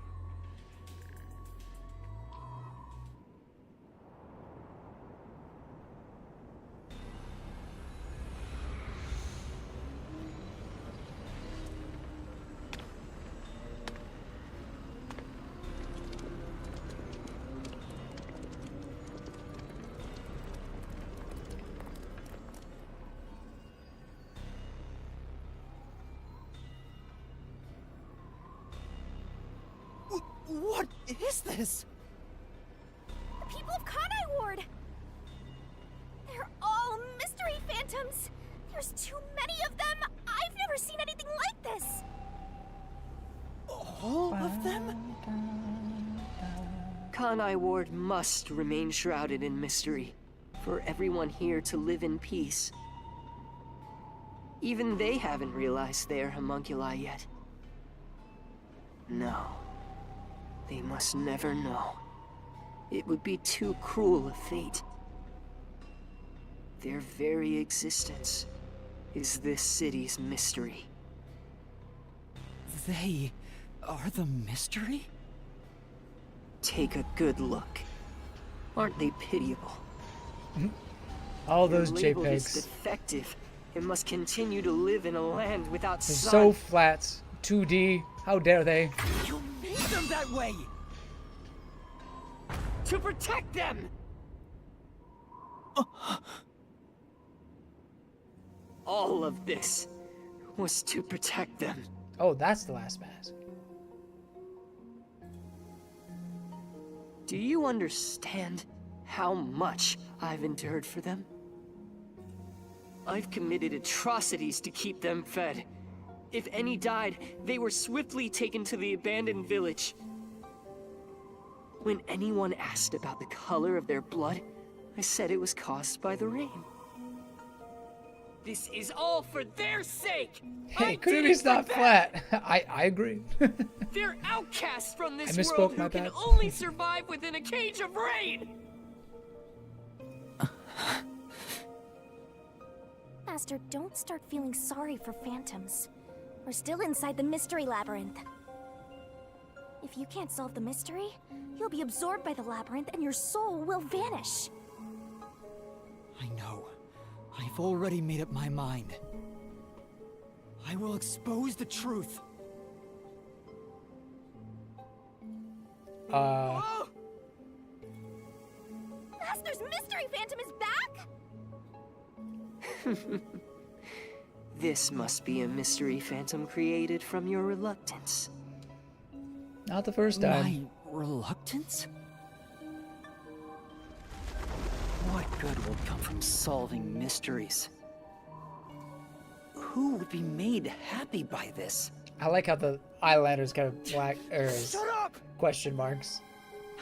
What is this? The people of Kanai Ward! They're all mystery phantoms! There's too many of them! I've never seen anything like this! All of them? Kanai Ward must remain shrouded in mystery, for everyone here to live in peace. Even they haven't realized they are homunculi yet. No. They must never know. It would be too cruel a fate. Their very existence is this city's mystery. They are the mystery? Take a good look. Aren't they pitiable? All those They're labeled as JPEGs. defective and must continue to live in a land without They're sun. so flats. 2D. How dare they? You made them that way! To protect them! all of this was to protect them. Oh, that's the last mask. Do you understand how much I've endured for them? I've committed atrocities to keep them fed. If any died, they were swiftly taken to the abandoned village. When anyone asked about the color of their blood, I said it was caused by the rain. This is all for their sake! Hey, Kurumi's not flat. I agree. They're outcasts from this I misspoke, world my who can bad. only survive within a cage of rain! Master, don't start feeling sorry for phantoms. We're still inside the mystery labyrinth. If you can't solve the mystery, you'll be absorbed by the labyrinth and your soul will vanish. I know. I've already made up my mind. I will expose the truth. Master's mystery phantom is back? This must be a mystery phantom created from your reluctance. Not the first time. My reluctance? What good will come from solving mysteries? Who would be made happy by this? I like how the eyeliners kind of black Shut up! question marks.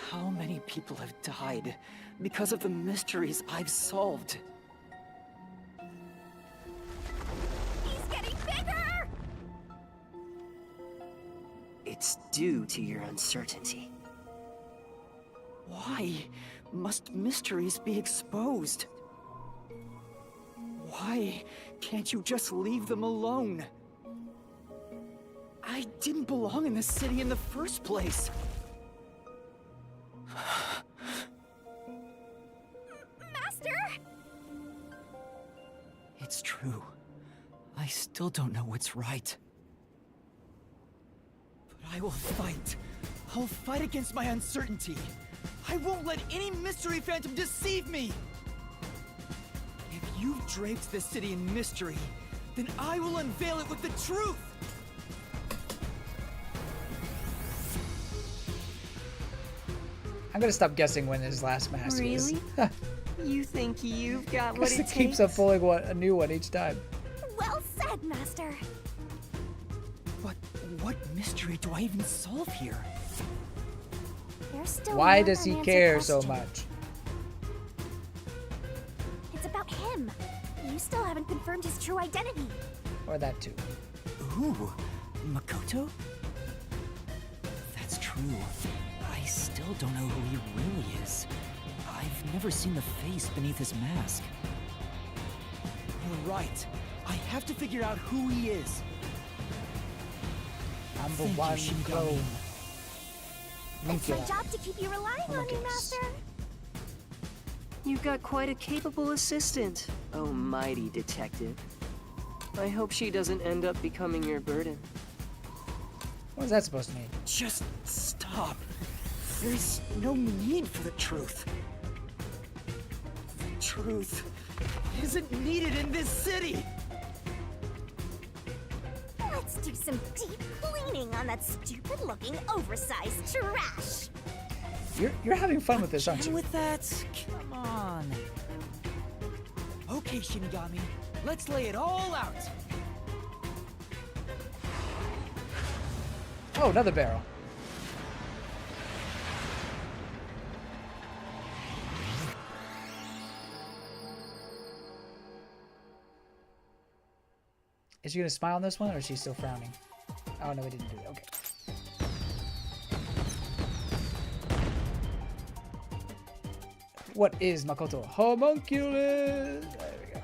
How many people have died because of the mysteries I've solved? He's getting bigger! It's due to your uncertainty. Why must mysteries be exposed? Why can't you just leave them alone? I didn't belong in this city in the first place. Master! It's true. I still don't know what's right. But I will fight. I'll fight against my uncertainty. I won't let any mystery phantom deceive me! If you've draped this city in mystery, then I will unveil it with the truth! I'm gonna stop guessing when his last mask is. Really? You think you've got what Because it it keeps takes? up pulling a new one each time. Well said, Master. But what mystery do I even solve here? There's still Why one does he unanswered care so question. much? It's about him. You still haven't confirmed his true identity. Or that too. Ooh, Makoto? That's true. I still don't know who he really is. I've never seen the face beneath his mask. You're right. I have to figure out who he is. I'm the Thank you, one Shinigami. clone. It's my Nuclear. job to keep you relying on me, Homunculus. Master. You've got quite a capable assistant, oh mighty detective. I hope she doesn't end up becoming your burden. What is that supposed to mean? Just stop. There's no need for the truth. The truth isn't needed in this city. Let's do some deep cleaning on that stupid-looking, oversized trash. You're having fun with this, aren't And you? with that, come on. Okay, Shinigami, let's lay it all out. Oh, another barrel. Is she gonna smile on this one, or is she still frowning? Oh no, we didn't do it. Okay. What is Makoto? Homunculus! There we go.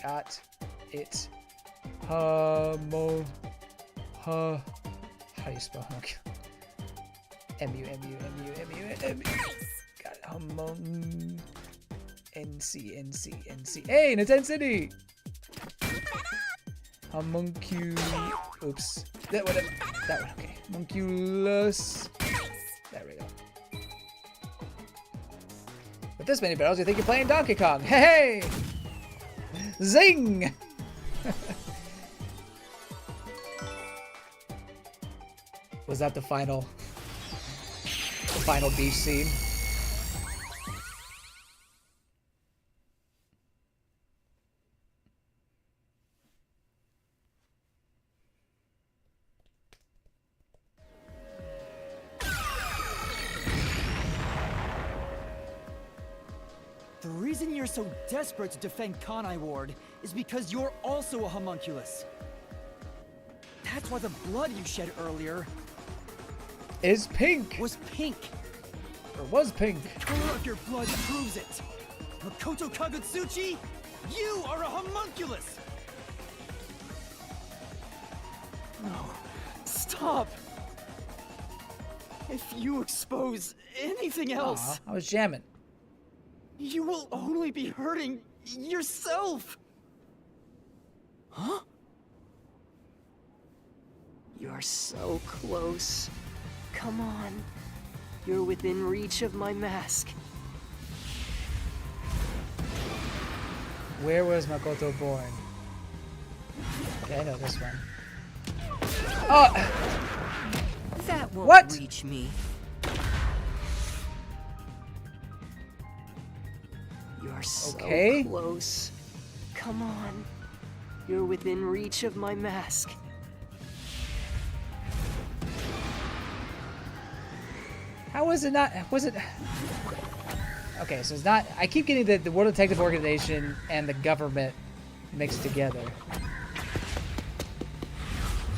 Got it. How do you spell homunculus? M-U-M-U-M-U-M-U-M-U. Got it. N-C. Hey, Intensity! Homunculus. Oops. That one, okay. Homunculus. There we go. With this many barrels, you think you're playing Donkey Kong. Hey! Zing! Was that the final beach scene? The reason you're so desperate to defend Kanai Ward is because you're also a homunculus. That's why the blood you shed earlier is pink. Was pink. Or was pink. The color of your blood proves it. Makoto Kagutsuchi, you are a homunculus. No, stop. If you expose anything else, I was jamming. You will only be hurting yourself. Huh? You're so close. Come on. You're within reach of my mask. Where was Makoto born? Okay, I know this one. Oh! That won't What? reach me. You're so close. Come on. You're within reach of my mask. How was it not? Was it? Okay, so it's not. I keep getting the World Detective Organization and the government mixed together.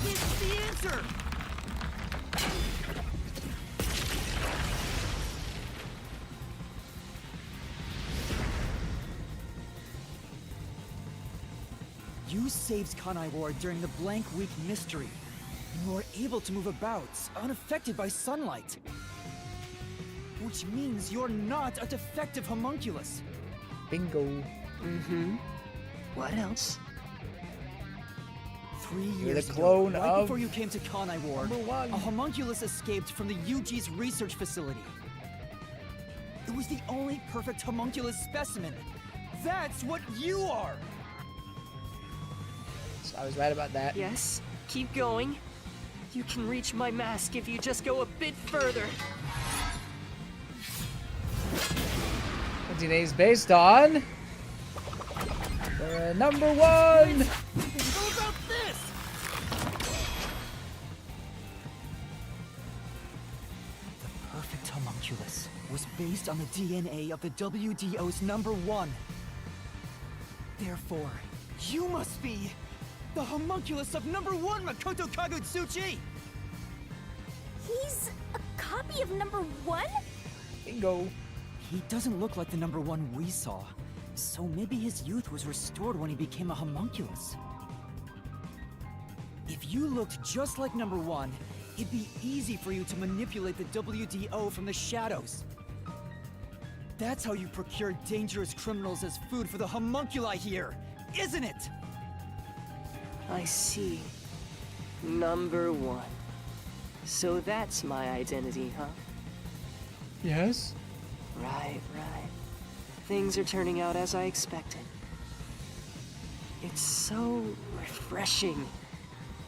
It's the answer. You saved Kanai Ward during the Blank Week mystery. You were able to move about, unaffected by sunlight. Which means you're not a defective homunculus. Bingo. Mm-hmm. What else? 3 You're years the ago, clone right of before you came to Kanai Ward, a homunculus escaped from the UG's research facility. It was the only perfect homunculus specimen. That's what you are! So I was right about that. Yes, keep going. You can reach my mask if you just go a bit further. What DNA is based on? The number one! How about this? The perfect homunculus was based on the DNA of the WDO's number one. Therefore, you must be the homunculus of number one, Makoto Kagutsuchi! He's a copy of number one? Bingo. He doesn't look like the number one we saw, so maybe his youth was restored when he became a homunculus. If you looked just like number one, it'd be easy for you to manipulate the WDO from the shadows. That's how you procure dangerous criminals as food for the homunculi here, isn't it? I see. Number one. So that's my identity, huh? Yes? Right. Things are turning out as I expected. It's so refreshing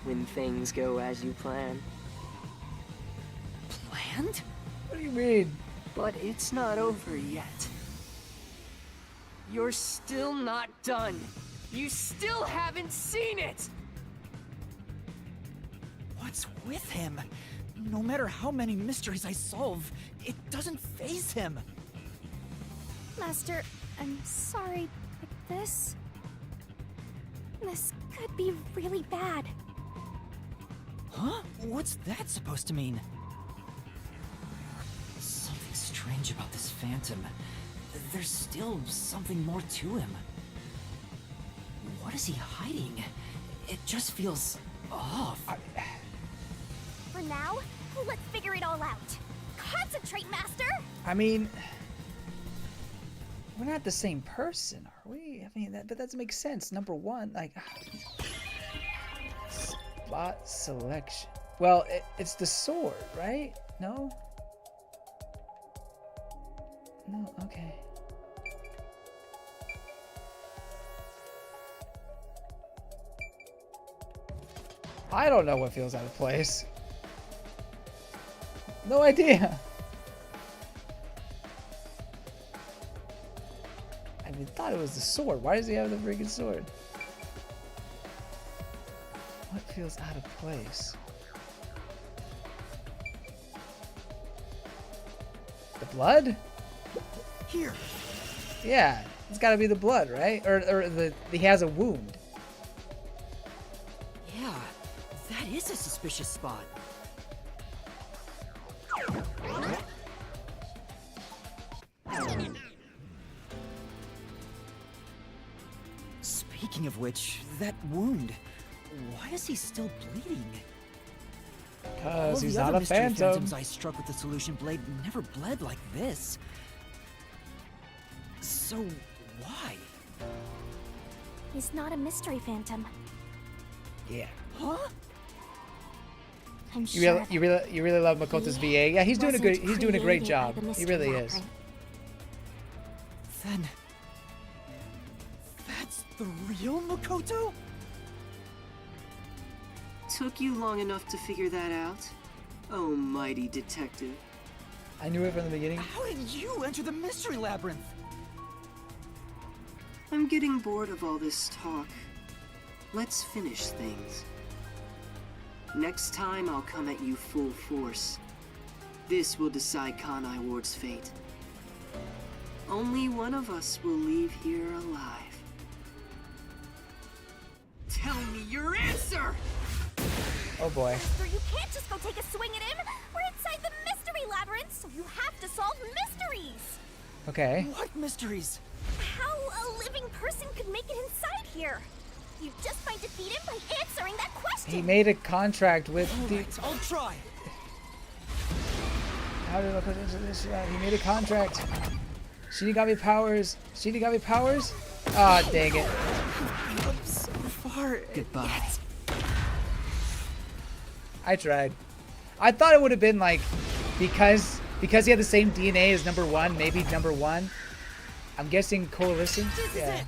when things go as you plan. Planned? What do you mean? But it's not over yet. You're still not done. You still haven't seen it! What's with him? No matter how many mysteries I solve, it doesn't faze him. Master, I'm sorry, but this could be really bad. Huh? What's that supposed to mean? Something strange about this phantom. There's still something more to him. What is he hiding? It just feels off. For now, let's figure it all out. Concentrate, Master! I mean, we're not the same person, are we? I mean, but that doesn't make sense. Number one, like, spot selection. Well, it's the sword, right? No? No, okay. I don't know what feels out of place. No idea. I mean, thought it was the sword. Why does he have the freaking sword? What feels out of place? The blood? Here. Yeah, it's got to be the blood, right? Or he has a wound. Yeah, that is a suspicious spot. Speaking of which, that wound, why is he still bleeding? Because he's the not other a mystery phantom. phantoms I struck with the solution blade never bled like this. So why? He's not a mystery phantom. Yeah. Huh? I'm You sure. you really love Makoto's VA. Yeah, he's doing a wasn't great created job. by the He mystery really is. labyrinth. Then... that's the real Makoto? Took you long enough to figure that out? Oh, mighty detective. I knew it from the beginning. How did you enter the mystery labyrinth? I'm getting bored of all this talk. Let's finish things. Next time I'll come at you full force. This will decide Kanai Ward's fate. Only one of us will leave here alive. Tell me your answer! Oh boy. Master, you can't just go take a swing at him! We're inside the mystery labyrinth, so you have to solve mysteries! Okay. What mysteries? How a living person could make it inside here? You just might defeat him by answering that question! He made a contract with the... Alright, I'll try. How did Makoto enter this? He made a contract. Shinigami powers. Shinigami powers? Ah, dang it. I'm so far. Goodbye. Yet. I tried. I thought it would have been like, because he had the same DNA as number one, maybe number one. I'm guessing coalescence. Yeah.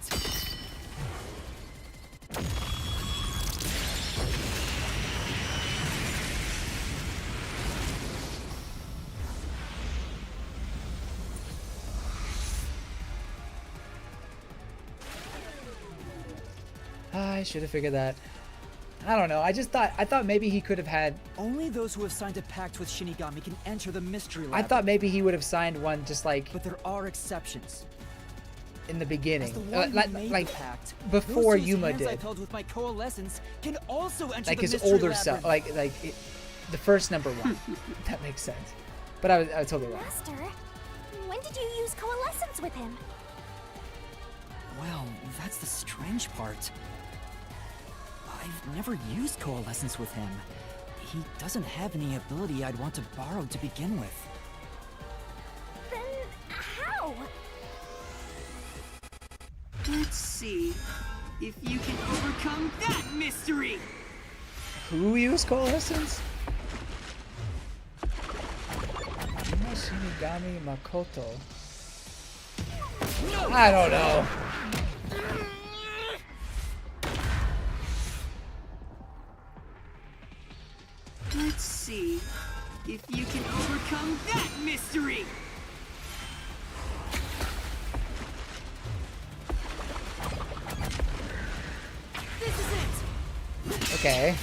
I should have figured that. I don't know. I thought maybe he could have had. Only those who have signed a pact with Shinigami can enter the mystery lab. I thought maybe he would have signed one just like. But there are exceptions. In the beginning, As the one who made like the pact, before those whose Yuma hands did. I've held with my coalescence can also enter Like the his mystery older labyrinth. self, the first number one. That makes sense. But I was totally wrong. Master, when did you use coalescence with him? Well, that's the strange part. I've never used coalescence with him. He doesn't have any ability I'd want to borrow to begin with. Then how? Let's see if you can overcome that mystery! Who used coalescence? Yuma Shinigami Makoto. I don't know. Let's see if you can overcome that mystery! This is it! Okay.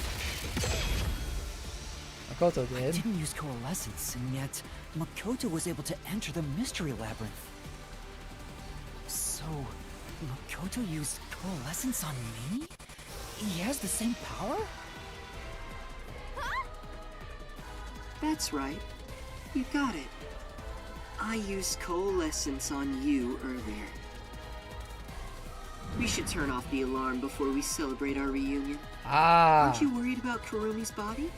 Makoto I did. didn't use coalescence, and yet Makoto was able to enter the mystery labyrinth. So, Makoto used coalescence on me? He has the same power? That's right. You got it. I used coalescence on you earlier. We should turn off the alarm before we celebrate our reunion. Ah. Aren't you worried about Kurumi's body?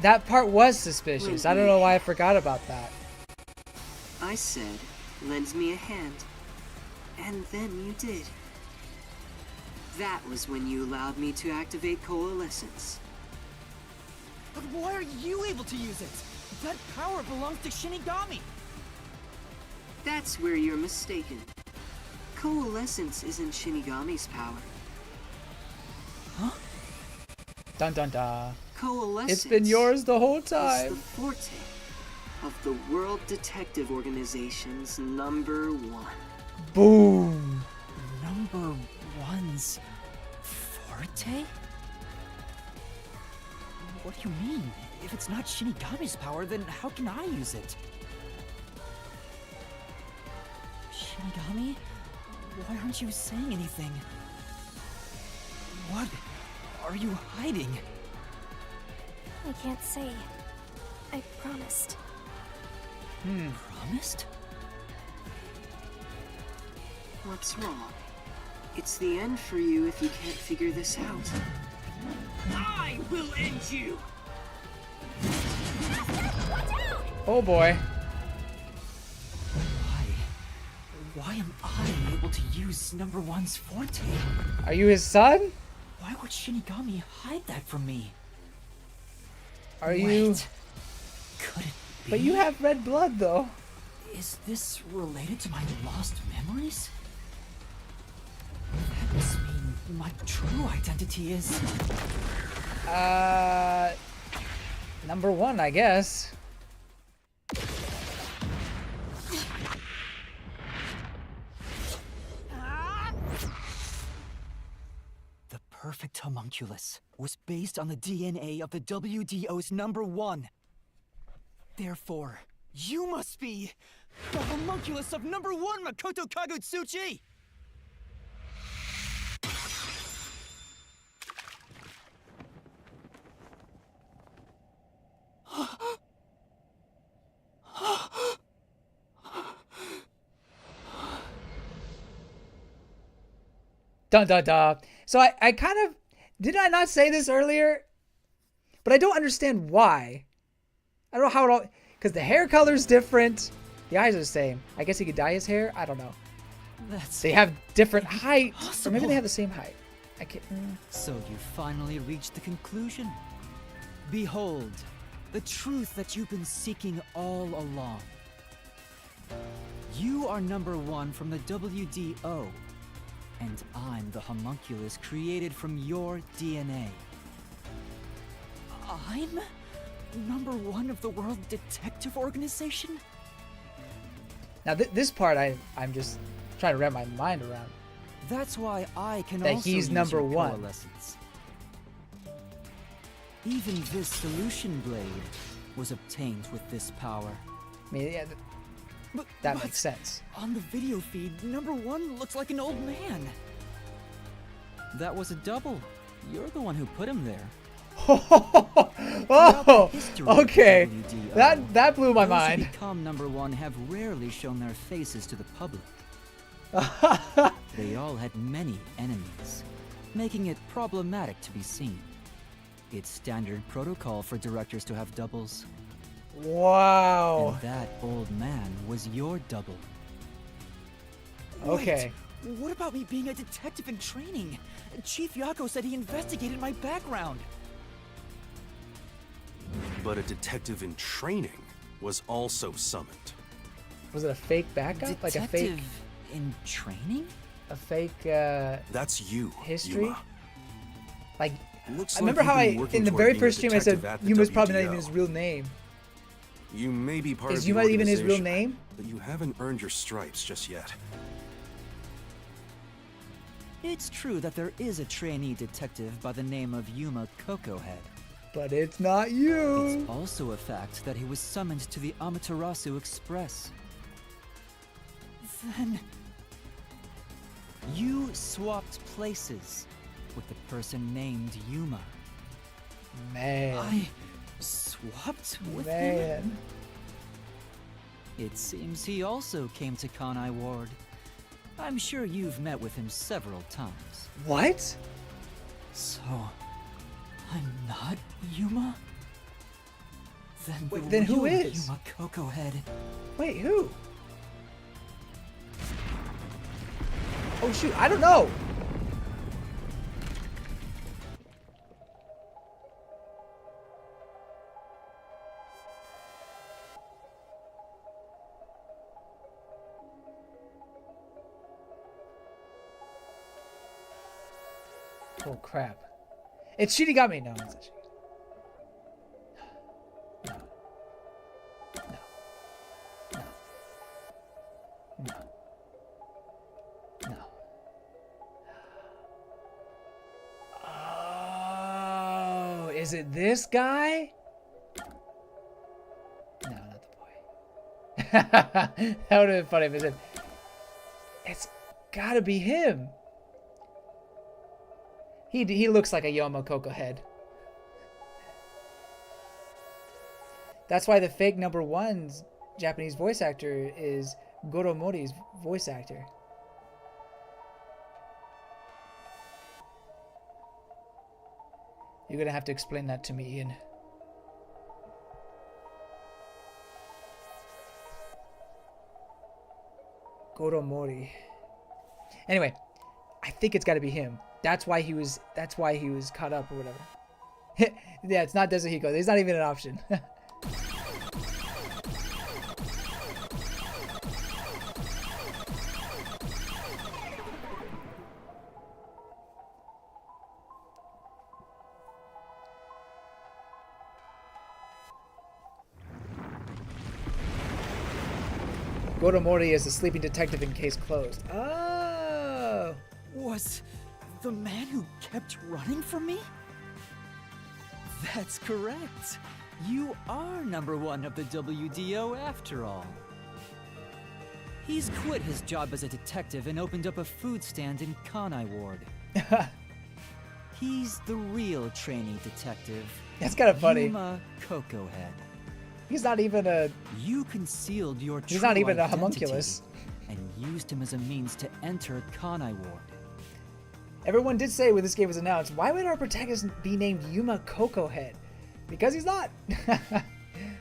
That part was suspicious. I don't know why I forgot about that. I said, lend me a hand. And then you did. That was when you allowed me to activate coalescence. But why are you able to use it? That power belongs to Shinigami! That's where you're mistaken. Coalescence isn't Shinigami's power. Huh? Dun dun dun. Coalescence. It's been yours the whole Is time. the forte of the World Detective Organization's #1. Boom. Number one's forte? What do you mean? If it's not Shinigami's power, then how can I use it? Shinigami? Why aren't you saying anything? What are you hiding? I can't say. I promised. Promised? What's wrong? It's the end for you if you can't figure this out. I will end you! Oh boy. Why am I able to use number one's forte? Are you his son? Why would Shinigami hide that from me? Are you? Could it be? But you have red blood though. Is this related to my lost memories? That must mean my true identity is... Number one, I guess. The perfect homunculus was based on the DNA of the WDO's #1. Therefore, you must be the homunculus of #1 Makoto Kagutsuchi! Dun dun dun. So I kind of, did I not say this earlier? But I don't understand why. I don't know how it all, because the hair color's different. The eyes are the same. I guess he could dye his hair. I don't know. They have different height, or maybe they have the same height. I can't. So you finally reached the conclusion. Behold, the truth that you've been seeking all along. You are #1 from the WDO, and I'm the homunculus created from your DNA. I'm #1 of the World Detective Organization? Now this part I'm just trying to wrap my mind around. That's why I can that also he's use number your one. coalescence. Even this solution blade was obtained with this power. I mean, yeah, that makes sense. On the video feed, #1 looks like an old man. That was a double. You're the one who put him there. Oh, okay. That blew my Those mind. who become #1 have rarely shown their faces to the public. They all had many enemies, making it problematic to be seen. It's standard protocol for directors to have doubles. Wow. And that old man was your double. Okay. Wait, what about me being a detective in training? Chief Yako said he investigated my background. But a detective in training was also summoned. Was it a fake backup? Like a fake in training? A fake That's you, history? Yuma. Like Looks I remember like how you've been working in the toward very being a first stream I said detective at the Yuma's probably not WDO. even his real name. You may be part Is of the Yuma even his real organization, name? but you haven't earned your stripes just yet. It's true that there is a trainee detective by the name of Yuma Cocohead. But it's not you. It's also a fact that he was summoned to the Amaterasu Express. Then... you swapped places with the person named Yuma. Man. I swapped with him? Man. It seems he also came to Kanai Ward. I'm sure you've met with him several times. What? So, I'm not Yuma? Then, wait, then who is? Yuma Cocohead. Wait, who? Oh shoot, I don't know. Oh crap. It's Shinigami. No, it's not Shinigami. No. No. Oh, is it this guy? No, not the boy. That would have been funny if it said, it's gotta be him. He looks like a Yoma head. That's why the fake #1's Japanese voice actor is Goro Mori's voice actor. You're gonna have to explain that to me, Ian. Goro Mori. Anyway, I think it's got to be him. That's why he was caught up or whatever. Yeah, it's not Desuhiko. There's not even an option. Goro Mori is a sleeping detective in case closed. Oh! Was the man who kept running from me? That's correct. You are #1 of the WDO after all. He's quit his job as a detective and opened up a food stand in Kanai Ward. He's the real trainee detective. That's kind of funny. Yuma Coco Head. He's not even a... You concealed your He's true not even a identity homunculus. and used him as a means to enter Kanai Ward. Everyone did say when this game was announced, why would our protagonist be named Yuma Coco Head? Because he's not.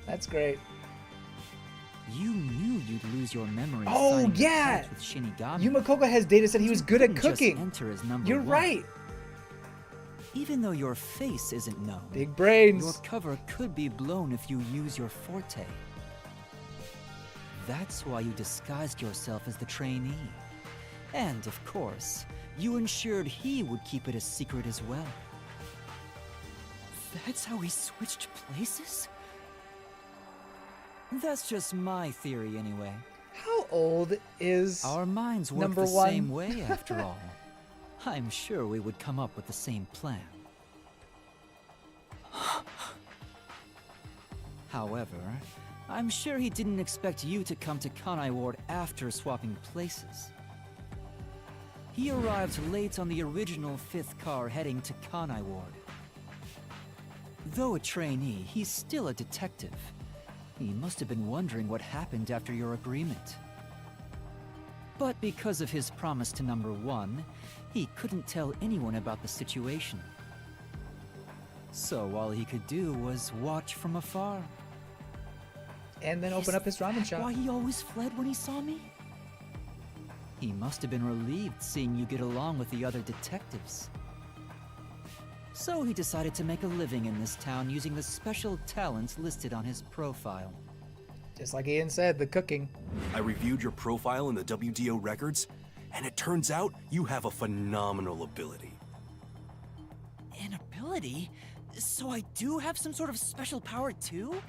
That's great. You knew you'd lose your memory. Oh, signing the yeah! pact with Shinigami. Yuma Coco Head's data said he was good at couldn't just cooking. enter as You're #1. right. Even though your face isn't known, Big brains. your cover could be blown if you use your forte. That's why you disguised yourself as the trainee. And, of course, you ensured he would keep it a secret as well. That's how we switched places? That's just my theory, anyway. How old is Our minds work the #1? same way, after all. I'm sure we would come up with the same plan. However, I'm sure he didn't expect you to come to Kanai Ward after swapping places. He arrived late on the original 5th car heading to Kanai Ward. Though a trainee, he's still a detective. He must have been wondering what happened after your agreement. But because of his promise to #1, he couldn't tell anyone about the situation. So all he could do was watch from afar. And then open up his ramen shop. Why he always fled when he saw me? He must have been relieved seeing you get along with the other detectives. So he decided to make a living in this town using the special talents listed on his profile. Just like Ian said, the cooking. I reviewed your profile in the WDO records, and it turns out you have a phenomenal ability. An ability? So I do have some sort of special power too?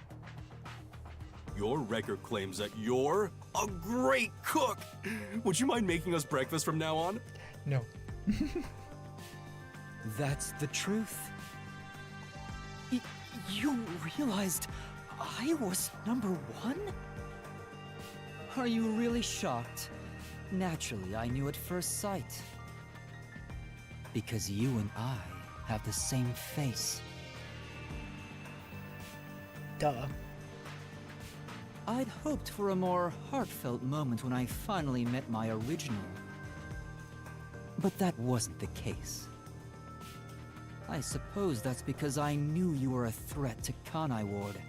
Your record claims that you're a great cook. Would you mind making us breakfast from now on? No. That's the truth. You realized I was #1? Are you really shocked? Naturally, I knew at first sight. Because you and I have the same face. Duh. I'd hoped for a more heartfelt moment when I finally met my original. But that wasn't the case. I suppose that's because I knew you were a threat to Kanai Ward.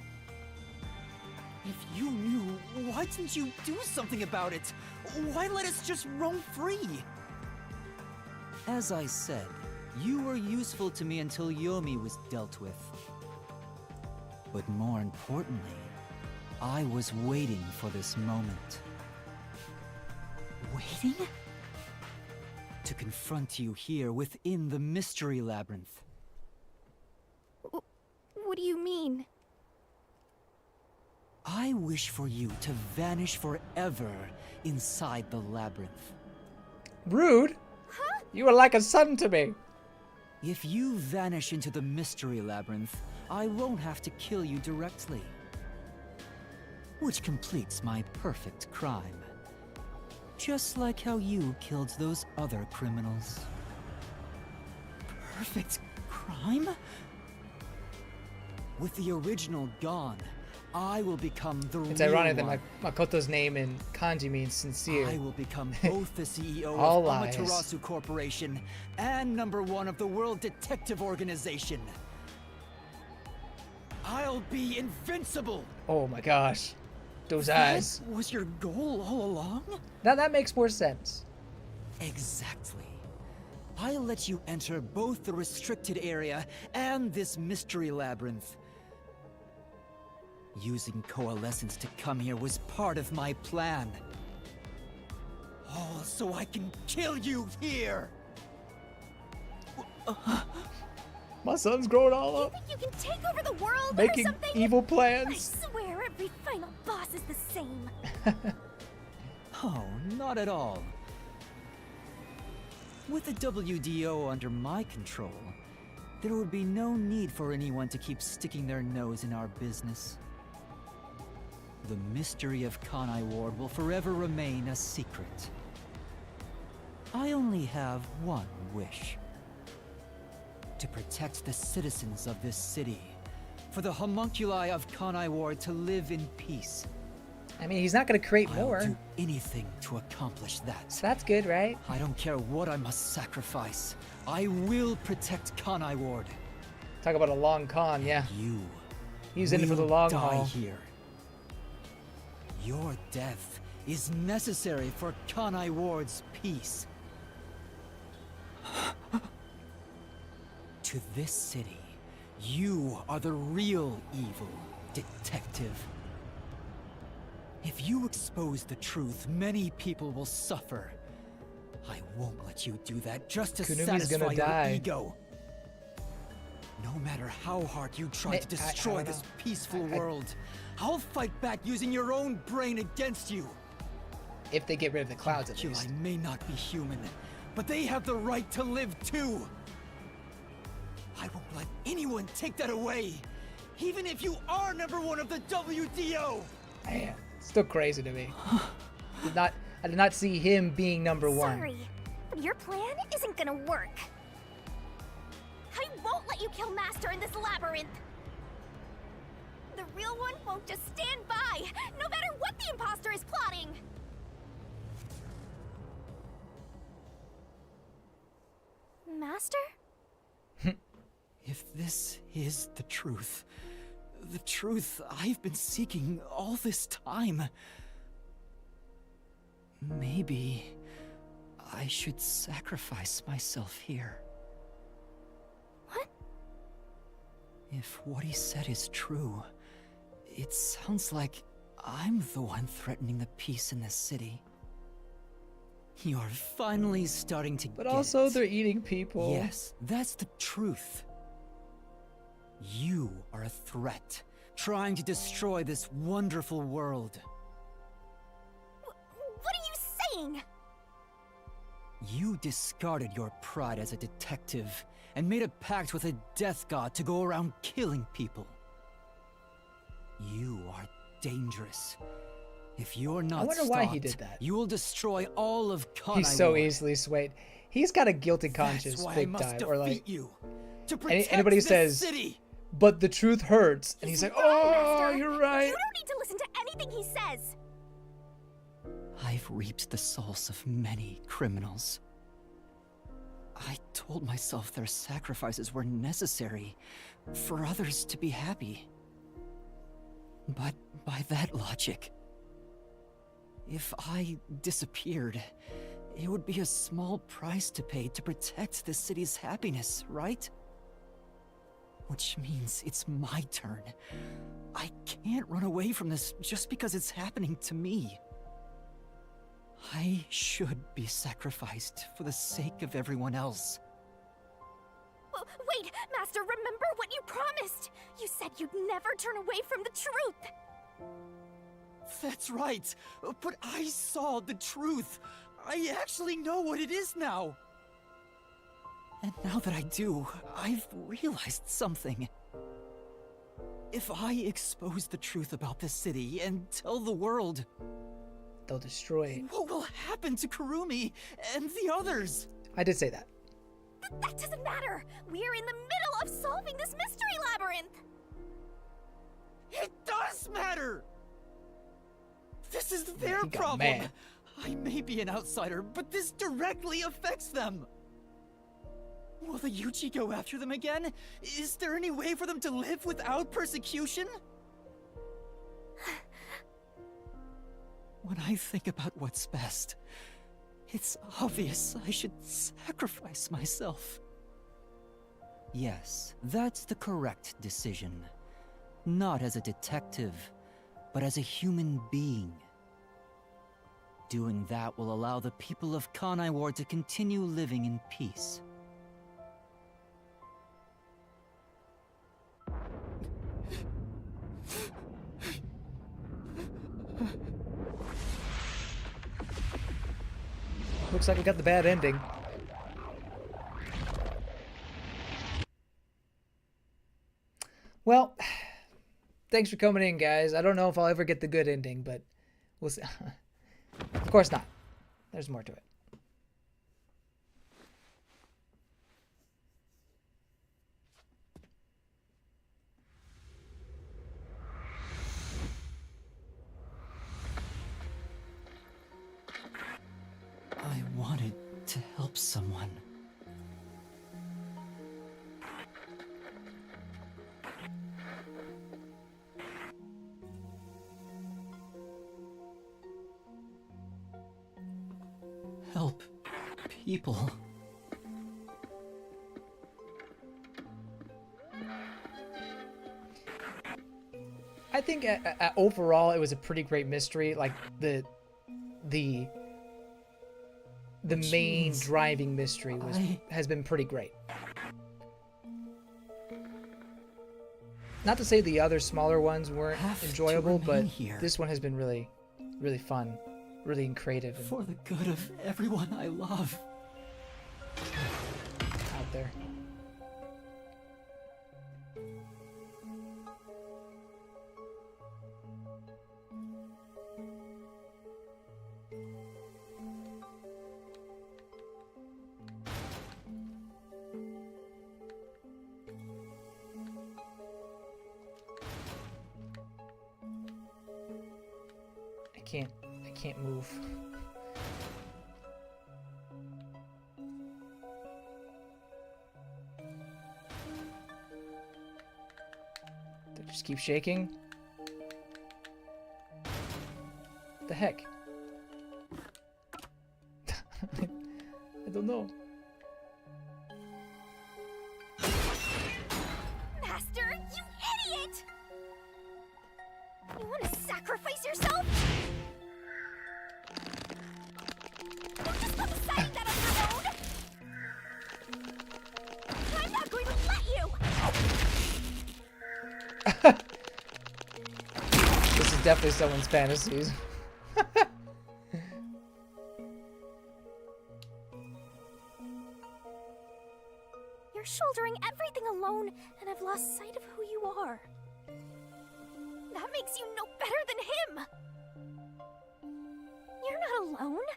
If you knew, why didn't you do something about it? Why let us just roam free? As I said, you were useful to me until Yomi was dealt with. But more importantly, I was waiting for this moment. Waiting? To confront you here within the Mystery Labyrinth. What do you mean? I wish for you to vanish forever inside the labyrinth. Rude? Huh? You are like a son to me. If you vanish into the mystery labyrinth, I won't have to kill you directly. Which completes my perfect crime. Just like how you killed those other criminals. Perfect crime? With the original gone, I will become the real one. It's ironic that Makoto's name in kanji means sincere. I will become both the CEO All of lies. Amaterasu Corporation and #1 of the World Detective Organization. I'll be invincible! Oh my gosh. Those eyes. That was your goal all along? Now that makes more sense. Exactly. I'll let you enter both the restricted area and this mystery labyrinth. Using coalescence to come here was part of my plan. All so I can kill you here! My son's growing all You up, think you can take over the world or making something? evil I plans. swear every final boss is the same. Oh, not at all. With the WDO under my control, there would be no need for anyone to keep sticking their nose in our business. The mystery of Kanai Ward will forever remain a secret. I only have one wish. To protect the citizens of this city. For the homunculi of Kanai Ward to live in peace. I mean, he's not going to create more. I'll do anything to accomplish that. So that's good, right? I don't care what I must sacrifice. I will protect Kanai Ward. Talk about a long con, yeah. You. He's in it for the long haul. Here. Your death is necessary for Kanai Ward's peace. To this city, you are the real evil, detective. If you expose the truth, many people will suffer. I won't let you do that just to Kunumi's satisfy gonna your die. ego. No matter how hard you try to destroy don't this know. peaceful world, I'll fight back using your own brain against you. If they get rid of the clouds, at Homunculi least. may not be human, but they have the right to live too. I won't let anyone take that away, even if you are #1 of the WDO. Man, still crazy to me. I did not see him being #1. Sorry, but your plan isn't gonna work. I won't let you kill Master in this labyrinth. The real one won't just stand by, no matter what the imposter is plotting. Master? If this is the truth I've been seeking all this time, maybe I should sacrifice myself here. What? If what he said is true, it sounds like I'm the one threatening the peace in this city. You're finally starting to But get also, it. they're eating people. Yes, that's the truth. You are a threat, trying to destroy this wonderful world. What are you saying? You discarded your pride as a detective and made a pact with a death god to go around killing people. You are dangerous. If you're not I wonder stopped, why he did that. you will destroy all of Kanai He's so Ward. easily swayed. He's got a guilty That's conscience, why I big must time. defeat Or like, you. To protect anybody this says, city. but the truth hurts, and he's like, oh, Master. you're right. You don't need to listen to anything he says. I've reaped the souls of many criminals. I told myself their sacrifices were necessary for others to be happy. But by that logic, if I disappeared, it would be a small price to pay to protect the city's happiness, right? Which means it's my turn. I can't run away from this just because it's happening to me. I should be sacrificed for the sake of everyone else. Wait, Master, remember what you promised! You said you'd never turn away from the truth! That's right! But I saw the truth! I actually know what it is now! And now that I do, I've realized something. If I expose the truth about this city and tell the world, they'll destroy it. What will happen to Kurumi and the others? I did say that. That doesn't matter! We're in the middle of solving this mystery labyrinth! It does matter! This is their got problem! mad. I may be an outsider, but this directly affects them! Will the Yuji go after them again? Is there any way for them to live without persecution? When I think about what's best, it's obvious I should sacrifice myself. Yes, that's the correct decision. Not as a detective, but as a human being. Doing that will allow the people of Kanai Ward to continue living in peace. Looks like we got the bad ending. Well, thanks for coming in, guys. I don't know if I'll ever get the good ending, but we'll see. Of course not. There's more to it. I wanted to help someone. Help people. I think overall it was a pretty great mystery. Like the main driving mystery has been pretty great. Not to say the other smaller ones weren't enjoyable, but this one has been really, really fun, really creative. And For the good of everyone I love. out there. I can't move. They just keep shaking. What the heck? I don't know. Master, you idiot! You want to sacrifice yourself? Don't just go deciding that on your own! I'm not going to let you! This is definitely someone's fantasies. You're shouldering everything alone, and I've lost sight of who you are. That makes you no better than him! You're not alone.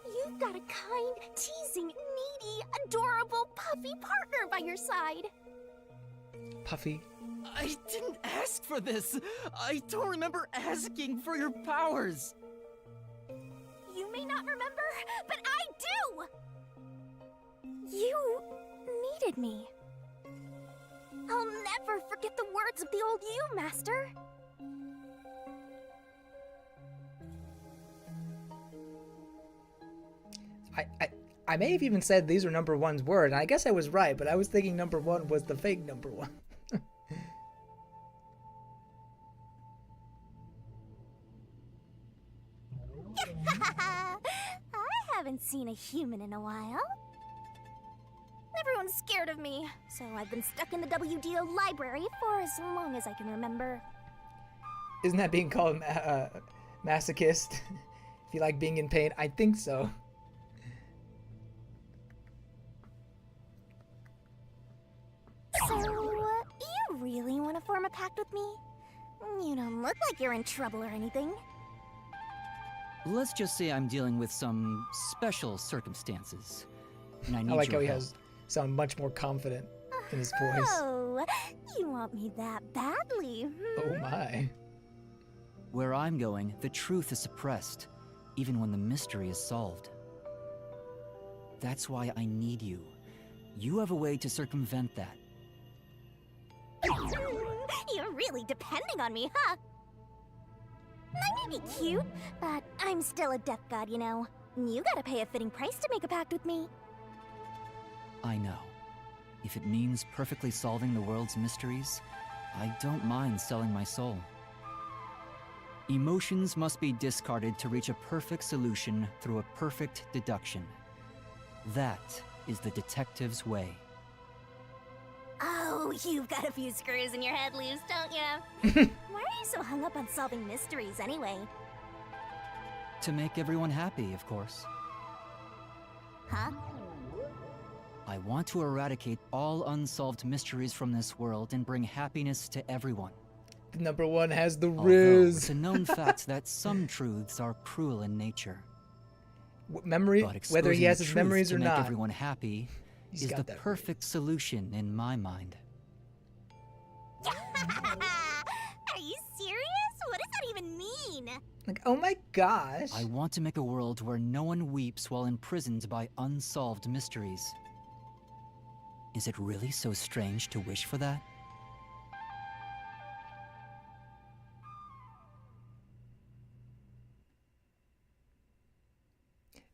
You've got a kind, teasing, needy, adorable, puffy partner by your side. Puffy. I didn't ask for this! I don't remember asking for your powers! You may not remember, but I do! You needed me. I'll never forget the words of the old you, Master. I may have even said these are number one's word, and I guess I was right, but I was thinking number one was the fake number one. I haven't seen a human in a while. Everyone's scared of me, so I've been stuck in the WDO library for as long as I can remember. Isn't that being called masochist? If you like being in pain, I think so. So, you really want to form a pact with me? You don't look like you're in trouble or anything. Let's just say I'm dealing with some special circumstances. And I need I like your how he help. has sound much more confident in his voice. Oh, you want me that badly? Oh my. Where I'm going, the truth is suppressed, even when the mystery is solved. That's why I need you. You have a way to circumvent that. You're really depending on me, huh? I may be cute, but I'm still a death god, you know. You gotta pay a fitting price to make a pact with me. I know. If it means perfectly solving the world's mysteries, I don't mind selling my soul. Emotions must be discarded to reach a perfect solution through a perfect deduction. That is the detective's way. Oh, you've got a few screws in your head loose, don't you? Why are you so hung up on solving mysteries anyway? To make everyone happy, of course. Huh? I want to eradicate all unsolved mysteries from this world and bring happiness to everyone. The number one has the Although riz. it's a known fact that some truths are cruel in nature. Memory, But whether he exposing has the his truth memories to or make not. everyone happy He's is got the that perfect solution in my mind. Are you serious? What does that even mean? Like, oh my gosh. I want to make a world where no one weeps while imprisoned by unsolved mysteries. Is it really so strange to wish for that?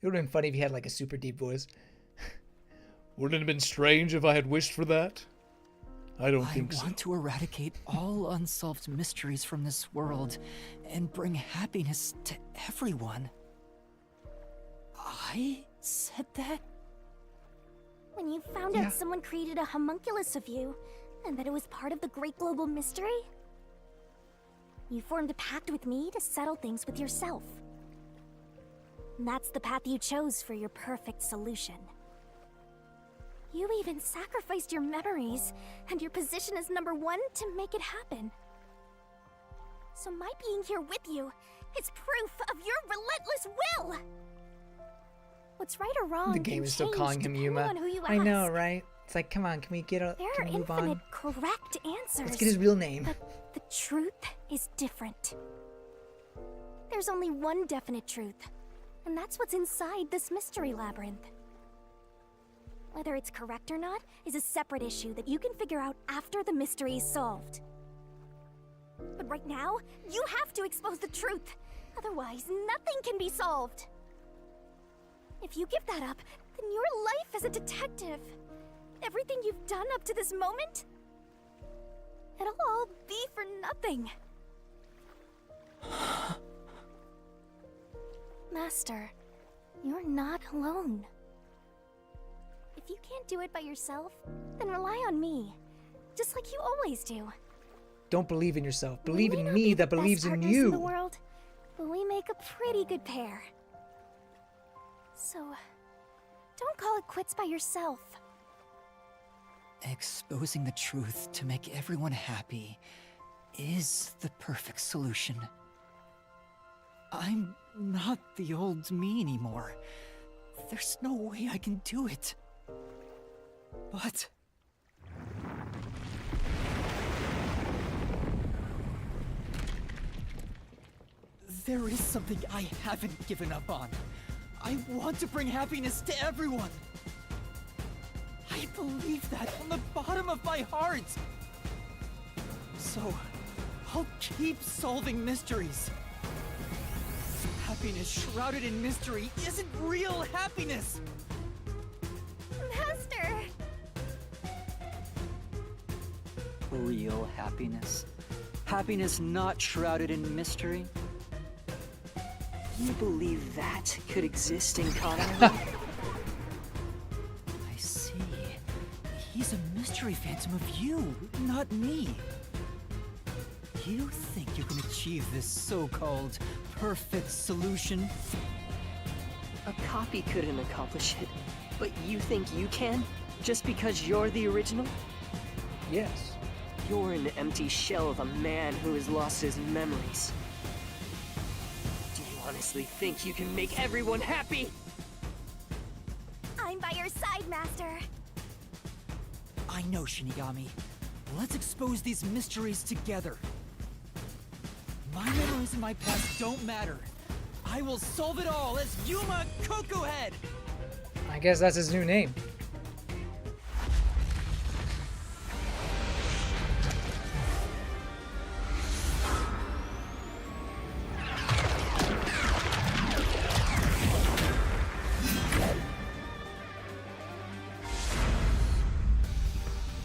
It would have been funny if he had like a super deep voice. Wouldn't it have been strange if I had wished for that? I don't think so. I want to eradicate all unsolved mysteries from this world and bring happiness to everyone. I said that? When you found out someone created a homunculus of you, and that it was part of the great global mystery, you formed a pact with me to settle things with yourself. And that's the path you chose for your perfect solution. You even sacrificed your memories and your position as number one to make it happen. So my being here with you is proof of your relentless will. What's right or wrong The game can is still change calling him depending Yuma. on who you I know, ask. right? It's like, come on, can we get a There can are we move infinite on? correct answers. Let's get his real name. But the truth is different. There's only one definite truth, and that's what's inside this mystery labyrinth. Whether it's correct or not is a separate issue that you can figure out after the mystery is solved. But right now, you have to expose the truth. Otherwise, nothing can be solved. If you give that up, then your life as a detective, everything you've done up to this moment, it'll all be for nothing. Master, you're not alone. If you can't do it by yourself, then rely on me, just like you always do. Don't believe in yourself. Believe We may in not me be that the believes best in partners in the you. world, but we make a pretty good pair. So, don't call it quits by yourself. Exposing the truth to make everyone happy is the perfect solution. I'm not the old me anymore. There's no way I can do it. But... there is something I haven't given up on. I want to bring happiness to everyone. I believe that from the bottom of my heart. So, I'll keep solving mysteries. Happiness shrouded in mystery isn't real happiness. Master! Real happiness? Happiness not shrouded in mystery? You believe that could exist in Kanai? I see. mystery phantom of you, not me. You think you can achieve this so-called perfect solution? A copy couldn't accomplish it, but you think you can? Just because you're the original? Yes. You're an empty shell of a man who has lost his memories. Do you honestly think you can make everyone happy? I'm by your side, Master. I know, Shinigami. Let's expose these mysteries together. My memories and my past don't matter. I will solve it all as Yuma Coco Head! I guess that's his new name.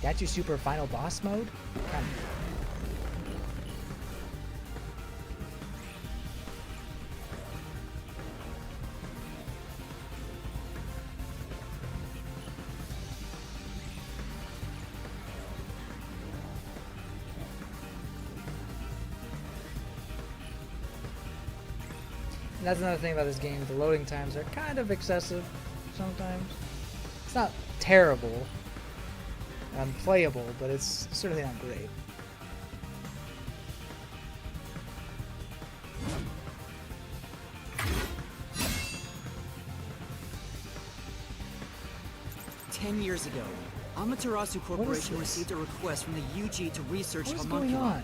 That's your super final boss mode? Kind of. That's another thing about this game. The loading times are kind of excessive sometimes. It's not terrible, unplayable, but it's certainly not great. Years ago, Amaterasu Corporation received a request from the UG to research What's homunculi. going on?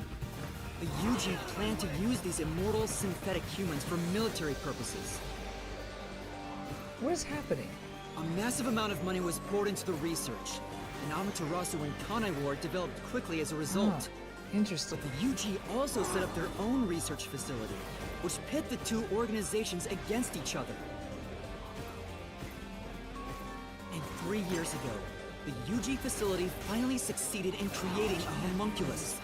The UG planned to use these immortal synthetic humans for military purposes. What is happening? A massive amount of money was poured into the research, and Amaterasu and Kanai Ward developed quickly as a result. Oh, interesting. But the UG also set up their own research facility, which pit the two organizations against each other. And 3 years ago, the UG facility finally succeeded in creating a homunculus.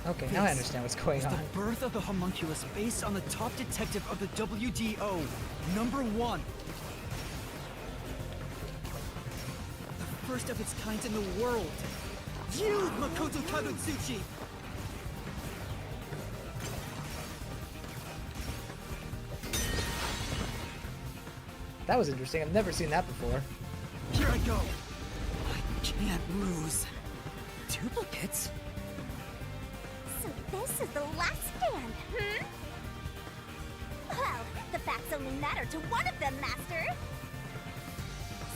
Okay, now I understand what's going on. The birth of the homunculus based on the top detective of the WDO, #1. The first of its kind in the world. You, Makoto Kagutsuchi! That was interesting. I've never seen that before. Here I go. I can't lose. Duplicates? So this is the last stand, Well, the facts only matter to one of them, Master.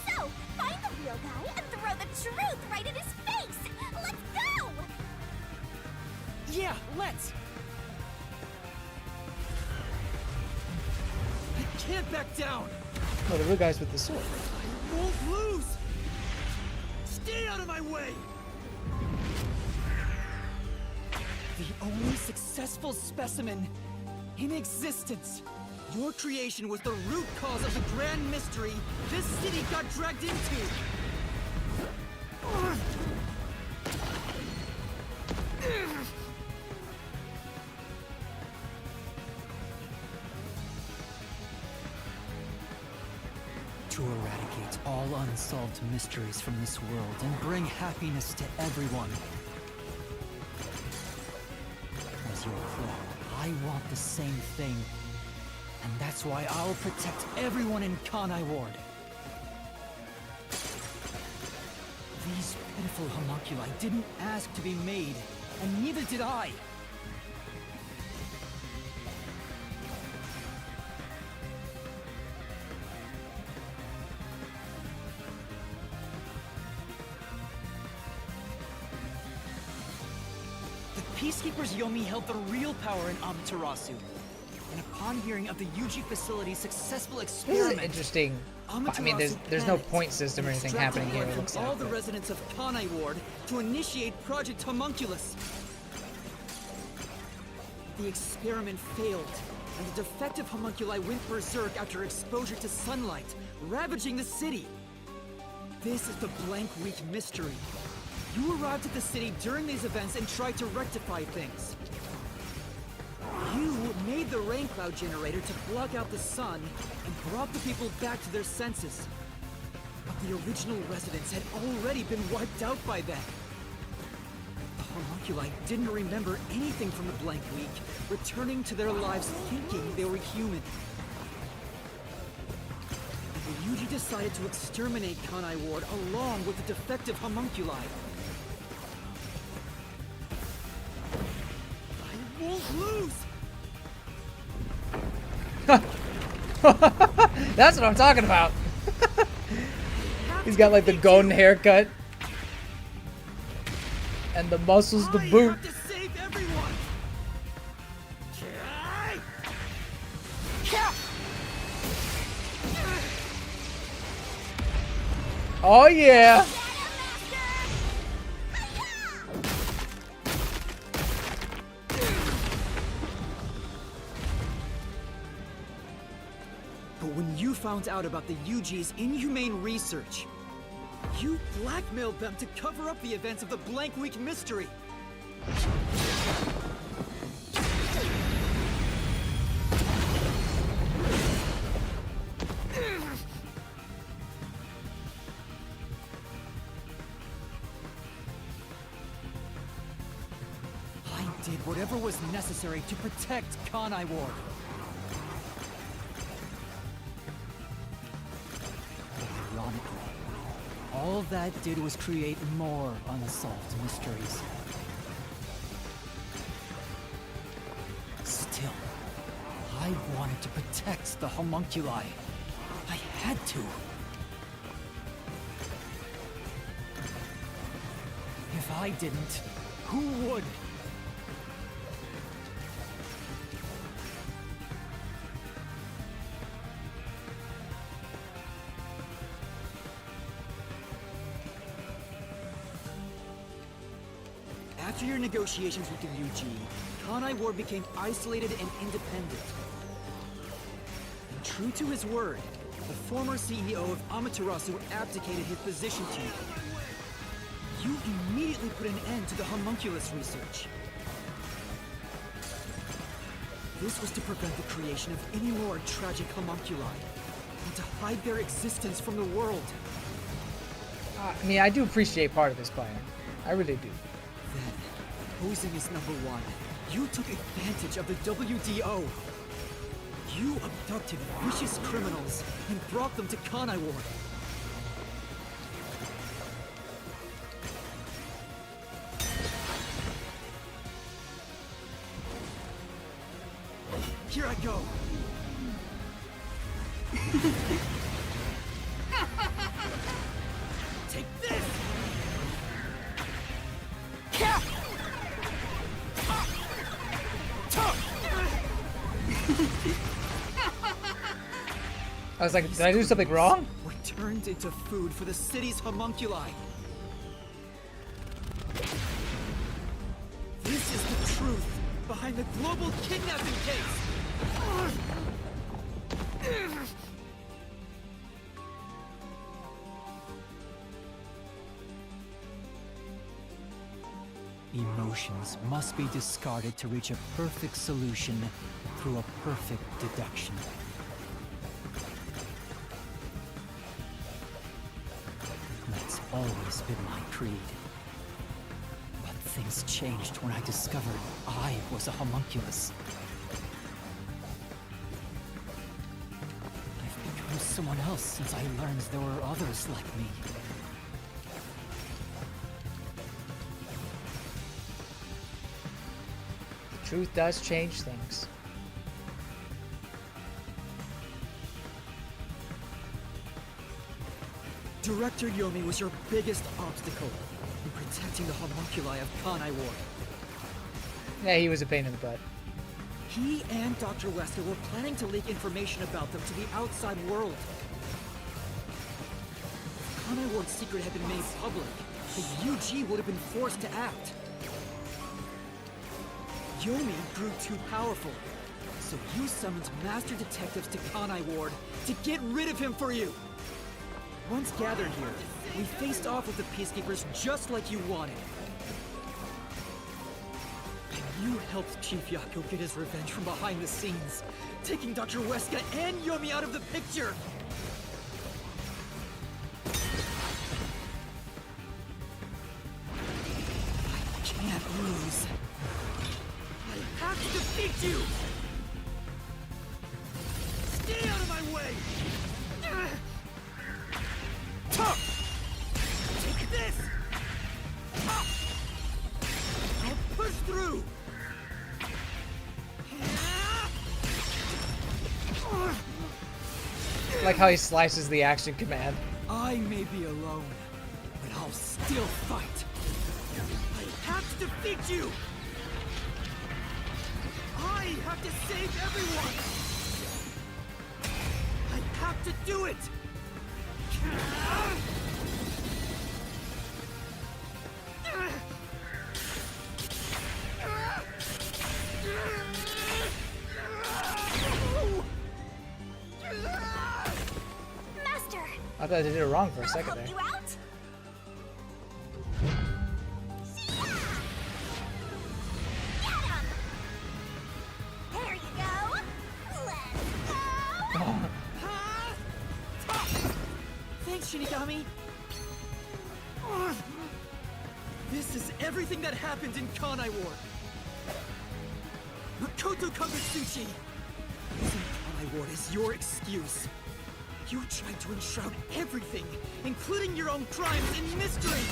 So, find the real guy and throw the truth right in his face! Let's go! Yeah, let's! I can't back down! Oh, the real guy's with the sword. I won't lose! Stay out of my way! The only successful specimen in existence. Your creation was the root cause of the grand mystery this city got dragged into. To eradicate all unsolved mysteries from this world and bring happiness to everyone. As your clone, I want the same thing. And that's why I'll protect everyone in Kanai Ward. These pitiful homunculi didn't ask to be made, and neither did I. The Peacekeepers Yomi held the real power in Amaterasu. And upon hearing of the UG facility's successful This is experiment, an interesting. I mean, there's no point system or anything happening here. It looks all like. the residents of Kanai Ward to initiate Project Homunculus. The experiment failed, and the defective homunculi went berserk after exposure to sunlight, ravaging the city. This is the Blank Week mystery. You arrived at the city during these events and tried to rectify things. You made the rain cloud generator to block out the sun and brought the people back to their senses. But the original residents had already been wiped out by then. The homunculi didn't remember anything from the blank week, returning to their lives thinking they were human. And the Yuji decided to exterminate Kanai Ward along with the defective homunculi. I won't lose! That's what I'm talking about. He's got like the golden haircut and the muscles to boot. To save everyone. Oh yeah. But when you found out about the Yuji's inhumane research, you blackmailed them to cover up the events of the Blank Week mystery. I did whatever was necessary to protect Kanai Ward. Ironically, all that did was create more unsolved mysteries. Still, I wanted to protect the homunculi. I had to. If I didn't, who would? After your negotiations with the UG, Kanai Ward became isolated and independent. And true to his word, the former CEO of Amaterasu abdicated his position to you. You immediately put an end to the homunculus research. This was to prevent the creation of any more tragic homunculi, and to hide their existence from the world. I mean, I do appreciate part of his plan. I really do. Then, posing as number one, you took advantage of the WDO. You abducted vicious criminals and brought them to Kanai Ward. Here I go. Take this! I was like, did I do something wrong? Were turned into food for the city's homunculi. This is the truth behind the global kidnapping case. Emotions must be discarded to reach a perfect solution through a perfect deduction. That's always been my creed. But things changed when I discovered I was a homunculus. I've become someone else since I learned there were others like me. Truth does change things. Director Yomi was your biggest obstacle in protecting the homunculi of Kanai Ward. Yeah, he was a pain in the butt. He and Dr. Wesker were planning to leak information about them to the outside world. If Kanai Ward's secret had been made public, the UG would have been forced to act. Yomi grew too powerful, so you summoned master detectives to Kanai Ward to get rid of him for you. Once gathered here, we faced off with the Peacekeepers just like you wanted. I You helped Chief Yako get his revenge from behind the scenes, taking Dr. Weska and Yomi out of the picture! I can't lose. I have to defeat you! Stay out of my way! Take this! I'll push through! Like how he slices the action command. I may be alone, but I'll still fight. I have to defeat you! I have to save everyone! I have to do it! Master! I thought I did it wrong for a second there. You out? Get him! There you go! Let's go! Thanks, Shinigami! This is everything that happened in Kanai Ward. Makoto Kagetsuchi! Using Kanai Ward as your excuse. You're trying to enshroud everything, including your own crimes, in mystery!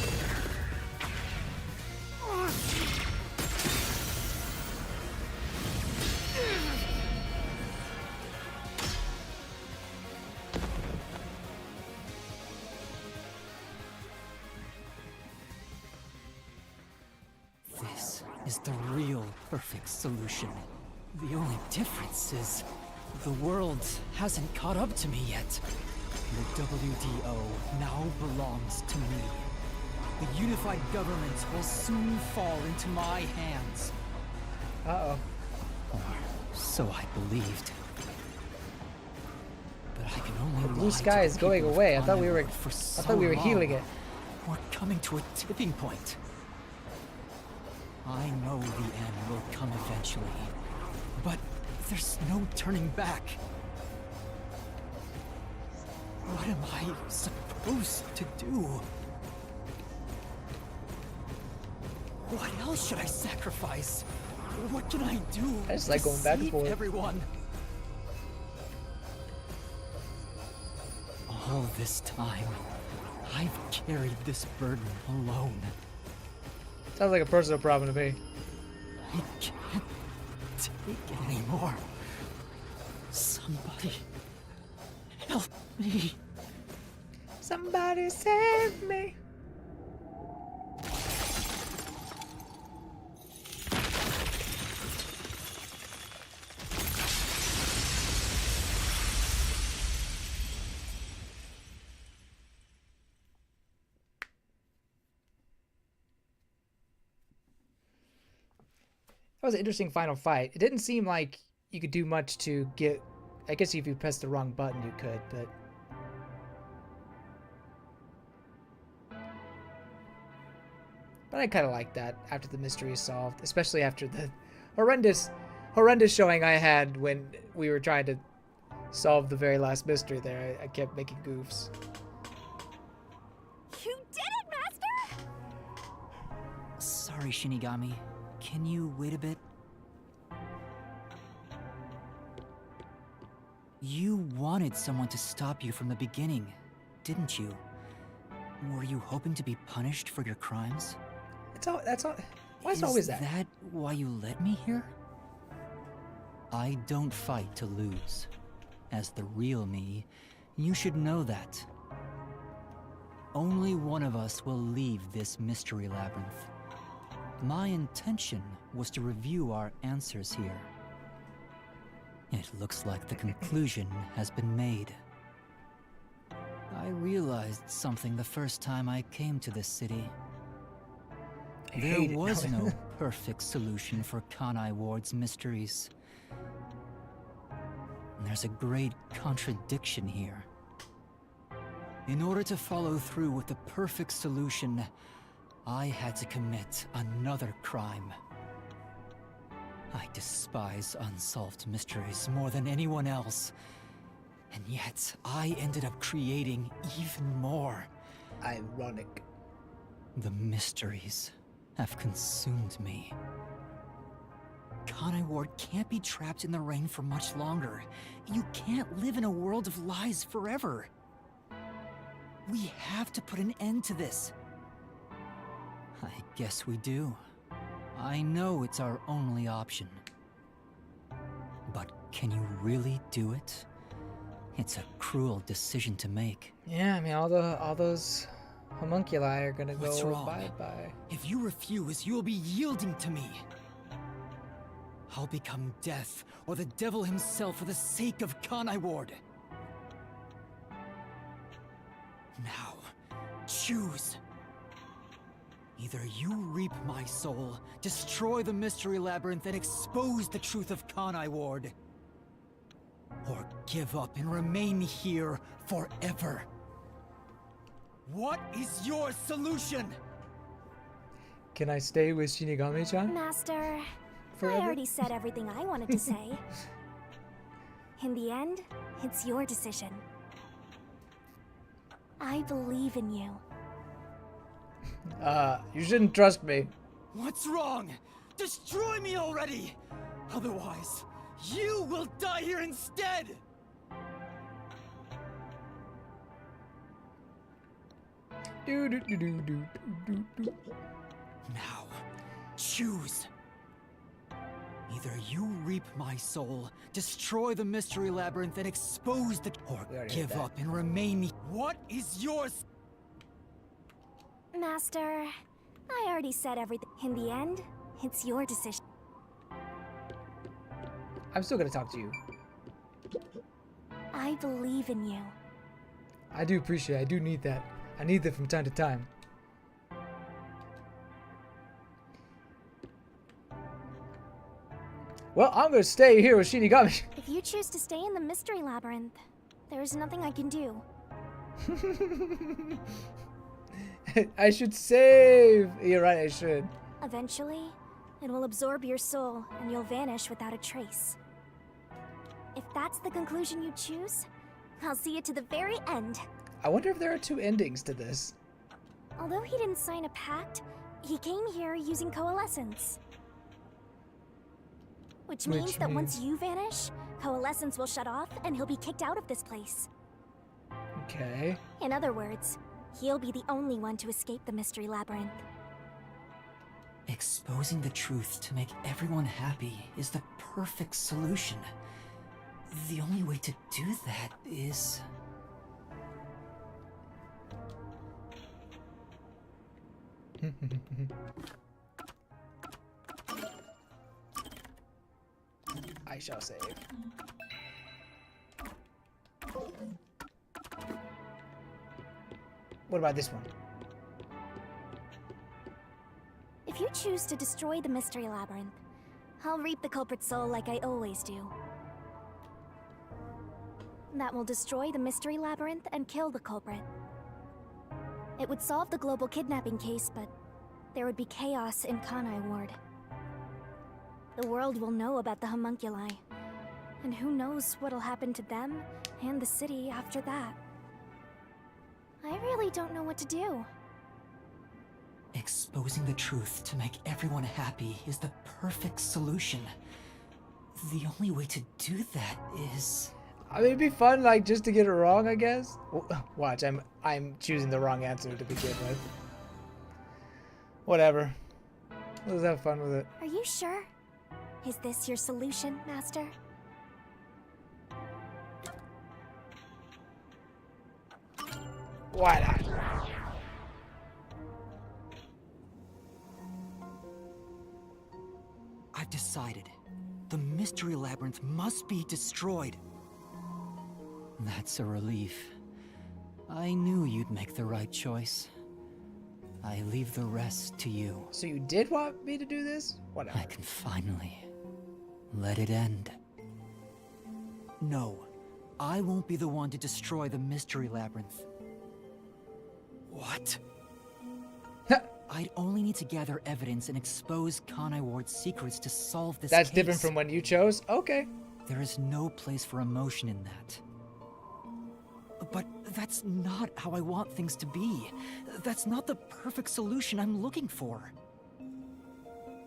This is the real perfect solution. The only difference is the world hasn't caught up to me yet. The WDO now belongs to me. The unified government will soon fall into my hands. Uh-oh. Or so I believed. But I can only The blue sky is going away. I thought we were healing it. We're coming to a tipping point. I know the end will come eventually, but there's no turning back. What am I supposed to do? What else should I sacrifice? What can I do? I just like going back and forth. Everyone. All this time, I've carried this burden alone. Sounds like a personal problem to me. I can't take it anymore. Somebody help me. Somebody save me. That was an interesting final fight. It didn't seem like you could do much to get... I guess if you pressed the wrong button you could, but... But I kind of like that after the mystery is solved, especially after the horrendous showing I had when we were trying to solve the very last mystery there. I kept making goofs. You did it, Master! Sorry, Shinigami. Can you wait a bit? You wanted someone to stop you from the beginning, didn't you? Were you hoping to be punished for your crimes? That's all. Why is it always that? Is that why you led me here? I don't fight to lose. As the real me, you should know that. Only one of us will leave this mystery labyrinth. My intention was to review our answers here. It looks like the conclusion has been made. I realized something the first time I came to this city. There was no perfect solution for Kanai Ward's mysteries. There's a great contradiction here. In order to follow through with the perfect solution, I had to commit another crime. I despise unsolved mysteries more than anyone else. And yet, I ended up creating even more. Ironic. The mysteries have consumed me. Kanai Ward can't be trapped in the rain for much longer. You can't live in a world of lies forever. We have to put an end to this. I guess we do. I know it's our only option. But can you really do it? It's a cruel decision to make. Yeah, I mean, all those homunculi are gonna What's go wrong? bye-bye. If you refuse, you will be yielding to me. I'll become death, or the devil himself for the sake of Kanai Ward. Now, choose. Either you reap my soul, destroy the Mystery Labyrinth, and expose the truth of Kanai Ward. Or give up and remain here forever. What is your solution? Can I stay with Shinigami-chan? Master, Forever? I already said everything I wanted to say. In the end, it's your decision. I believe in you. You shouldn't trust me. What's wrong? Destroy me already! Otherwise, you will die here instead! Now, choose. Either you reap my soul, destroy the Mystery Labyrinth, and expose the... Or give up and remain... What is yours? Master, I already said everything. In the end, it's your decision. I'm still gonna talk to you. I believe in you. I do appreciate it. I do need that. I need that from time to time. Well, I'm gonna stay here with Shinigami. If you choose to stay in the Mystery Labyrinth, there's nothing I can do. I should save. You're right, I should. Eventually, it will absorb your soul and you'll vanish without a trace. If that's the conclusion you choose, I'll see you to the very end. I wonder if there are two endings to this. Although he didn't sign a pact, he came here using coalescence. Which means that once you vanish, coalescence will shut off and he'll be kicked out of this place. Okay. In other words, he'll be the only one to escape the Mystery Labyrinth. Exposing the truth to make everyone happy is the perfect solution. The only way to do that is... I shall save. What about this one? If you choose to destroy the Mystery Labyrinth, I'll reap the culprit's soul like I always do. That will destroy the Mystery Labyrinth and kill the culprit. It would solve the global kidnapping case, but there would be chaos in Kanai Ward. The world will know about the homunculi, and who knows what'll happen to them and the city after that. I really don't know what to do. Exposing the truth to make everyone happy is the perfect solution. The only way to do that is... I mean, it'd be fun, like, just to get it wrong, I guess. Watch, I'm choosing the wrong answer to begin with. Whatever. Let's have fun with it. Are you sure? Is this your solution, Master? Why not? I've decided. The Mystery Labyrinth must be destroyed. That's a relief. I knew you'd make the right choice. I leave the rest to you. So you did want me to do this? Whatever. I can finally let it end. No, I won't be the one to destroy the Mystery Labyrinth. What? I'd only need to gather evidence and expose Kanai Ward's secrets to solve this That's case. different from what you chose? Okay. There is no place for emotion in that. But that's not how I want things to be. That's not the perfect solution I'm looking for.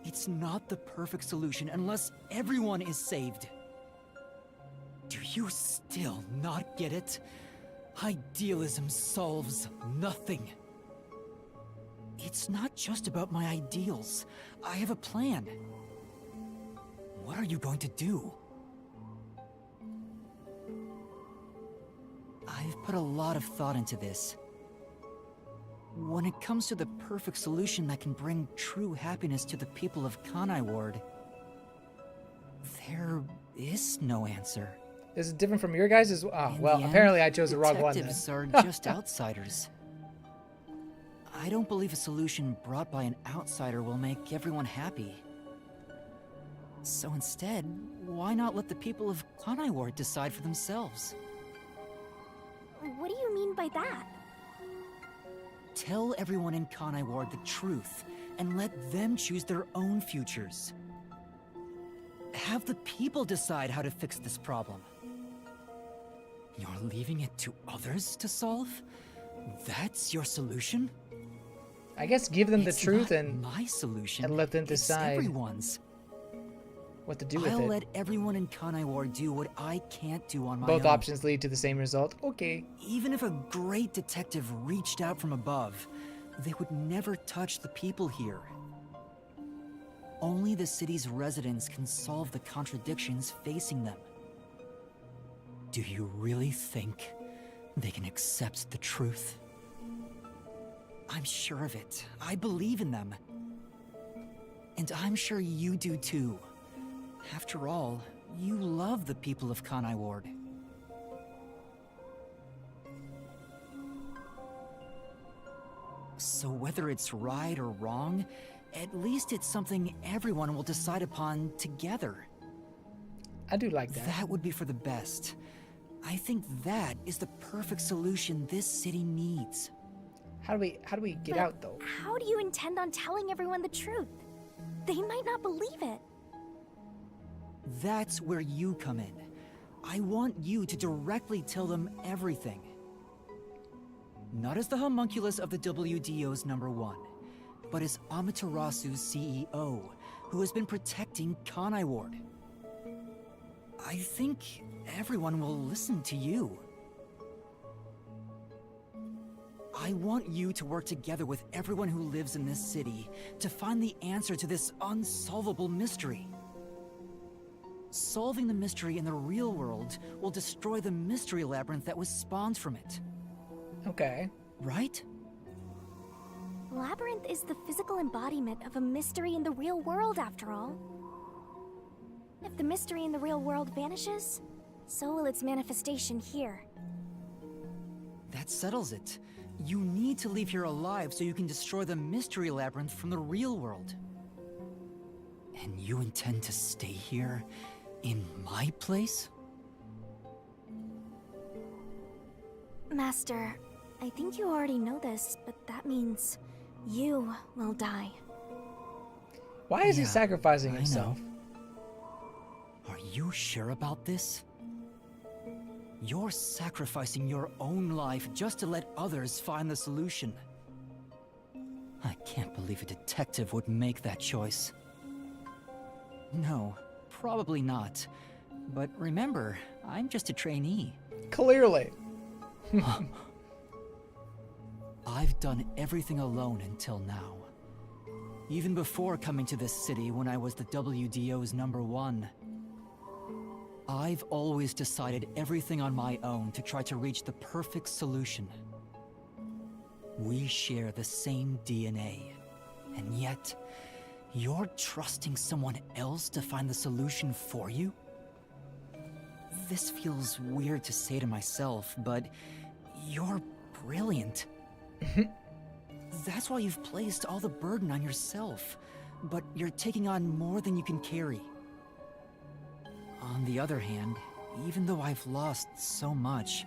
It's not the perfect solution unless everyone is saved. Do you still not get it? Idealism solves nothing. It's not just about my ideals. I have a plan. What are you going to do? I've put a lot of thought into this. When it comes to the perfect solution that can bring true happiness to the people of Kanai Ward, there is no answer. This is different from your guys' oh, In well, the end, apparently I chose the wrong one then. detectives are just outsiders. I don't believe a solution brought by an outsider will make everyone happy. So instead, why not let the people of Kanai Ward decide for themselves? What do you mean by that? Tell everyone in Kanai Ward the truth, and let them choose their own futures. Have the people decide how to fix this problem. You're leaving it to others to solve? That's your solution? I guess give them the truth not and my solution. and let them It's decide everyone's. what to do with I'll it. let everyone in Kanai Ward do what I can't do on my Both own. options lead to the same result. Okay. Even if a great detective reached out from above, they would never touch the people here. Only the city's residents can solve the contradictions facing them. Do you really think they can accept the truth? I'm sure of it. I believe in them. And I'm sure you do too. After all, you love the people of Kanai Ward. So whether it's right or wrong, at least it's something everyone will decide upon together. I do like that. That would be for the best. I think that is the perfect solution this city needs. How do we get out though? How do you intend on telling everyone the truth? They might not believe it. That's where you come in. I want you to directly tell them everything. Not as the homunculus of the WDO's #1, but as Amaterasu's CEO, who has been protecting Kanai Ward. I think everyone will listen to you. I want you to work together with everyone who lives in this city to find the answer to this unsolvable mystery. Solving the mystery in the real world will destroy the mystery labyrinth that was spawned from it. Okay. Right? Labyrinth is the physical embodiment of a mystery in the real world, after all. If the mystery in the real world vanishes, so will its manifestation here. That settles it. You need to leave here alive so you can destroy the mystery labyrinth from the real world. And you intend to stay here, in my place? Master, I think you already know this, but that means you will die. Why is he Yeah, sacrificing I himself? know. Are you sure about this? You're sacrificing your own life just to let others find the solution. I can't believe a detective would make that choice. No, probably not. But remember, I'm just a trainee. Clearly. I've done everything alone until now. Even before coming to this city when I was the WDO's #1. I've always decided everything on my own to try to reach the perfect solution. We share the same DNA, and yet, you're trusting someone else to find the solution for you? This feels weird to say to myself, but you're brilliant. That's why you've placed all the burden on yourself, but you're taking on more than you can carry. On the other hand, even though I've lost so much,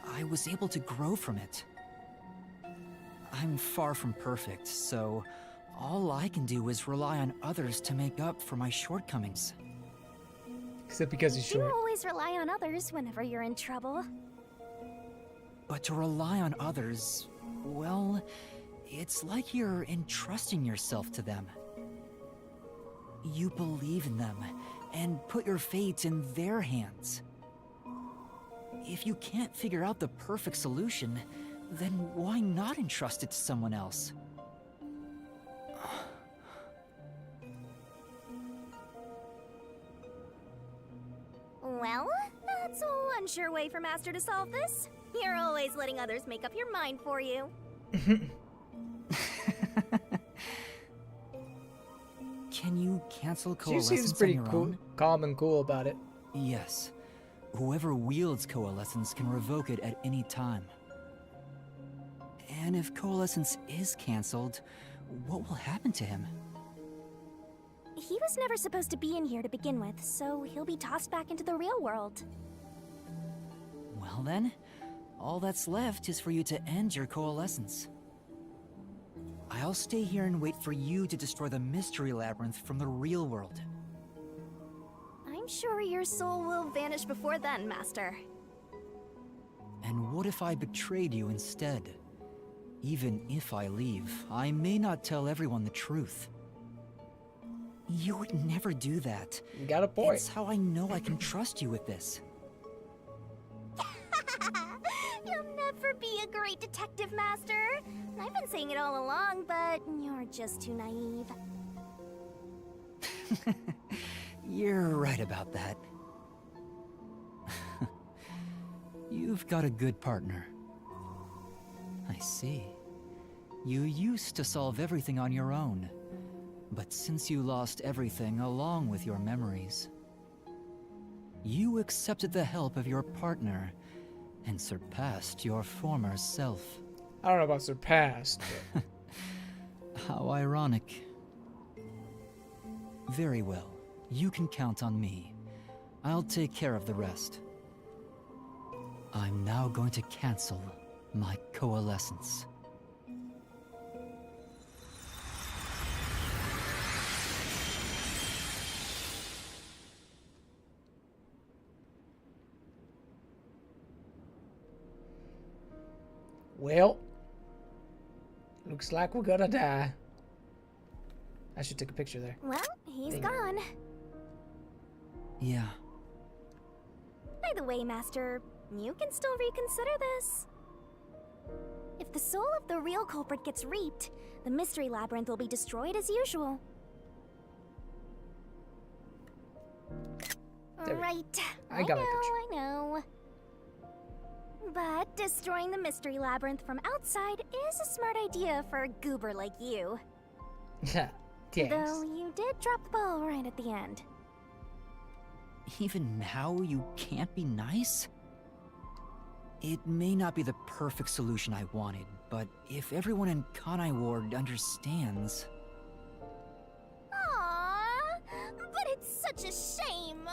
I was able to grow from it. I'm far from perfect, so all I can do is rely on others to make up for my shortcomings. Except because he's You short. always rely on others whenever you're in trouble. But to rely on others, well, it's like you're entrusting yourself to them. You believe in them and put your fate in their hands. If you can't figure out the perfect solution, then why not entrust it to someone else? Well, that's one sure way for Master to solve this. You're always letting others make up your mind for you. Can you cancel She coalescence seems pretty on your cool, own? calm and cool about it. Yes. Whoever wields coalescence can revoke it at any time. And if coalescence is cancelled, what will happen to him? He was never supposed to be in here to begin with, so he'll be tossed back into the real world. Well then, all that's left is for you to end your coalescence. I'll stay here and wait for you to destroy the mystery labyrinth from the real world. I'm sure your soul will vanish before then, Master. And what if I betrayed you instead? Even if I leave, I may not tell everyone the truth. You would never do that. You got a point. It's how I know I can trust you with this. You'll never be a great detective, Master. I've been saying it all along, but you're just too naive. You're right about that. You've got a good partner. I see. You used to solve everything on your own. But since you lost everything along with your memories, you accepted the help of your partner and surpassed your former self. I don't know about surpassed. But... How ironic. Very well. You can count on me. I'll take care of the rest. I'm now going to cancel my coalescence. Well, looks like we're gonna die. I should take a picture there. Well, he's Dang. gone. Yeah. By the way, Master, you can still reconsider this. If the soul of the real culprit gets reaped, the mystery labyrinth will be destroyed as usual. There we go. Right. I got my picture. I know. But destroying the mystery labyrinth from outside is a smart idea for a goober like you. Thanks. Though you did drop the ball right at the end. Even now, you can't be nice? It may not be the perfect solution I wanted, but if everyone in Kanai Ward understands... Aww, but it's such a shame.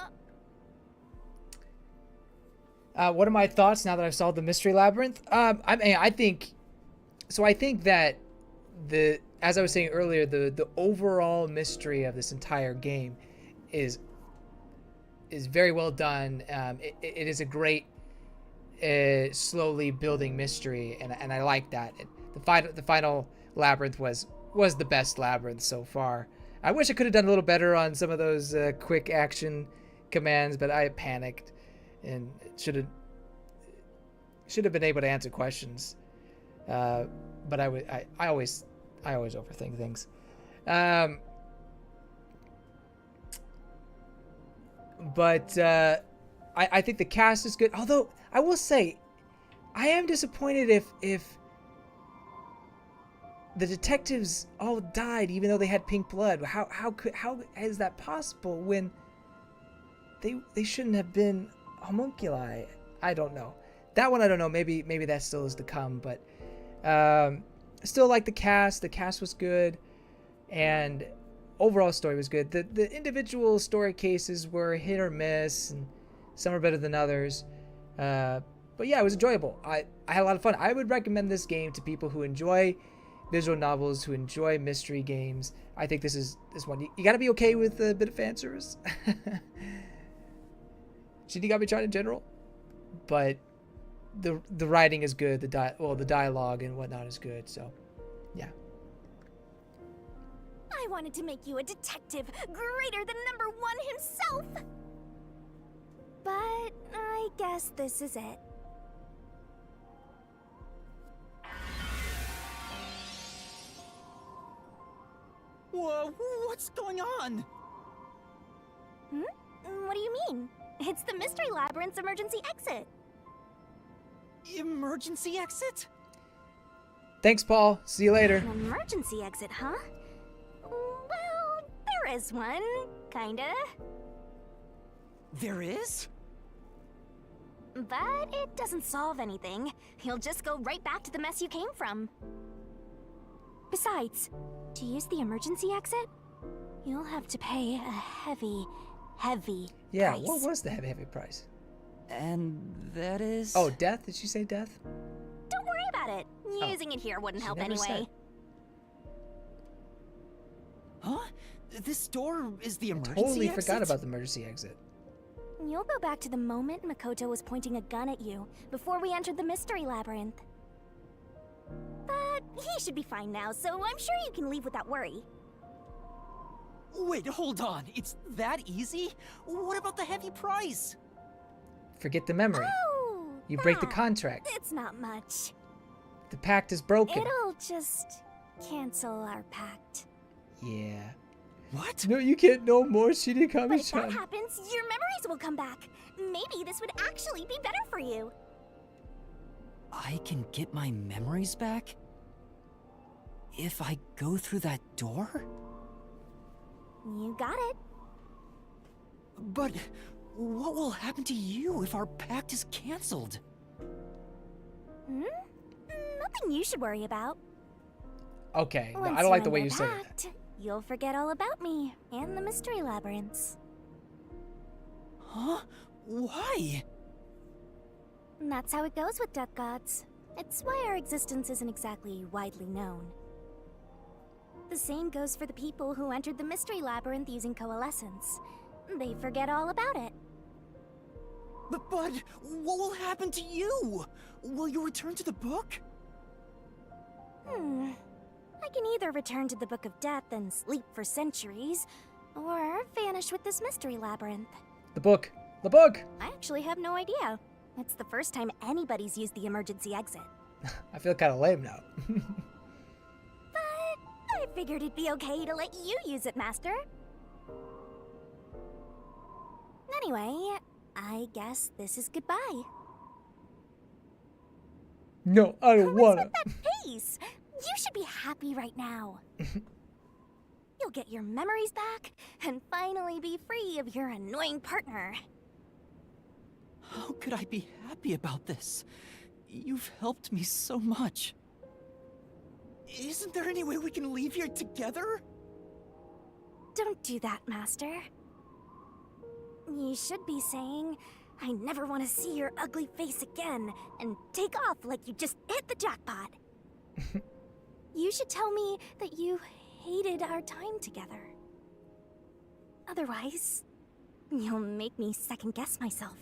What are my thoughts now that I've solved the mystery labyrinth? I think that as I was saying earlier, the overall mystery of this entire game is very well done. It is a great, slowly building mystery, and I like that. The final labyrinth was the best labyrinth so far. I wish I could have done a little better on some of those quick action commands, but I panicked and should have been able to answer questions. But I always overthink things. But I think the cast is good. Although I will say, I am disappointed if the detectives all died even though they had pink blood. How is that possible when they shouldn't have been homunculi? I don't know. That one I don't know. Maybe that still is to come. But still like the cast. The cast was good, and overall story was good. The individual story cases were hit or miss, and some are better than others. But yeah, it was enjoyable. I had a lot of fun. I would recommend this game to people who enjoy visual novels who enjoy mystery games, I think this is one. You got to be okay with a bit of fan service. Shinigami-chan in general, but the writing is good. The dialogue and whatnot is good. So, yeah. I wanted to make you a detective greater than #1 himself. But I guess this is it. Whoa, what's going on? What do you mean? It's the Mystery Labyrinth's emergency exit. Emergency exit? Thanks, Paul. See you later. An emergency exit, huh? Well, there is one, kinda. There is? But it doesn't solve anything. You'll just go right back to the mess you came from. Besides, to use the emergency exit, you'll have to pay a heavy Yeah, price. what was the heavy price? And that is... Oh, death? Did she say death? Don't worry about it. Using it here wouldn't she help never anyway. said. Huh? This door is the emergency Totally exit? forgot about the emergency exit. You'll go back to the moment Makoto was pointing a gun at you before we entered the Mystery Labyrinth. But he should be fine now, so I'm sure you can leave without worry. Wait, hold on. It's that easy? What about the heavy price? Forget the memory. Oh, You break the that. contract. It's not much. The pact is broken. It'll just cancel our pact. Yeah. What? No, you can't know more, But if that Shinigami-chan. happens, your memories will come back. Maybe this would actually be better for you. I can get my memories back? If I go through that door? You got it. But what will happen to you if our pact is cancelled? Nothing you should worry about. Okay, no, Once I don't like the end way our you said it. pact, you'll forget all about me and the Mystery Labyrinths. Huh? Why? And that's how it goes with Duck Gods. It's why our existence isn't exactly widely known. The same goes for the people who entered the Mystery Labyrinth using coalescence. They forget all about it. But what will happen to you? Will you return to the book? I can either return to the Book of Death and sleep for centuries, or vanish with this Mystery Labyrinth. The book. The book! I actually have no idea. It's the first time anybody's used the emergency exit. I feel kind of lame now. I figured it'd be okay to let you use it, Master. Anyway, I guess this is goodbye. No, I don't wanna. What's with that face? You should be happy right now. You'll get your memories back and finally be free of your annoying partner. How could I be happy about this? You've helped me so much. Isn't there any way we can leave here together? Don't do that, Master. You should be saying, I never want to see your ugly face again, and take off like you just hit the jackpot. You should tell me that you hated our time together. Otherwise, you'll make me second-guess myself.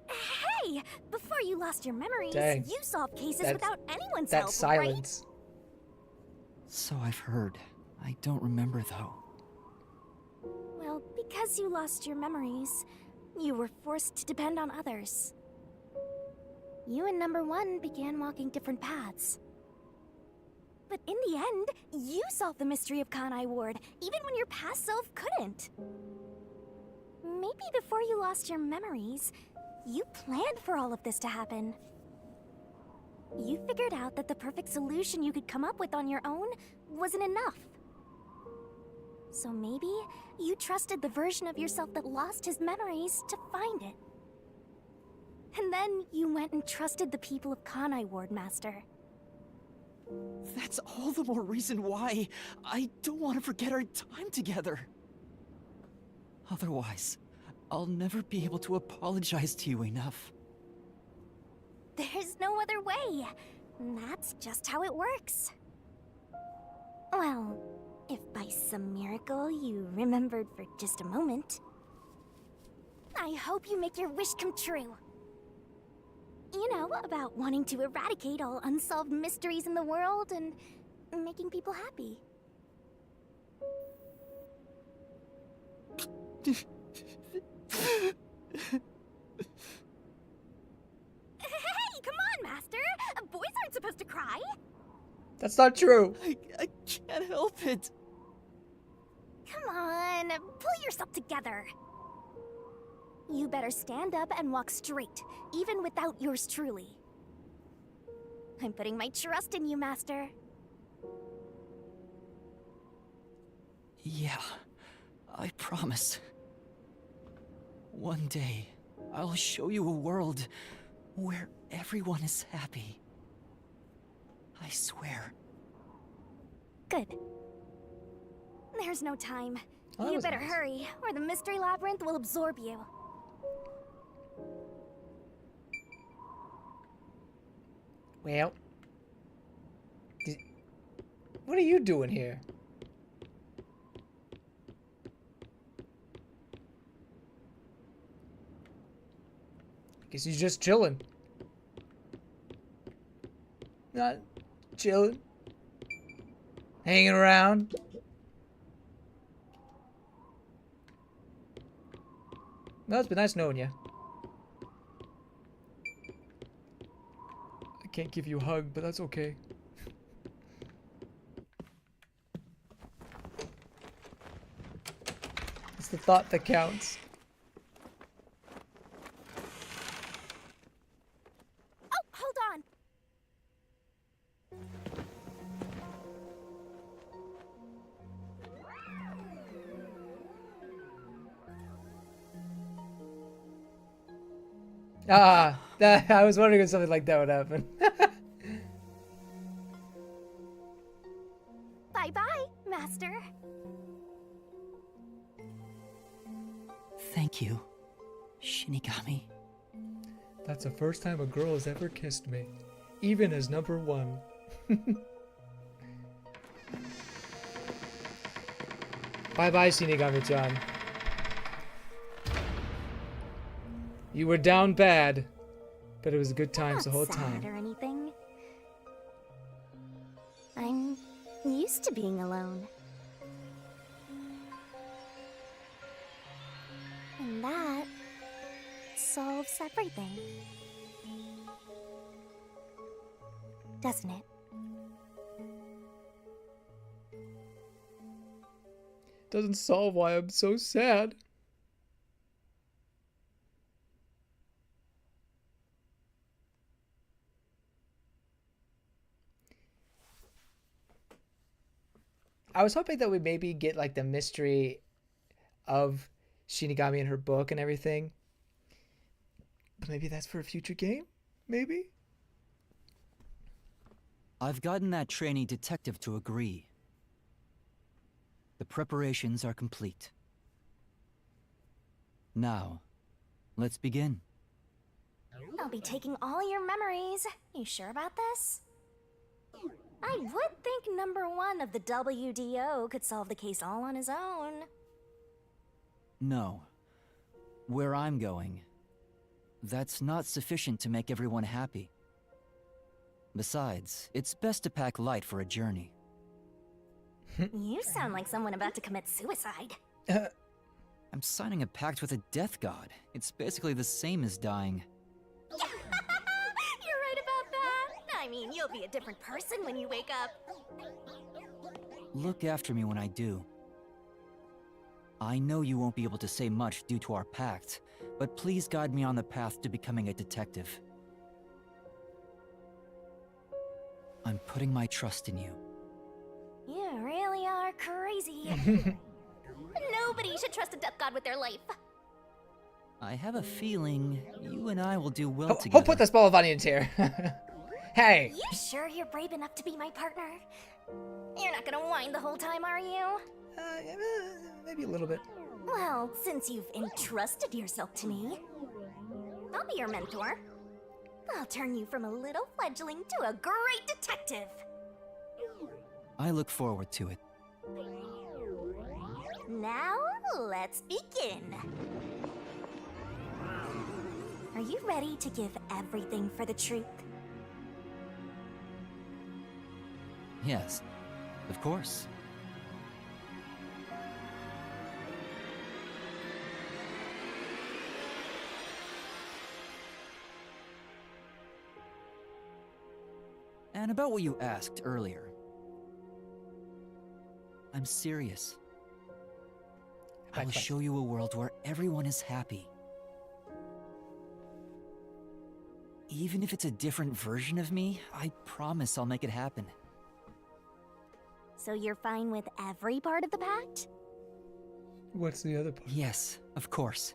Hey! Before you lost your memories, Dang. you solved cases That's- without anyone's That help, silence. So I've heard. I don't remember though. right? Well, because you lost your memories, you were forced to depend on others. You and #1 began walking different paths. But in the end, you solved the mystery of Kanai Ward, even when your past self couldn't. Maybe before you lost your memories, you planned for all of this to happen. You figured out that the perfect solution you could come up with on your own wasn't enough. So maybe you trusted the version of yourself that lost his memories to find it. And then you went and trusted the people of Kanai Ward, Master. That's all the more reason why I don't want to forget our time together. Otherwise, I'll never be able to apologize to you enough. There's no other way. That's just how it works. Well, if by some miracle you remembered for just a moment. I hope you make your wish come true. You know, about wanting to eradicate all unsolved mysteries in the world and making people happy. Hey, come on, Master! Boys aren't supposed to cry! That's not true. I can't help it. Come on, pull yourself together. You better stand up and walk straight, even without yours truly. I'm putting my trust in you, Master. Yeah, I promise. One day, I'll show you a world where everyone is happy. I swear. Good. There's no time. Oh, that You was better nice. hurry, or the mystery labyrinth will absorb you. Well, what are you doing here? Guess he's just chilling. Not chilling. Hanging around. Well, it's been nice knowing you. I can't give you a hug, but that's okay. It's the thought that counts. Oh, hold on! Ah, that, I was wondering if something like that would happen. Bye-bye, Master. Thank you, Shinigami. That's the first time a girl has ever kissed me, even as number 1. Bye-bye, Shinigami-chan. You were down bad, but it was a good times the whole Not time. sad or anything. I'm used to being alone. And that solves everything. Doesn't it? Doesn't solve why I'm so sad. I was hoping that we maybe get like the mystery of Shinigami and her book and everything. But maybe that's for a future game? Maybe? I've gotten that trainee detective to agree. The preparations are complete. Now, let's begin. I'll be taking all your memories. You sure about this? I would think number 1 of the WDO could solve the case all on his own. No. Where I'm going, that's not sufficient to make everyone happy. Besides, it's best to pack light for a journey. You sound like someone about to commit suicide. I'm signing a pact with a death god. It's basically the same as dying. You're right about that. I mean, you'll be a different person when you wake up. Look after me when I do. I know you won't be able to say much due to our pact, but please guide me on the path to becoming a detective. I'm putting my trust in you. You really are crazy. Nobody should trust a death god with their life. I have a feeling you and I will do well Who together. put this ball of onions here? Hey! You sure you're brave enough to be my partner? You're not gonna whine the whole time, are you? Maybe a little bit. Well, since you've entrusted yourself to me, I'll be your mentor. I'll turn you from a little fledgling to a great detective. I look forward to it. Now, let's begin. Are you ready to give everything for the truth? Yes, of course. And about what you asked earlier. I'm serious. I will show you a world where everyone is happy. Even if it's a different version of me, I promise I'll make it happen. So you're fine with every part of the pact? What's the other part? Yes, of course.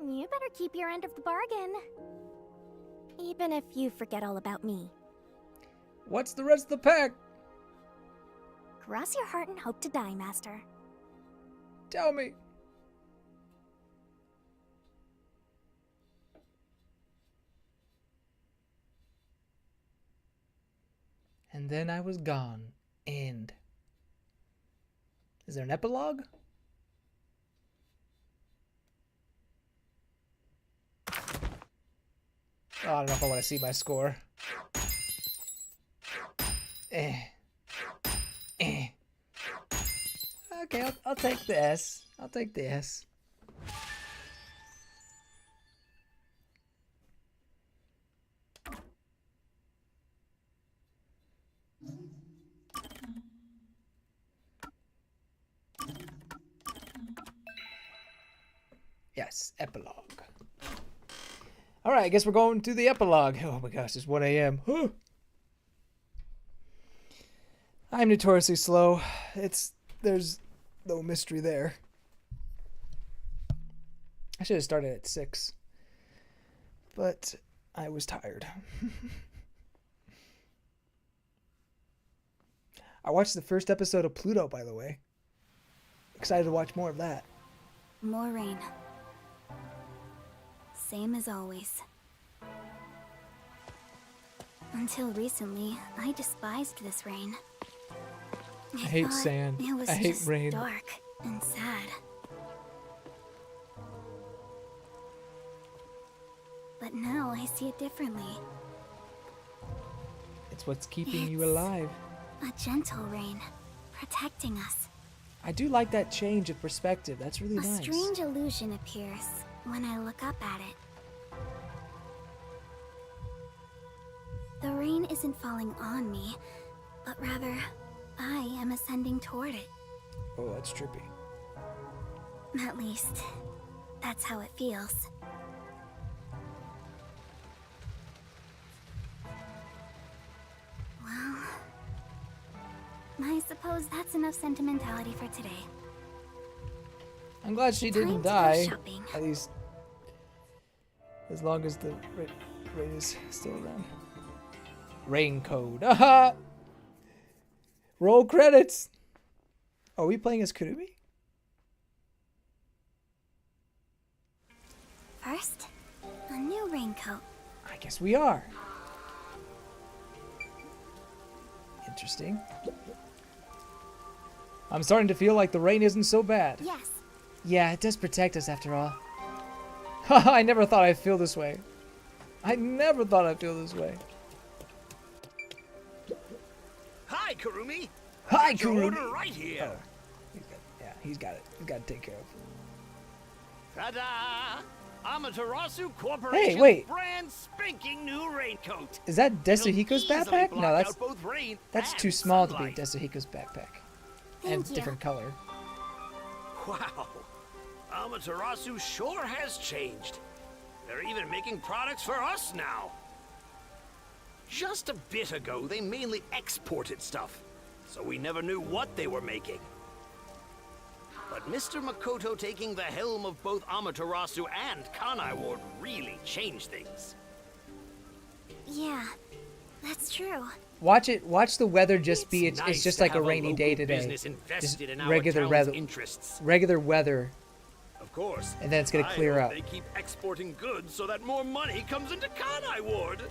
You better keep your end of the bargain. Even if you forget all about me. What's the rest of the pack? Cross your heart and hope to die, Master. Tell me. And then I was gone. End. Is there an epilogue? Oh, I don't know if I want to see my score. Okay, I'll take the S. I'll take the S. Yes, epilogue. Alright, I guess we're going to the epilogue. Oh my gosh, it's 1 a.m. I'm notoriously slow. There's no mystery there. I should have started at 6. But I was tired. I watched the first episode of Pluto, by the way. Excited to watch more of that. More rain. Same as always. Until recently, I despised this rain. I hate sand. It was I hate just rain. dark and sad. But now I see it differently. It's what's keeping you alive. A gentle rain, protecting us. I do like that change of perspective. That's really A nice. strange illusion appears when I look up at it. The rain isn't falling on me, but rather, I am ascending toward it. Oh, that's trippy. At least, that's how it feels. Well, I suppose that's enough sentimentality for today. I'm glad she Time didn't to go die. shopping. At least as long as the rain is still around. Rain code. Aha! Roll credits. Are we playing as Kurumi? First, a new raincoat. I guess we are. Interesting. I'm starting to feel like the rain isn't so bad. Yes. Yeah, it does protect us after all. I never thought I'd feel this way. I never thought I'd feel this way. Hi, Kurumi. Hi, Got your Kurumi. order right here. Oh, he's got it. He's got to take care of. Ta-da! Amaterasu Corporation's wait. brand spanking new raincoat. Is that It'll Desuhiko's easily backpack? No, block out both rain that's and too small to sunlight. be Desuhiko's backpack. Thank And you. different color. Wow, Amaterasu sure has changed. They're even making products for us now. Just a bit ago, they mainly exported stuff, so we never knew what they were making. But Mr. Makoto taking the helm of both Amaterasu and Kanai Ward really changed things. Yeah, that's true. Watch the weather just be. It's nice just to like a have a rainy local day today. business invested Just in our regular town's weather. interests. Regular weather. Of Of course. And then it's gonna clear I up. hope they keep exporting goods so that more money comes into Kanai Ward.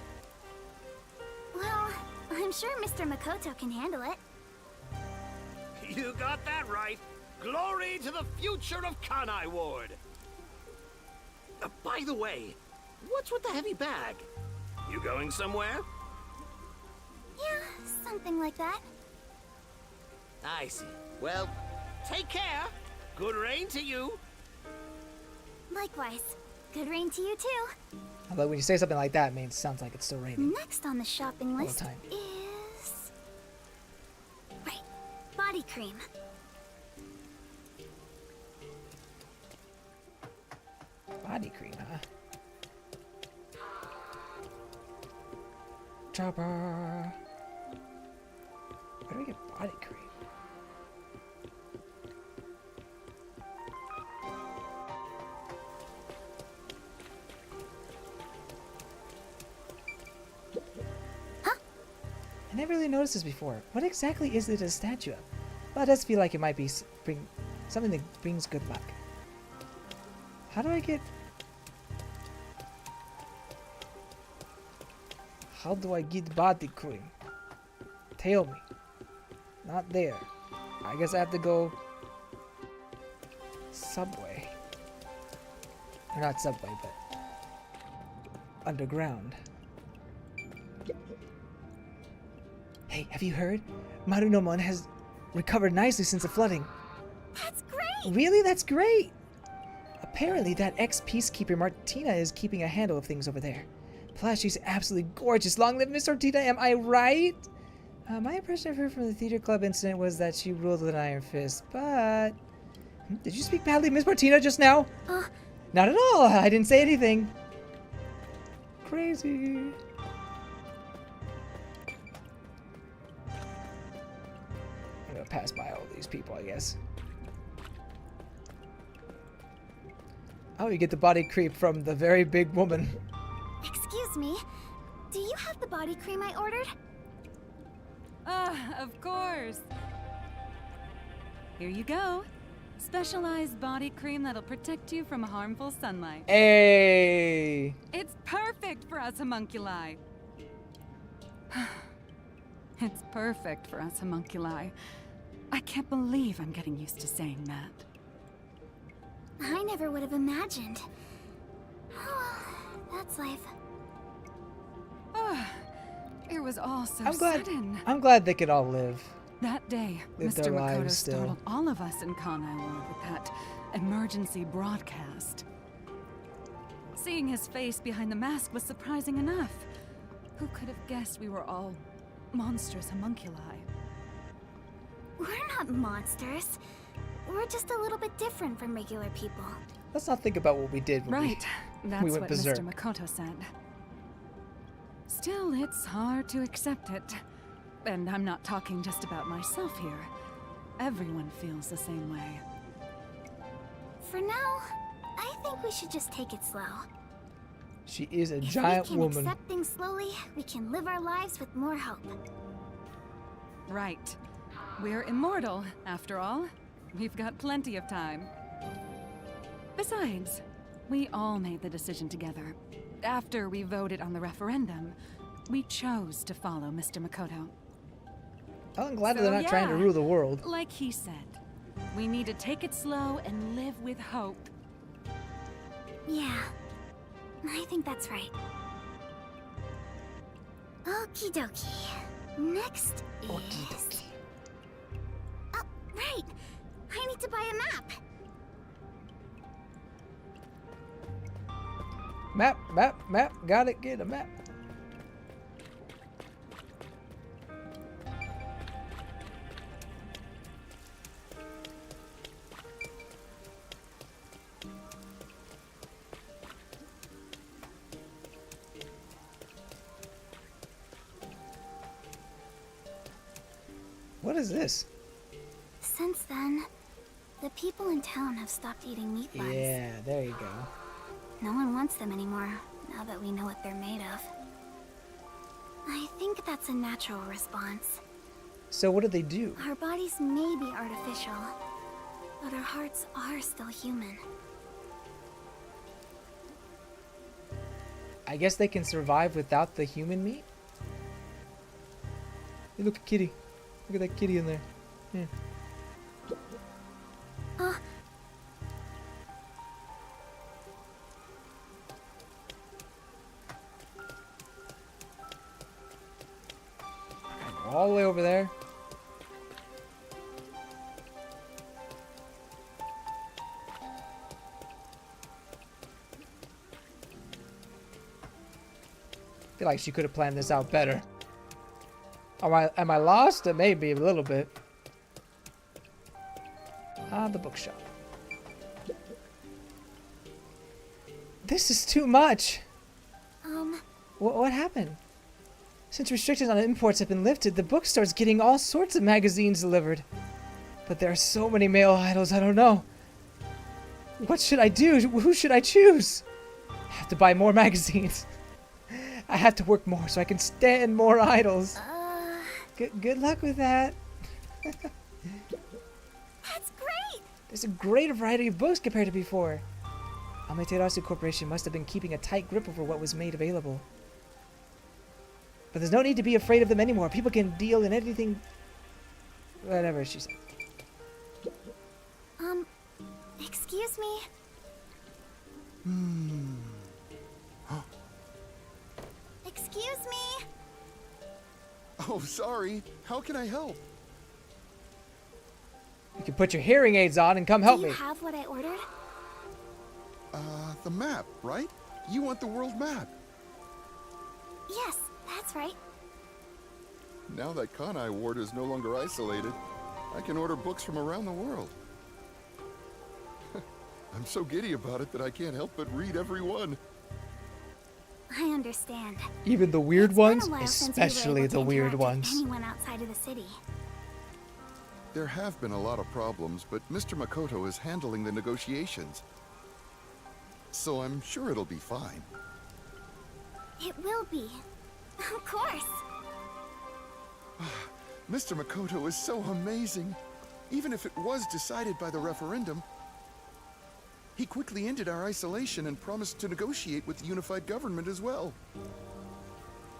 Well, I'm sure Mr. Makoto can handle it. You got that right. Glory to the future of Kanai Ward. By the way, what's with the heavy bag? You going somewhere? Yeah, something like that. I see. Well, take care. Good rain to you. Likewise. Good rain to you too. Although when you say something like that, it means sounds like it's still raining. Next on the shopping All the list time. is... Right, body cream. Body cream, huh? Chopper. Where do we get body cream? I never really noticed this before. What exactly is it a statue of? Well, it does feel like it might be something that brings good luck. How do I get... How do I get body cream? Tell me. Not there. I guess I have to go... Subway. Or not subway, but... Underground. Hey, have you heard? Marunomon has recovered nicely since the flooding. That's great! Really? That's great! Apparently, that ex-peacekeeper Martina is keeping a handle of things over there. Plus, she's absolutely gorgeous. Long live Miss Martina, am I right? My impression of her from the theater club incident was that she ruled with an iron fist, but... Did you speak badly of Miss Martina just now? Not at all. I didn't say anything. Crazy. I'm gonna pass by all these people, I guess. Oh, you get the body creep from the very big woman. Excuse me, do you have the body cream I ordered? Of course. Here you go. Specialized body cream that'll protect you from harmful sunlight. Hey! It's perfect for us homunculi. It's perfect for us homunculi. I can't believe I'm getting used to saying that. I never would have imagined. That's life. It was all so sudden. I'm glad they could all live. That day, Live Mr. their Makoto lives still. startled all of us in Kanai World with that emergency broadcast. Seeing his face behind the mask was surprising enough. Who could have guessed we were all monstrous homunculi? We're not monsters. We're just a little bit different from regular people. Let's not think about what we did when Right, that's we went what berserk. Mr. Makoto said. Still, it's hard to accept it. And I'm not talking just about myself here. Everyone feels the same way. For now, I think we should just take it slow. She is a If giant we can woman. accept things slowly, we can live our lives with more hope. Right. We're immortal, after all. We've got plenty of time. Besides, we all made the decision together. After we voted on the referendum, we chose to follow Mr. Makoto. Oh, I'm glad they're not trying to rule the world. Like he said, we need to take it slow and live with hope. Yeah, I think that's right. Okie dokie. Next is... Oh, right! I need to buy a map! Map. Got it. Get a map. What is this? Since then, the people in town have stopped eating meat buns. Yeah, there you go. No one wants them anymore, now that we know what they're made of. I think that's a natural response. So what do they do? Our bodies may be artificial, but our hearts are still human. I guess they can survive without the human meat? Hey, look at Kitty. Look at that kitty in there. Yeah. All the way over there. I feel like she could have planned this out better. Am I lost? Maybe a little bit. The bookshop. This is too much. What happened? Since restrictions on imports have been lifted, the bookstore's getting all sorts of magazines delivered. But there are so many male idols, I don't know. What should I do? Who should I choose? I have to buy more magazines. I have to work more so I can stand more idols. Good luck with that. That's great! There's a greater variety of books compared to before. Amaterasu Corporation must have been keeping a tight grip over what was made available. But there's no need to be afraid of them anymore. People can deal in anything... Whatever she said. Excuse me? Excuse me? Oh, sorry. How can I help? You can put your hearing aids on and come help Do you me. have what I ordered? The map, right? You want the world map. Yes, that's right. Now that Kanai Ward is no longer isolated, I can order books from around the world. I'm so giddy about it that I can't help but read every one. I understand. Even the weird ones, Been a while since we were especially able to the weird interact with ones. Anyone outside of the city. There have been a lot of problems, but Mr. Makoto is handling the negotiations. So I'm sure it'll be fine. It will be. Of course. Mr. Makoto is so amazing. Even if it was decided by the referendum, he quickly ended our isolation and promised to negotiate with the unified government as well.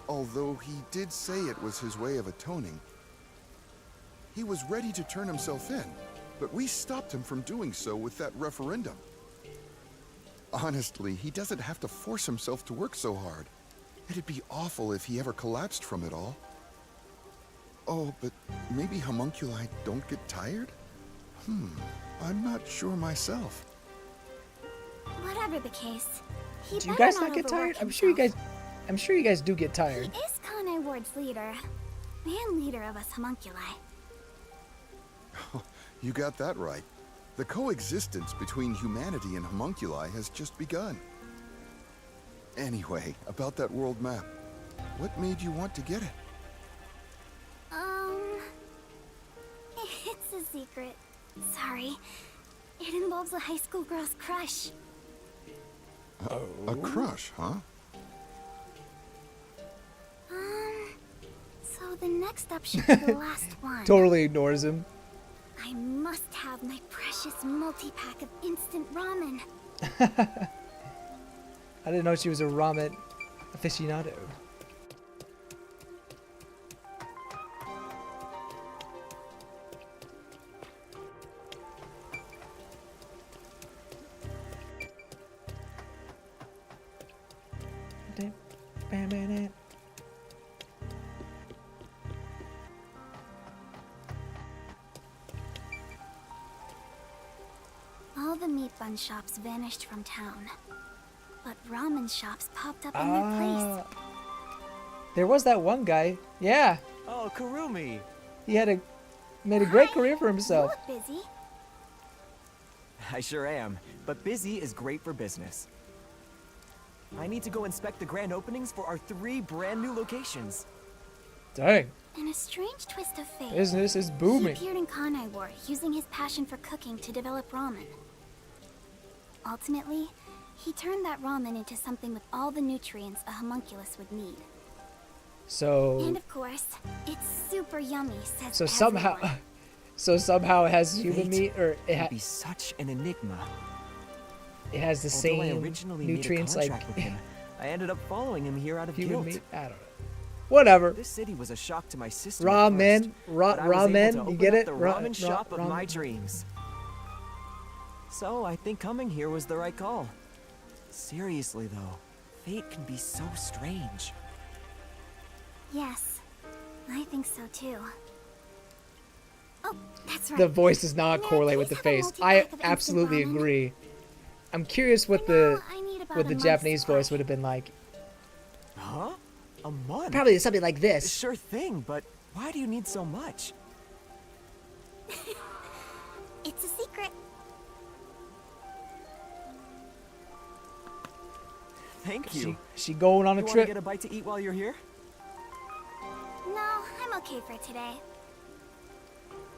Although he did say it was his way of atoning. He was ready to turn himself in, but we stopped him from doing so with that referendum. Honestly, he doesn't have to force himself to work so hard. It'd be awful if he ever collapsed from it all. Oh, but maybe homunculi don't get tired? I'm not sure myself. Whatever the case, he Do you better guys not not get tired? overwork I'm sure you guys do get He tired. is Kanai Ward's leader, and leader of us homunculi. You got that right. The coexistence between humanity and homunculi has just begun. Anyway, about that world map. What made you want to get it? It's a secret. Sorry. It involves a high school girl's crush. A crush, huh? So the next step should be the last one. Totally ignores him. I must have my precious multi-pack of instant ramen. I didn't know she was a ramen aficionado. All the meat bun shops vanished from town, but ramen shops popped up in their place. There was that one guy. Yeah. Oh, Kurumi. He made a great career for You himself. look busy. I sure am, but busy is great for business. I need to go inspect the grand openings for our 3 brand new locations. Dang. In a strange twist of fate, Business is booming. he appeared in Kanai Ward using his passion for cooking to develop ramen. Ultimately, he turned that ramen into something with all the nutrients a homunculus would need. So And of course, it's super yummy, says so everyone. somehow it has human Fate meat, or can be such an enigma. it has the Although I same originally nutrients made a like contract with him, I ended up following him here out of Human guilt. meat? I don't know. Whatever. This city was a shock to my system at first, Ramen. but I was able to Ramen. You open get up it? the ramen shop of my dreams. So I think coming here was the right call. Seriously though, fate can be so strange. Yes, I think so too. Oh, that's right. The voice does not correlate with the face. I absolutely agree. I'm curious what the Japanese voice would have been like. Huh? A month? Probably something like this. Sure thing, but why do you need so much? It's a secret. Thank you. She going on a You trip. want to get a bite to eat while you're here? No, I'm okay for today.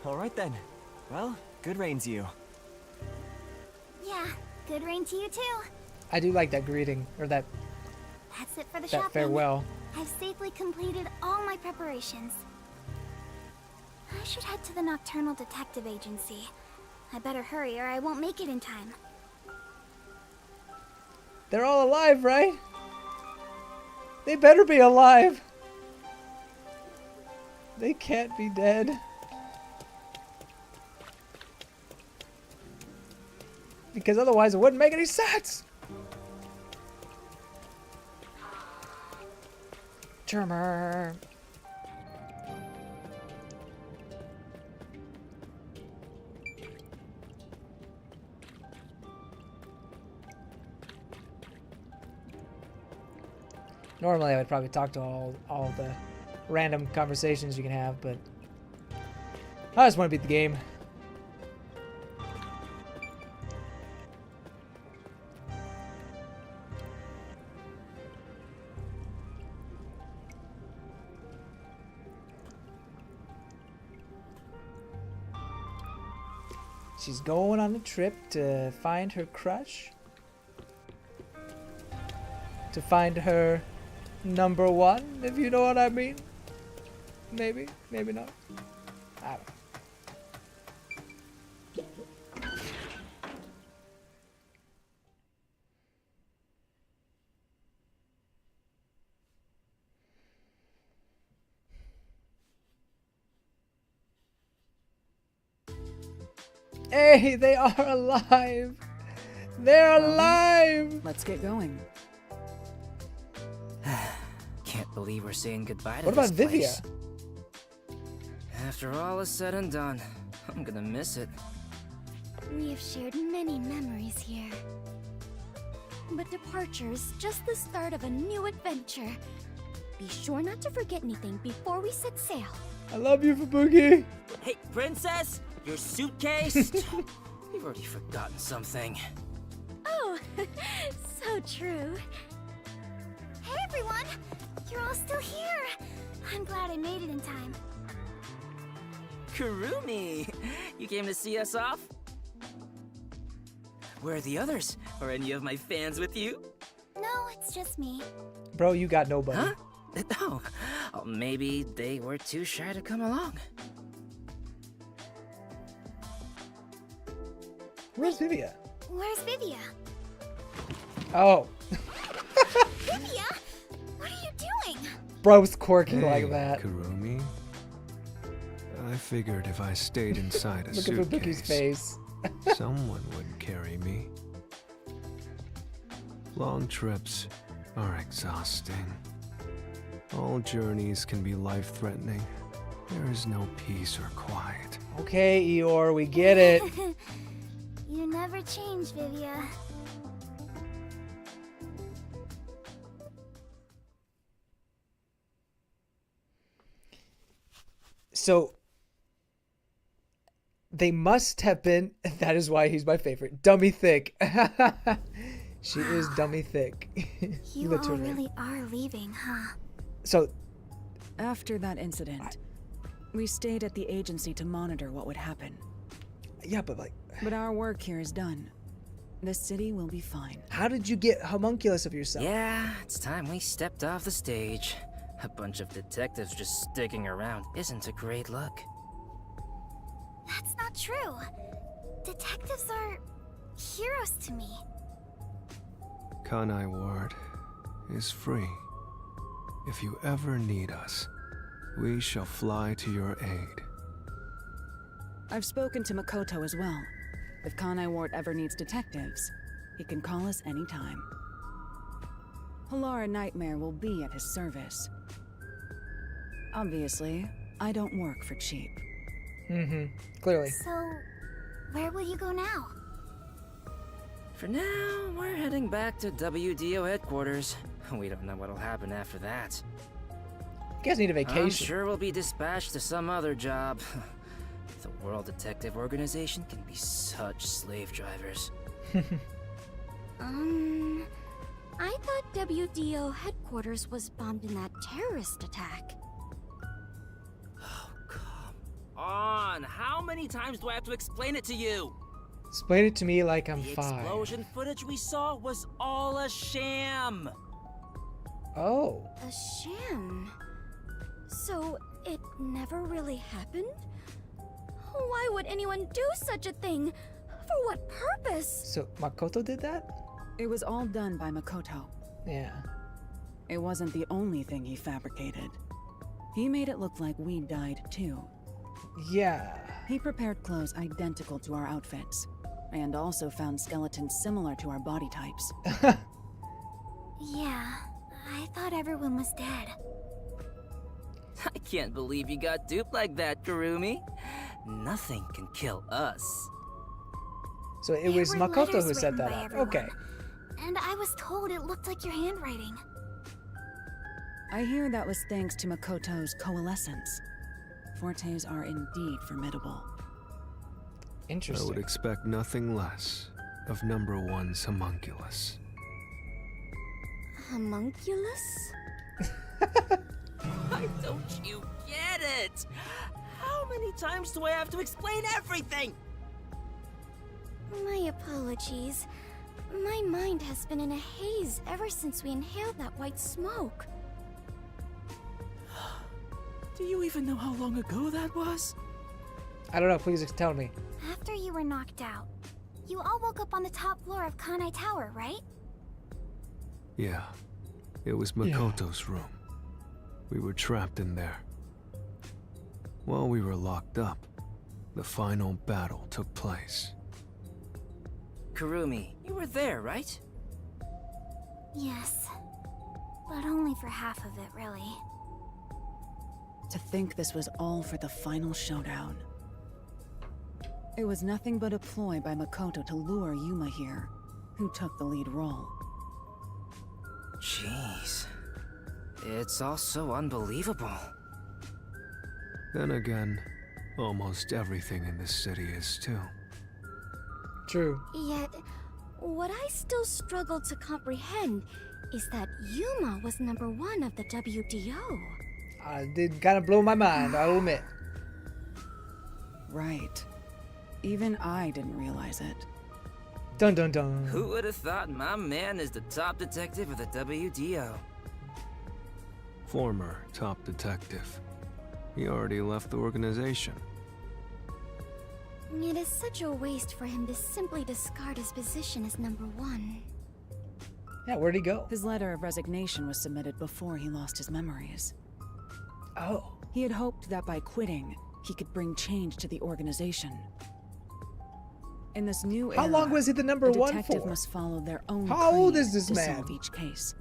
All right then. Well, good rain to you. Yeah, good rain to you too. I do like that greeting, or that That's it for the that shopping. farewell. I've safely completed all my preparations. I should head to the Nocturnal Detective Agency. I better hurry or I won't make it in time. They're all alive, right? They better be alive. They can't be dead. Because otherwise it wouldn't make any sense. Germer. Normally I would probably talk to all the random conversations you can have, but I just want to beat the game. She's going on a trip to find her crush. To find her number one, if you know what I mean. Maybe, maybe not. I don't know. Hey, they are alive! They're alive! Let's get going. Can't believe we're saying goodbye to What about this Vivia? place. After all is said and done, I'm gonna miss it. We have shared many memories here. But departure is just the start of a new adventure. Be sure not to forget anything before we set sail. I love you, Fubuki! Hey, princess! Your suitcase? You've already forgotten something. Oh, so true. Hey everyone! You're all still here! I'm glad I made it in time. Kurumi! You came to see us off? Where are the others? Are any of my fans with you? No, it's just me. Bro, you got nobody. Huh? Oh, maybe they were too shy to come along. Where's Vivia? Where's Vivia? Oh. Vivia? What are you doing? Bro's quirky Hey, like that. Kurumi. I figured if I stayed inside a Look at Fubuki's suitcase, face. someone would carry me. Long trips are exhausting. All journeys can be life-threatening. There is no peace or quiet. Okay, Eeyore, we get it. You never change, Vivia. So, they must have been, that is why he's my favorite, dummy thick. She is dummy thick. You all really are leaving, huh? So, after that incident, we stayed at the agency to monitor what would happen. Yeah, but like... But our work here is done. The city will be fine. How did you get homunculus of yourself? Yeah, it's time we stepped off the stage. A bunch of detectives just sticking around isn't a great look. That's not true. Detectives are heroes to me. Kanai Ward, is free. If you ever need us, we shall fly to your aid. I've spoken to Makoto as well. If Kanai Ward ever needs detectives, he can call us anytime. Halara Nightmare will be at his service. Obviously, I don't work for cheap. Clearly. So, where will you go now? For now, we're heading back to WDO headquarters. We don't know what'll happen after that. You guys need a vacation. I'm sure we'll be dispatched to some other job. The World Detective Organization can be such slave drivers. I thought WDO headquarters was bombed in that terrorist attack. On, how many times do I have to explain it to you? Explain it to me like I'm The 5. explosion footage we saw was all a sham. Oh. A sham? So, it never really happened? Why would anyone do such a thing? For what purpose? So Makoto did that? It was all done by Makoto. Yeah. It wasn't the only thing he fabricated. He made it look like we died too. Yeah. He prepared clothes identical to our outfits, and also found skeletons similar to our body types. Yeah, I thought everyone was dead. I can't believe you got duped like that, Kurumi. Nothing can kill us. So it was There were Makoto letters who set written that by up. everyone, Okay. And I was told it looked like your handwriting. I hear that was thanks to Makoto's coalescence. Fortes are indeed formidable. Interesting. I would expect nothing less of #1's homunculus. Homunculus? Why don't you get it? How many times do I have to explain everything? My apologies. My mind has been in a haze ever since we inhaled that white smoke. Do you even know how long ago that was? I don't know, please tell me. After you were knocked out, you all woke up on the top floor of Kanai Tower, right? Yeah, it was Makoto's room. We were trapped in there. While we were locked up, the final battle took place. Kurumi, you were there, right? Yes. But only for half of it, really. To think this was all for the final showdown. It was nothing but a ploy by Makoto to lure Yuma here, who took the lead role. Jeez. It's all so unbelievable. Then again, almost everything in this city is too. True. Yet, what I still struggle to comprehend is that Yuma was #1 of the WDO. Did kind of blow my mind, I'll admit. Right. Even I didn't realize it. Dun dun dun. Who would have thought my man is the top detective of the WDO? Former top detective. He already left the organization. It is such a waste for him to simply discard his position as #1. Yeah, where'd he go? His letter of resignation was submitted before he lost his memories. Oh. He had hoped that by quitting, he could bring change to the organization. In this new era, How long was he the #1 detective for? must follow their own How old creed is this to man? solve each case.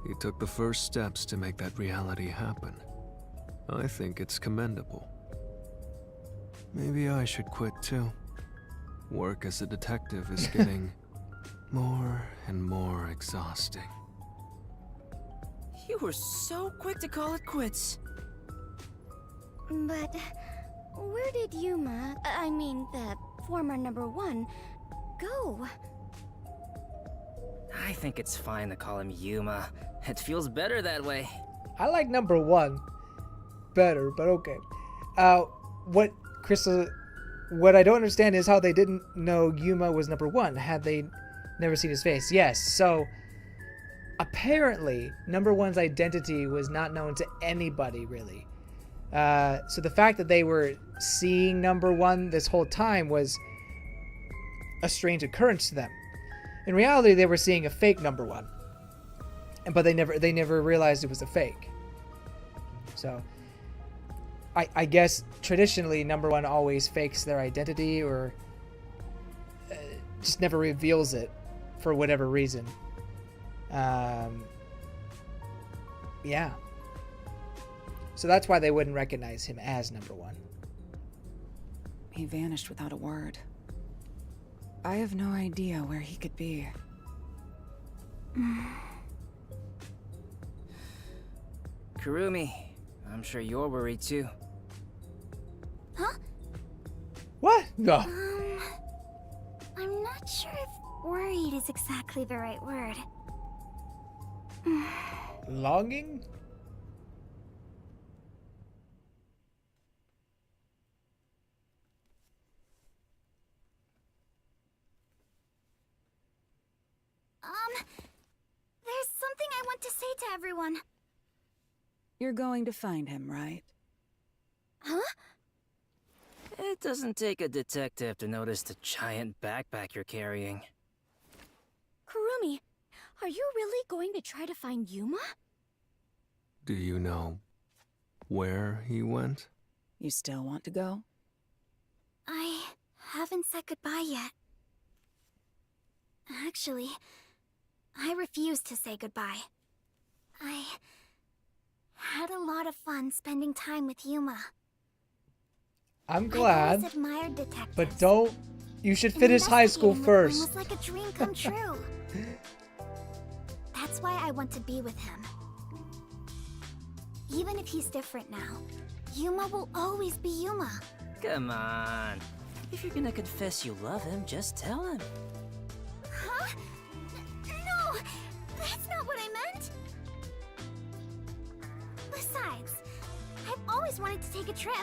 He took the first steps to make that reality happen. I think it's commendable. Maybe I should quit too. Work as a detective is getting more and more exhausting. You were so quick to call it quits. But where did Yuma, I mean the former #1, go? I think it's fine to call him Yuma. It feels better that way. I like #1 better, but okay. What Crystal, what I don't understand is how they didn't know Yuma was #1. Had they never seen his face? Yes. So apparently, #1's identity was not known to anybody really. So the fact that they were seeing #1 this whole time was a strange occurrence to them. In reality, they were seeing a fake #1. but they never realized it was a fake. So I guess traditionally number one always fakes their identity or just never reveals it for whatever reason. Yeah. So that's why they wouldn't recognize him as number one. He vanished without a word. I have no idea where he could be. Kurumi, I'm sure you're worried too. Huh? What? No. I'm not sure if worried is exactly the right word. Longing? There's something I want to say to everyone. You're going to find him, right? Huh? It doesn't take a detective to notice the giant backpack you're carrying. Kurumi, are you really going to try to find Yuma? Do you know where he went? You still want to go? I haven't said goodbye yet. Actually, I refuse to say goodbye. I had a lot of fun spending time with Yuma. I'm glad, I've always admired detectives. but don't. You should finish high school Investigating with first. him was like a dream come true. That's why I want to be with him. Even if he's different now, Yuma will always be Yuma. Come on. If you're gonna confess you love him, just tell him. Huh? No! That's not what I meant! Besides, I've always wanted to take a trip.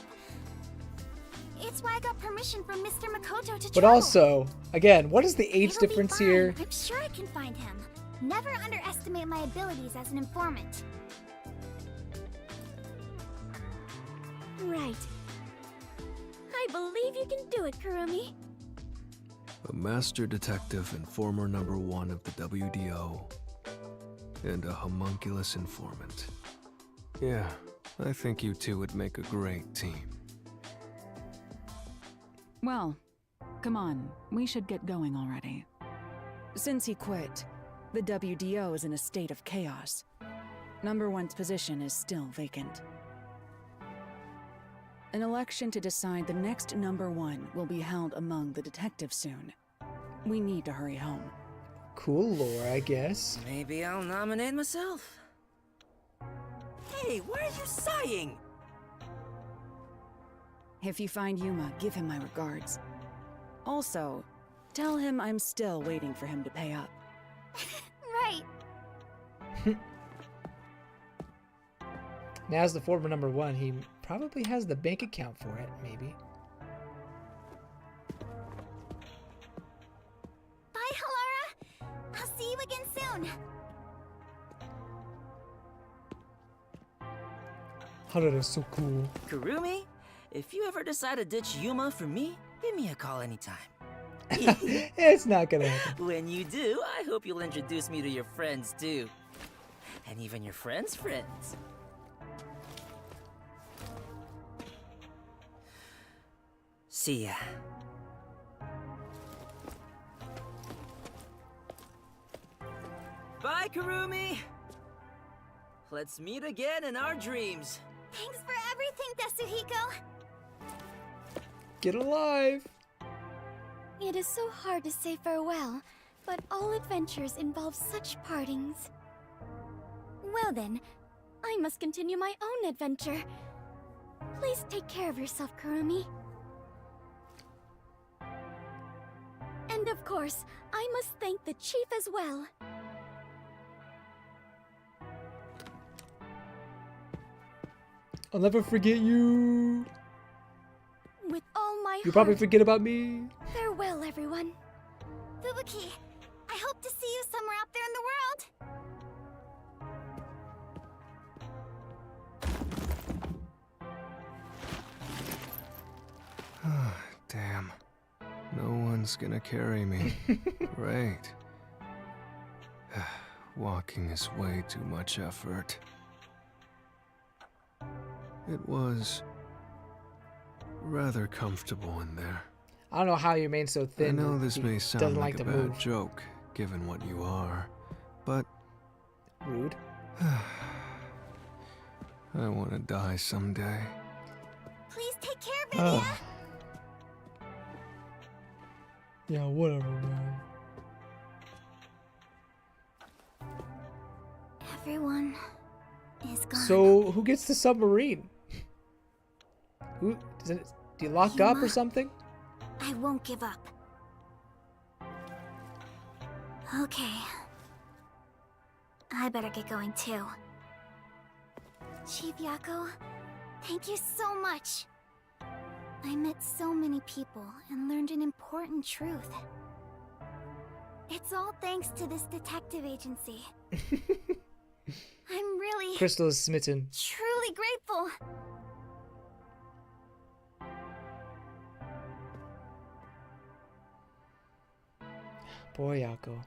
It's why I got permission from Mr. Makoto to But travel. also, again, what is the age It'll be difference fine. here? I'm sure I can find him. Never underestimate my abilities as an informant. Right. I believe you can do it, Kurumi. A master detective and former number one of the WDO. And a homunculus informant. Yeah, I think you two would make a great team. Well, come on, we should get going already. Since he quit, the WDO is in a state of chaos. Number one's position is still vacant. An election to decide the next number one will be held among the detectives soon. We need to hurry home. Cool lore, I guess. Maybe I'll nominate myself. Hey, why are you sighing? If you find Yuma, give him my regards. Also, tell him I'm still waiting for him to pay up. Right. Now as the former number one, he probably has the bank account for it, maybe. Bye, Halara. I'll see you again soon. Halara is so cool. Kurumi, if you ever decide to ditch Yuma for me, give me a call anytime. It's not gonna happen. When you do, I hope you'll introduce me to your friends too. And even your friends' friends. See ya. Bye, Kurumi! Let's meet again in our dreams. Thanks for everything, Tetsuhiko. Get alive! It is so hard to say farewell, but all adventures involve such partings. Well then, I must continue my own adventure. Please take care of yourself, Kurumi. And of course, I must thank the chief as well. I'll never forget you. With all my You'll probably heart, forget about me. farewell, everyone. Fubuki, I hope to see you somewhere out there in the world. Damn. No one's gonna carry me. Great. Walking is way too much effort. It was rather comfortable in there. I don't know how you remain so thin. I know this He may sound doesn't like like a to bad move. joke, given what you are, but Rude. I want to die someday. Please take care, Vivian. Yeah, whatever, man. Everyone is gone. So, who gets the submarine? Who does it? Do you lock up or Yuma. something? I won't give up. Okay. I better get going too. Chief Yako, thank you so much. I met so many people and learned an important truth. It's all thanks to this detective agency. I'm really, Crystal is smitten. truly grateful. Boy, Yako.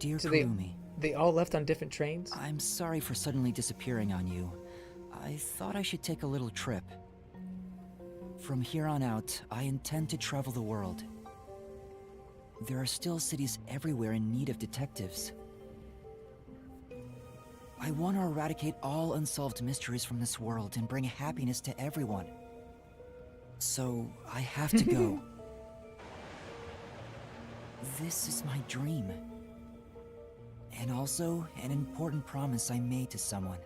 Dear So Kurumi, they all left on different trains? I'm sorry for suddenly disappearing on you. I thought I should take a little trip. From here on out, I intend to travel the world. There are still cities everywhere in need of detectives. I want to eradicate all unsolved mysteries from this world and bring happiness to everyone. So, I have to go. This is my dream. And also, an important promise I made to someone.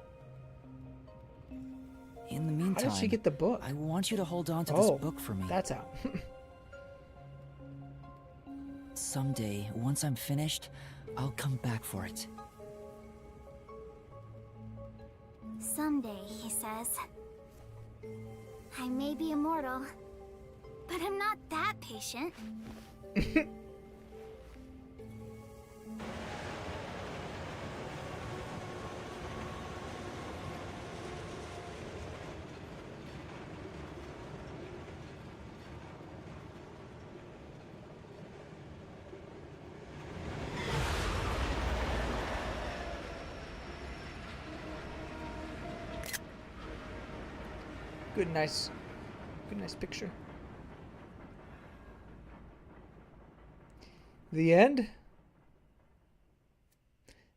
In the meantime, How did she get the book? I want you to hold on to Oh, this book for me. That's out. Someday, once I'm finished, I'll come back for it. Someday, he says. I may be immortal, but I'm not that patient. Good, nice picture. The end?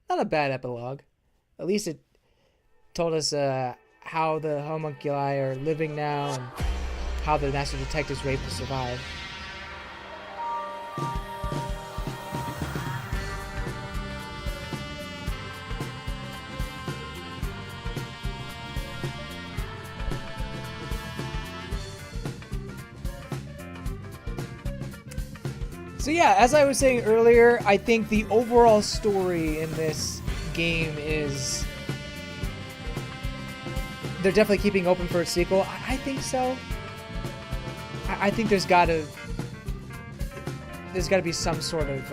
Not a bad epilogue. At least it told us how the homunculi are living now and how the master detectives were able to survive. So yeah, as I was saying earlier, I think the overall story in this game is... They're definitely keeping open for a sequel. I think so. I think there's gotta be some sort of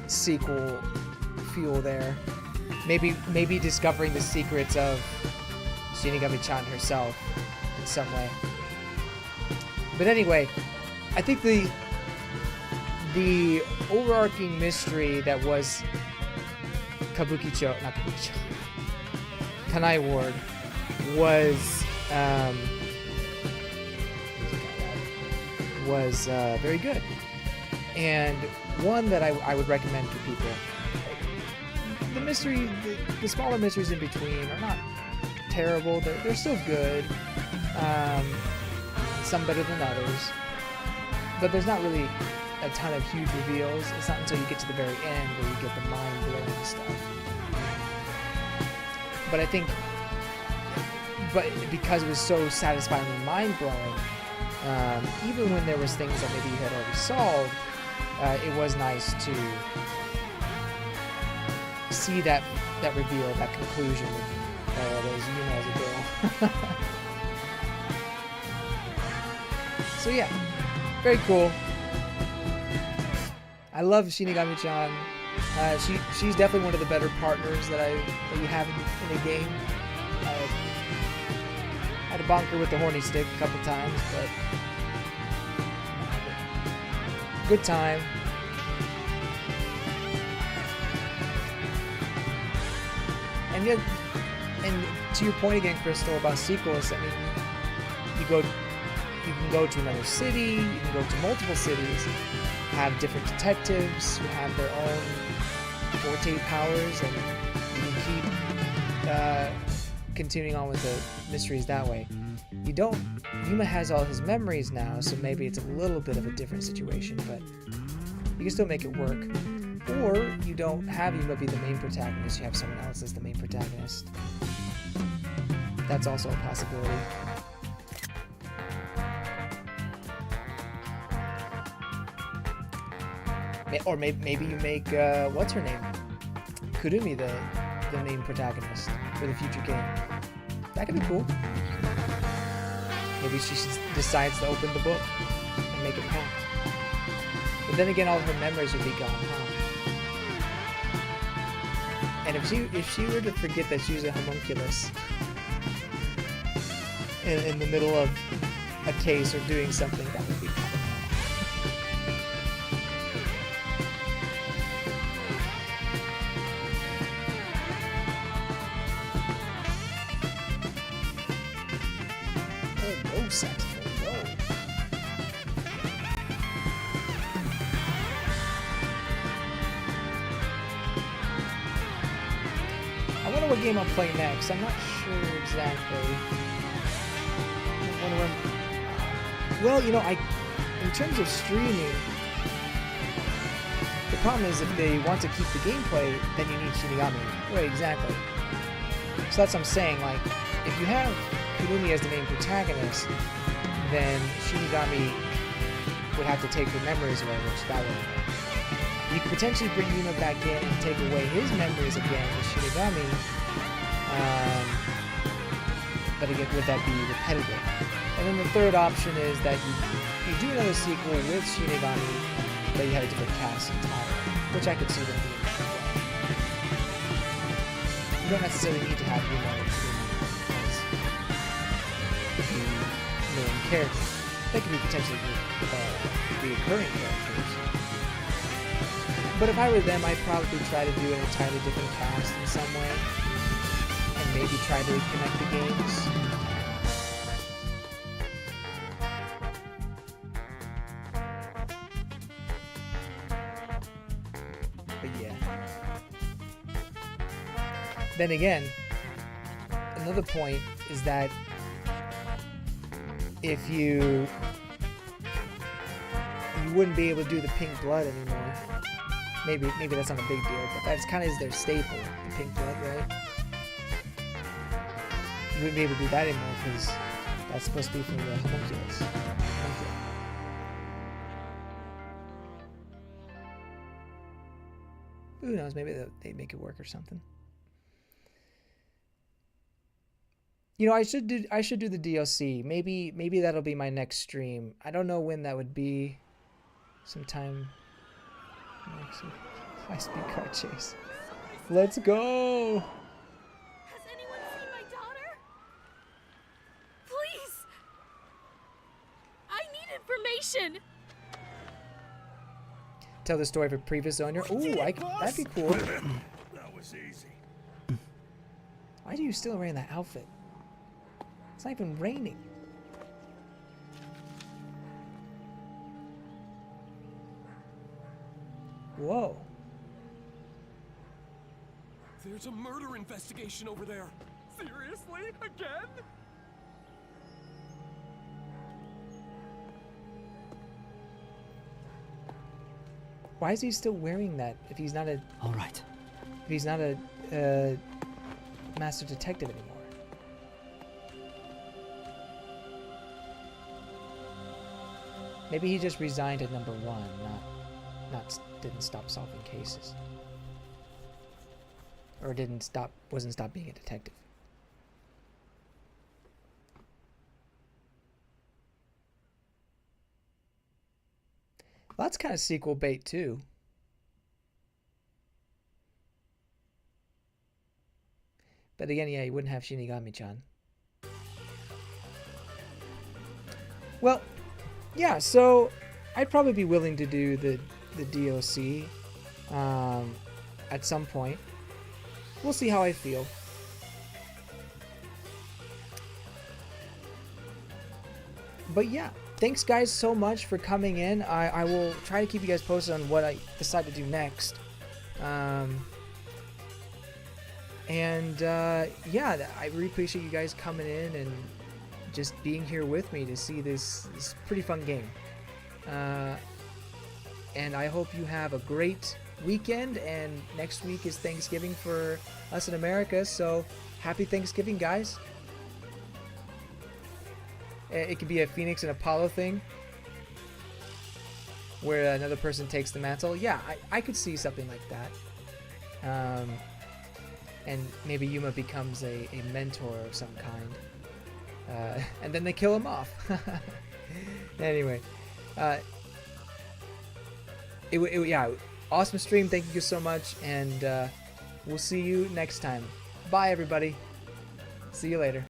sequel fuel there. Maybe discovering the secrets of Shinigami-chan herself in some way. But anyway, I think the overarching mystery that was Kanai Ward was very good, and one that I would recommend to people. The mystery, the smaller mysteries in between are not terrible. They're still good. Some better than others, but there's not really a ton of huge reveals. It's not until you get to the very end where you get the mind-blowing stuff. But I think, because it was so satisfyingly mind-blowing, even when there was things that maybe you had already solved, it was nice to see that reveal, that conclusion. There's Yuma as a girl. So yeah, very cool. I love Shinigami-chan. She's definitely one of the better partners that you have in a game. I had to bonk her with the horny stick a couple times, but good time. And yet, and to your point again, Crystal, about sequels, I mean, you can go to another city, you can go to multiple cities, have different detectives who have their own forte powers, and you can keep continuing on with the mysteries that way. Yuma has all his memories now, so maybe it's a little bit of a different situation, but you can still make it work. Or you don't have Yuma be the main protagonist, you have someone else as the main protagonist. That's also a possibility. Or maybe you make, what's her name? Kurumi the main protagonist for the future game. That could be cool. Maybe she decides to open the book and make it count. But then again, all her memories would be gone, huh? And if she were to forget that she was a homunculus in the middle of a case or doing something, that would be kind of I wonder what game I'll play next. I'm not sure exactly. Well, you know, in terms of streaming, the problem is if they want to keep the gameplay, then you need Shinigami. Right, exactly. So that's what I'm saying. Like, if you have Kurumi as the main protagonist, then Shinigami would have to take her memories away, which that would. You could potentially bring Yuma back in and take away his memories again with Shinigami, but again, would that be repetitive? And then the third option is that you do another sequel with Shinigami, but you had a different cast entirely, which I could see them doing. You don't necessarily need to have Yuma as the main character. They could be potentially recurring characters. But if I were them, I'd probably try to do an entirely different cast in some way, and maybe try to connect the games. But yeah. Then again, another point is that if you wouldn't be able to do the pink blood anymore. Maybe that's not a big deal, but that's kind of is their staple, the pink blood, right? You wouldn't be able to do that anymore because that's supposed to be from the homunculus. Who knows? Maybe they'd make it work or something. You know, I should do the DLC. Maybe that'll be my next stream. I don't know when that would be. Sometime. High-speed car chase. Let's go! Has anyone seen my daughter? Please! I need information! Tell the story of a previous owner. Ooh, that'd be cool. That was easy. Why are you still wearing that outfit? It's not even raining. Whoa. There's a murder investigation over there. Seriously? Again? Why is he still wearing that if he's not a... All right. If he's not a master detective anymore? Maybe he just resigned at number 1, didn't stop solving cases. Or wasn't stop being a detective. Well, that's kind of sequel bait too. But again, yeah, you wouldn't have Shinigami-chan. Well, yeah, so I'd probably be willing to do the DOC at some point. We'll see how I feel. But yeah, thanks guys so much for coming in. I will try to keep you guys posted on what I decide to do next. Yeah, I really appreciate you guys coming in and just being here with me to see this pretty fun game. And I hope you have a great weekend, and next week is Thanksgiving for us in America, so happy Thanksgiving, guys. It could be a Phoenix and Apollo thing where another person takes the mantle. Yeah, I could see something like that. And maybe Yuma becomes a mentor of some kind. And then they kill him off. Anyway. Yeah, awesome stream. Thank you so much. And we'll see you next time. Bye, everybody. See you later.